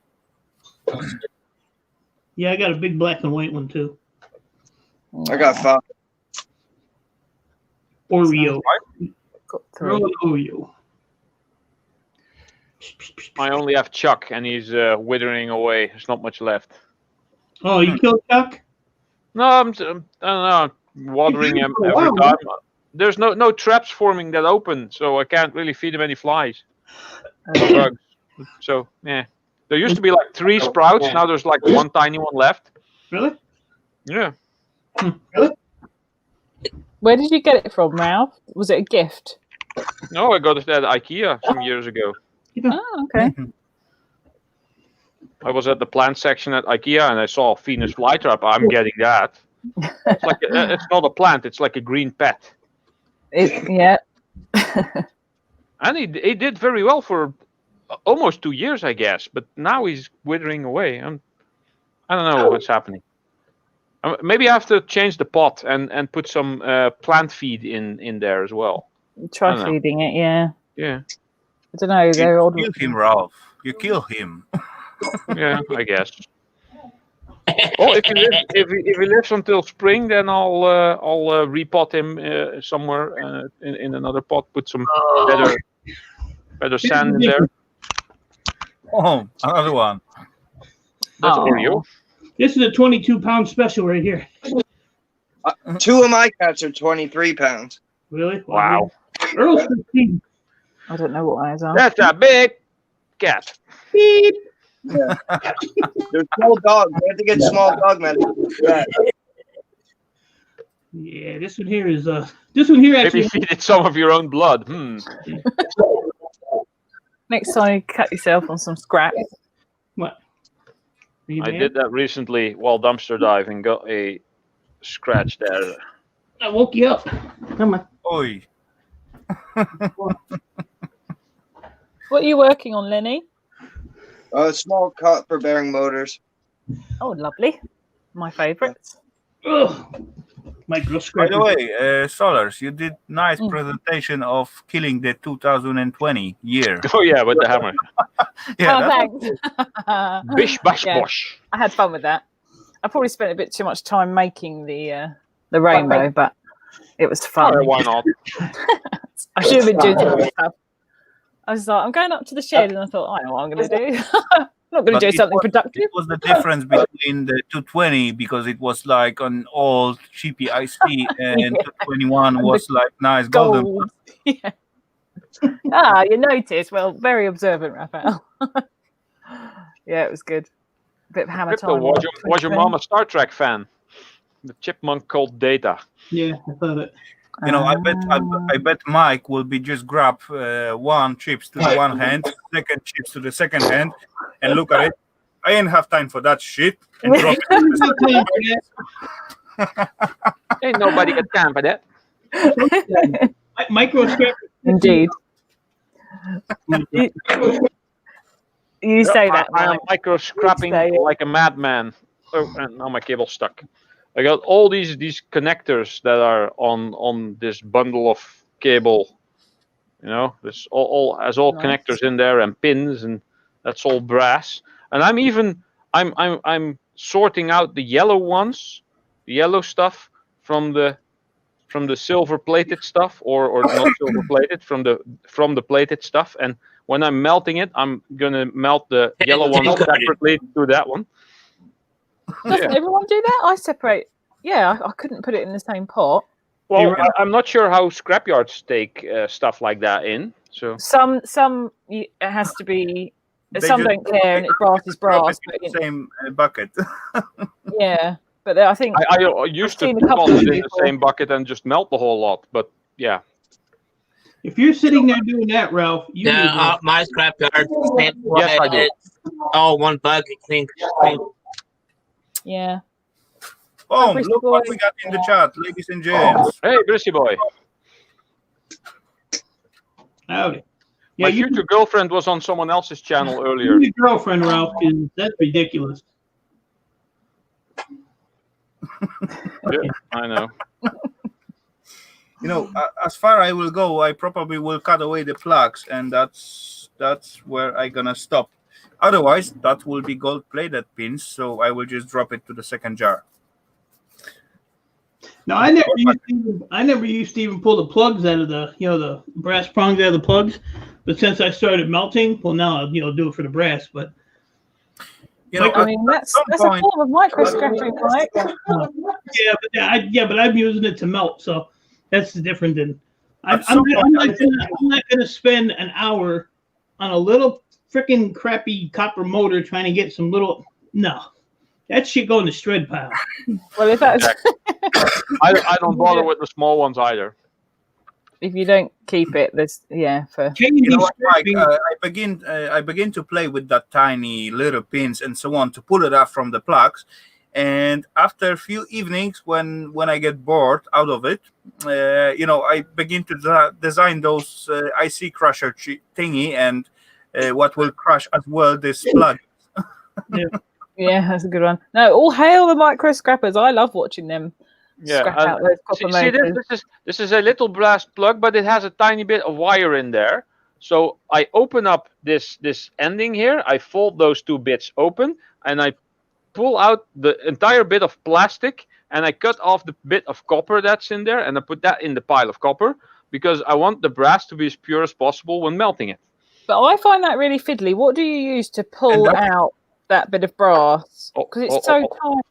Yeah, I got a big black and white one too.
I got 5.
Oreo.
Got 3.
Earl and Oreo.
I only have Chuck, and he's withering away. There's not much left.
Oh, you killed Chuck?
No, I don't know. Watering him every time. There's no traps forming that open, so I can't really feed him any flies. Bugs. So yeah, there used to be like 3 sprouts. Now there's like 1 tiny one left.
Really?
Yeah.
Where did you get it from, Ralph? Was it a gift?
No, I got it at IKEA some years ago.
Oh, okay.
I was at the plant section at IKEA and I saw a Venus flytrap. I'm getting that. It's like it's not a plant. It's like a green pet.
Yeah.
And he did very well for almost 2 years, I guess. But now he's withering away. I don't know what's happening. Maybe I have to change the pot and put some plant feed in there as well.
Try feeding it, yeah.
Yeah.
I don't know. They're odd.
You kill him, Ralph. You kill him.
Yeah, I guess. Well, if he lives until spring, then I'll repot him somewhere in another pot. Put some better sand in there.
Oh, another one.
That's Oreo.
This is a 22-pound special right here.
2 of my cats are 23 pounds.
Really?
Wow.
Earl's 15.
I don't know what eyes are.
That's a big. cat.
Beep.
Yeah. There's small dog. We have to get small dog, man. Yeah.
Yeah, this one here is this one here actually.
Maybe feed it some of your own blood.
Next time you cut yourself on some scrap.
What?
I did that recently while dumpster diving. Got a scratch there.
I woke you up. Come on.
Oi.
What are you working on, Lenny?
Small copper bearing motors.
Oh, lovely. My favourites.
Micro
By the way, Solars, you did nice presentation of killing the 2020 year.
Oh yeah, with the hammer.
Yeah,
Thanks.
Bish bash bosh.
I had fun with that. I probably spent a bit too much time making the rainbow, but it was fun.
Oh, why not?
I should have been doing other stuff. I was like, I'm going up to the shed, and I thought, I know what I'm going to do. I'm not going to do something productive.
It was the difference between the 220 because it was like an old cheapy IC, and 221 was like nice golden.
Gold. Yeah. Ah, you noticed. Well, very observant, Rafal. Yeah, it was good. A bit of hammer
Crypto,
time.
was your mom a Star Trek fan? The chipmunk called Data.
Yeah, I thought it.
You know, I bet Mike will be just grab one chips to the one hand, second chips to the second hand, and look at it. I ain't have time for that shit. And drop it.
Ain't nobody got time for that.
Micro scrap.
Indeed. You say that.
I am micro scrapping like a madman. Oh, and now my cable's stuck. I got all these connectors that are on this bundle of cable. You know, this all has all connectors in there and pins, and that's all brass. And I'm sorting out the yellow ones, the yellow stuff from the silver plated stuff, or not silver plated, from the plated stuff. And when I'm melting it, I'm gonna melt the yellow one separately to that one.
Doesn't everyone do that? I separate. Yeah, I couldn't put it in the same pot.
Well, I'm not sure how scrapyards take stuff like that in. So
some it has to be. Some don't care, and it's brass is brass. But
the same bucket.
Yeah, but I think
I used to put it in the same bucket and just melt the whole lot. But yeah.
If you're sitting there doing that, Ralph, you
my scrapyard.
Yes, I do.
It's all one bucket, clean.
Yeah.
Oh, look what we got in the chat, ladies and gents.
Hey, Brissy boy.
Howdy.
My future girlfriend was on someone else's channel earlier.
Your girlfriend, Ralph, is that's ridiculous.
Yeah, I know.
You know, as far I will go, I probably will cut away the plugs, and that's where I gonna stop. Otherwise, that will be gold-plated pins, so I will just drop it to the second jar.
No, I never used to even pull the plugs out of the brass prongs out of the plugs. But since I started melting, well, now I'll do it for the brass. But
I mean, that's a form of micro scrapping, right?
But I'm using it to melt, so that's different than I'm not gonna spend an hour on a little freaking crappy copper motor trying to get some little that shit go in the shred pile.
Well, if that's
I don't bother with the small ones either.
If you don't keep it, there's for.
You know what, Mike? I begin to play with that tiny little pins and so on to pull it out from the plugs, and after a few evenings, when I get bored out of it, I begin to design those IC crusher thingy and what will crush as well this plug.
Yeah, that's a good one. No, all hail the micro scrappers. I love watching them.
Yeah,
scrap out those copper motors.
This is a little brass plug, but it has a tiny bit of wire in there. So I open up this ending here. I fold those two bits open, and I pull out the entire bit of plastic, and I cut off the bit of copper that's in there, and I put that in the pile of copper because I want the brass to be as pure as possible when melting it.
But I find that really fiddly. What do you use to pull out that bit of brass? Because it's so tiny.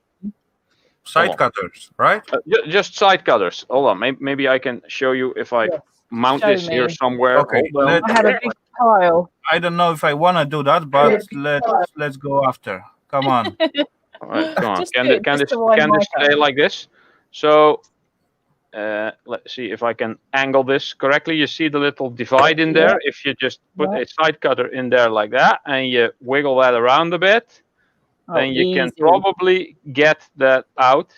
Side cutters, right?
Just side cutters. Hold on, maybe I can show you if I mount
Show
this here
me.
somewhere.
Okay,
Hold on.
I had a big tile.
I don't know if I want to do that, but let's go after. Come on.
All right, come on.
Just
Can,
do it,
can
just
this
to wind
can
my
this stay
up.
like this? So let's see if I can angle this correctly. You see the little divide in there? If you just put a side cutter in there like that and you wiggle that around a bit, then you can
easy.
probably get that out.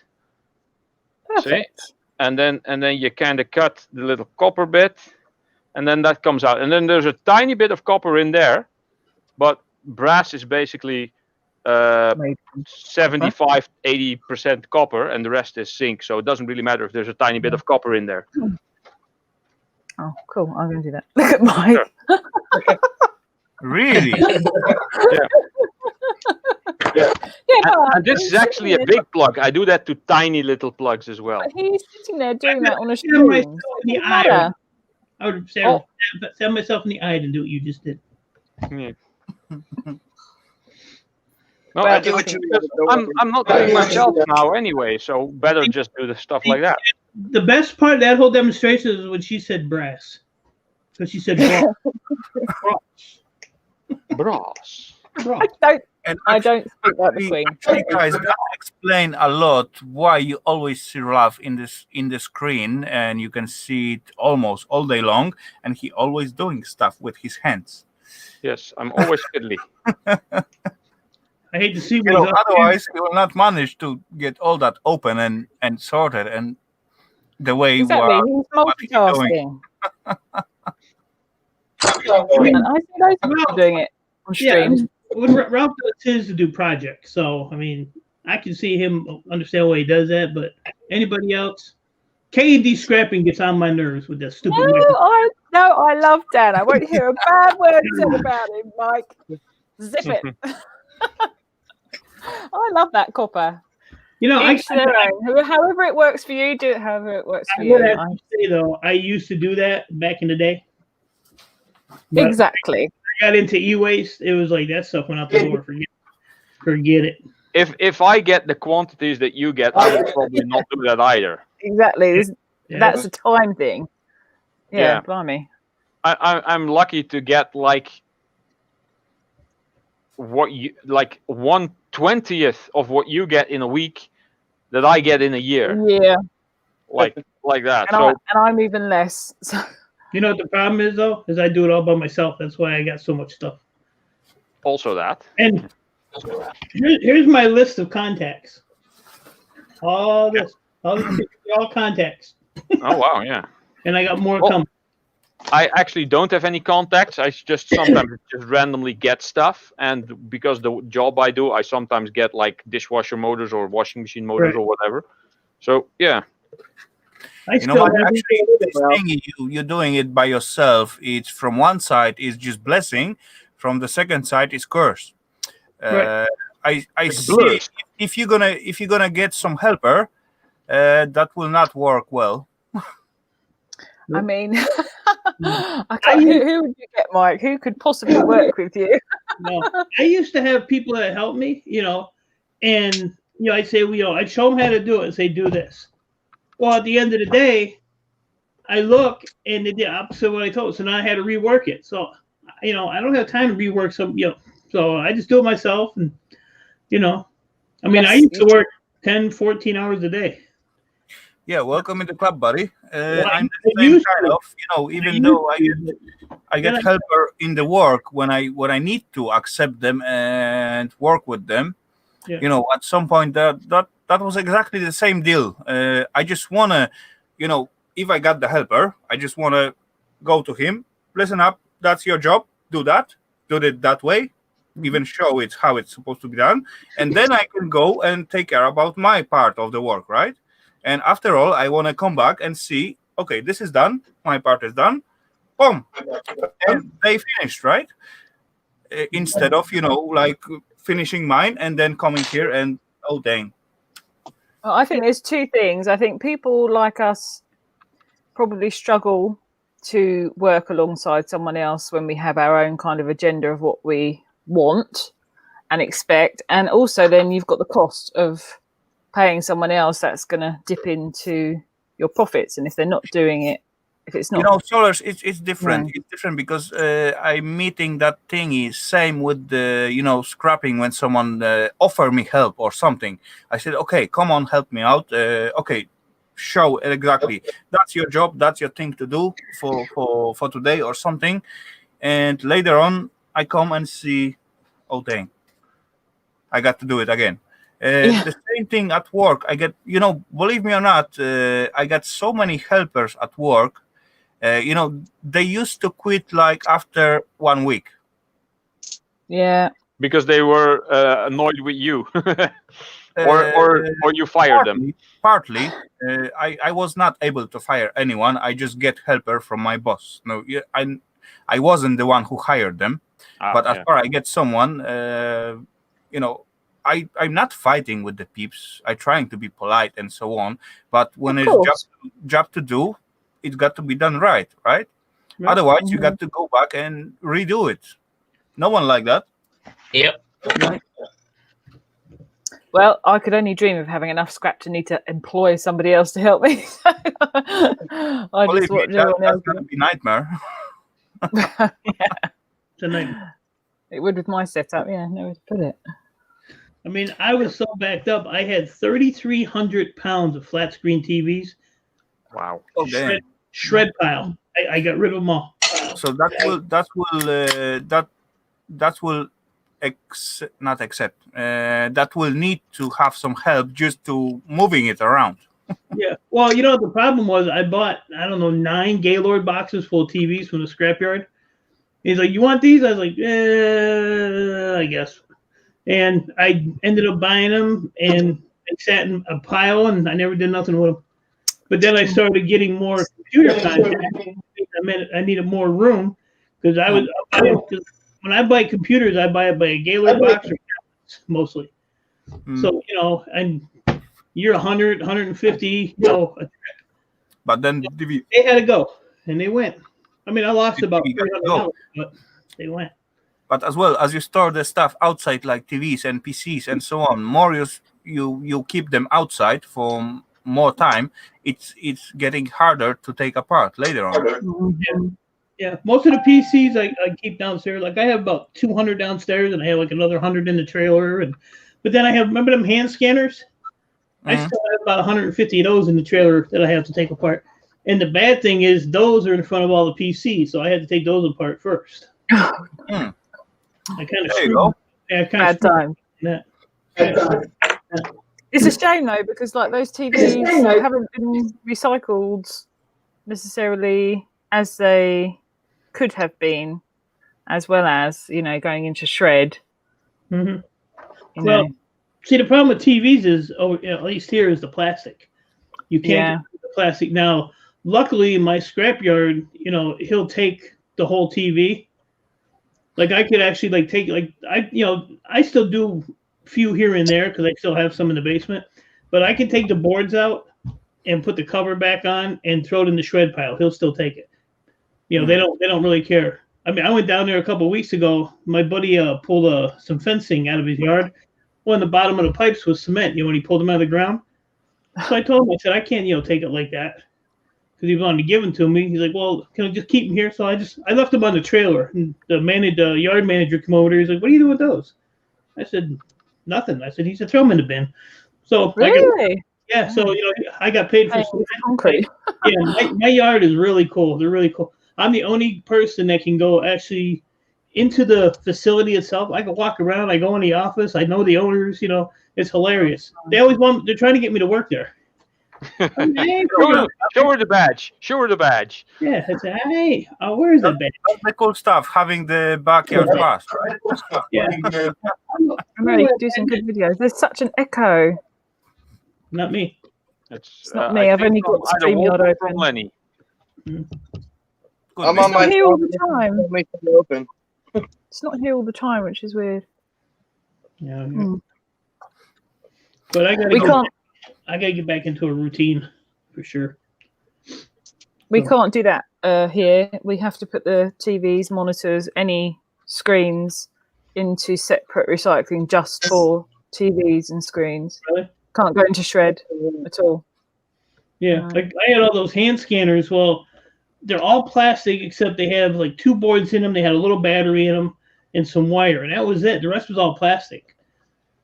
See?
Perfect.
And then you kind of cut the little copper bit, and then that comes out. And then there's a tiny bit of copper in there, but brass is basically 75, 80% copper, and the rest is zinc. So it doesn't really matter if there's a tiny bit of copper in there.
Oh, cool. I'm going to do that. Look at Mike.
Really?
Yeah.
but
And this is actually a big plug. I do that to tiny little plugs as well.
He's sitting there doing that on a
Stab myself
stream.
in the eye. I would stab myself in the eye to do what you just did.
Yeah. No,
Well,
I'm not doing myself now anyway, so better just do the stuff like that.
The best part of that whole demonstration is when she said brass. Because she said
brass.
I don't speak like the Queen.
Actually, guys, that explain a lot why you always see Ralph in the screen, and you can see it almost all day long, and he always doing stuff with his hands.
Yes, I'm always fiddly.
I hate to see
otherwise he will not manage to get all that open and sorted and the way
Exactly. He's multitasking. I see those people doing it on streams.
When Ralph does his to do projects, so I mean, I can see him understand why he does that, but anybody else, K&D scrapping gets on my nerves with that stupid.
I love Dan. I won't hear a bad word said about him, Mike. Zip it. I love that copper.
You know,
Each their own. However it works for you, do it however it works for
I
you.
would have to say though, I used to do that back in the day. But
Exactly.
I got into e-waste. It was like that stuff went out the door. Forget it.
If I get the quantities that you get, I would probably not do that either.
Exactly. That's a time thing.
Yeah.
Blimey.
I'm lucky to get like 1/20th of what you get in a week that I get in a year.
Yeah.
Like that.
And I'm even less. So.
You know what the problem is though? Is I do it all by myself. That's why I got so much stuff.
Also that.
And here's my list of contacts. All contacts.
Oh wow, yeah.
And I got more coming.
I actually don't have any contacts. I just sometimes just randomly get stuff, and because the job I do, I sometimes get like dishwasher motors or washing machine motors or whatever. So yeah.
You know what? Actually, this thing you're doing it by yourself. It's from one side is just blessing, from the second side is curse. I see. If you're gonna get some helper, that will not work well.
I mean, who would you get, Mike? Who could possibly work with you?
No, I used to have people that helped me, and I'd say, I'd show them how to do it and say, do this. Well, at the end of the day, I look and they did opposite of what I told. So now I had to rework it. So, I don't have time to rework so I just do it myself. And, I used to work 10, 14 hours a day.
Yeah, welcome in the club, buddy. I'm the same kind of, even though I get helper in the work when I need to accept them and work with them. Yeah. At some point that was exactly the same deal. I just wanna, if I got the helper, I just wanna go to him. Listen up, that's your job. Do that. Do it that way. Even show it how it's supposed to be done, and then I can go and take care about my part of the work, right? And after all, I want to come back and see, okay, this is done. My part is done. Boom. And they finished, right? Instead of, like finishing mine and then coming here and, oh, dang.
Well, I think there's two things. I think people like us probably struggle to work alongside someone else when we have our own kind of agenda of what we want and expect. And also then you've got the cost of paying someone else that's going to dip into your profits, and if they're not doing it If it's
You
not,
know, Solars, it's different.
Yeah.
It's different because I'm meeting that thingy. Same with the, you know, scrapping when someone offer me help or something. I said, okay, come on, help me out. Okay, show exactly. That's your job. That's your thing to do for today or something. And later on, I come and see, oh dang, I got to do it again. The same thing at work. I get, you know, believe me or not, I got so many helpers at work. You know, they used to quit like after 1 week.
Yeah.
Because they were annoyed with you, or you fired them.
Partly, I was not able to fire anyone. I just get helper from my boss. No, I wasn't the one who hired them, but as far I get someone, you know, I'm not fighting with the peeps. I'm trying to be polite and so on. But when it's job to do, it's got to be done right? Otherwise, you got to go back and redo it. No one like that.
Yep.
Well, I could only dream of having enough scrap to need to employ somebody else to help me. I
Believe
just
me,
watch everyone
that's
else.
going to be nightmare.
It
would with my setup, yeah, no way to put it.
I mean, I was so backed up. I had 3,300 pounds of flat screen TVs.
Wow.
Oh, damn.
Shred pile. I got rid of them all.
So that will need to have some help just to moving it around.
Yeah. Well, you know what the problem was? I bought, I don't know, 9 Gaylord boxes full of TVs from the scrapyard. He's like, "You want these?" I was like, I guess. And I ended up buying them, and I sat in a pile, and I never did nothing with them. But then I started getting more computer content. I needed more room because when I buy computers, I buy it by a Gaylord box or mostly. So, you know, and you're 100, 150, you know.
But then
they had to go, and they went. I mean, I lost about $300, but they went.
But as well as you store the stuff outside, like TVs and PCs and so on, more you keep them outside for more time. It's getting harder to take apart later on.
Yeah. Most of the PCs I keep downstairs. Like I have about 200 downstairs, and I have like another 100 in the trailer. But then I have, remember them hand scanners? I still have about 150 of those in the trailer that I have to take apart. And the bad thing is those are in front of all the PCs, so I had to take those apart first. I kind of screwed. Yeah,
Bad time.
Yeah.
It's a shame though, because like those TVs haven't been recycled necessarily as they could have been, as well as, you know, going into shred.
Mm-hmm.
You
Well,
know.
see, the problem with TVs is, at least here, is the plastic. You can't get the plastic. Now, luckily, my scrapyard, you know, he'll take the whole TV. Like I could actually like take I still do few here and there because I still have some in the basement, but I can take the boards out and put the cover back on and throw it in the shred pile. He'll still take it. You know, they don't really care. I mean, I went down there a couple of weeks ago. My buddy pulled some fencing out of his yard. Well, in the bottom of the pipes was cement. You know, when he pulled them out of the ground. So I told him, I said, I can't, take it like that, because he wanted to give them to me. He's like, well, can I just keep them here? So I left them on the trailer. And the yard manager came over there. He's like, what do you do with those? I said, nothing. I said, he said, throw them in the bin. So
really?
So I got paid for
concrete.
My yard is really cool. They're really cool. I'm the only person that can go actually into the facility itself. I can walk around. I go in the office. I know the owners. It's hilarious. They're trying to get me to work there.
Show her the badge. Show her the badge.
Yeah, it's hey, where's the badge?
That's the cool stuff. Having the backyard pass, right?
Yeah.
I'm ready to do some good videos. There's such an echo.
Not me.
It's not me. I've only got StreamYard open.
Lenny.
I'm on my
here all the time.
Open.
It's not here all the time, which is weird.
Yeah. But I gotta get back into a routine for sure.
We can't do that here. We have to put the TVs, monitors, any screens into separate recycling just for TVs and screens.
Really?
Can't go into shred at all.
Yeah, like I had all those hand scanners. Well, they're all plastic except they have like 2 boards in them. They had a little battery in them and some wire, and that was it. The rest was all plastic.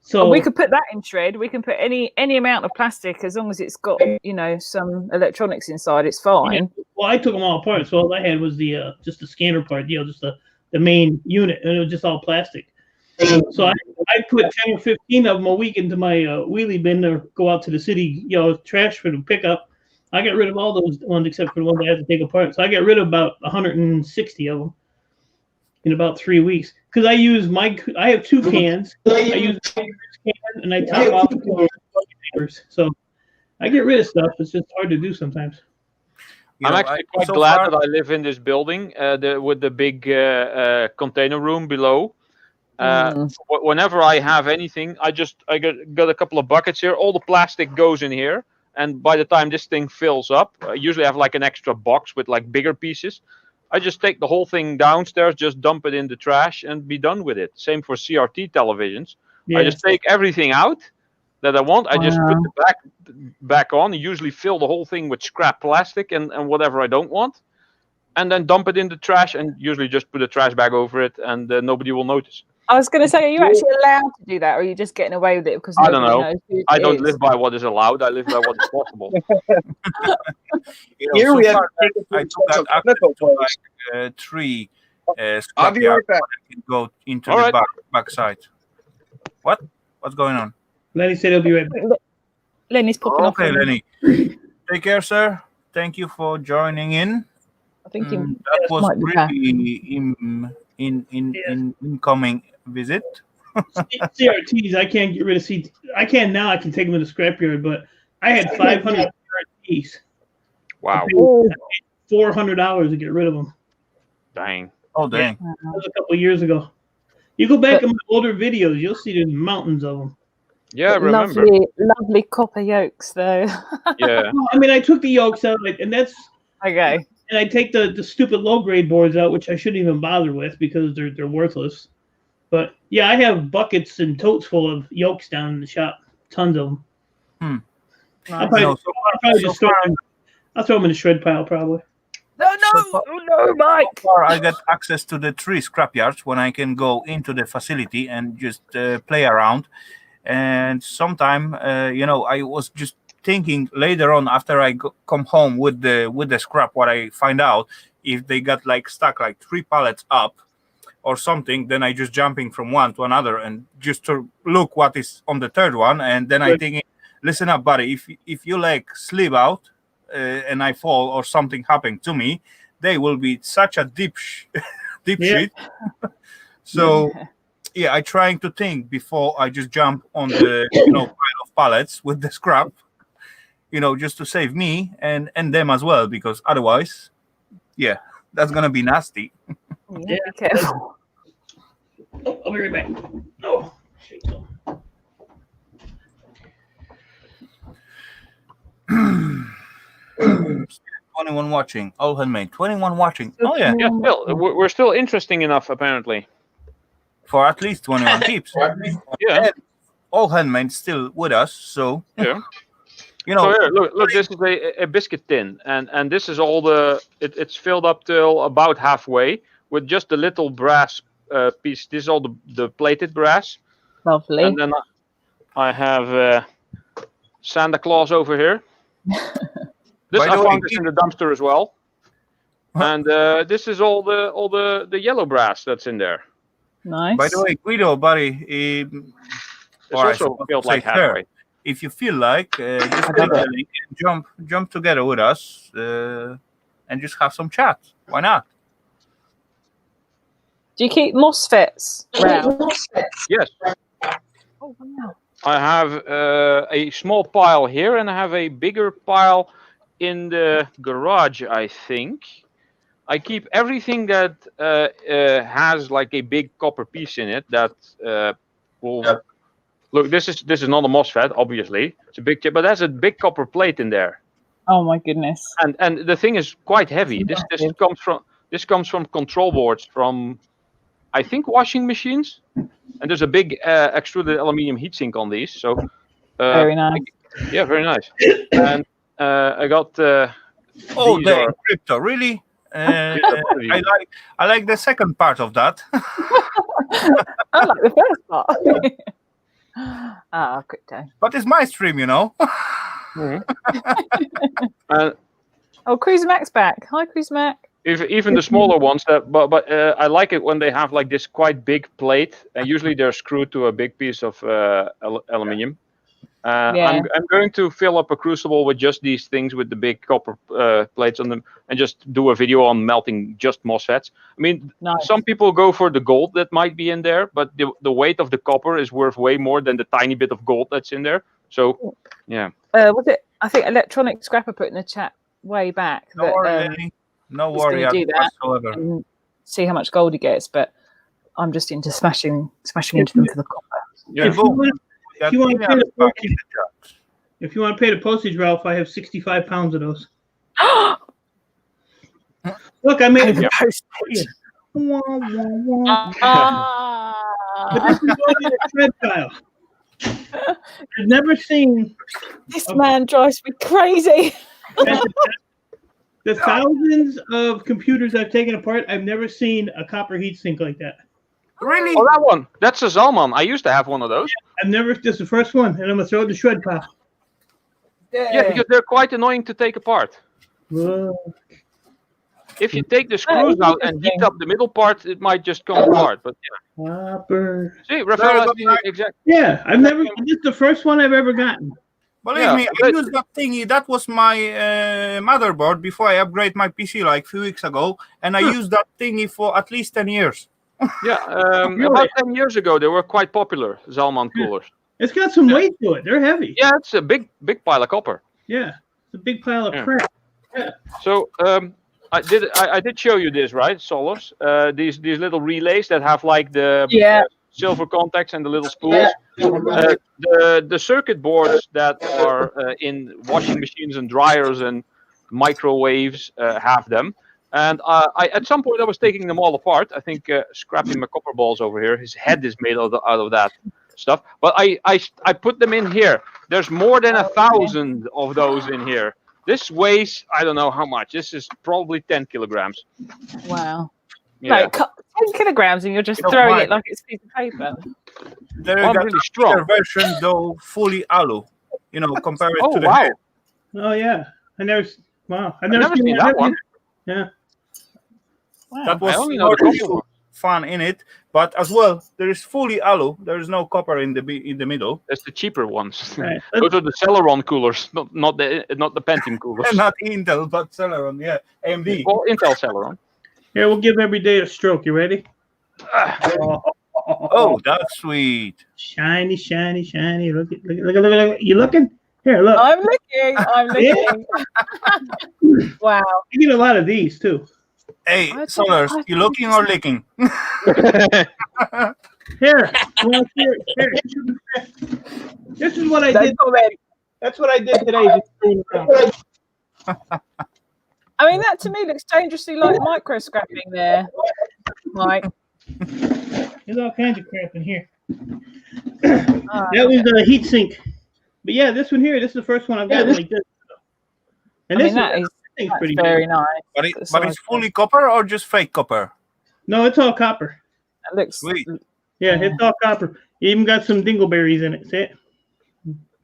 So
we could put that in shred. We can put any amount of plastic as long as it's got some electronics inside. It's fine.
Yeah, well, I took them all apart, so all I had was the just the scanner part, just the main unit, and it was just all plastic. So I put 10 or 15 of them a week into my wheelie bin to go out to the city, trash for the pickup. I got rid of all those ones except for the ones I had to take apart. So I got rid of about 160 of them in about 3 weeks. Because I have 2 cans. I use my can and I top off the papers. So I get rid of stuff. It's just hard to do sometimes.
I'm actually quite glad that I live in this building with the big container room below. Whenever I have anything, I got a couple of buckets here. All the plastic goes in here, and by the time this thing fills up, I usually have like an extra box with like bigger pieces. I just take the whole thing downstairs, just dump it in the trash, and be done with it. Same for CRT televisions.
Yeah.
I just take everything out that I want. I just put it back on. I usually fill the whole thing with scrap plastic and whatever I don't want, and then dump it in the trash, and usually just put a trash bag over it, and nobody will notice.
I was going to say, are you actually allowed to do that, or are you just getting away with it because
I don't know.
knows who it
I don't
is?
live by what is allowed. I live by what is possible.
Here
so
we have
far,
to take
I
it
took
to
out access to like 3
I'll be
scrapyard
right back.
I can go into
All
the
right.
back side. What's going on?
Lenny said he'll be right back.
Lenny's popping off.
Okay, Lenny. Take care, sir. Thank you for joining in.
I think
that was
might be back.
in incoming visit.
CRTs, I can't get rid of CRTs. I can now. I can take them to the scrapyard, but I had 500 CRTs.
Wow.
$400 to get rid of them.
Dang.
Oh, dang.
That was a couple of years ago. You go back in my older videos, you'll see there's mountains of them.
Yeah, I remember.
Lovely copper yolks, though.
Yeah.
Well, I mean, I took the yolks out, and that's
okay.
And I take the stupid low grade boards out, which I shouldn't even bother with because they're worthless. But yeah, I have buckets and totes full of yolks down in the shop, tons of them. I'll throw them in the shred pile probably.
No, Mike.
So far, I get access to the 3 scrapyards when I can go into the facility and just play around. And sometime, I was just thinking later on after I come home with the scrap, what I find out if they got like stuck like 3 pallets up or something, then I just jumping from one to another and just to look what is on the 3rd one, and then I think, listen up, buddy, if you like slip out and I fall or something happen to me, they will be such a deep shit. So. Yeah, I trying to think before I just jump on the pile of pallets with the scrap, just to save me and them as well, because otherwise, yeah, that's gonna be nasty.
Yeah, be careful.
Oh, I'll be right back. Oh, shit.
21 watching, all handmade. 21 watching. Oh yeah,
Yeah, still, we're still interesting enough, apparently.
For at least 21 peeps.
Yeah.
And all handmade still with us, so
yeah. So here, look, this is a biscuit tin, and this is all it's filled up till about halfway with just the little brass piece. This is all the plated brass.
Lovely.
And then I have Santa Claus over here. This I found this in the dumpster as well. And this is all the yellow brass that's in there.
Nice.
By the way, Guido, buddy,
it's also filled like halfway.
If you feel like, just click the link and jump together with us and just have some chat. Why not?
Do you keep MOSFETs around?
Yes.
Oh, wow.
I have a small pile here, and I have a bigger pile in the garage, I think. I keep everything that has like a big copper piece in it that will... Yeah. Look, this is not a MOSFET, obviously. It's a big chip, but there's a big copper plate in there.
Oh my goodness!
And the thing is quite heavy. This comes from control boards from, I think, washing machines. And there's a big extruded aluminium heatsink on these. So
very nice.
Yeah, very nice. And I got.
Oh, dang, crypto! Really? I like the second part of that.
I like the first part. Crypto.
But it's my stream, you know.
Oh, Cruise Mac's back. Hi, Cruise Mac.
Even the smaller ones, but I like it when they have like this quite big plate, and usually they're screwed to a big piece of aluminium. I'm going to fill up a crucible with just these things with the big copper plates on them, and just do a video on melting just MOSFETs. I mean, some people go for the gold that might be in there, but the weight of the copper is worth way more than the tiny bit of gold that's in there. So, yeah.
Was it? I think Electronic Scrapper put in the chat way back
No
that
worry, no
he's
worry
gonna do that
whatsoever.
and see how much gold he gets. But I'm just into smashing into them for the copper.
Yeah.
If you want to pay the postage, Ralph, I have 65 pounds of those. Look, I made
the
postage. But this is only a tread pile. I've never seen
this man drives me crazy.
The thousands of computers I've taken apart, I've never seen a copper heatsink like that.
Really?
Oh, that one. That's a Zalman. I used to have one of those.
I've never. This is the first one, and I'm gonna throw it in the shred pile.
Yeah, because they're quite annoying to take apart.
Whoa.
If you take the screws out and heat up the middle part, it might just come apart. But yeah.
Copper.
See, Rafal has the exact.
Yeah, I've never. This is the first one I've ever gotten.
Believe me, I used that thingy. That was my motherboard before I upgraded my PC like a few weeks ago, and I used that thingy for at least 10 years.
Yeah, about 10 years ago, they were quite popular, Zalman coolers.
It's got some weight to it. They're heavy.
Yeah, it's a big pile of copper.
Yeah, it's a big pile of crap. Yeah.
So I did show you this, right, Solos? These little relays that have like the silver contacts and the little spools. The circuit boards that are in washing machines and dryers and microwaves have them. And at some point I was taking them all apart. I think scrapping my copper balls over here. His head is made out of that stuff. But I put them in here. There's more than 1,000 of those in here. This weighs, I don't know how much. This is probably 10 kilograms.
Wow.
Yeah.
Like 10 kilograms, and you're just throwing it like it's a piece of paper.
There
I'm
is
really strong.
a version though fully alu. You know, compare it to the
wow.
head.
Oh yeah, I've never
seen that one.
Yeah.
Wow.
That was
I only know the copper one.
fun in it, but as well there is fully alu. There is no copper in the middle.
That's the cheaper ones.
Right.
Those are the Celeron coolers, not the Pentium coolers.
Not Intel, but Celeron. Yeah, AMD.
Well, Intel Celeron.
Here, we'll give every day a stroke. You ready?
Oh, that's sweet.
Shiny, shiny, shiny. Look. You looking? Here, look.
I'm looking. Wow.
You get a lot of these too.
Hey, Solars, you looking or licking?
Here. Here. This is what I did. That's what I did today.
I mean, that to me looks dangerously like micro scrapping there. Like,
there's all kinds of crap in here. That was the heat sink. But yeah, this one here, this is the first one I've got like this. And
I
this
mean, that's
pretty
very
good.
nice.
But it's fully copper or just fake copper?
No, it's all copper.
It looks
sweet.
Yeah, it's all copper. You even got some dingleberries in it. See it?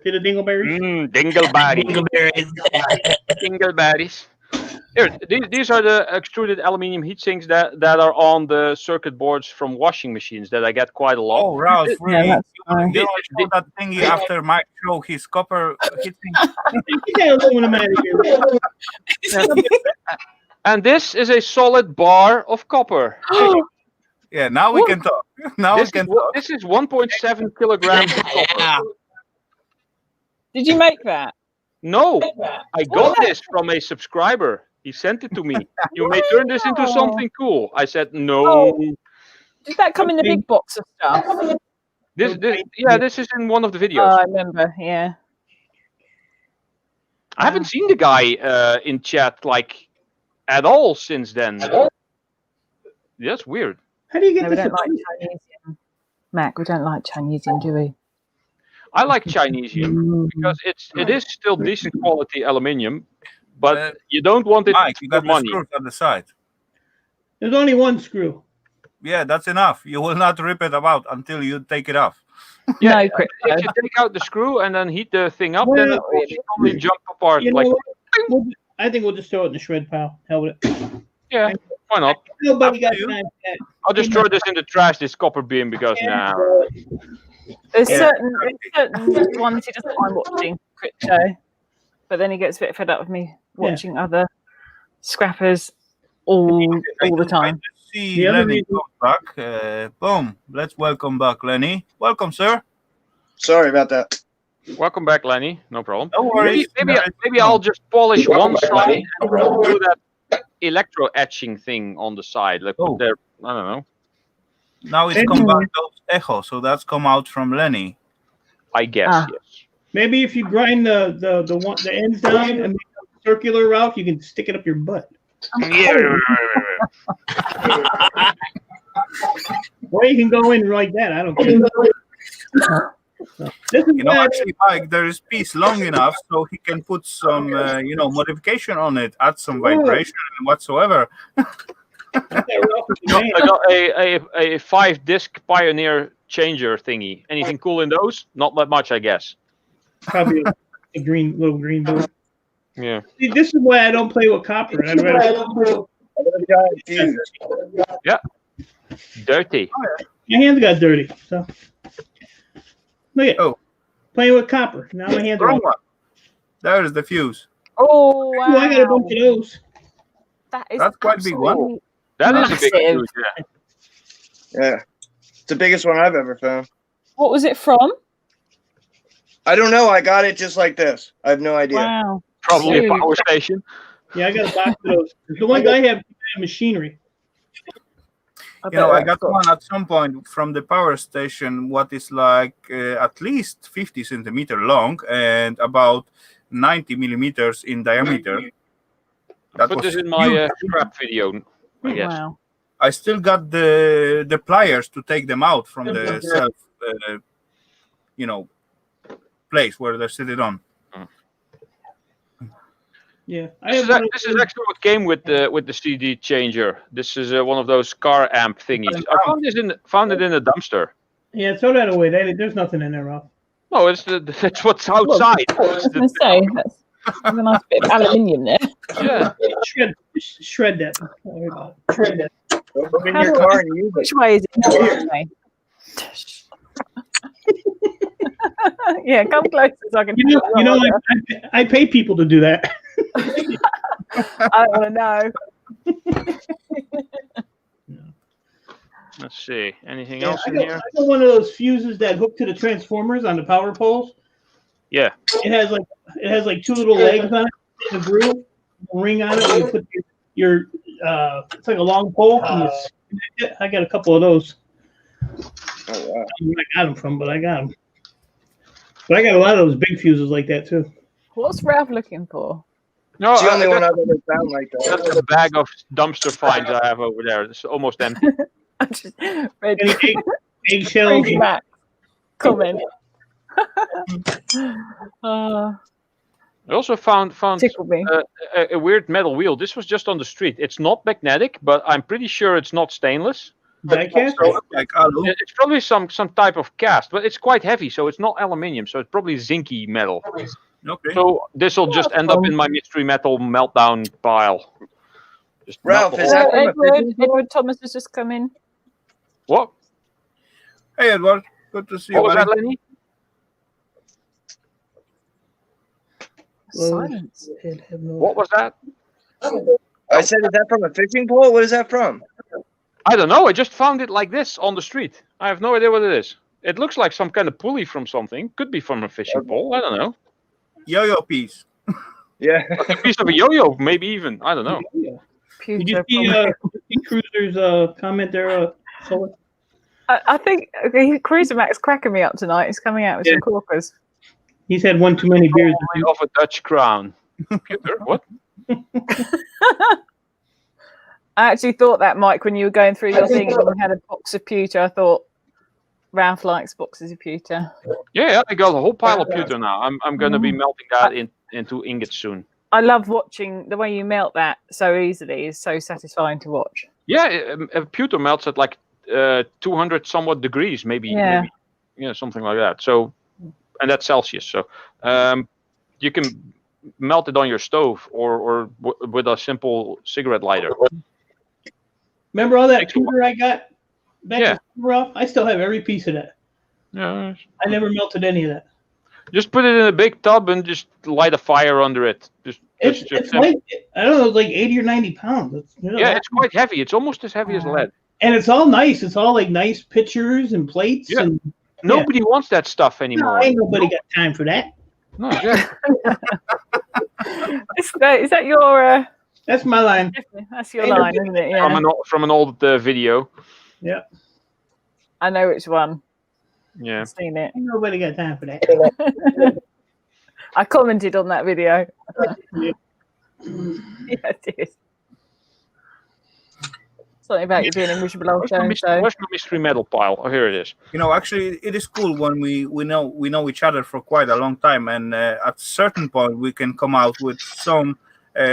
See the dingleberries?
Dingleberries. Dingleberries. Here, these are the extruded aluminium heat sinks that are on the circuit boards from washing machines that I get quite a lot.
Oh, Ralph, really?
Yeah,
You know, I saw that thingy after Mike showed his copper hitting.
And this is a solid bar of copper.
Yeah, now we can talk.
This is 1.7 kilograms of copper.
Did you make that?
No, I got this from a subscriber. He sent it to me. You may turn this into something cool. I said no.
Oh. Did that come in the big box of stuff?
This is in one of the videos.
Oh, I remember. Yeah.
I haven't seen the guy in chat like at all since then. That's weird.
How do you get
We
this?
don't like Chinesium. Mac, we don't like Chinesium, do we?
I like Chinesium because it is still decent quality aluminium, but you don't want it
Mike, you
for
got
money.
the screws on the side.
There's only one screw.
Yeah, that's enough. You will not rip it about until you take it off.
Yeah,
No,
if
Crypto.
you take out the screw and then heat the thing up,
Well,
then it will probably jump apart.
You know
Like,
what? I think we'll just throw it in the shred pile. Hell with it.
yeah, why not?
Nobody got time for that.
I'll just throw this in the trash, this copper beam, because now.
There's
Yeah.
certain ones he doesn't mind watching, Crypto, but then he gets a bit fed up with me watching other scrappers all the time.
See
The other
Lenny
reason-
come back. Boom. Let's welcome back Lenny. Welcome, sir.
Sorry about that.
Welcome back, Lenny. No problem.
No worries.
Maybe I'll just polish one side and do that electro etching thing on the side. Like put there, I don't know.
Now it's come back those echo, so that's come out from Lenny.
I guess, yes.
Maybe if you grind the ends down and make a circular route, you can stick it up your butt. Or you can go in like that. I don't care. This is
Actually, Mike, there is piece long enough so he can put some, modification on it, add some vibration and whatsoever.
I got a 5-disc Pioneer changer thingy. Anything cool in those? Not that much, I guess.
Probably a little green boot.
Yeah.
See, this is why I don't play with copper. I'd rather.
Yeah. Dirty.
My hands got dirty. So look at playing with copper. Now my hands are.
Wrong one. There's the fuse.
Oh, wow.
Ooh, I got a bunch of those.
That's quite a big one.
That is a big
massive.
fuse, yeah.
Yeah. It's the biggest one I've ever found.
What was it from?
I don't know. I got it just like this. I have no idea.
Wow.
Probably a power station.
Yeah, I got a box of those. The ones I have machinery.
I got one at some point from the power station, what is like at least 50 centimeter long and about 90 millimeters in diameter. That
Put
was
this in my
huge.
scrap video, I guess.
Wow.
I still got the pliers to take them out from the self, place where they're sitting on.
Yeah,
This is actually what came with the CD changer. This is one of those car amp thingies. I found it in a dumpster.
Yeah, throw that away. There's nothing in there, Ralph.
No, that's what's outside.
I was going to say, that's a nice bit of aluminium there.
Yeah.
Shred that. Don't worry about it. Shred that.
Put it in your car and use it.
Which way is it? Which way? Yeah, come closer so I can.
I pay people to do that.
I don't want to know.
Let's see. Anything
Yeah,
else
I
in
got,
here?
I got one of those fuses that hook to the transformers on the power poles.
Yeah.
It has like two little legs on it, a groove, a ring on it. And you put your it's like a long pole. And you connect it. I got a couple of those.
Oh wow!
I got them from, but I got them. But I got a lot of those big fuses like that too.
What's Ralph looking for?
No,
It's the only one I've ever found like that.
that's a bag of dumpster finds I have over there. It's almost empty.
Eggshells.
Max. Comment.
I also found a weird metal wheel. This was just on the street. It's not magnetic, but I'm pretty sure it's not stainless.
Diecast?
It's probably some type of cast, but it's quite heavy, so it's not aluminium, so it's probably zinky metal.
Okay.
So this will just end up in my mystery metal meltdown pile. Just
Ralph,
melt
is
the
that
whole-
from a fishing pole?
Edward Thomas has just come in.
What?
Hey, Edward. Good to see
What
you,
was that,
buddy.
Lenny?
Silence.
What was that?
I said, is that from a fishing pole? What is that from?
I don't know. I just found it like this on the street. I have no idea what it is. It looks like some kind of pulley from something. Could be from a fishing pole. I don't know.
Yo-yo piece.
Yeah.
A piece of a yo-yo, maybe even. I don't know.
Did you see Cruiser's comment there?
I think Cruiser Max cracking me up tonight. He's coming out with some corkers.
He's had one too many beers.
Of a Dutch crown. Peter, what?
I actually thought that, Mike, when you were going through your thing and you had a box of pewter. I thought Ralph likes boxes of pewter.
Yeah, I got a whole pile of pewter now. I'm going to be melting that into ingots soon.
I love watching the way you melt that so easily. Is so satisfying to watch.
Yeah, pewter melts at like 200 somewhat degrees, maybe,
Yeah.
something like that. So, and that's Celsius. So, you can melt it on your stove or with a simple cigarette lighter.
Remember all that pewter I got back
Yeah.
in Ralph? I still have every piece of that.
Yeah.
I never melted any of that.
Just put it in a big tub and just light a fire under it.
It's like, I don't know, it's like 80 or 90 pounds.
It's quite heavy. It's almost as heavy as lead.
And it's all nice. It's all like nice pictures and plates.
Yeah.
And
Nobody wants that stuff anymore.
No, ain't nobody got time for that.
No, exactly.
Is that your?
That's my line.
That's your line, isn't it? Yeah.
From an old video.
Yeah.
I know which one.
Yeah.
I've seen it.
Ain't nobody got time for that.
I commented on that video. Yeah, I did. Something about you being a miserable old
Where's my mystery metal pile? Oh, here it is.
Actually, it is cool when we know each other for quite a long time, and at a certain point we can come out with some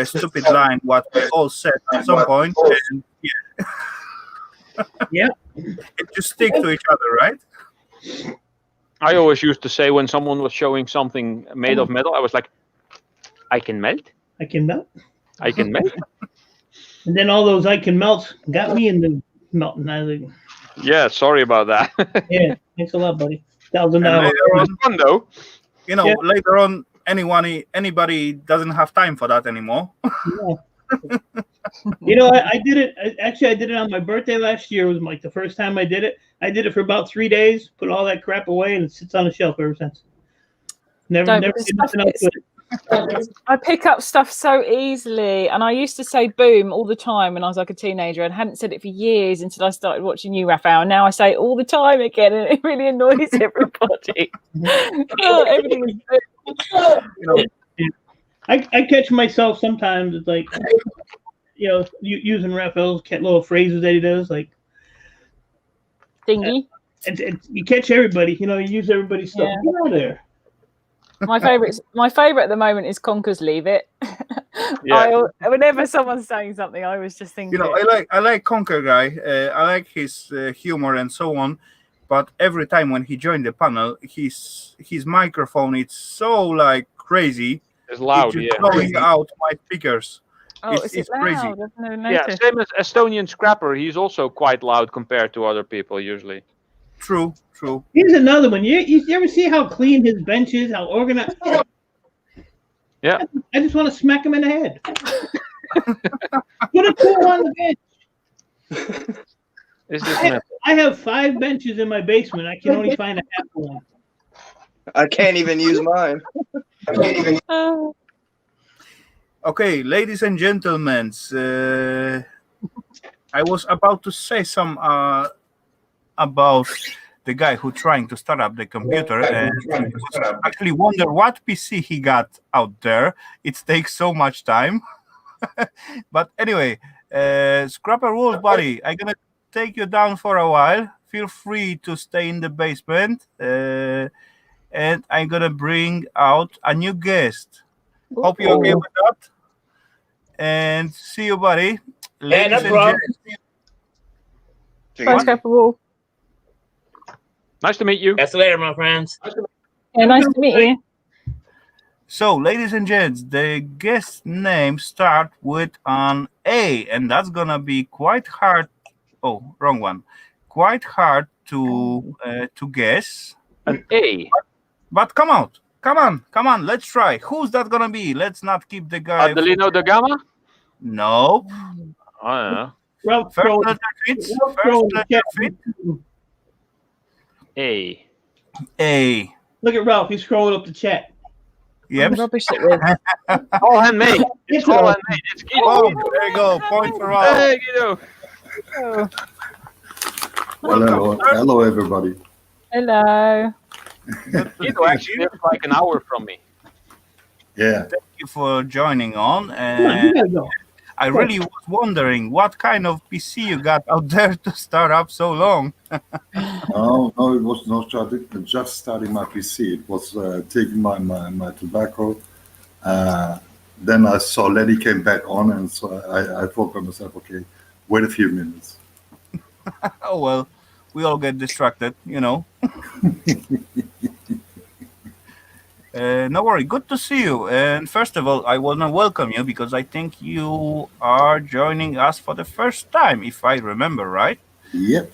stupid line what we all said at some point, and
yeah,
it just stick to each other, right?
I always used to say when someone was showing something made of metal, I was like, I can melt.
I can melt.
I can melt.
And then all those I can melts got me into melting. I was like,
yeah, sorry about that.
yeah, thanks a lot, buddy. $1,000.
Later on,
fun though.
Later on, anybody doesn't have time for that anymore.
Yeah. I did it. Actually, I did it on my birthday last year. It was like the first time I did it. I did it for about 3 days. Put all that crap away, and it sits on the shelf ever since. Never did nothing else with it.
I pick up stuff so easily, and I used to say boom all the time when I was like a teenager, and hadn't said it for years until I started watching you, Rafal. And now I say it all the time again, and it really annoys everybody. Everything is
I catch myself sometimes. It's like, using Rafal's little phrases that he does, like
thingy.
You catch everybody. You use everybody's stuff.
Yeah.
Get out of there.
My favorite at the moment is Conker's Leave It.
Yeah.
Whenever someone's saying something, I was just thinking.
I like Conker guy. I like his humor and so on. But every time when he joined the panel, his microphone it's so like crazy.
It's loud.
It's just blowing out my speakers.
Oh, it's loud?
crazy.
I've never
Yeah,
noticed.
same as Estonian Scrapper. He's also quite loud compared to other people usually.
True.
Here's another one. You ever see how clean his bench is? How organized?
Yeah.
I just want to smack him in the head. Put a tool on the bench. I have 5 benches in my basement. I can only find a half one.
I can't even use mine.
Okay, ladies and gentlemen, I was about to say some about the guy who trying to start up the computer and actually wonder what PC he got out there. It takes so much time. But anyway, Scrapper Wolf buddy, I'm gonna take you down for a while. Feel free to stay in the basement. And I'm gonna bring out a new guest. Hope you're okay with that. And see you, buddy. Ladies and gentlemen.
Bye, Scrapper Wolf.
Nice to meet you.
Catch you later, my friends.
Yeah, nice to meet you.
So, ladies and gents, the guest name start with an A, and that's gonna be quite hard. Oh, wrong one. Quite hard to guess.
An A.
But come on. Let's try. Who's that gonna be? Let's not keep the guy.
Adelino da Gama?
No.
I don't know.
First letter fits. First letter fit.
A.
A.
Look at Ralph. He's scrolling up the chat.
Yep.
Rubbish it with.
All handmade. It's all handmade. It's Guido.
Oh, there you go. Point for all.
Hey, Guido.
Oh.
Well, hello, everybody.
Hello.
Guido actually lives like an hour from me.
Yeah.
Thank you for joining on.
You
And
gotta go.
I really was wondering what kind of PC you got out there to start up so long.
No, it was not just starting my PC. It was taking my tobacco, then I saw Lenny came back on, and so I thought by myself, okay, wait a few minutes.
Oh well, we all get distracted, you know. No worry, good to see you. And first of all, I want to welcome you because I think you are joining us for the first time, if I remember right.
Yep.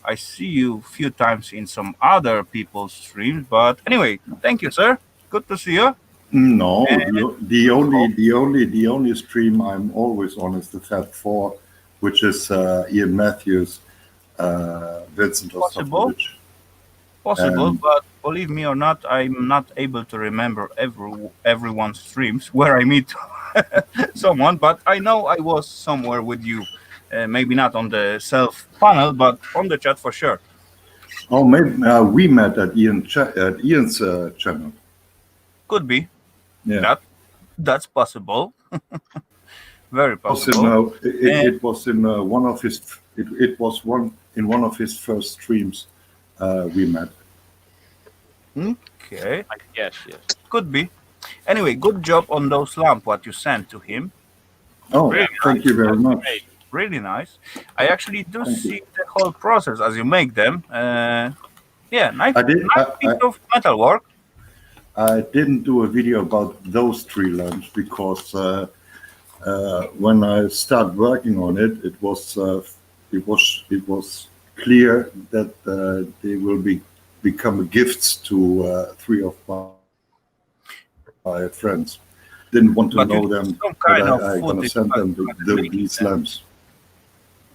I see you a few times in some other people's streams, but anyway, thank you, sir. Good to see you.
No,
And
the only stream I'm always on is the Fab Four, which is Ian Matthews, Vincent
possible,
Ostapowicz.
possible, but believe me or not, I'm not able to remember everyone's streams where I meet someone, but I know I was somewhere with you. Maybe not on the self panel, but on the chat for sure.
Oh, maybe we met at Ian's channel.
Could be.
Yeah.
That's possible. Very
It was
possible.
it was in one of his. It was one of his first streams. We met.
Okay.
Yes, yes.
Could be. Anyway, good job on those lamp what you sent to him.
Oh,
Really
thank
nice.
you very much.
Really nice. I actually do see the whole process as you make them. Yeah, nice piece of metal work.
I didn't do a video about those three lamps because when I started working on it, it was clear that they will become gifts to three of my friends. Didn't want to
But
know them,
some
but
kind of
I'm gonna
footage
send them
making
these
them.
lamps.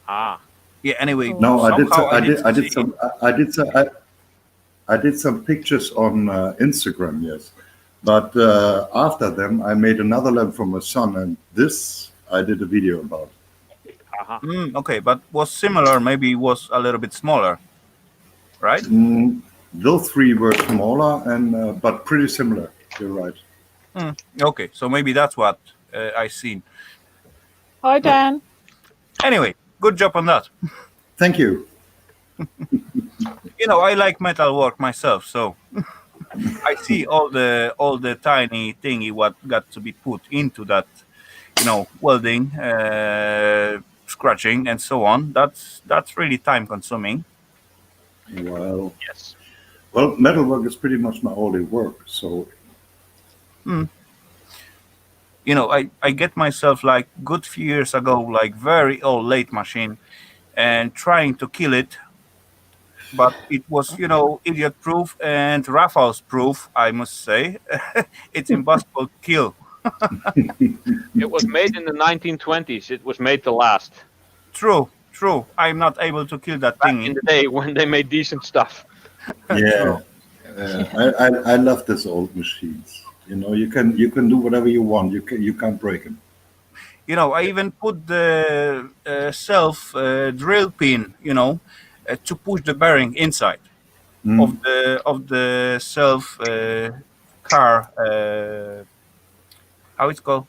Ah.
Yeah. Anyway.
No, I
somehow
did some pictures on Instagram, yes. But after them, I made another lamp for my son, and this I did a video about.
Okay, but was similar. Maybe was a little bit smaller, right?
Those three were smaller, and but pretty similar. You're right.
Okay, so maybe that's what I seen.
Hi, Dan.
Anyway, good job on that.
Thank you.
You know, I like metal work myself, so I see all the tiny thingy what got to be put into that, you know, welding, scratching, and so on. That's really time consuming.
Well,
yes.
Well, metalwork is pretty much my only work, so.
You know, I get myself like good few years ago, like very old late machine, and trying to kill it, but it was, you know, idiot proof and Rafal's proof, I must say. It's impossible to kill.
It was made in the 1920s. It was made to last.
True. I'm not able to kill that
Back
thingy.
in the day when they made decent stuff.
Yeah, I love these old machines. You know, you can do whatever you want. You can't break them.
You know, I even put the self drill pin, you know, to push the bearing inside of the self car. How it's called?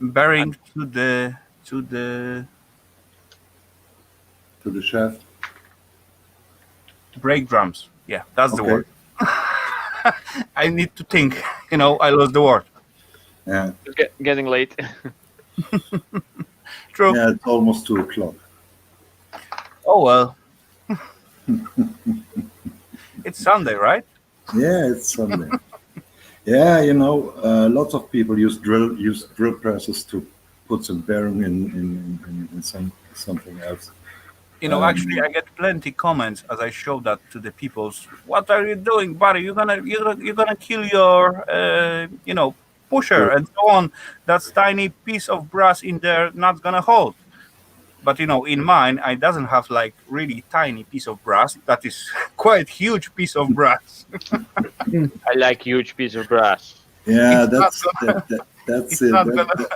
Bearing to the
shaft.
Brake drums. Yeah, that's the
Okay.
word. I need to think. You know, I lost the word.
Yeah.
It's getting late.
True.
Yeah, it's almost 2:00.
Oh well. It's Sunday, right?
Yeah, it's Sunday. Yeah, you know, lots of people use drill presses to put some bearing in something else.
You know, actually, I get plenty comments as I show that to the peoples. What are you doing, buddy? You're gonna kill your you know, pusher and so on. That's tiny piece of brass in there, not gonna hold. But you know, in mine, I doesn't have like really tiny piece of brass. That is quite huge piece of brass.
I like huge piece of brass.
Yeah,
It's
that's
not
it.
gonna-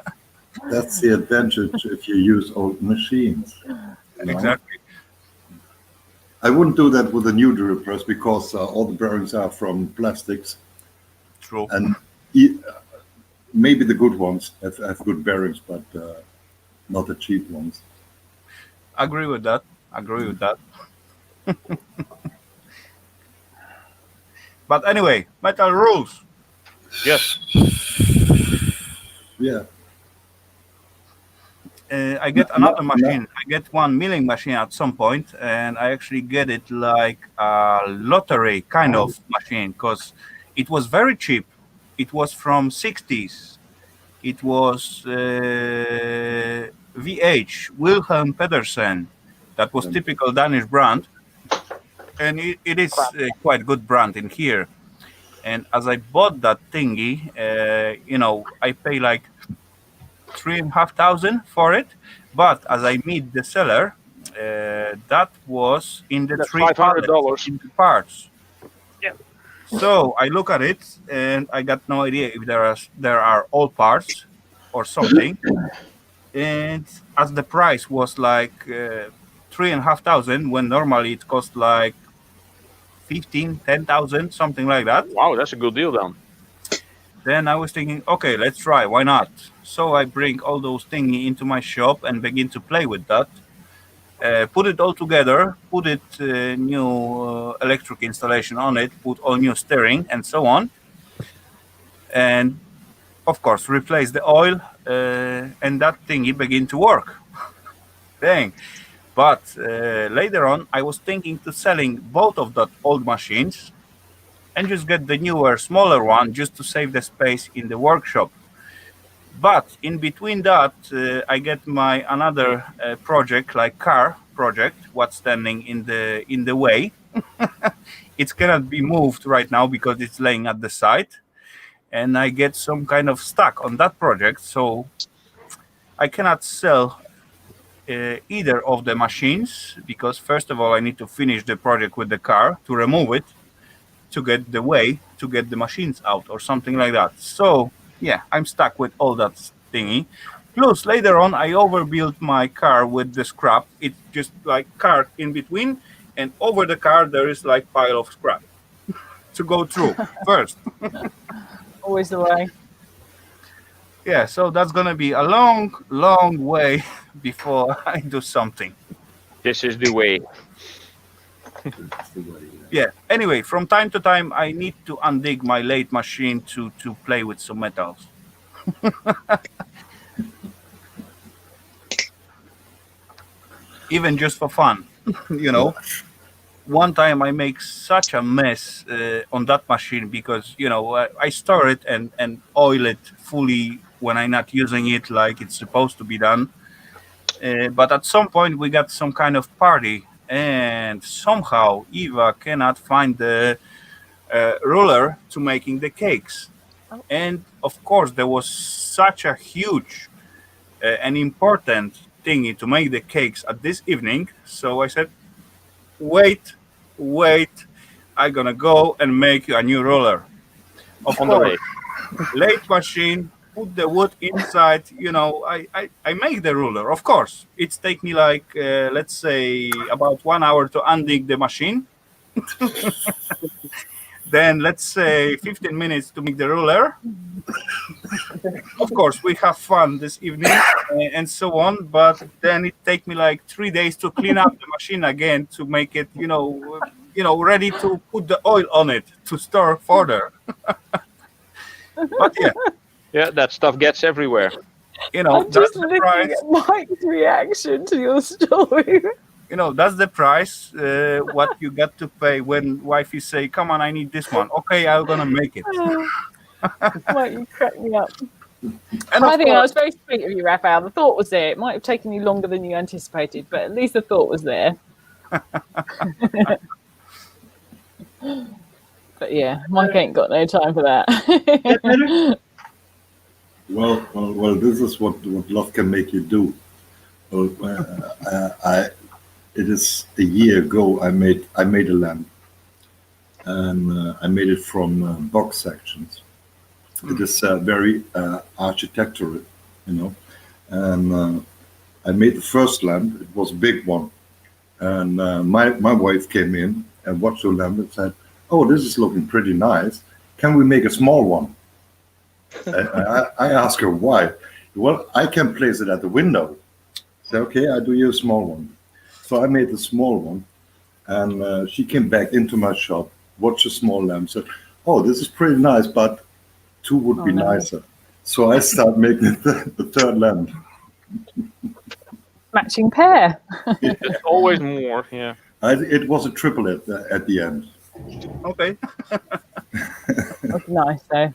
That's the advantage if you use old machines. You know?
Exactly.
I wouldn't do that with a new drill press because all the bearings are from plastics.
True.
And maybe the good ones have good bearings, but not the cheap ones.
Agree with that. But anyway, metal rules.
Yes.
Yeah.
I get another machine. I get one milling machine at some point, and I actually get it like a lottery kind of machine because it was very cheap. It was from 60s. It was VH Wilhelm Pedersen. That was typical Danish brand, and it is quite good brand in here. And as I bought that thingy, I pay like 3,500 for it. But as I meet the seller, that was in the
That's
three pallets
$500.
in the parts.
Yeah.
So I look at it and I got no idea if there are all parts or something. And as the price was like 3,500 when normally it cost like 10,000, something like that.
Wow, that's a good deal then.
Then I was thinking, okay, let's try. Why not? So I bring all those thingy into my shop and begin to play with that. Put it all together, put it new electric installation on it, put all new steering and so on. And of course, replace the oil and that thingy begin to work. Dang. But later on, I was thinking to selling both of that old machines and just get the newer, smaller one just to save the space in the workshop. But in between that, I get my another project, like car project, what's standing in the way. It cannot be moved right now because it's laying at the side. And I get some kind of stuck on that project, so I cannot sell either of the machines because first of all I need to finish the project with the car to remove it to get the way to get the machines out or something like that. So yeah, I'm stuck with all that thingy. Plus later on I overbuilt my car with the scrap. It's just like car in between, and over the car there is like pile of scrap to go through first.
Always the way.
Yeah, so that's gonna be a long, long way before I do something.
This is the way.
Yeah. Anyway, from time to time, I need to undig my lathe machine to play with some metals. Even just for fun, One time I make such a mess on that machine because I store it and oil it fully when I'm not using it like it's supposed to be done. But at some point we got some kind of party, and somehow Eva cannot find the ruler to making the cakes. And of course there was such a huge and important thingy to make the cakes at this evening. So I said, wait, I'm gonna go and make you a new ruler. Open the way. Lathe machine, put the wood inside, I make the ruler. Of course, it's take me like, let's say, about 1 hour to undig the machine. Then let's say 15 minutes to make the ruler. Of course, we have fun this evening and so on, but then it take me like 3 days to clean up the machine again to make it, ready to put the oil on it to store further. But yeah.
Yeah, that stuff gets everywhere.
I'm just looking at Mike's reaction to your story.
That's the price, what you got to pay when wifey say, come on, I need this one. Okay, I'm going to make it.
Mike, you crack me up.
And
I think that was very sweet of you, Rafal. The thought was there. It might have taken you longer than you anticipated, but at least the thought was there. But yeah, Mike ain't got no time for that.
Well, this is what love can make you do. Well, it is a year ago I made a lamp, and I made it from box sections. It is very architectural, and I made the first lamp. It was a big one, and my wife came in and watched the lamp and said, "Oh, this is looking pretty nice. Can we make a small one?" I asked her why. Well, I can place it at the window. I said, okay, I do you a small one. So I made the small one, and she came back into my shop, watched the small lamp, said, "Oh, this is pretty nice, but 2 would
Oh,
be
no.
nicer. So I start making the third lamp.
Matching pair.
There's always more. Yeah.
It was a triple at the end.
Okay.
That's nice though.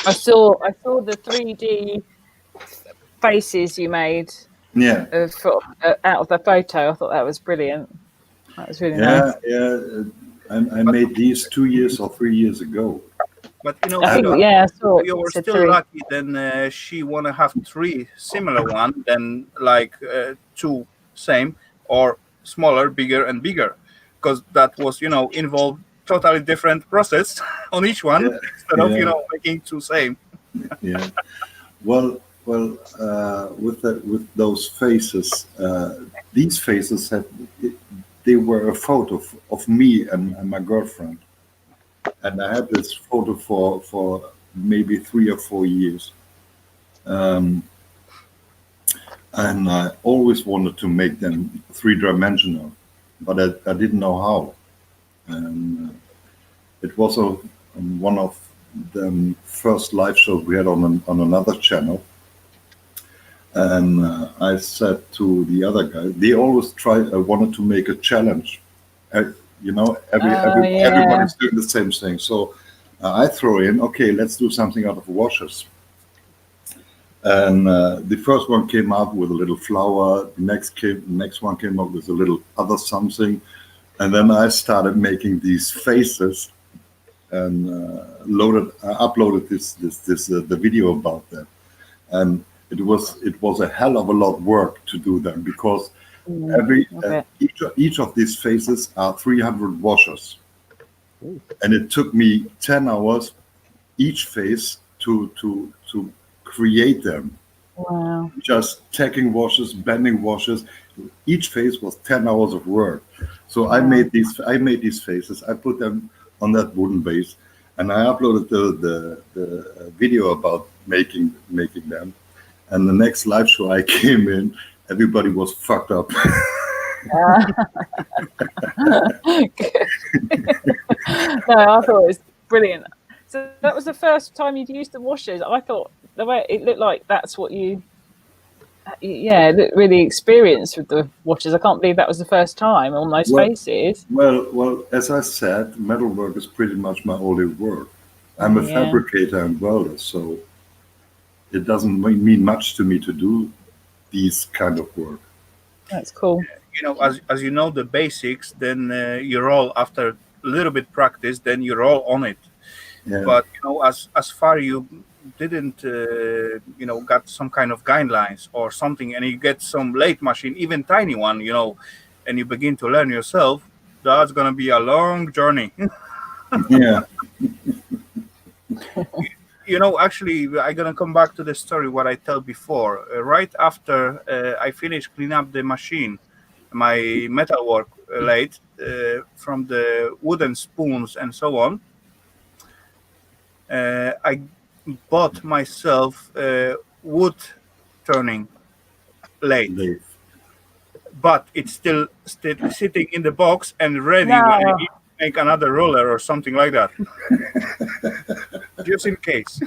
I saw the 3D faces you made
Yeah.
Out of the photo. I thought that was brilliant. That was really
Yeah,
nice.
yeah. I made these 2 years or 3 years ago.
But you know,
I think,
Sheila,
yeah, I saw it.
you
You
were
said
still
3.
lucky. Then she wanna have 3 similar one, then like 2 same or smaller, bigger, and bigger, because that was involved totally different process on each one
Yeah,
instead of
yeah,
making 2 same.
yeah. Well, with those faces, these faces they were a photo of me and my girlfriend, and I had this photo for maybe 3 or 4 years, and I always wanted to make them 3-dimensional, but I didn't know how, and it was one of the first live shows we had on another channel. And I said to the other guy, they always wanted to make a challenge.
Yeah.
Everybody's doing the same thing. So I throw in, okay, let's do something out of washers. And the first one came up with a little flower. The next one came up with a little other something. And then I started making these faces and uploaded the video about that. And it was a hell of a lot of work to do them, because each of these faces are 300 washers, and it took me 10 hours each face to create them.
Wow.
Just tacking washers, bending washers. Each face was 10 hours of work. So I made these faces. I put them on that wooden base, and I uploaded the video about making them. And the next live show I came in, everybody was fucked up.
No, I thought it was brilliant. So that was the first time you'd used the washers. I thought the way it looked like that's what it looked really experienced with the washers. I can't believe that was the first time on those faces.
Well, as I said, metalwork is pretty much my only work. I'm a fabricator and welder, so it doesn't mean much to me to do these kind of work.
That's cool.
As you know the basics, then you're all, after a little bit practice, then you're all on it.
Yeah.
But as far you didn't got some kind of guidelines or something, and you get some lathe machine, even tiny one, and you begin to learn yourself, that's gonna be a long journey.
Yeah.
Actually, I'm gonna come back to the story what I told before. Right after I finished clean up the machine, my metalwork lathe, from the wooden spoons and so on, I bought myself a wood turning lathe, but it's still sitting in the box and ready when I need to make another roller or something like that. Just in case.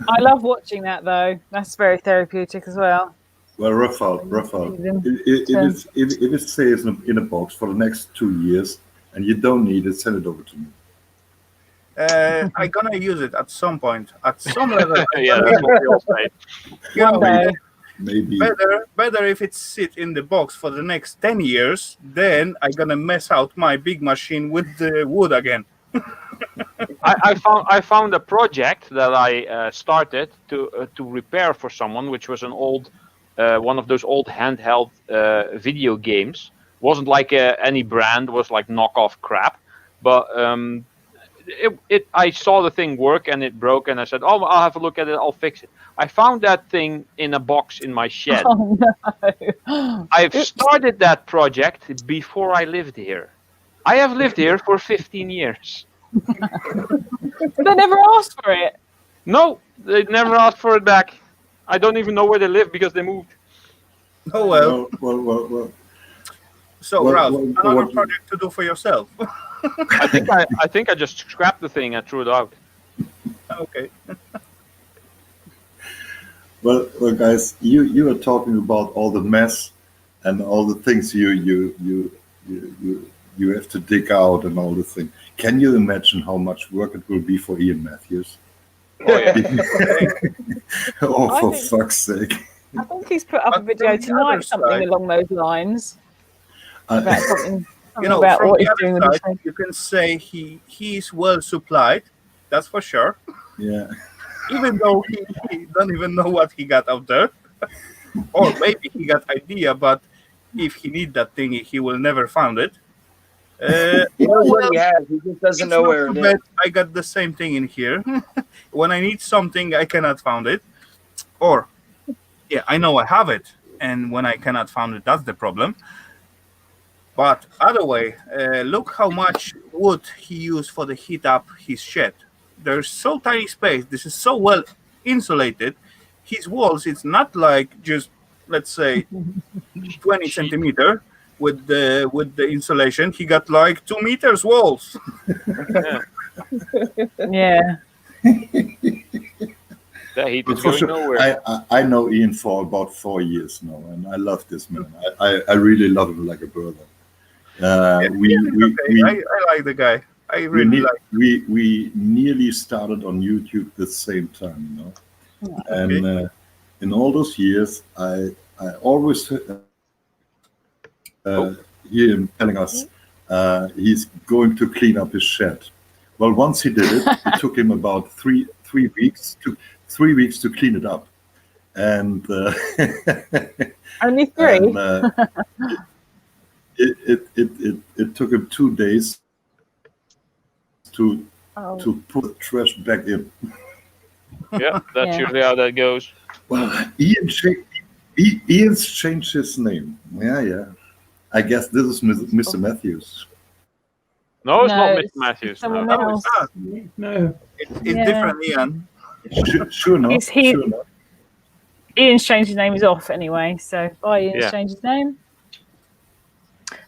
I love watching that though. That's very therapeutic as well.
Well, Rafal, if it stays in a box for the next 2 years and you don't need it, send it over to me.
I'm gonna use it at some point, at some level.
Yeah, that's what we all say.
One day.
Maybe
better if it sit in the box for the next 10 years, then I'm gonna mess out my big machine with the wood again.
I found a project that I started to repair for someone, which was an old one of those old handheld video games. Wasn't like any brand, was like knockoff crap, but I saw the thing work and it broke, and I said, oh, I'll have a look at it, I'll fix it. I found that thing in a box in my shed.
Oh no.
I've started that project before I lived here. I have lived here for 15 years.
They never asked for it.
No, they never asked for it back. I don't even know where they live because they moved.
Oh well.
Well.
So Ralph, another project to do for yourself.
I think I just scrapped the thing and threw it out.
Okay.
Well, guys, you are talking about all the mess and all the things you have to dig out and all the things. Can you imagine how much work it will be for Ian Matthews?
Oh yeah.
Oh,
I
for
think-
fuck's sake!
I think he's put up a video tonight, something along those lines. About something about
from
what
the
he's doing with
other
his
side, you can say he's well supplied. That's for sure.
Yeah.
Even though he don't even know what he got out there, or maybe he got idea, but if he need that thing, he will never find it.
He knows what
well,
he has. He just doesn't
it's
know
not
where
too
it
bad.
is.
I got the same thing in here. When I need something, I cannot find it, or yeah, I know I have it, and when I cannot find it, that's the problem. But other way, look how much wood he used for the heat up his shed. There's so tiny space. This is so well insulated. His walls, it's not like just, let's say, 20 centimeter with the insulation. He got like 2 meters walls.
Yeah.
The heat
But
is
for
going
sure,
nowhere.
I know Ian for about 4 years now, and I love this man. I really love him like a brother.
I like the guy. I really like.
We nearly started on YouTube the same time, you know. And in all those years, I always hear him telling us he's going to clean up his shed. Well, once he did it, it took him about three weeks to clean it up, and
Only 3.
and, it took him 2 days to put the trash back in.
Yeah, that's usually how that goes.
Well, Ian's changed his name. Yeah. I guess this is Mr. Matthews.
No, it's not
No,
Mr. Matthews.
someone
No.
else.
No.
It's
Yeah.
different, Ian.
Sure not. Sure not.
Ian's changed his name is off anyway, so bye Ian's
Yeah.
changed his name.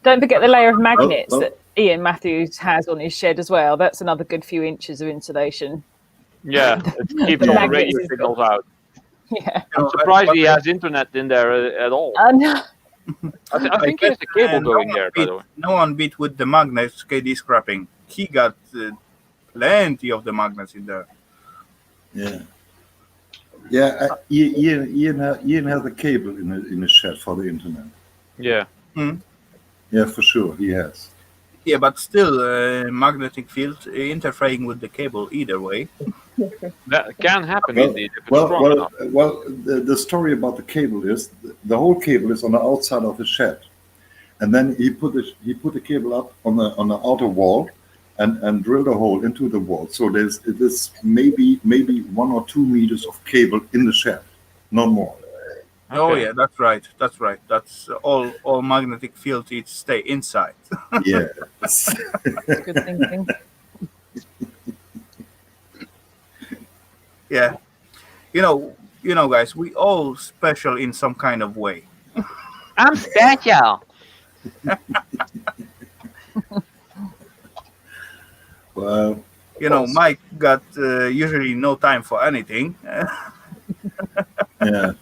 Don't forget the layer of magnets
oh.
that Ian Matthews has on his shed as well. That's another good few inches of insulation.
Yeah, it keeps all the radio signals out.
Yeah.
I'm surprised he has internet in there at all.
No.
I think he has a cable going there, by the way.
No one beat with the magnets KD scrapping. He got plenty of the magnets in there.
Yeah. Ian has a cable in his shed for the internet.
Yeah.
Yeah, for sure, he has.
Yeah, but still, magnetic field interfering with the cable either way.
That can happen
Well,
indeed if it's strong enough.
the story about the cable is the whole cable is on the outside of the shed, and then he put the cable up on the outer wall, and drilled a hole into the wall. So it is maybe 1 or 2 meters of cable in the shed, not more.
Oh yeah, that's right. That's all magnetic field it stay inside.
Yeah.
Good thinking.
Yeah. You know, guys, we all special in some kind of way.
I'm special.
Well,
You know, Mike got usually no time for anything.
Yeah.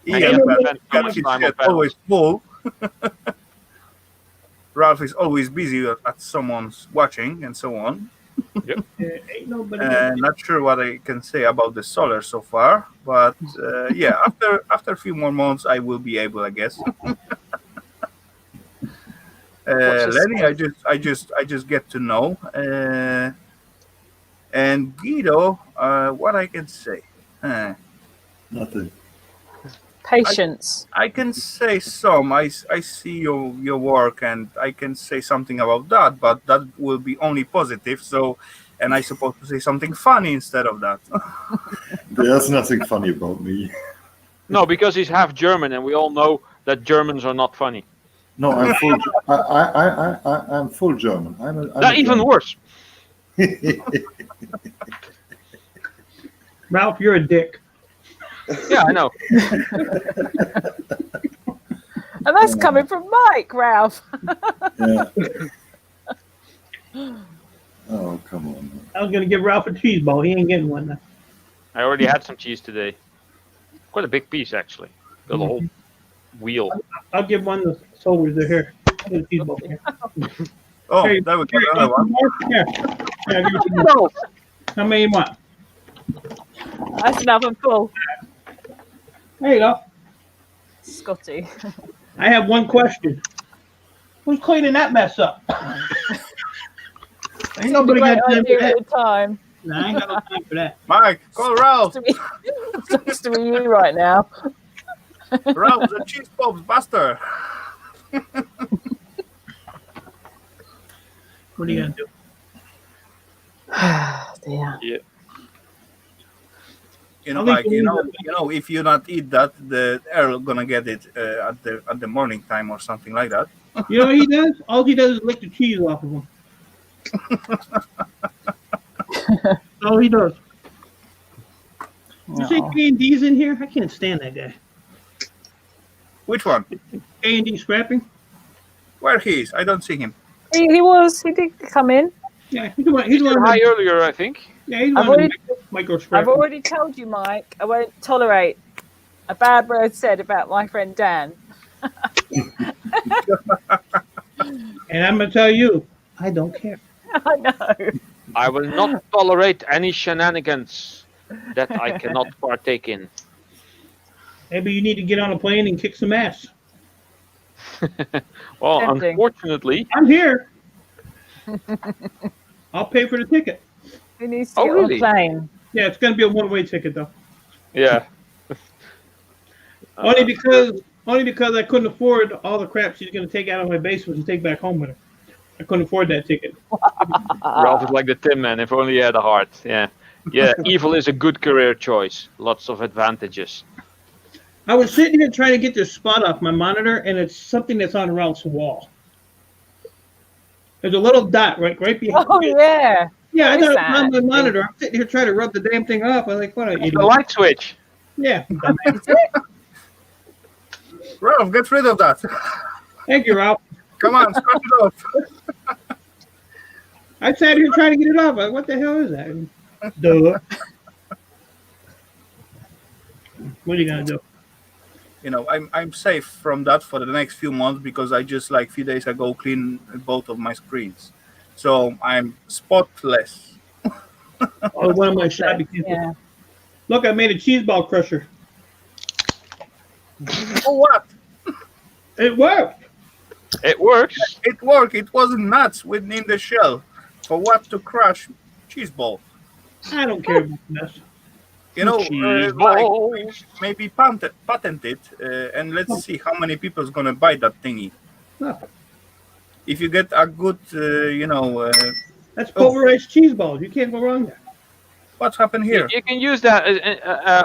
Ian got his shed always full. Ralph is always busy at someone's watching and so on.
Yep.
Ain't nobody.
Not sure what I can say about the solar so far, but yeah, after a few more months, I will be able, I guess. Lenny, I just get to know, and Guido, what I can say.
Nothing.
Patience.
I can say some. I see your work, and I can say something about that, but that will be only positive. So, and I supposed to say something funny instead of that.
There's nothing funny about me.
No, because he's half German, and we all know that Germans are not funny.
No, I'm full. I'm full German. I'm
Even
German.
worse.
Ralph, you're a dick.
Yeah, I know.
And that's coming from Mike, Ralph.
Yeah. Oh, come on.
I was gonna give Ralph a cheese ball. He ain't getting one now.
I already had some cheese today. Quite a big piece, actually. Got a whole wheel.
I'll give one to soldiers. They're here. I'll get a cheese ball here.
Oh,
Here,
there we go.
here, you
Another
want
one.
some more? Here. Here, I'll give you some more. How many you want?
That's enough. I'm full.
There you go.
Scotty.
I have one question. Who's cleaning that mess up? Ain't nobody
Great
got time for
idea
that.
at the time.
Nah, I ain't got no time for that.
Mike, call Ralph.
Supposed to be you right now.
Ralph, the cheese pops buster.
What are you gonna do?
Dear.
Yeah.
You know,
I think
Mike,
we
you
need
know, if you not eat that, the Earl gonna get it at the morning time or something like that.
You know what he does? All he does is lick the cheese off of them. That's all he does. You say
No.
K&D's in here? I can't stand that guy.
Which one?
K&D scrapping?
Where he is? I don't see him.
He did come in.
Yeah, he's one.
He
He's
said
one.
hi earlier, I think.
Yeah, he's
I've
one of
already,
the micro scrapping.
I've already told you, Mike, I won't tolerate a bad word said about my friend Dan.
And I'm gonna tell you, I don't care.
I know.
I will not tolerate any shenanigans that I cannot partake in.
Maybe you need to get on a plane and kick some ass.
Well,
Tempting.
unfortunately,
I'm here. I'll pay for the ticket.
He needs to
Oh,
get
really?
on a plane.
Yeah, it's gonna be a one-way ticket though.
yeah.
Only because I couldn't afford all the crap she's gonna take out of my basement and take back home with her. I couldn't afford that ticket.
Ralph is like the Tin Man, if only he had a heart. Yeah. Yeah, evil is a good career choice. Lots of advantages.
I was sitting here trying to get this spot off my monitor, and it's something that's on Ralph's wall. There's a little dot right behind.
Oh, yeah.
Yeah, I
What is
thought it was
that?
on my monitor. I'm sitting here trying to rub the damn thing off. I'm like, what an
The
idiot.
light switch.
Yeah. dumbass.
Ralph, get rid of that.
Thank you, Ralph.
Come on, scratch it off.
I sat here trying to get it off. Like, what the hell is that? Duh. What are you gonna do?
You know, I'm safe from that for the next few months because I just like a few days ago cleaned both of my screens, so I'm spotless.
Oh, one of my shabby kids.
Yeah.
Look, I made a cheese ball crusher.
For what?
It worked.
It works.
It worked. It wasn't nuts within the shell. For what to crush cheese ball?
I don't care about this.
You know,
Cheese
like,
balls.
maybe patent it, and let's see how many people's gonna buy that thingy.
No,
If you get a good,
that's pulverized cheese balls. You can't go wrong there.
what's happened here?
You can use that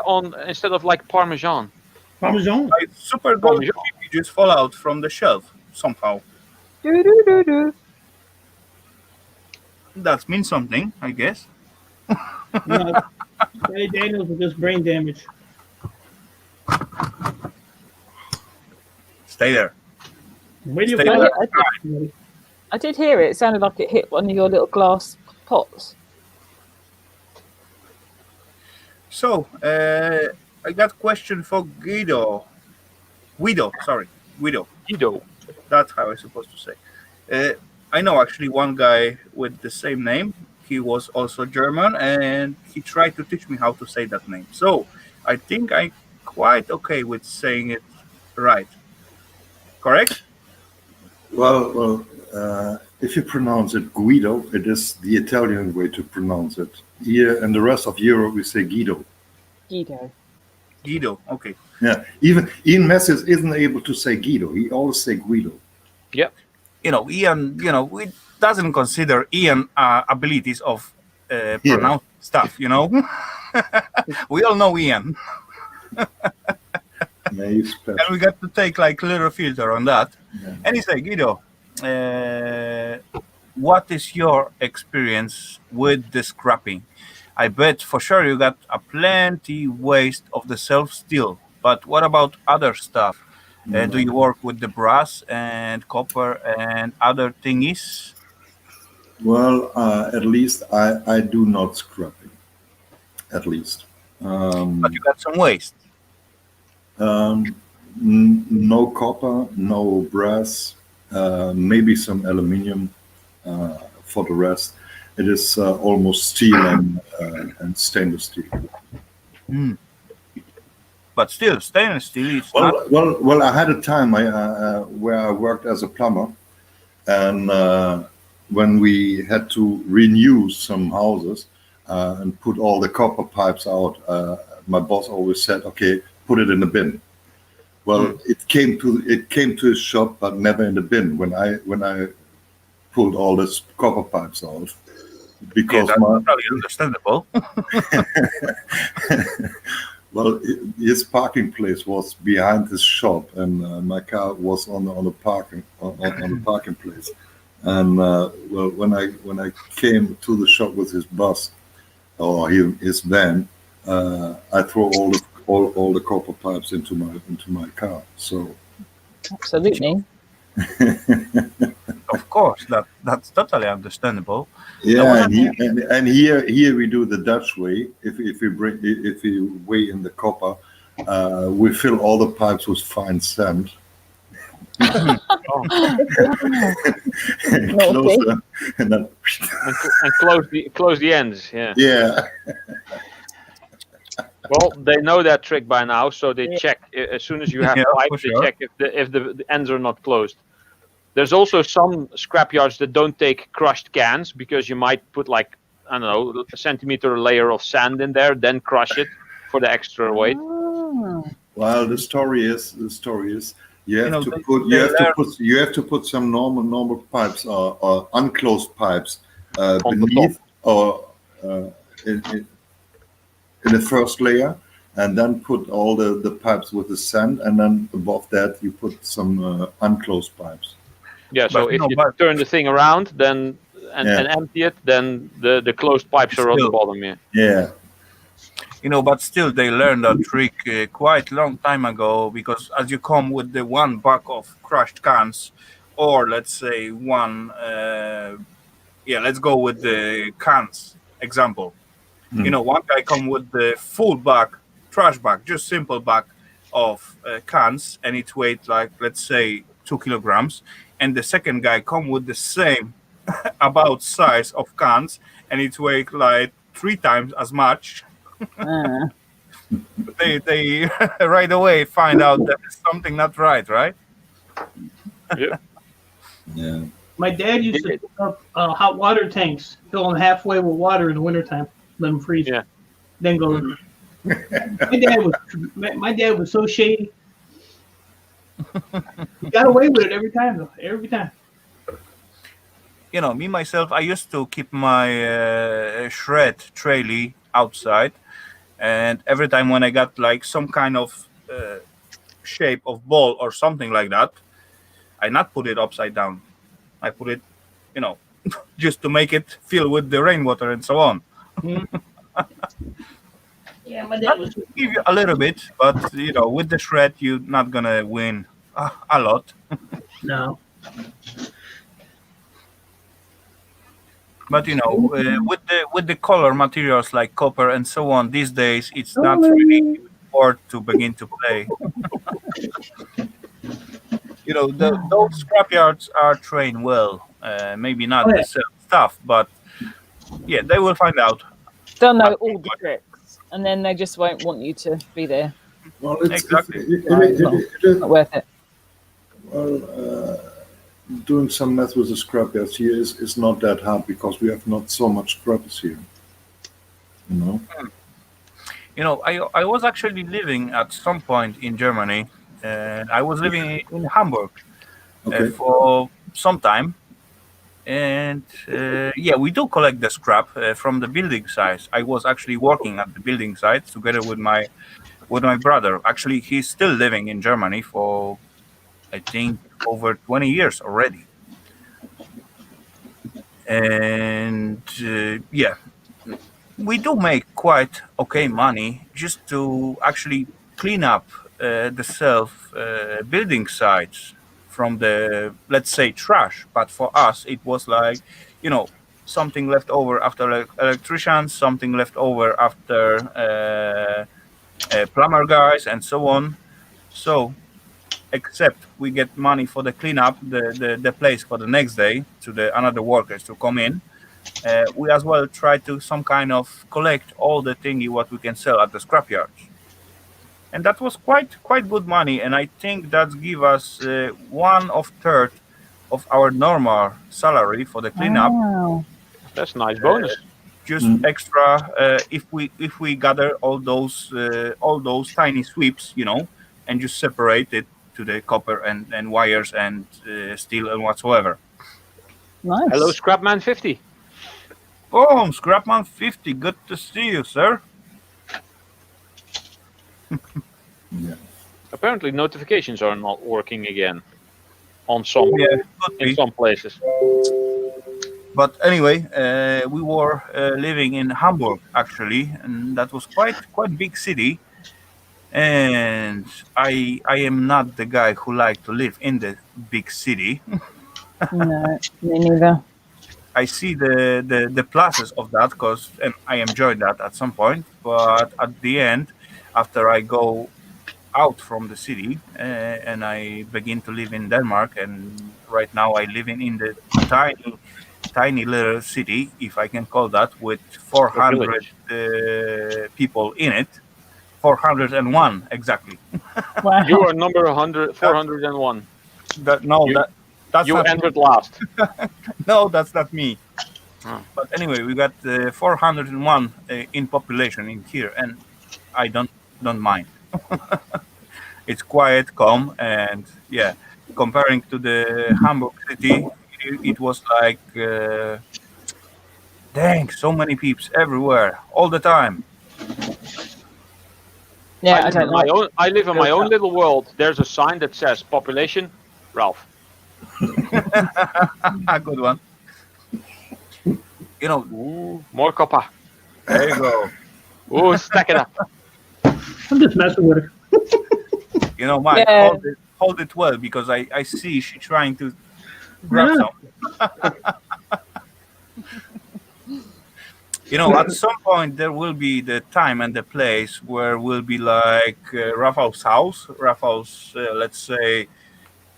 on instead of like Parmesan.
Parmesan.
My super gold just fall out from the shelf somehow.
Do.
That means something, I guess.
No, Eddie Daniels with this brain damage.
Stay there.
Where do you
Stay
find
there.
it?
I did hear it. It sounded like it hit one of your little glass pots.
So, I got a question for Guido. Guido. That's how I'm supposed to say. I know actually one guy with the same name. He was also German, and he tried to teach me how to say that name. So, I think I'm quite okay with saying it right. Correct?
Well, if you pronounce it Guido, it is the Italian way to pronounce it. Here in the rest of Europe, we say Guido.
Guido.
Okay.
Yeah, even Ian Messias isn't able to say Guido. He always say Guido.
Yep.
You know, Ian, we doesn't consider Ian abilities of pronounce stuff, We all know Ian.
Yeah, he's special.
And we got to take like a little filter on that.
Yeah.
And he said, Guido, what is your experience with the scrapping? I bet for sure you got a plenty waste of the self-steel, but what about other stuff? Do you work with the brass and copper and other thingies?
Well, at least I do not scrapping. At least.
But you got some waste.
No copper, no brass, maybe some aluminium. For the rest, it is almost steel and stainless steel.
Mm. But still, stainless steel is
Well,
not.
well. I had a time where I worked as a plumber, and when we had to renew some houses and put all the copper pipes out, my boss always said, "Okay, put it in the bin." Well, it came to his shop, but never in the bin. When I pulled all this copper pipes out, because
that's
my
totally understandable.
well, his parking place was behind his shop, and my car was on the parking place. And well, when I came to the shop with his bus or his van, I threw all the copper pipes into my car. So
Absolutely.
Of course, that's totally understandable.
yeah, and here we do the Dutch way. If we weigh in the copper, we fill all the pipes with fine sand. and close them, and then
and close the ends. Yeah.
Yeah.
Well, they know that trick by now, so they check as soon as you have
Yeah,
pipes.
for
They
sure.
check if the ends are not closed. There's also some scrapyards that don't take crushed cans because you might put like, I don't know, a centimeter layer of sand in there, then crush it for the extra weight.
Well, the story is you have
know,
to
they-
put
they learn-
you have to put some normal pipes or unclosed pipes
On the
beneath or in the first layer, and then put all the pipes with the sand, and then above that you put some unclosed pipes.
Yeah, so
But
if
no,
you
but-
turn the thing around, then and empty it, then the closed pipes are on the
Still.
bottom. Yeah.
Yeah.
But still they learned that trick quite a long time ago, because as you come with the one buck of crushed cans, or let's say one, let's go with the cans example. One guy come with the full bag, trash bag, just simple bag of cans, and it weight like, let's say, 2 kilograms, and the second guy come with the same about size of cans, and it weight like 3 times as much. They right away find out that there's something not right.
Yeah.
Yeah.
My dad used to fill up hot water tanks, fill them halfway with water in the wintertime, let them freeze.
Yeah.
Then go. My dad was so shady. He got away with it every time, though. Every time.
Me myself, I used to keep my shred trailer outside, and every time when I got like some kind of shape of ball or something like that, I not put it upside down. I put it, just to make it fill with the rainwater and so on.
Yeah, my dad was.
Give you a little bit, but with the shred, you're not gonna win a lot.
No.
But with the color materials like copper and so on, these days it's not really hard to begin to play. Those scrapyards are trained well. Maybe not the same stuff, but yeah, they will find out.
They'll know all the tricks, and then they just won't want you to be there.
Well,
Exactly.
It's not worth it.
Well, doing some math with the scrapyards here is not that hard because we have not so much scrappers here.
I was actually living at some point in Germany, and I was living in Hamburg for some time. And we do collect the scrap from the building sites. I was actually working at the building sites together with my brother. Actually, he's still living in Germany for, I think, over 20 years already. And we do make quite okay money just to actually clean up the self building sites from the, let's say, trash. But for us, it was like, something left over after electricians, something left over after plumber guys, and so on. So, except we get money for the cleanup, the place for the next day to the another workers to come in. We as well try to some kind of collect all the thingy what we can sell at the scrapyards, and that was quite good money. And I think that give us 1/3 of our normal salary for the cleanup.
Wow.
That's a nice bonus.
Just extra if we gather all those tiny sweeps, and just separate it to the copper and wires and steel and whatsoever.
Nice.
Hello, Scrapman 50.
Oh, Scrapman 50, good to see you, sir.
Apparently, notifications are not working again on some in some places.
But anyway, we were living in Hamburg actually, and that was quite big city. And I am not the guy who like to live in the big city.
No, me neither.
I see the pluses of that because I enjoyed that at some point, but at the end, after I go out from the city and I begin to live in Denmark, and right now I live in the tiny little city, if I can call that, with 400 people in it. 401 exactly.
Wow.
You are number 401.
That's
you
not
entered last.
No, that's not me. But anyway, we got 401 in population in here, and I don't mind. It's quiet, calm, and yeah. Comparing to the Hamburg city, it was like, dang, so many peeps everywhere, all the time.
Yeah,
I live in my own little world. There's a sign that says population, Ralph.
Good one.
Ooh, more copper.
There you go.
Ooh, stack it up.
I'm just messing with her.
Mike,
Yeah.
hold it well, because I see she trying to grab some. At some point there will be the time and the place where will be like Rafal's house, Rafal's, let's say,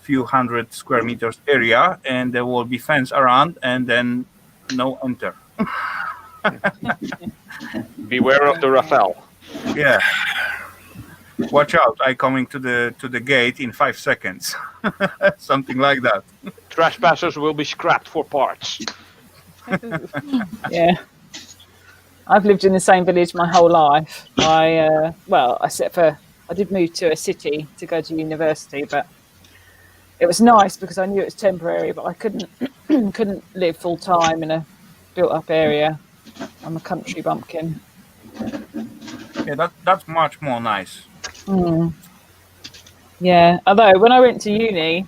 few hundred square meters area, and there will be fence around, and then no enter.
Beware of the Rafal.
Yeah. Watch out! I coming to the gate in 5 seconds. Something like that.
Trespassers will be scrapped for parts.
Yeah. I've lived in the same village my whole life. Except for I did move to a city to go to university, but it was nice because I knew it was temporary, but I couldn't live full time in a built up area. I'm a country bumpkin.
Yeah, that's much more nice.
Mm. Yeah, although when I went to uni,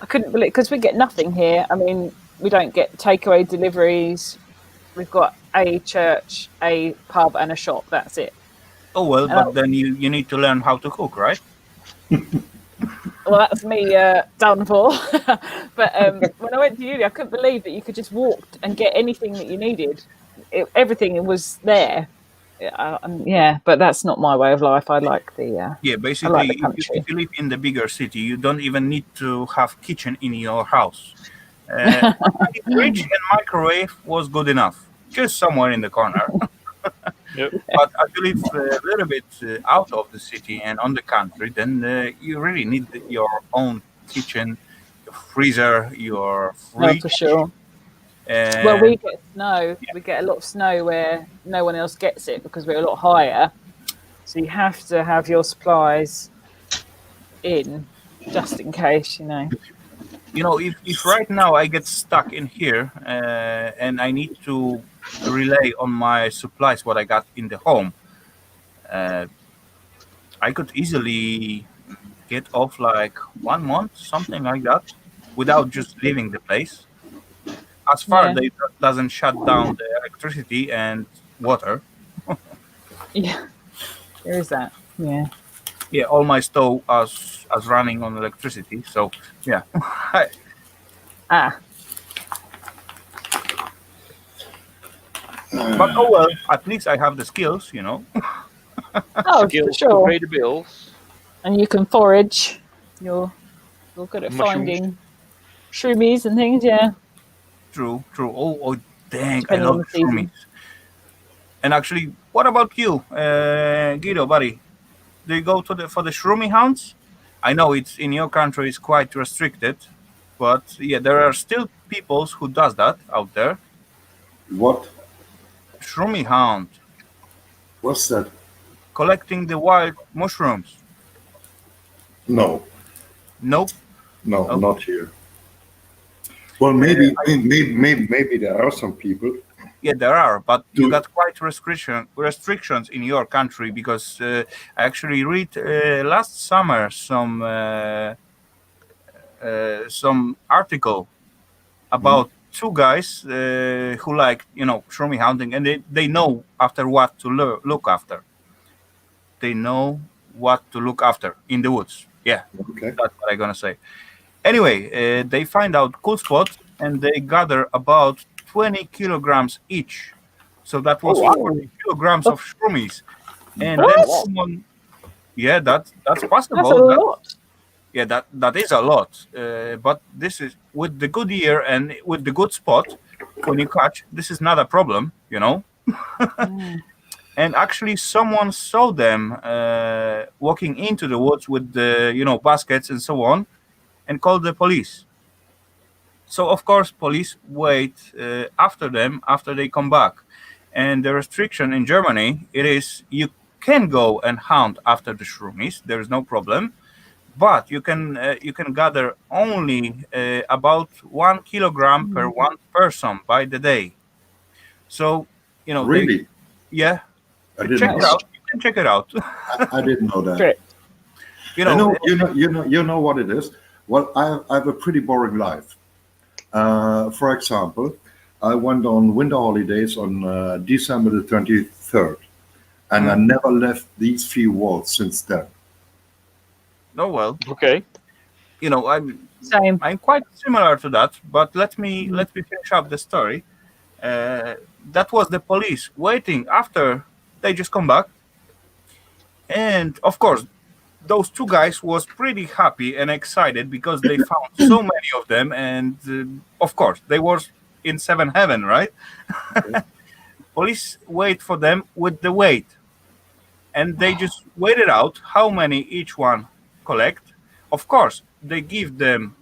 I couldn't believe, because we get nothing here. I mean, we don't get takeaway deliveries. We've got a church, a pub, and a shop. That's it.
Oh well, but then you need to learn how to cook, right?
Well, that's me done for. But when I went to uni, I couldn't believe that you could just walk and get anything that you needed. Everything was there. Yeah, but that's not my way of life. I like the
yeah. Basically,
I like the country.
if you live in the bigger city, you don't even need to have kitchen in your house. Fridge and microwave was good enough, just somewhere in the corner.
Yep.
But as you live a little bit out of the city and on the country, then you really need your own kitchen, your freezer, your fridge.
For sure. Well, we get snow. We get a lot of snow where no one else gets it because we're a lot higher. So you have to have your supplies in just in case,
If right now I get stuck in here and I need to rely on my supplies, what I got in the home, I could easily get off like 1 month, something like that, without just leaving the place. As far as it doesn't shut down the electricity and water.
Yeah, there is that. Yeah.
Yeah, all my stove as running on electricity. So yeah. But oh well, at least I have the skills, you know.
Oh, for
Skills to
sure.
pay the bills.
And you can forage. You're good at
Mushrooms.
finding shroomies and things, yeah.
True. Oh, dang! I
Depending on
love
the season.
shroomies. And actually, what about you, Guido, buddy? Do you go for the shroomy hounds? I know it's in your country it's quite restricted, but yeah, there are still people who does that out there.
What?
Shroomy hound,
What's that?
collecting the wild mushrooms.
No,
Nope.
no,
Oh.
not here. Well, maybe there are some people.
Yeah, there are, but you got quite restrictions in your country because I actually read last summer some article about two guys who like shroomy hunting, and they know after what to look after. They know what to look after in the woods. Yeah,
okay.
That's what I'm gonna say. Anyway, they find out cool spot and they gather about 20 kilograms each. So that was 40 kilograms of shroomies. And then someone, yeah, that's possible.
That's a lot.
Yeah, that is a lot. But this is with the good ear and with the good spot when you catch, this is not a problem, you know. And actually, someone saw them walking into the woods with the baskets and so on, and called the police. So of course, police wait after them after they come back. And the restriction in Germany, it is you can go and hunt after the shroomies. There is no problem, but you can gather only about 1 kilogram per one person by the day. So
Really?
Yeah.
I didn't
Check
know
it out. You can check it out.
I didn't know that.
Great.
You know what it is. Well, I have a pretty boring life. For example, I went on winter holidays on December the 23rd, and I never left these few walls since then.
Oh well.
Okay.
I'm quite similar to that, but let me finish up the story. That was the police waiting after they just come back, and of course, those two guys was pretty happy and excited because they found so many of them, and of course, they were in seven heaven, right? Police wait for them with the weight, and they just waited out how many each one collect. Of course, they give them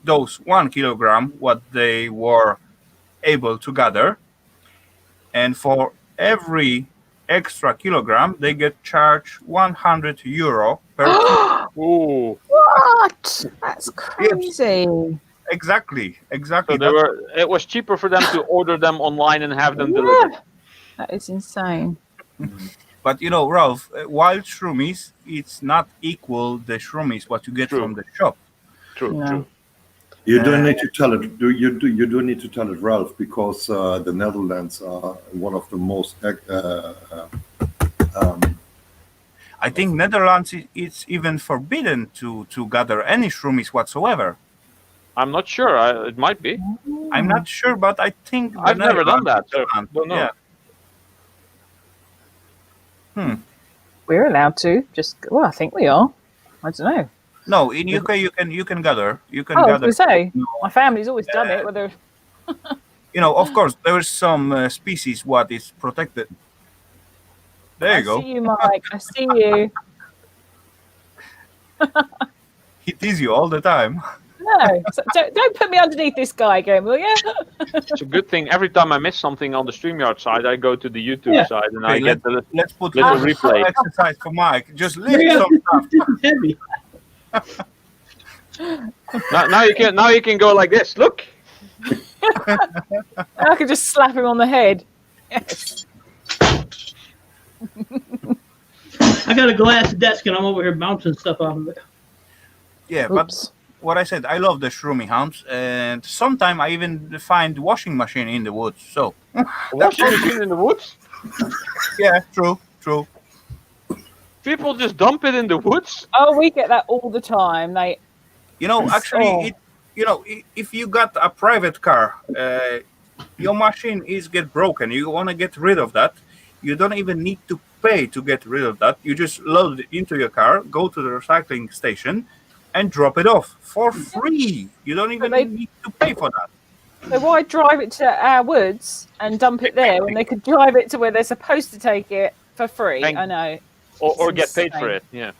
those 1 kilogram what they were able to gather, and for every extra kilogram they get charged €100 per kilo.
What? That's crazy.
Exactly.
So it was cheaper for them to order them online and have them delivered.
That is insane.
But Ralph, wild shroomies, it's not equal the shroomies what you get from the shop.
True.
You don't need to tell it. You do need to tell it, Ralph, because the Netherlands are one of the most.
I think Netherlands it's even forbidden to gather any shroomies whatsoever.
I'm not sure. It might be.
I'm not sure, but I think
I've never done that. So don't know.
Yeah.
We're allowed to. I think we are. I don't know.
No, in UK you can gather. You can
I
gather.
was going to say, my family's always done it. Whether
of course, there is some species what is protected. There you go.
I see you, Mike. I see you.
He teases you all the time.
No, so don't put me underneath this guy again, will you?
It's a good thing. Every time I miss something on the StreamYard side, I go to the YouTube side and I get the
let's put
little
some
replay.
exercise for Mike. Just lift some stuff.
Now you can go like this. Look.
I could just slap him on the head. Yes.
I got a glass desk and I'm over here bouncing stuff off of it.
Yeah, but what I said, I love the shroomy hounds, and sometimes I even find washing machine in the woods. So
washing machine in the woods?
Yeah, true.
People just dump it in the woods.
Oh, we get that all the time.
Actually, if you got a private car, Your machine is get broken. You want to get rid of that. You don't even need to pay to get rid of that. You just load it into your car, go to the recycling station, and drop it off for free. You don't even need to pay for that.
So why drive it to our woods and dump it there when they could drive it to where they're supposed to take it for free? I know.
Or
It's
get paid for
insane.
it. Yeah.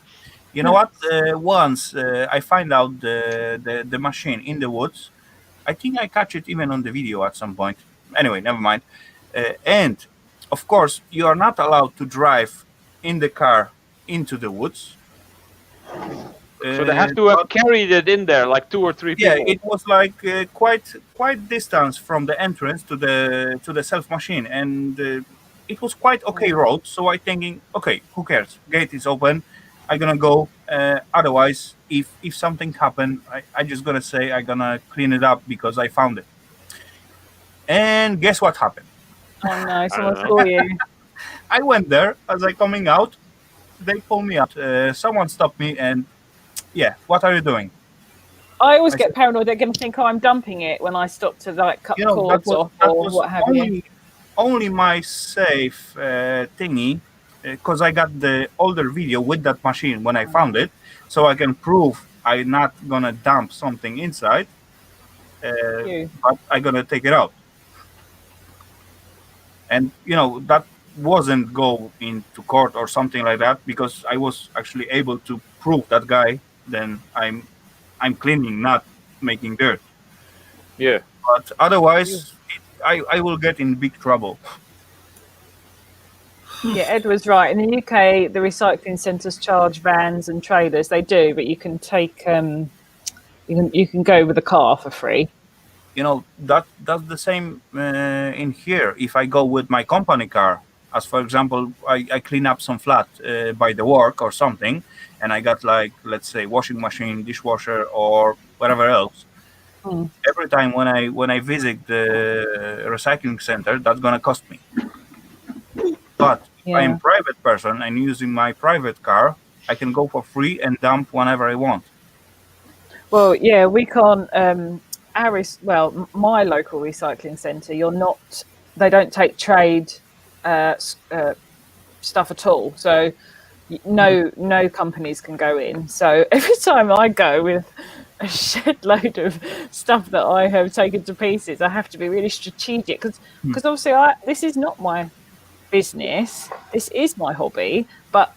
You know what? Once I find out the machine in the woods. I think I catch it even on the video at some point. Anyway, never mind. And of course, you are not allowed to drive in the car into the woods.
So they have to have carried it in there, like 2 or 3 people.
Yeah, it was like quite distance from the entrance to the self machine, and it was quite okay road. So I thinking, okay, who cares? Gate is open. I'm gonna go. Otherwise, if something happened, I just gonna say I'm gonna clean it up because I found it. And guess what happened?
Oh no, someone saw you.
I went there as I coming out. They pulled me out. Someone stopped me and, yeah, what are you doing?
I always get paranoid. They're going to think, oh, I'm dumping it when I stop to like cut cords off or what have you.
Only my safe thingy, because I got the older video with that machine when I found it, so I can prove I'm not gonna dump something inside, but I'm gonna take it out. And that wasn't go into court or something like that because I was actually able to prove that guy. Then I'm cleaning, not making dirt.
Yeah.
But otherwise, I will get in big trouble.
Yeah, Ed was right. In the UK, the recycling centres charge vans and trailers. They do, but you can take you can go with a car for free.
That's the same in here. If I go with my company car, as for example, I clean up some flat by the work or something, and I got like, let's say, washing machine, dishwasher, or whatever else. Every time when I visit the recycling center, that's gonna cost me. But if I am a private person and using my private car, I can go for free and dump whenever I want.
Well, yeah, we can't. My local recycling centre, they don't take trade stuff at all. So no companies can go in. So every time I go with a shed load of stuff that I have taken to pieces, I have to be really strategic because obviously this is not my business. This is my hobby, but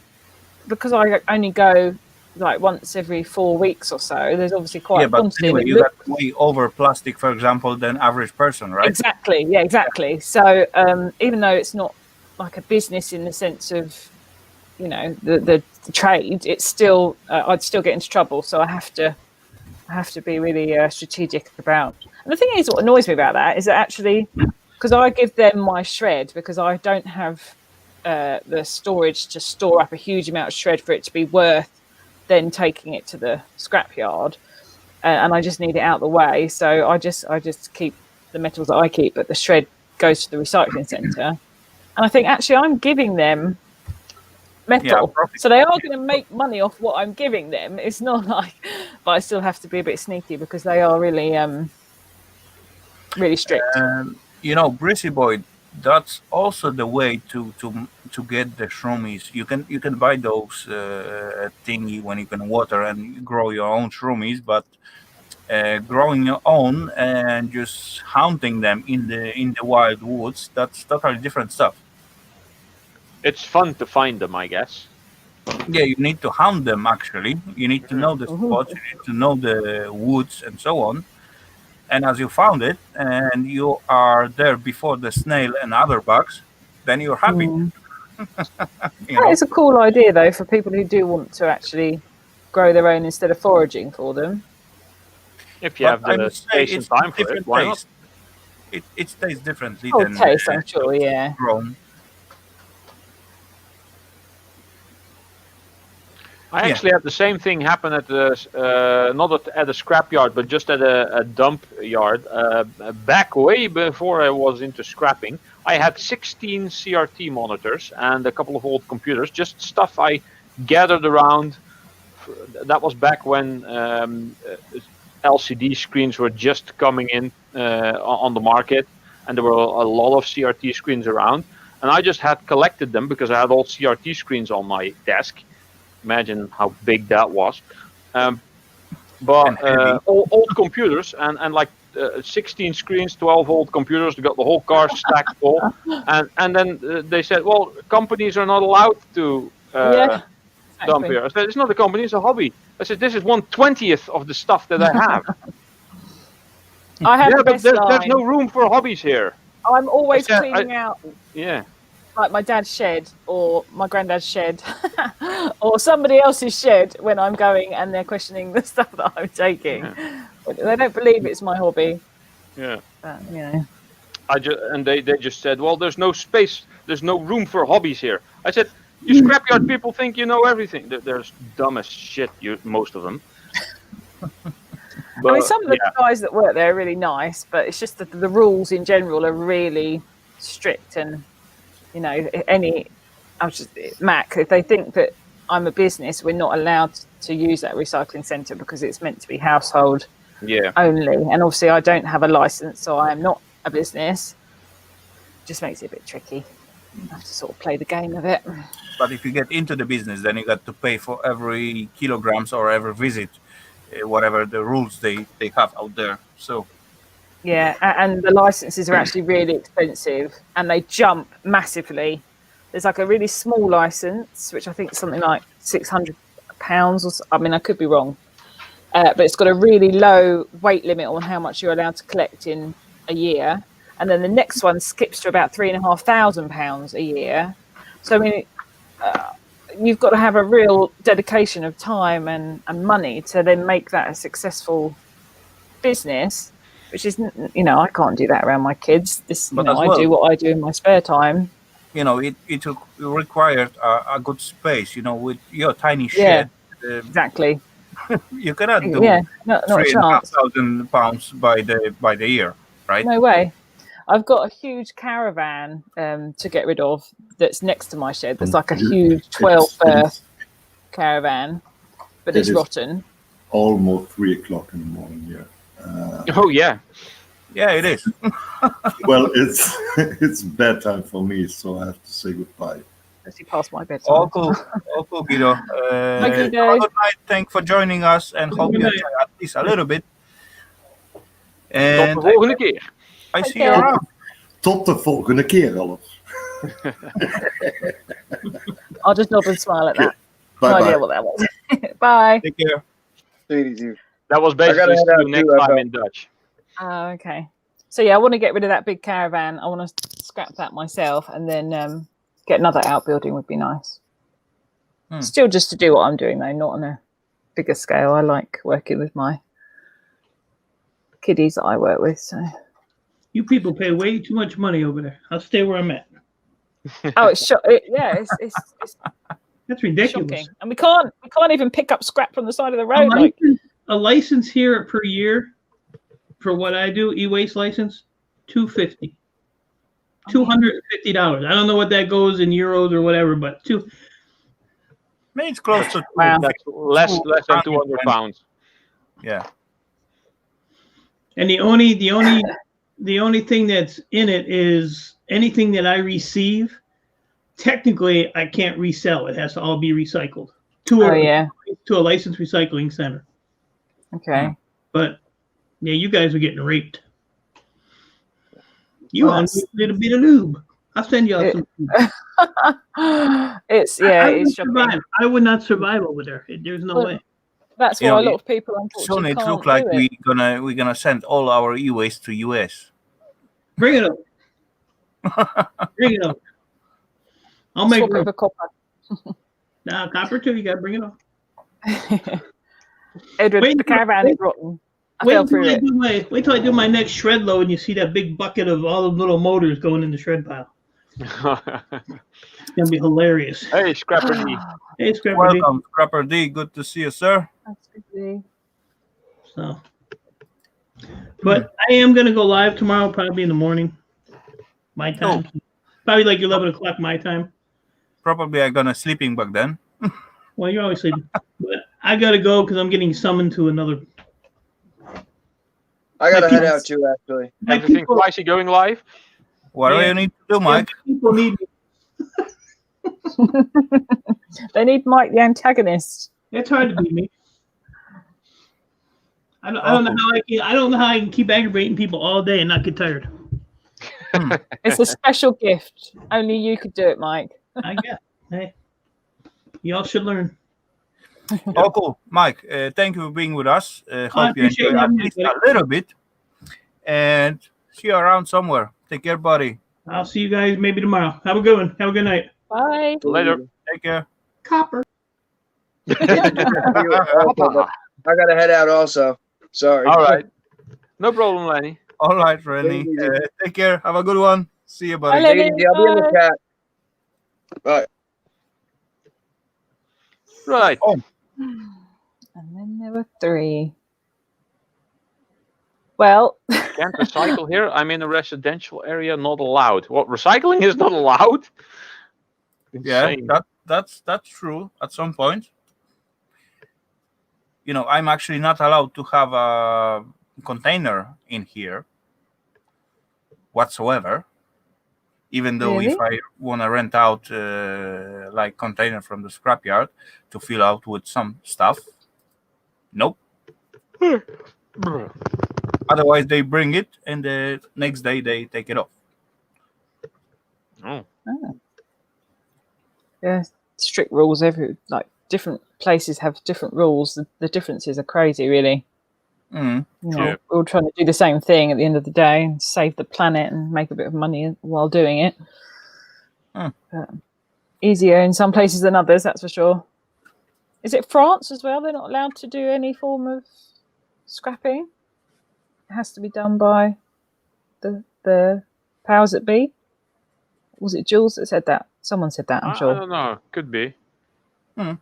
because I only go like once every 4 weeks or so, there's obviously quite a
but
quantity.
anyway, you got way over plastic, for example, than average person, right?
Exactly. Yeah, exactly. So even though it's not like a business in the sense of the trade, it's still I'd still get into trouble. So I have to be really strategic about. And the thing is, what annoys me about that is that actually, because I give them my shred because I don't have the storage to store up a huge amount of shred for it to be worth then taking it to the scrapyard, and I just need it out of the way. So I just keep the metals that I keep, but the shred goes to the recycling centre. And I think actually I'm giving them metal, so they are going to make money off what I'm giving them. It's not like, but I still have to be a bit sneaky because they are really really strict.
Brissy Boy, that's also the way to get the shroomies. You can buy those thingy when you can water and grow your own shroomies, but growing your own and just hunting them in the wild woods, that's totally different stuff.
It's fun to find them, I guess.
Yeah, you need to hunt them actually. You need to know the spots, you need to know the woods and so on. And as you found it, and you are there before the snail and other bugs, then you're happy.
It's a cool idea, though, for people who do want to actually grow their own instead of foraging for them.
If you have the space and time for it, why not?
It tastes differently
Oh,
than
taste, I'm sure, yeah.
grown.
I actually had the same thing happen at not at a scrapyard, but just at a dump yard. Back way before I was into scrapping, I had 16 CRT monitors and a couple of old computers, just stuff I gathered around. That was back when LCD screens were just coming in on the market. and there were a lot of CRT screens around, and I just had collected them because I had all CRT screens on my desk. Imagine how big that was. But old computers and like 16 screens, 12 old computers. They got the whole car stacked full, and then they said, "Well, companies are not allowed to dump here." I said, "It's not a company; it's a hobby." I said, "This is 1/20th of the stuff that I have."
I have the
but
best
there's
line.
no room for hobbies here.
I'm always
I said,
cleaning out
Yeah.
like my dad's shed or my granddad's shed or somebody else's shed when I'm going and they're questioning the stuff that I'm taking. They don't believe it's my hobby.
Yeah.
You know.
They just said, "Well, there's no space, there's no room for hobbies here." I said, "You scrapyard people think you know everything. They're dumb as shit. Most of them." But,
I mean, some of the guys that work there are really nice, but it's just that the rules in general are really strict. And you know, Mac, if they think that I'm a business, we're not allowed to use that recycling centre because it's meant to be household only. And obviously, I don't have a license, so I am not a business. Just makes it a bit tricky. I have to sort of play the game of it.
But if you get into the business, then you got to pay for every kilograms or every visit, whatever the rules they have out there. So
yeah, and the licenses are actually really expensive, and they jump massively. There's like a really small license, which I think is something like £600, or I mean, I could be wrong, but it's got a really low weight limit on how much you're allowed to collect in a year. And then the next one skips to about £3,500 a year. So I mean, you've got to have a real dedication of time and money to then make that a successful business, which is, you know, I can't do that around my kids. I do what I do in my spare time.
You know, it required a good space. You know, with your tiny shed.
Exactly.
You cannot do
not a chance.
£3,500 by the year, right?
No way. I've got a huge caravan to get rid of that's next to my shed. There's like a huge 12 berth caravan, but it's rotten.
Almost 3 o'clock in the morning here.
Oh yeah,
it is.
Well, it's bedtime for me, so I have to say goodbye.
As you pass my bedtime.
All cool, Guido.
Thank you,
have a good night. Thanks for joining us, and hope you enjoy at least a little bit. And
tot de volgende keer.
I see you around.
Tot de volgende keer, Ralph.
I'll just nod and smile at that.
Bye
No
bye.
idea what that was. Bye.
Take care.
That was basically see you next time in Dutch.
Oh, okay. So yeah, I want to get rid of that big caravan. I want to scrap that myself, and then get another outbuilding would be nice. Still just to do what I'm doing though, not on a bigger scale. I like working with my kiddies that I work with. So
You people pay way too much money over there. I'll stay where I'm at.
oh, it's it's
That's ridiculous.
shocking, and we can't even pick up scrap from the side of the road.
A license here per year for what I do, e-waste license, $250. $250. I don't know what that goes in euros or whatever, but
Maybe it's close to
That's less than 200 pounds.
Yeah.
and the only thing that's in it is anything that I receive. Technically, I can't resell. It has to all be recycled to a licensed recycling center.
Okay.
But yeah, you guys are getting raped. You all need a little bit of lube. I'll send you out some.
It's shocking.
I would not survive over there. There's no way.
That's why a lot of people
Soon
unfortunately
it
can't
looks like
do it.
we're gonna send all our e-waste to US.
Bring it up. Bring it up. I'll make
Swap it
room.
with a copper.
Nah, copper too. You got to bring it up.
Edward, the caravan is rotten. I fell through it.
Wait till I do my next shred load and you see that big bucket of all the little motors going in the shred pile. It's gonna be hilarious.
Hey, Scrapper D.
Hey, Scrapper
Welcome, Scrapper D. Good to see you, sir.
So, but I am gonna go live tomorrow, probably in the morning, my time. Probably like 11 o'clock my time.
Probably I'm gonna sleeping back then.
Well, you're always sleeping. But I gotta go because I'm getting summoned to another.
I gotta head
people-
out too, actually.
My
Everything
people,
spicy going live.
What do
Yeah.
you need to do,
yeah,
Mike?
people need me.
They need Mike the antagonist.
It's hard to beat me. I don't know how I can keep aggravating people all day and not get tired.
It's a special gift. Only you could do it, Mike.
I guess. Hey, y'all should learn.
Oh, cool. Mike, thank you for being with us.
I
Hope you
appreciate
enjoy at
having me,
least
buddy.
a little bit. And see you around somewhere. Take care, buddy.
I'll see you guys maybe tomorrow. Have a good one. Have a good night.
Bye.
Later.
Take care.
Copper.
I gotta head out also. Sorry.
All right. No problem, Lenny.
All right, Rennie. Take care. Have a good one. See you, buddy.
Take it easy. I'll be in the chat. Bye.
Right.
Oh.
And then there were 3. Well,
Can't recycle here. I'm in a residential area, not allowed. What, recycling is not allowed?
Yeah,
Insane.
that's true at some point. You know, I'm actually not allowed to have a container in here whatsoever. Even though if
Really?
I want to rent out like container from the scrapyard to fill out with some stuff, nope. Otherwise, they bring it and the next day they take it off.
Oh.
Yeah, strict rules. Different places have different rules. The differences are crazy, really.
Mm.
You know, we're all trying to do the same thing at the end of the day and save the planet and make a bit of money while doing it. But easier in some places than others, that's for sure. Is it France as well? They're not allowed to do any form of scrapping. It has to be done by the powers that be. Was it Jules that said that? Someone said that, I'm
I
sure.
don't know. Could be.
Yeah,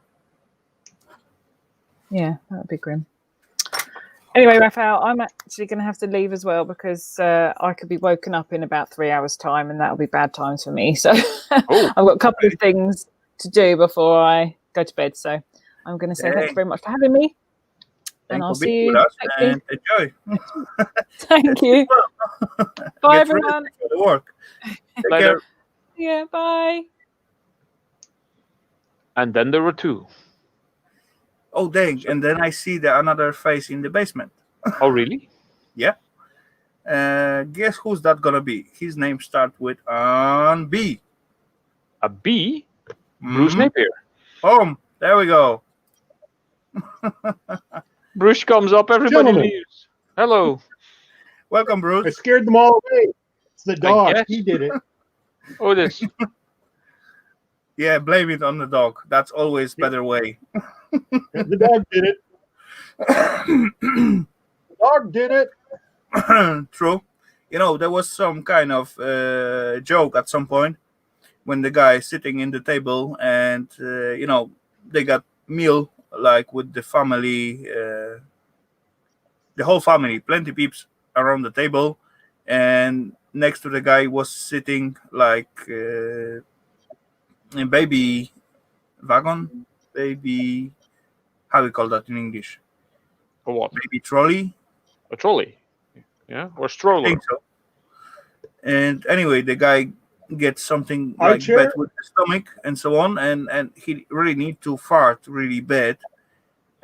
that would be grim. Anyway, Rafal, I'm actually going to have to leave as well because I could be woken up in about 3 hours' time, and that'll be bad times for me. So I've got a couple of things to do before I go to bed. So I'm going to say thank you very much for having me, and I'll
Thanks for
see
being
you.
with us
hopefully-
and enjoy.
Thank you. Bye,
Get ready
everyone.
for the work. Take
Later.
care.
Yeah, bye.
And then there were 2.
Oh, dang. And then I see another face in the basement.
Oh, really?
Yeah. Guess who's that gonna be? His name starts with an B.
A B? Bruce Napier.
Boom. There we go.
Bruce comes up, everybody
Gentlemen.
leaves. Hello.
Welcome, Bruce.
I scared them all away. It's the dog.
guess.
He did it.
Oh, this.
Yeah, blame it on the dog. That's always better way.
The dog did it. The dog did it.
True. You know, there was some kind of joke at some point when the guy sitting in the table and, you know, they got meal like with the family, the whole family, plenty peeps around the table. And next to the guy was sitting like a baby wagon, baby, how do we call that in English?
A what?
Baby trolley.
A trolley. Yeah, or
I
stroller.
think so. And anyway, the guy gets something
High
like
chair?
bad with the stomach and so on, and he really need to fart really bad,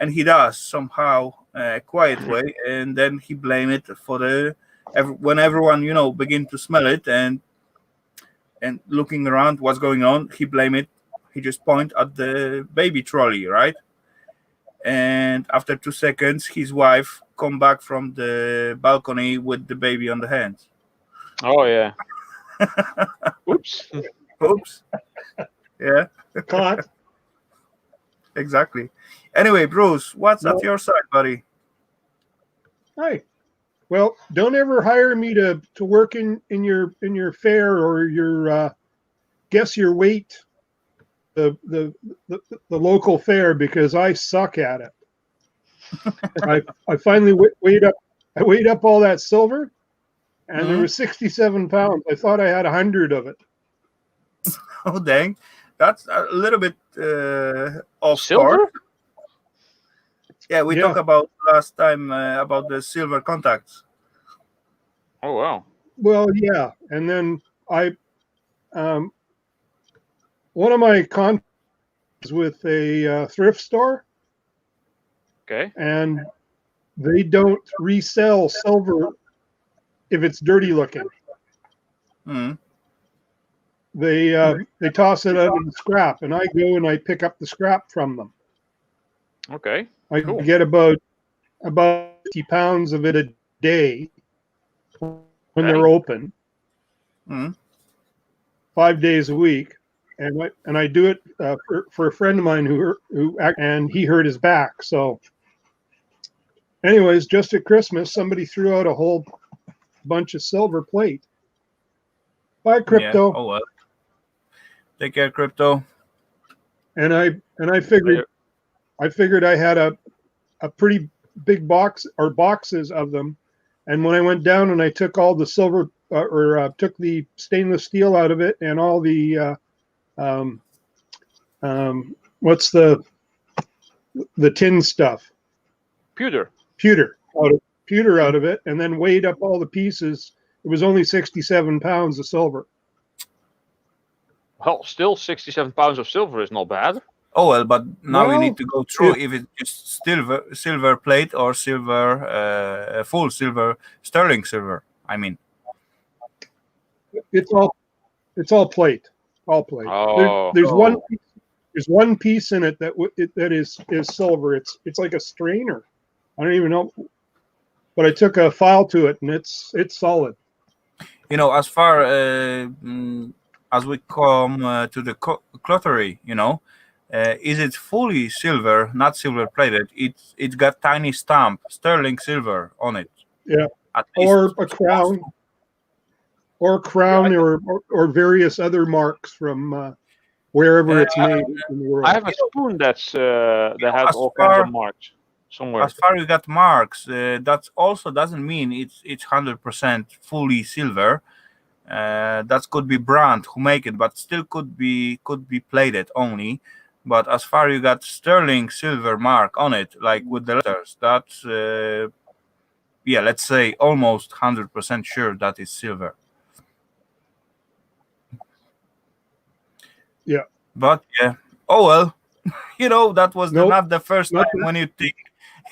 and he does somehow a quiet way, and then he blame it for when everyone begin to smell it and looking around what's going on, he blame it. He just point at the baby trolley, right? And after 2 seconds, his wife come back from the balcony with the baby on the hands.
Oh, yeah. Oops.
Oops. Yeah.
Caught.
Exactly. Anyway, Bruce, what's at your side, buddy?
Hi. Well, don't ever hire me to work in your fair or your guess your weight, the local fair, because I suck at it. I finally weighed up all that silver, and there was 67 pounds. I thought I had 100 of it.
Oh, dang. That's a little bit off
Silver?
course. Yeah, we talked about last time about the silver contacts.
Oh wow.
Well, yeah, and then one of my contacts is with a thrift store,
Okay.
and they don't resell silver if it's dirty looking.
Mm.
They toss it out in the scrap, and I go and I pick up the scrap from them.
Okay.
I
Cool.
get about 50 pounds of it a day when they're open,
Mm.
5 days a week, and I do it for a friend of mine and he hurt his back. So, anyways, just at Christmas, somebody threw out a whole bunch of silver plate. Bye, crypto.
Yeah. Oh well. Take care, crypto.
And I figured I had a pretty big box or boxes of them, and when I went down and I took all the silver took the stainless steel out of it and all the what's the tin stuff?
Pewter.
Pewter out of it, and then weighed up all the pieces. It was only 67 pounds of silver.
Well, still 67 pounds of silver is not bad.
Oh well, but now we
Well,
need to go through if it's just silver plate or silver full silver sterling silver. I mean,
It's all plate. All plate.
Oh.
There's one piece in it that is silver. It's like a strainer. I don't even know, but I took a file to it and it's solid.
you know, as far as we come to the cutlery, you know, is it fully silver, not silver plated? It's got tiny stamp, sterling silver on it.
Yeah.
At least
Or a crown. Or various other marks from wherever it's made in the world.
I have a spoon that has
as
all kinds
far-
of marks somewhere.
As far as you got marks, that also doesn't mean it's 100% fully silver. That could be brand who make it, but still could be plated only. But as far you got sterling silver mark on it, like with the letters, that's yeah, let's say almost 100% sure that is silver.
Yeah.
But yeah, oh well, you know, that was
Nope.
not the first
Not
time when you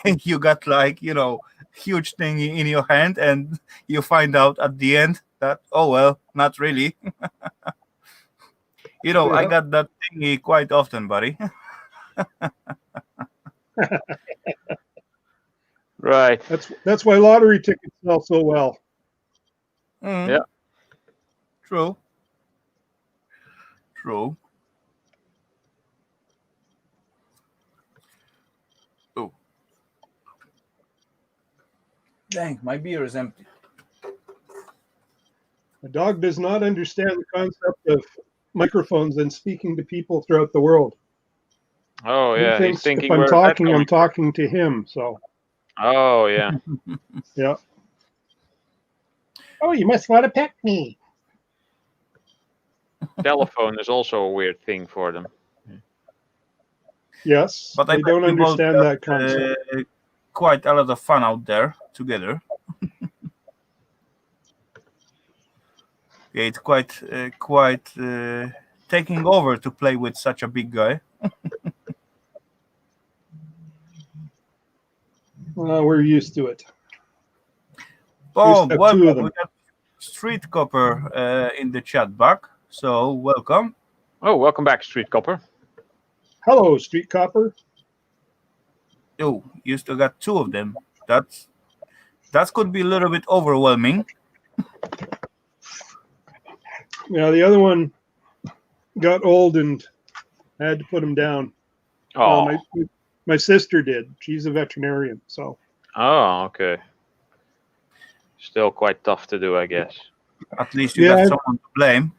think you got like, you know, huge thing in your hand and you find out at the end that, oh well, not really. You know, I
Yeah.
got that thingy quite often, buddy.
Right.
That's why lottery tickets sell so well.
Mm,
Yeah.
true. Oh. Dang, my beer is empty.
A dog does not understand the concept of microphones and speaking to people throughout the world.
Oh
He
yeah, he's
thinks
thinking
if I'm
where's that
talking,
coming
I'm talking to him. So
Oh yeah.
yeah. Oh, you must want to pet me.
Telephone is also a weird thing for them.
Yes,
But I
they
bet
don't
we both
understand
got,
that concept.
Quite a lot of fun out there together. Yeah, it's quite taking over to play with such a big guy.
We're used to it.
Oh,
Used to have two of
welcome.
them.
We got Street Copper in the chat back. So welcome.
Oh, welcome back, Street Copper.
Hello, Street Copper.
Oh, you still got two of them. That could be a little bit overwhelming.
Yeah, the other one got old and I had to put him down.
Oh.
My sister did. She's a veterinarian, so.
Oh, okay. Still quite tough to do, I guess.
At least you got someone to blame.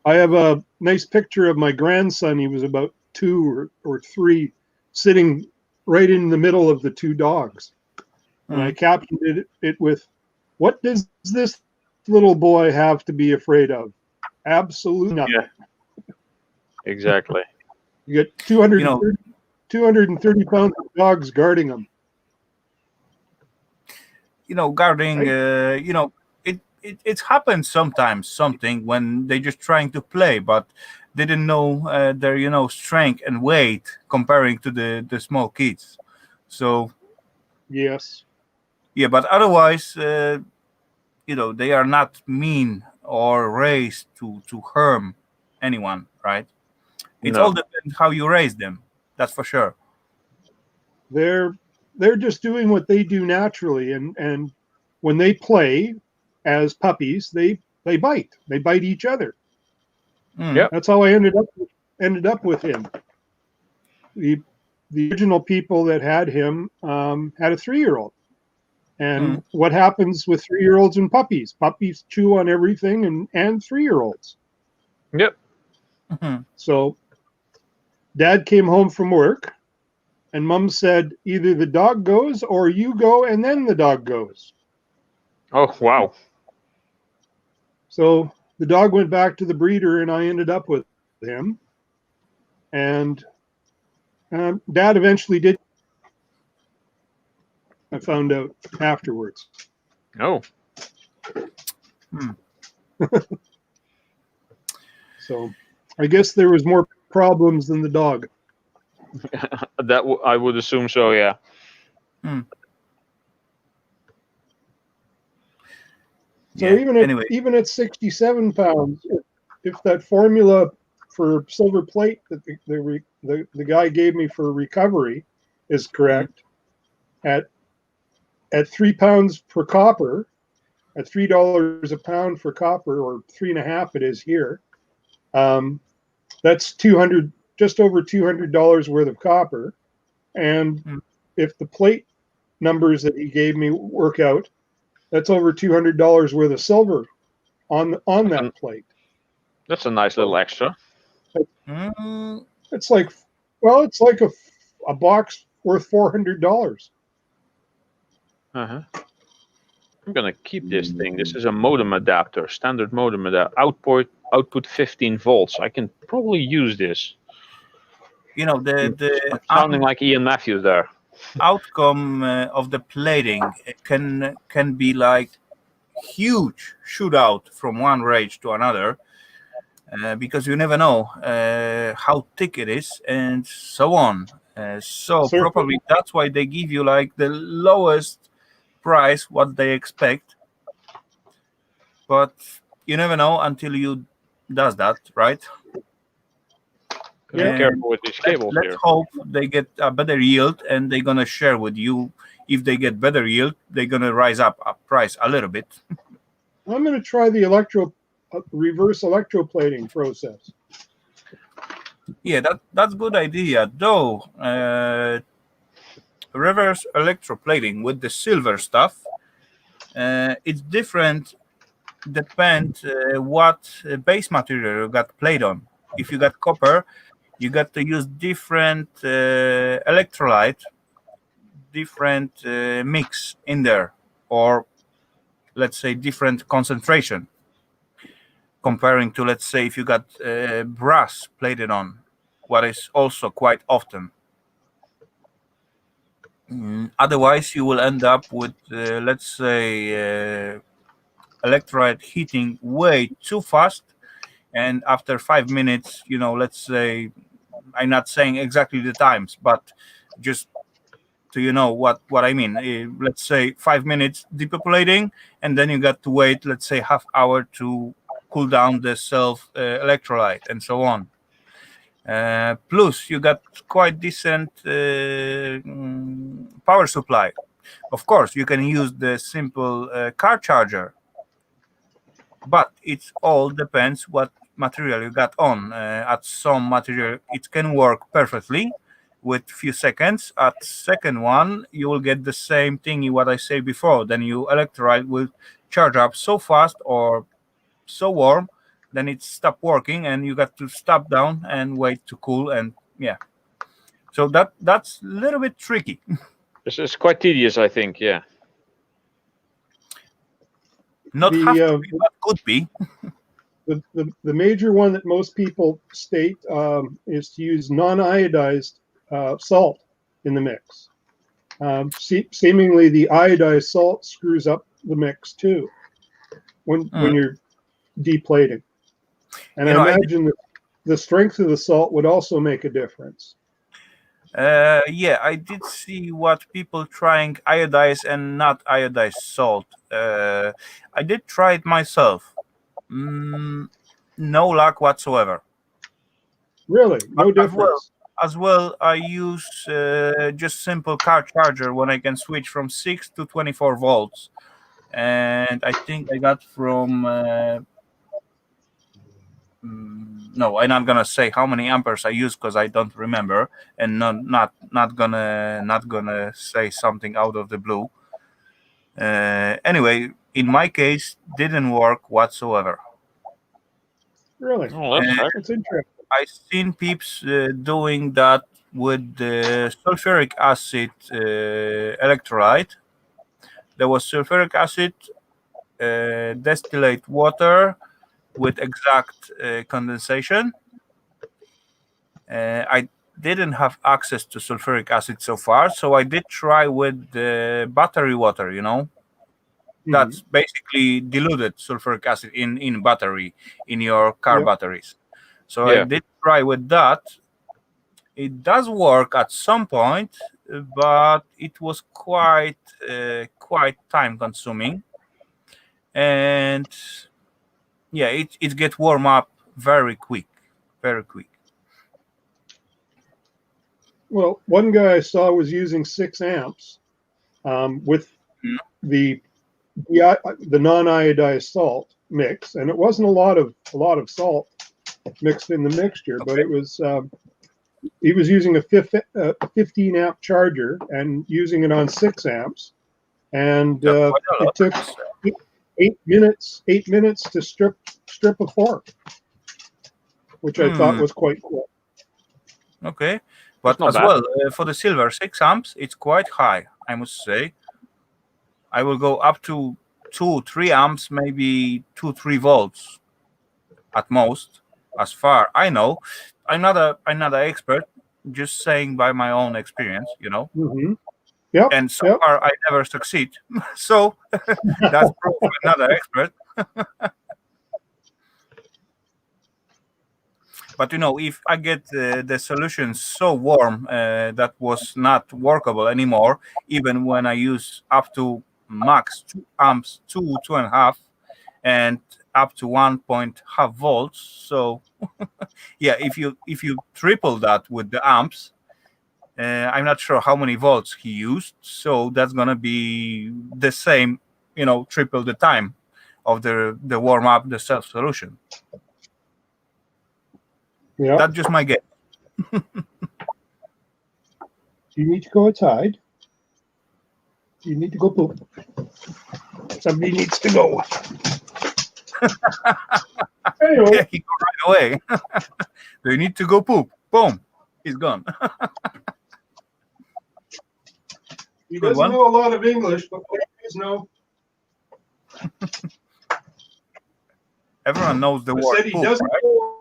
I have a nice picture of my grandson. He was about 2 or 3, sitting right in the middle of the two dogs. And I captioned it with, "What does this little boy have to be afraid of? Absolutely nothing."
Yeah. Exactly.
You get 230 pounds of dogs guarding him.
guarding. It happens sometimes. Something when they just trying to play, but they didn't know their strength and weight comparing to the small kids. So
Yes.
yeah, but otherwise, they are not mean or raised to harm anyone, right? It all
No.
depends how you raise them. That's for sure.
They're just doing what they do naturally, and when they play as puppies, they bite. They bite each other.
Yep.
That's how I ended up with him. The original people that had him had a 3-year-old. And what happens with 3-year-olds and puppies? Puppies chew on everything, and 3-year-olds.
Yep.
So Dad came home from work, and Mom said, either the dog goes or you go, and then the dog goes.
Oh, wow.
So the dog went back to the breeder, and I ended up with him. And Dad eventually did. I found out afterwards.
Oh.
So I guess there was more problems than the dog.
I would assume so, yeah.
So even at 67 pounds, if that formula for silver plate that the guy gave me for recovery is correct, at 3 pounds per copper, at $3 a pound for copper, or 3.5 it is here, that's just over $200 worth of copper. And if the plate numbers that he gave me work out, that's over $200 worth of silver on that plate.
That's a nice little extra.
It's like a box worth $400.
I'm gonna keep this thing. This is a modem adapter, standard modem adapter. Output 15 volts. I can probably use this.
The
sounding like Ian Matthews there.
Outcome of the plating can be like huge shootout from one rage to another, because you never know how thick it is and so on. So probably that's why they give you like the lowest price what they expect, but you never know until you does that, right?
Be careful with these cables
let's
here.
hope they get a better yield, and they're gonna share with you. If they get better yield, they're gonna rise up a price a little bit.
I'm going to try the reverse electroplating process.
Yeah, that's good idea. Though reverse electroplating with the silver stuff, it's different. Depend what base material you got played on. If you got copper, you got to use different electrolyte, different mix in there, or let's say different concentration. Comparing to, let's say, if you got brass plated on, what is also quite often. Otherwise, you will end up with, let's say, electrolyte heating way too fast, and after 5 minutes, let's say, I'm not saying exactly the times, but just to what I mean. Let's say 5 minutes depopulating, and then you got to wait, let's say, half hour to cool down the self electrolyte and so on. Plus, you got quite decent power supply. Of course, you can use the simple car charger, but it all depends what material you got on. At some material, it can work perfectly with few seconds. At second one, you will get the same thing what I said before. Then your electrolyte will charge up so fast or so warm, then it stop working, and you got to stop down and wait to cool. And yeah, so that's a little bit tricky.
It's quite tedious, I think. Yeah.
Not have to be, but could be.
The major one that most people state is to use non-iodized salt in the mix. Seemingly the iodized salt screws up the mix too when you're deplating. And I imagine that the strength of the salt would also make a difference.
Yeah, I did see what people trying iodized and not iodized salt. I did try it myself. No luck whatsoever.
Really, no difference.
As well, I use just simple car charger when I can switch from 6 to 24 volts, and I think I got from. No, I'm not gonna say how many amperes I use because I don't remember, and not gonna say something out of the blue. Anyway, in my case, didn't work whatsoever.
Really?
Oh,
that's interesting.
I've seen peeps doing that with the sulfuric acid electrolyte. There was sulfuric acid, distillate water with exact condensation. I didn't have access to sulfuric acid so far, so I did try with the battery water, That's basically diluted sulfuric acid in battery, in your car batteries. So I did try with that. It does work at some point, but it was quite time consuming, and yeah, it get warm up very quick.
Well, one guy I saw was using 6 amps with the non-iodized salt mix, and it wasn't a lot of salt mixed in the mixture, but it was he was using a 15 amp charger and using it on 6 amps, and it took 8 minutes to strip a fork, which I thought was quite cool.
Okay, but as well for the silver 6 amps, it's quite high, I must say. I will go up to 2-3 amps, maybe 2-3 volts at most, as far I know. I'm not an expert, just saying by my own experience,
Yep.
And so far I never succeed. So that's proof I'm not an expert. But if I get the solution so warm that was not workable anymore, even when I use up to max 2 amps, 2.5, and up to 1.5 volts. So yeah, if you triple that with the amps, I'm not sure how many volts he used. So that's gonna be the same, triple the time of the warm up, the self solution.
Yeah.
That's just my guess.
Do you need to go outside? Do you need to go poop? Somebody needs to go. Anyway.
Yeah, he go right away. Do you need to go poop? Boom, he's gone.
He doesn't know a lot of English, but he does know.
Everyone knows the word
Said he
poop,
doesn't
right?
know.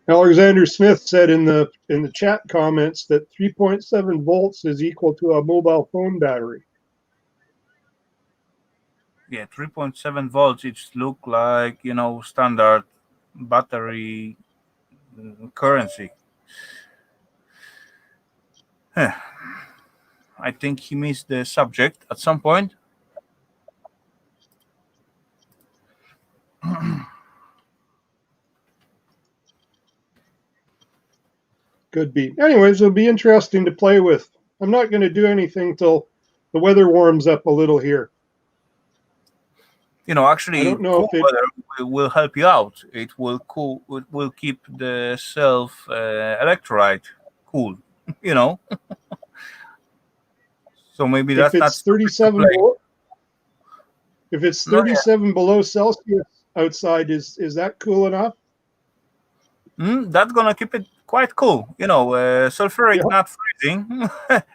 Alexander Smith said in the chat comments that 3.7 volts is equal to a mobile phone battery.
Yeah, 3.7 volts. It look like standard battery currency. I think he missed the subject at some point.
Could be. Anyways, it'll be interesting to play with. I'm not going to do anything till the weather warms up a little here.
Actually,
I don't know
cool weather will help you out. It will It will keep the self electrolyte cool. So maybe that's
if
not
it's 37 below, if it's 37 below Celsius outside, is that cool enough?
That's gonna keep it quite cool. Sulfuric not freezing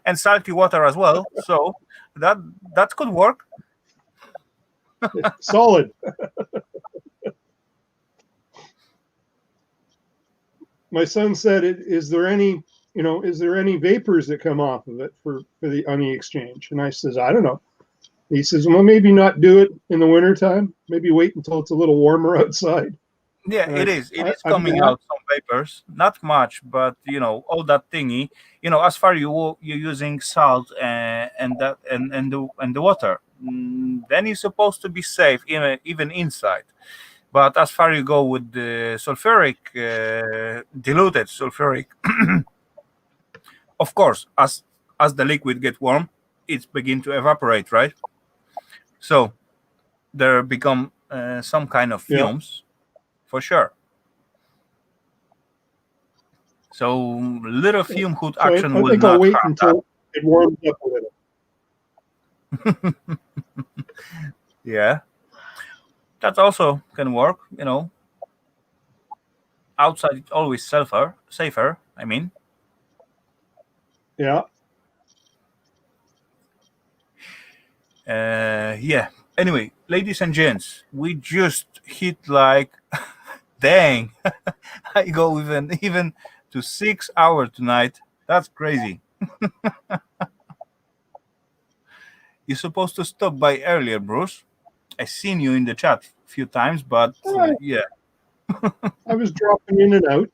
and salty water as well. So that could work.
Solid. My son said, "Is there any vapors that come off of it for on the exchange?" And I says, "I don't know." He says, "Well, maybe not do it in the wintertime. Maybe wait until it's a little warmer outside."
Yeah,
And
it is. It is coming out some vapors, not much, but all that thingy. As far you're using salt and the water, then you're supposed to be safe, even inside. But as far you go with the sulfuric, diluted sulfuric, of course, as the liquid get warm, it's begin to evaporate, right? So there become some kind of fumes, for sure. So little fume hood
So
action
I
will
think I'll
not
wait
harm
until it warms up a little.
that. Yeah, that also can work. Outside it's always safer. I mean.
Yeah.
Yeah. Anyway, ladies and gents, we just hit like, dang, I go even to 6 hours tonight. That's crazy. You're supposed to stop by earlier, Bruce. I seen you in the chat a few times, but yeah.
I was dropping in and out,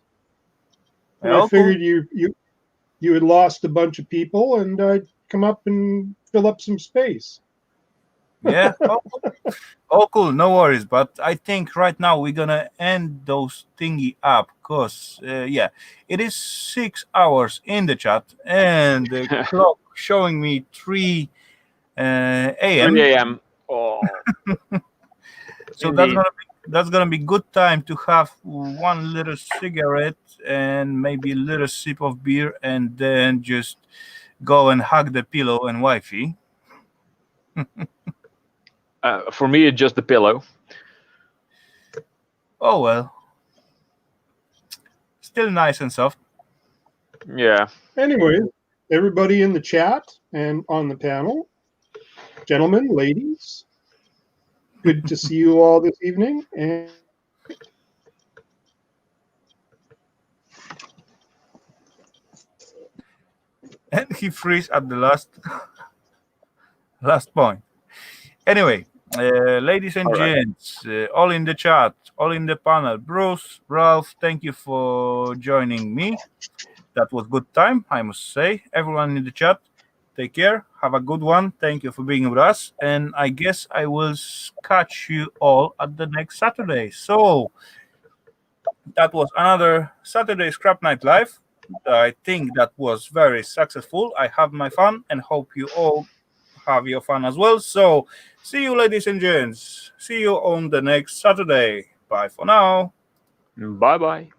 and I
Well,
figured you had lost a bunch of people, and I'd come up and fill up some space.
Yeah. Oh, cool. No worries. But I think right now we're gonna end those thingy up, cause it is 6 hours in the chat, and the clock showing me 3 a.m.
3 a.m. Oh.
So
Indeed.
that's gonna be good time to have one little cigarette and maybe a little sip of beer, and then just go and hug the pillow and wifey.
For me, it's just the pillow.
Oh well, still nice and soft.
Yeah.
Anyway, everybody in the chat and on the panel, gentlemen, ladies, good to see you all this evening.
And he freeze at the last point. Anyway, ladies and gents, all in the chat, all in the panel. Bruce, Ralph, thank you for joining me. That was good time, I must say. Everyone in the chat, take care. Have a good one. Thank you for being with us. And I guess I will catch you all at the next Saturday. So that was another Saturday Scrap Night Live. I think that was very successful. I have my fun and hope you all have your fun as well. So see you, ladies and gents. See you on the next Saturday. Bye for now.
Bye-bye.